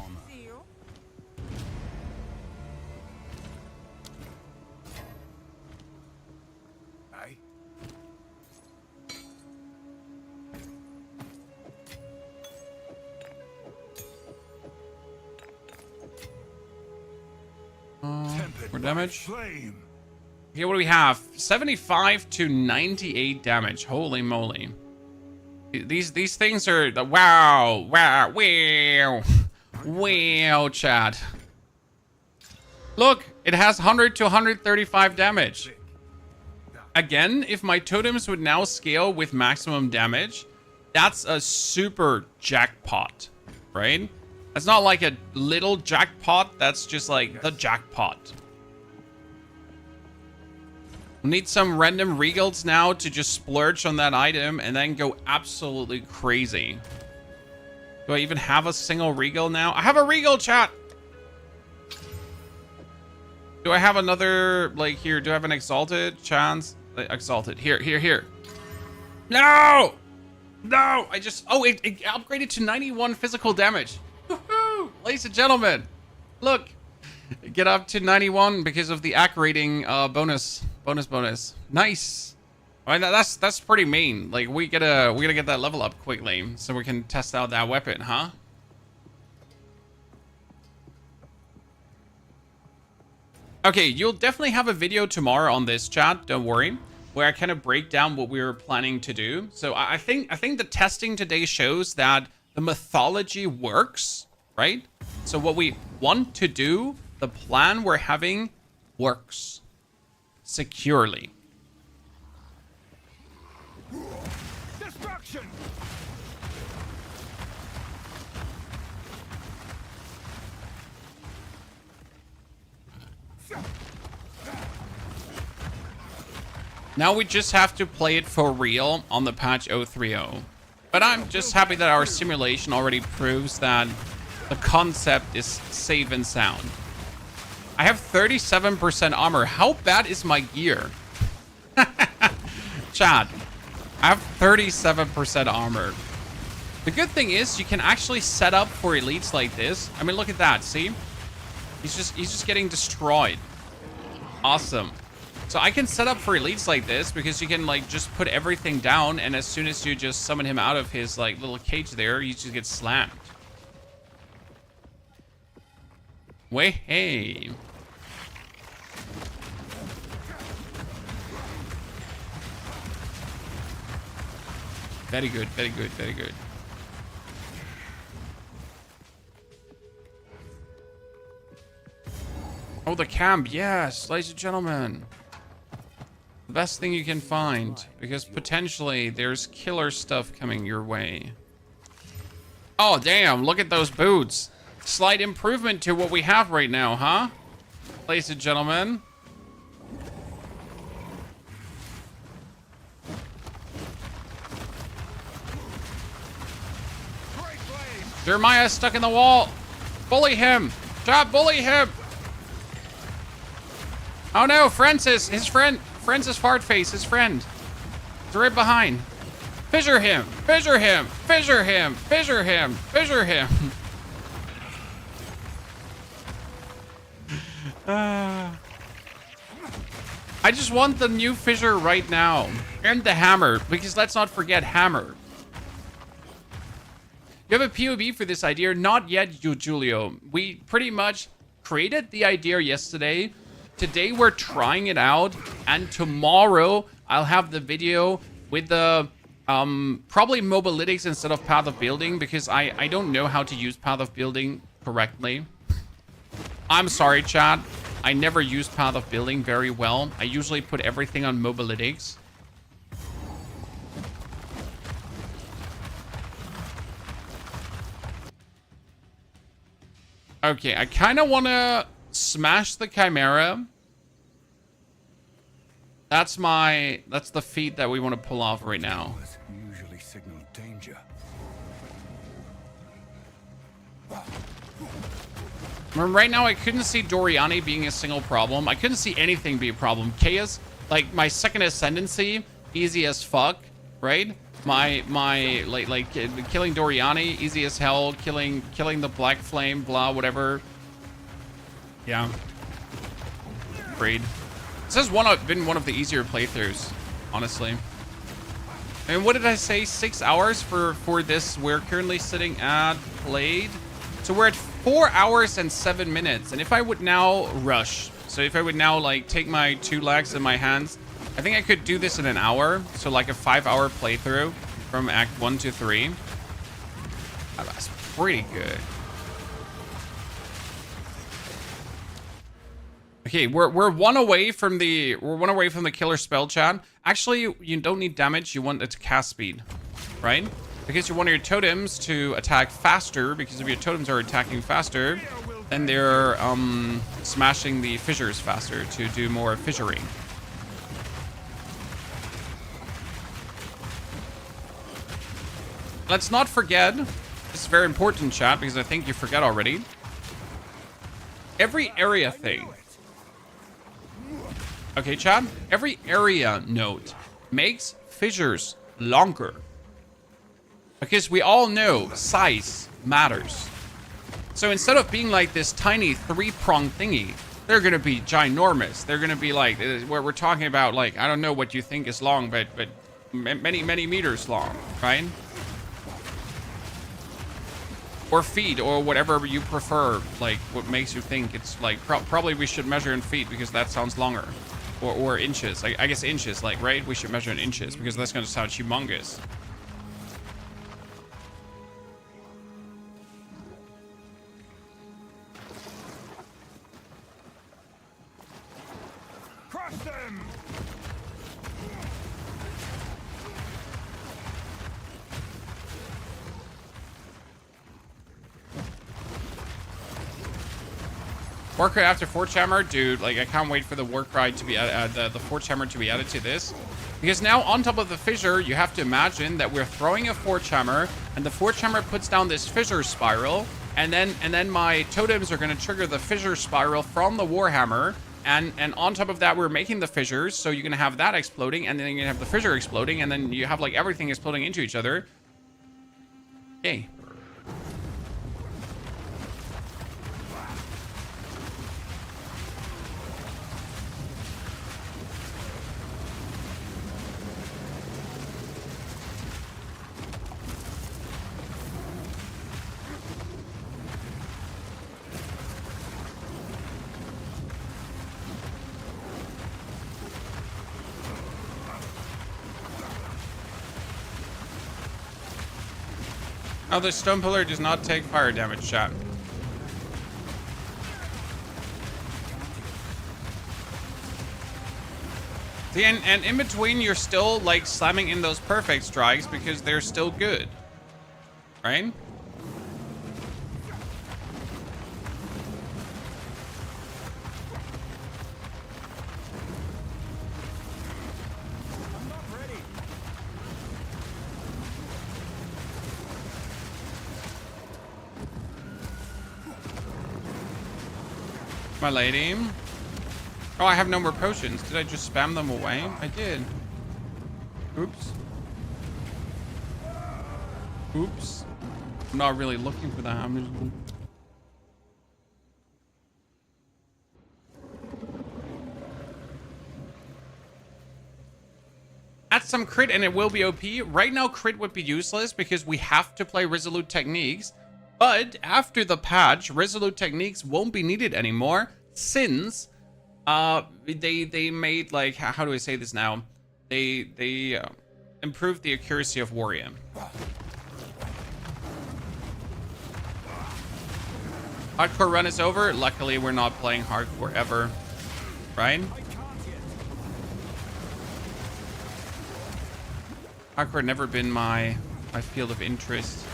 More damage. Okay, what do we have? 75 to 98 damage. Holy moly. These things are the wow, Chad. Look, it has 100 to 135 damage. Again, if my totems would now scale with maximum damage, that's a super jackpot, right? That's not like a little jackpot, that's just like the jackpot. We need some random regals now to just splurge on that item and then go absolutely crazy. Do I even have a single regal now? I have a regal, chat! Do I have another, like, here, do I have an exalted chance? Exalted, here. No! No! I just, oh, it upgraded to 91 physical damage. Woohoo! Ladies and gentlemen, look, get up to 91 because of the acc rating bonus Bonus. Nice. All right, that's pretty mean. Like we gotta get that level up quickly so we can test out that weapon, huh? Okay, you'll definitely have a video tomorrow on this, chat. Don't worry, where I kind of break down what we were planning to do. So I think the testing today shows that the mythology works, right? So what we want to do, the plan we're having, works securely. Destruction! Now we just have to play it for real on the patch 0.3.0. But I'm just happy that our simulation already proves that the concept is safe and sound. I have 37% armor. How bad is my gear? Chad, I have 37% armor. The good thing is you can actually set up for elites like this. I mean, look at that. See? He's just getting destroyed. Awesome. So I can set up for elites like this because you can like just put everything down, and as soon as you just summon him out of his like little cage there, he just gets slammed. Wait, hey. Very good, very good, very good. Oh, the camp, yes, ladies and gentlemen. The best thing you can find, because potentially there's killer stuff coming your way. Oh, damn, look at those boots. Slight improvement to what we have right now, huh? Ladies and gentlemen. Jeremiah stuck in the wall. Bully him. Chop, bully him. Oh no, Francis, his friend. Francis Fartface, his friend. He's right behind. Fissure him. Fissure him. Fissure him. Fissure him. Fissure him. I just want the new fissure right now. And the hammer, because let's not forget hammer. You have a POV for this idea? Not yet, Julio. We pretty much created the idea yesterday. Today we're trying it out, and tomorrow I'll have the video with the probably mobilytics instead of path of building, because I don't know how to use path of building correctly. I'm sorry, chat. I never use path of building very well. I usually put everything on mobilytics. Okay, I kind of want to smash the Chimera. That's the feat that we want to pull off right now. Usually signal danger. Right now, I couldn't see Doriani being a single problem. I couldn't see anything be a problem. Chaos, like my second Ascendancy, easy as fuck, right? My like killing Doriani, easy as hell. Killing the Black Flame, blah, whatever. Yeah. Great. This has been one of the easier playthroughs, honestly. I mean, what did I say? 6 hours for this? We're currently sitting at played. So we're at 4 hours and 7 minutes. And if I would now rush, so if I would now like take my 2 legs in my hands, I think I could do this in an hour. So like a 5-hour playthrough from Act 1 to 3. Oh, that's pretty good. Okay, we're one away from the killer spell, chat. Actually, you don't need damage. You want its cast speed, right? Because you want your totems to attack faster. Because if your totems are attacking faster, then they're smashing the fissures faster to do more fissuring. Let's not forget. This is very important, chat, because I think you forgot already. Every area thing. Okay, Chad? Every area node makes fissures longer. Because we all know size matters. So instead of being like this tiny 3-prong thingy, they're gonna be ginormous. They're gonna be like, where we're talking about, like, I don't know what you think is long, but many meters long, right? Or feet, or whatever you prefer, like what makes you think it's like, probably we should measure in feet because that sounds longer. Or inches, I guess inches, like, right? We should measure in inches because that's gonna sound humongous. Crush them! Warcry after Forge Hammer, dude, like I can't wait for the Warcry to be the Forge Hammer to be added to this. Because now on top of the fissure, you have to imagine that we're throwing a Forge Hammer and the Forge Hammer puts down this fissure spiral, and then my totems are going to trigger the fissure spiral from the Warhammer, and on top of that we're making the fissures, so you're going to have that exploding, and then you're going to have the fissure exploding, and then you have like everything exploding into each other. Yay. Oh, the stone pillar does not take fire damage, chat. See, and in between, you're still like slamming in those perfect strikes because they're still good, right? My lady. Oh, I have no more potions. Did I just spam them away? I did. Oops. Oops. I'm not really looking for that. I'm just... Add some crit and it will be OP. Right now, crit would be useless because we have to play Resolute Techniques. But after the patch, Resolute Techniques won't be needed anymore since they made, like, how do I say this now? They improved the accuracy of Warrior. Hardcore run is over. Luckily, we're not playing hardcore ever, right? Hardcore never been my field of interest.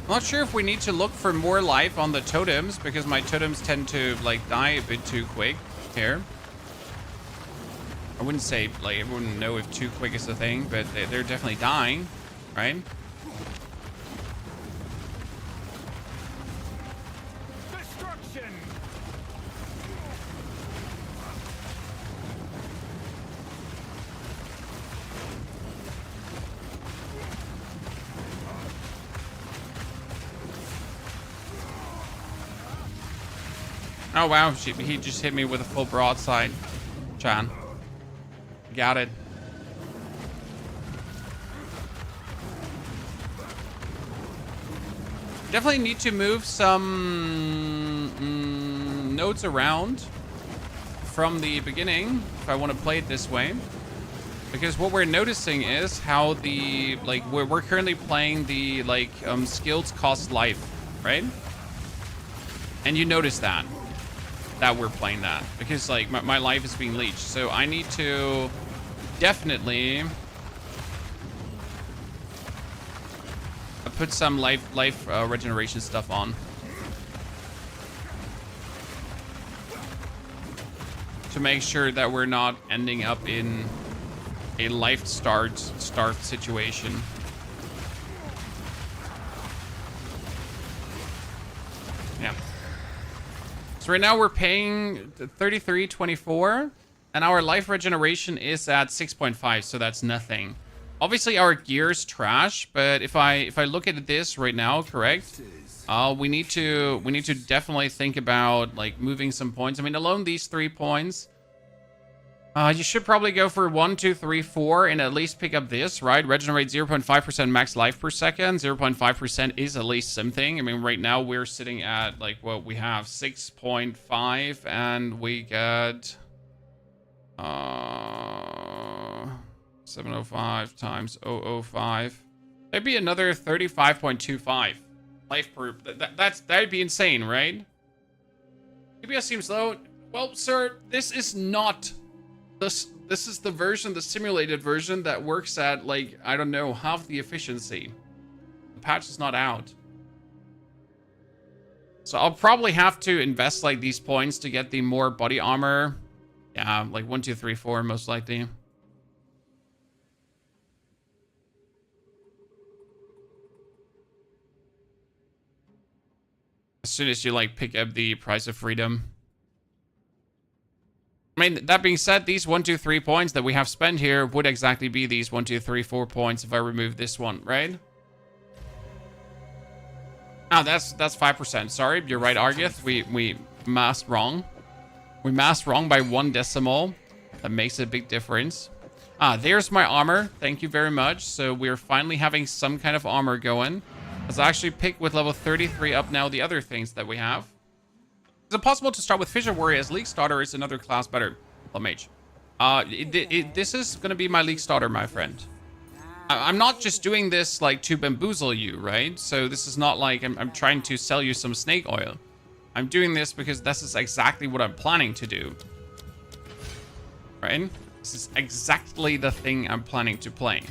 I'm not sure if we need to look for more life on the totems because my totems tend to like die a bit too quick here. I wouldn't say, like, I wouldn't know if too quick is the thing, but they're definitely dying, right? Destruction! Oh wow, he just hit me with a full broadside. Chan. Got it. Definitely need to move some nodes around from the beginning if I want to play it this way. Because what we're noticing is how the, like, we're currently playing the, like, skills cost life, right? And you notice that we're playing that because, like, my life is being leeched. So I need to definitely put some life regeneration stuff on. To make sure that we're not ending up in a life starved situation. Yeah. So right now we're paying 33.24 and our life regeneration is at 6.5, so that's nothing. Obviously, our gear's trash, but if I look at this right now, correct? We need to definitely think about like moving some points. I mean, alone these 3 points. You should probably go for 1, 2, 3, 4 and at least pick up this, right? Regenerate 0.5% max life per second. 0.5% is at least something. I mean, right now we're sitting at like what we have 6.5 and we get 705 times 0.005. That'd be another 35.25 life per. That'd be insane, right? DPS seems low. Well, sir, this is not. This is the version, the simulated version that works at like, I don't know, half the efficiency. The patch is not out. So I'll probably have to invest like these points to get the more body armor. Yeah, like 1, 2, 3, 4 most likely. As soon as you like pick up the price of freedom. I mean, that being said, these 1, 2, 3 points that we have spent here would exactly be these 1, 2, 3, 4 points if I remove this one, right? Oh, that's 5%. Sorry, you're right, Argith. We masked wrong. We masked wrong by 1 decimal. That makes a big difference. Ah, there's my armor. Thank you very much. So we're finally having some kind of armor going. Let's actually pick with level 33 up now the other things that we have. Is it possible to start with Fissure Warrior as League Starter? Is another class better? Mage. This is going to be my League Starter, my friend. I'm not just doing this like to bamboozle you, right? So this is not like I'm trying to sell you some snake oil. I'm doing this because this is exactly what I'm planning to do. Right? This is exactly the thing I'm planning to play.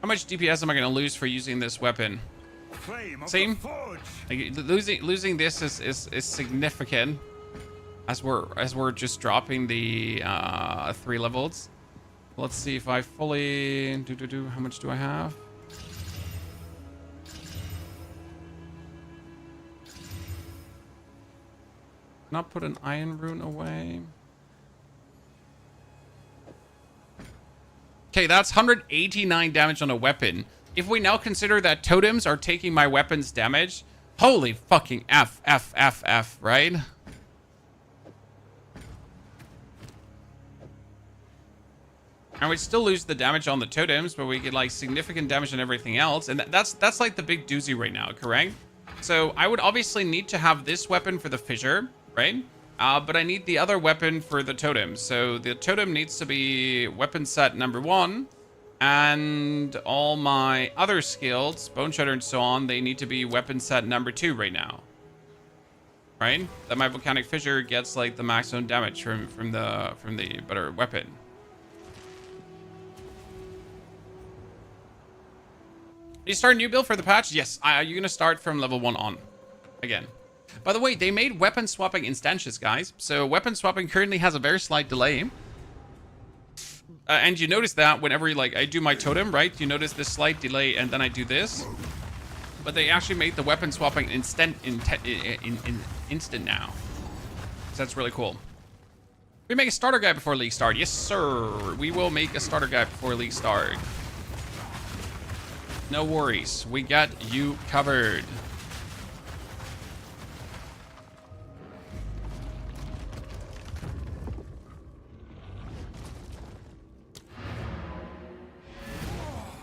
How much DPS am I going to lose for using this weapon? See? Like, losing this is significant as we're just dropping the 3 levels. Let's see if I fully how much do I have? Not put an iron rune away. Okay, that's 189 damage on a weapon. If we now consider that totems are taking my weapon's damage, holy fucking F, right? And we still lose the damage on the totems, but we get like significant damage on everything else. And that's like the big doozy right now, correct? So I would obviously need to have this weapon for the fissure, right? But I need the other weapon for the totem. So the totem needs to be weapon set number 1. And all my other skills, boneshatter and so on, they need to be weapon set number 2 right now. Right? That my volcanic fissure gets like the maximum damage from the better weapon. You start a new build for the patch? Yes, you're gonna start from level 1 on. Again. By the way, they made weapon swapping instantious, guys. So weapon swapping currently has a very slight delay. And you notice that whenever like I do my totem, right? You notice this slight delay and then I do this. But they actually made the weapon swapping instant now. So that's really cool. We make a starter guide before League start. Yes, sir. We will make a starter guide before League start. No worries. We got you covered.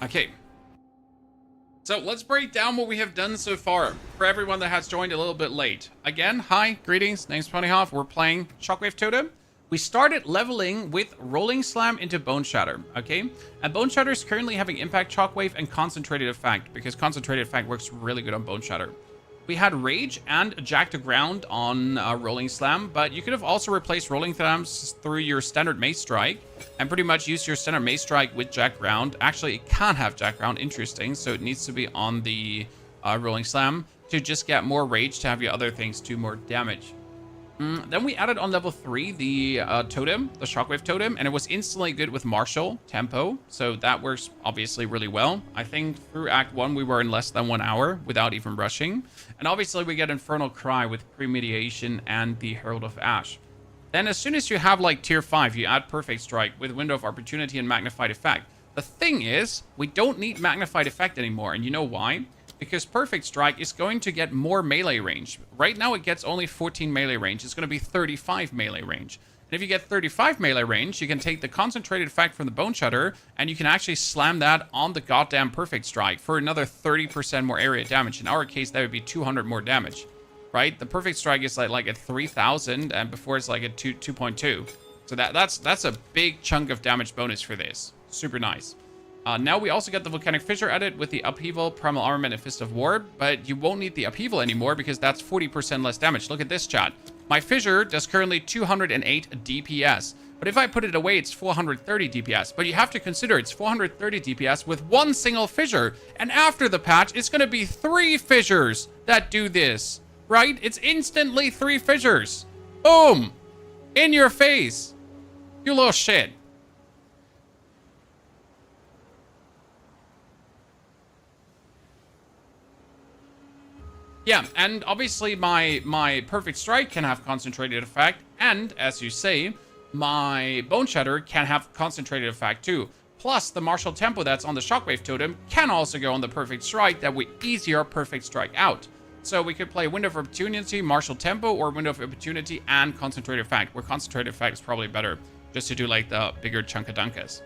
Okay. So let's break down what we have done so far for everyone that has joined a little bit late. Again, hi, greetings, name's Ponyhoff. We're playing Shockwave Totem. We started leveling with Rolling Slam into Boneshatter, okay? And Boneshatter is currently having Impact, Shockwave, and Concentrated Effect, because Concentrated Effect works really good on Boneshatter. We had Rage and Jack to Ground on Rolling Slam, but you could have also replaced Rolling Slams through your standard Mace Strike, and pretty much use your standard Mace Strike with Jack Ground. Actually, it can have Jack Ground, interesting, so it needs to be on the Rolling Slam to just get more Rage to have your other things do more damage. Then we added on level 3 the totem, the shockwave totem, and it was instantly good with martial tempo. So that works obviously really well. I think through Act 1 we were in less than 1 hour without even rushing. And obviously we get Infernal Cry with Premediation and the Herald of Ash. Then as soon as you have like tier 5, you add Perfect Strike with Window of Opportunity and Magnified Effect. The thing is, we don't need Magnified Effect anymore, and you know why? Because Perfect Strike is going to get more melee range. Right now it gets only 14 melee range. It's going to be 35 melee range. And if you get 35 melee range, you can take the concentrated effect from the boneshatter, and you can actually slam that on the goddamn Perfect Strike for another 30% more area damage. In our case, that would be 200 more damage, right? The Perfect Strike is like at 3,000, and before it's like at 2.2. So that's a big chunk of damage bonus for this. Super nice. Now we also get the Volcanic Fissure edit with the Upheaval, Primal Armament, and Fist of War, but you won't need the Upheaval anymore because that's 40% less damage. Look at this, chat. My Fissure does currently 208 DPS, but if I put it away, it's 430 DPS. But you have to consider it's 430 DPS with one single Fissure, and after the patch, it's going to be 3 Fissures that do this, right? It's instantly 3 Fissures. Boom! In your face. You little shit. Yeah, and obviously my Perfect Strike can have concentrated effect, and as you say, my boneshatter can have concentrated effect too. Plus, the martial tempo that's on the shockwave totem can also go on the Perfect Strike that would ease your Perfect Strike out. So we could play Window of Opportunity, martial tempo, or Window of Opportunity and concentrated effect, where concentrated effect is probably better, just to do like the bigger chunk-a-dunkas.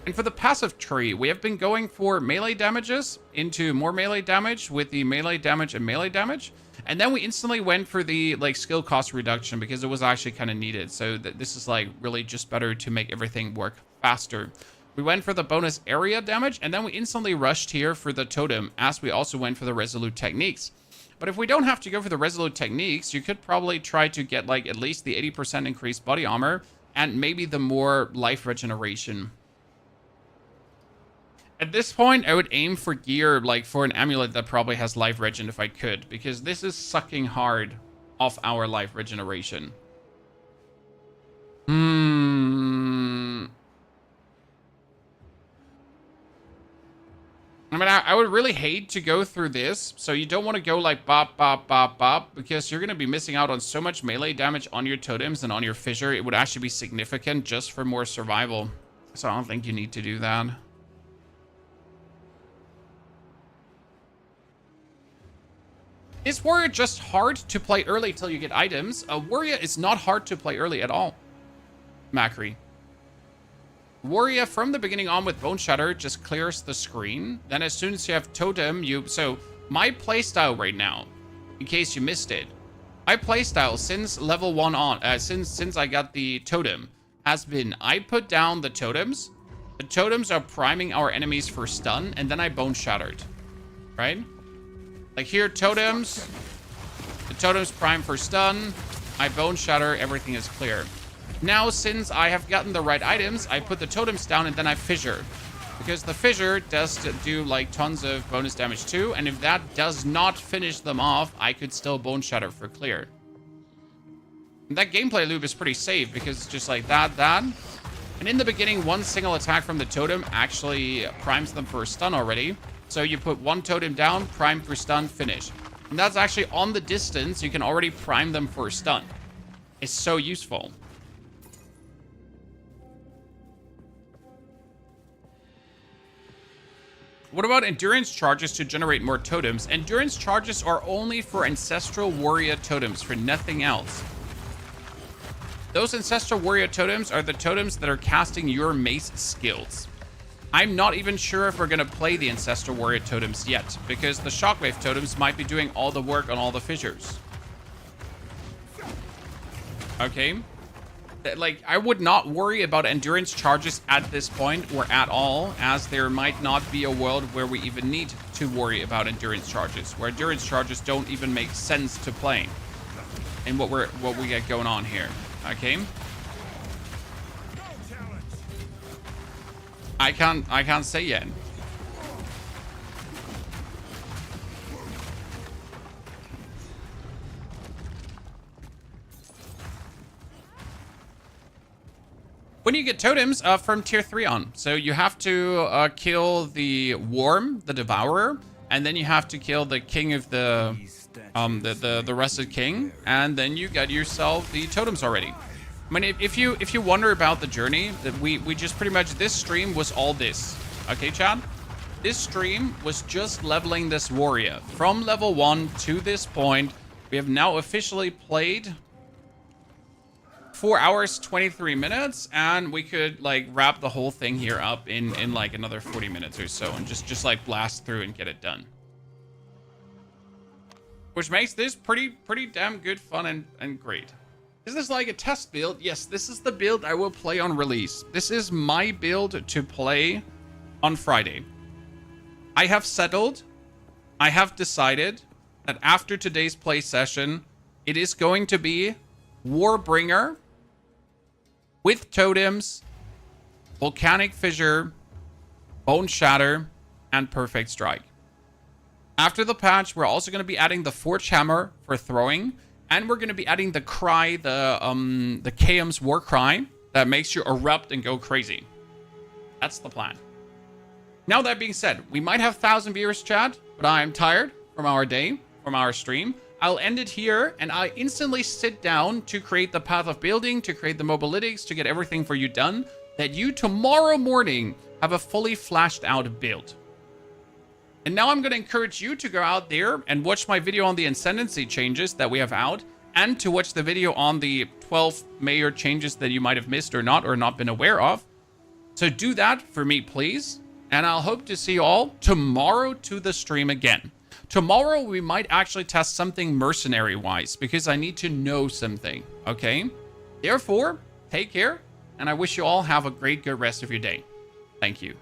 And for the passive tree, we have been going for melee damages into more melee damage with the melee damage and melee damage. And then we instantly went for the like skill cost reduction because it was actually kind of needed. So this is like really just better to make everything work faster. We went for the bonus area damage, and then we instantly rushed here for the totem, as we also went for the resolute techniques. But if we don't have to go for the resolute techniques, you could probably try to get like at least the 80% increased body armor and maybe the more life regeneration. At this point, I would aim for gear, like for an amulet that probably has life regen if I could, because this is sucking hard off our life regeneration. I mean, I would really hate to go through this, so you don't want to go like bop, bop, bop, bop, because you're going to be missing out on so much melee damage on your totems and on your fissure. It would actually be significant just for more survival. So I don't think you need to do that. Is Warrior just hard to play early till you get items? Warrior is not hard to play early at all, Macri. Warrior from the beginning on with boneshatter just clears the screen. Then as soon as you have totem, so my playstyle right now, in case you missed it, my playstyle since level 1 on, since I got the totem, has been I put down the totems are priming our enemies for stun, and then I boneshattered, right? Like here, totems. The totems prime for stun. I boneshatter. Everything is clear. Now, since I have gotten the right items, I put the totems down and then I fissure. Because the fissure does do like tons of bonus damage too. And if that does not finish them off, I could still boneshatter for clear. And that gameplay loop is pretty safe because it's just like that. And in the beginning, one single attack from the totem actually primes them for a stun already. So you put one totem down, prime for stun, finish. And that's actually on the distance. You can already prime them for a stun. It's so useful. What about endurance charges to generate more totems? Endurance charges are only for ancestral warrior totems, for nothing else. Those ancestral warrior totems are the totems that are casting your mace skills. I'm not even sure if we're going to play the Ancestral Warrior Totems yet, because the Shockwave Totems might be doing all the work on all the fissures. Okay? Like, I would not worry about endurance charges at this point, or at all, as there might not be a world where we even need to worry about endurance charges, where endurance charges don't even make sense to play in what we get going on here. Okay? I can't say yet. when you get totems from tier 3 on. So you have to kill the worm, the devourer, and then you have to kill the king of the rusted king, and then you get yourself the totems already. I mean, if you wonder about the journey, that we just pretty much, this stream was all this. Okay, Chad? This stream was just leveling this warrior from level 1 to this point. We have now officially played 4 hours 23 minutes, and we could like wrap the whole thing here up in like another 40 minutes or so, and just like blast through and get it done, which makes this pretty damn good fun and great. Is this like a test build? Yes, this is the build I will play on release. This is my build to play on Friday. I have settled, I have decided that after today's play session, it is going to be Warbringer with totems, volcanic fissure, boneshatter, and perfect strike. After the patch, we're also going to be adding the forge hammer for throwing, and we're going to be adding the cry, the Chaos war cry that makes you erupt and go crazy. That's the plan. Now that being said, we might have 1,000 viewers, chat, but I am tired from our day, from our stream. I'll end it here, and I instantly sit down to create the path of building, to create the mobilytics, to get everything for you done, that you tomorrow morning have a fully flashed out build. And now I'm going to encourage you to go out there and watch my video on the Ascendancy changes that we have out, and to watch the video on the 12 mayor changes that you might have missed or not been aware of. So do that for me, please. And I'll hope to see you all tomorrow to the stream again. Tomorrow, we might actually test something mercenary-wise, because I need to know something, okay? Therefore, take care, and I wish you all have a great, good rest of your day. Thank you.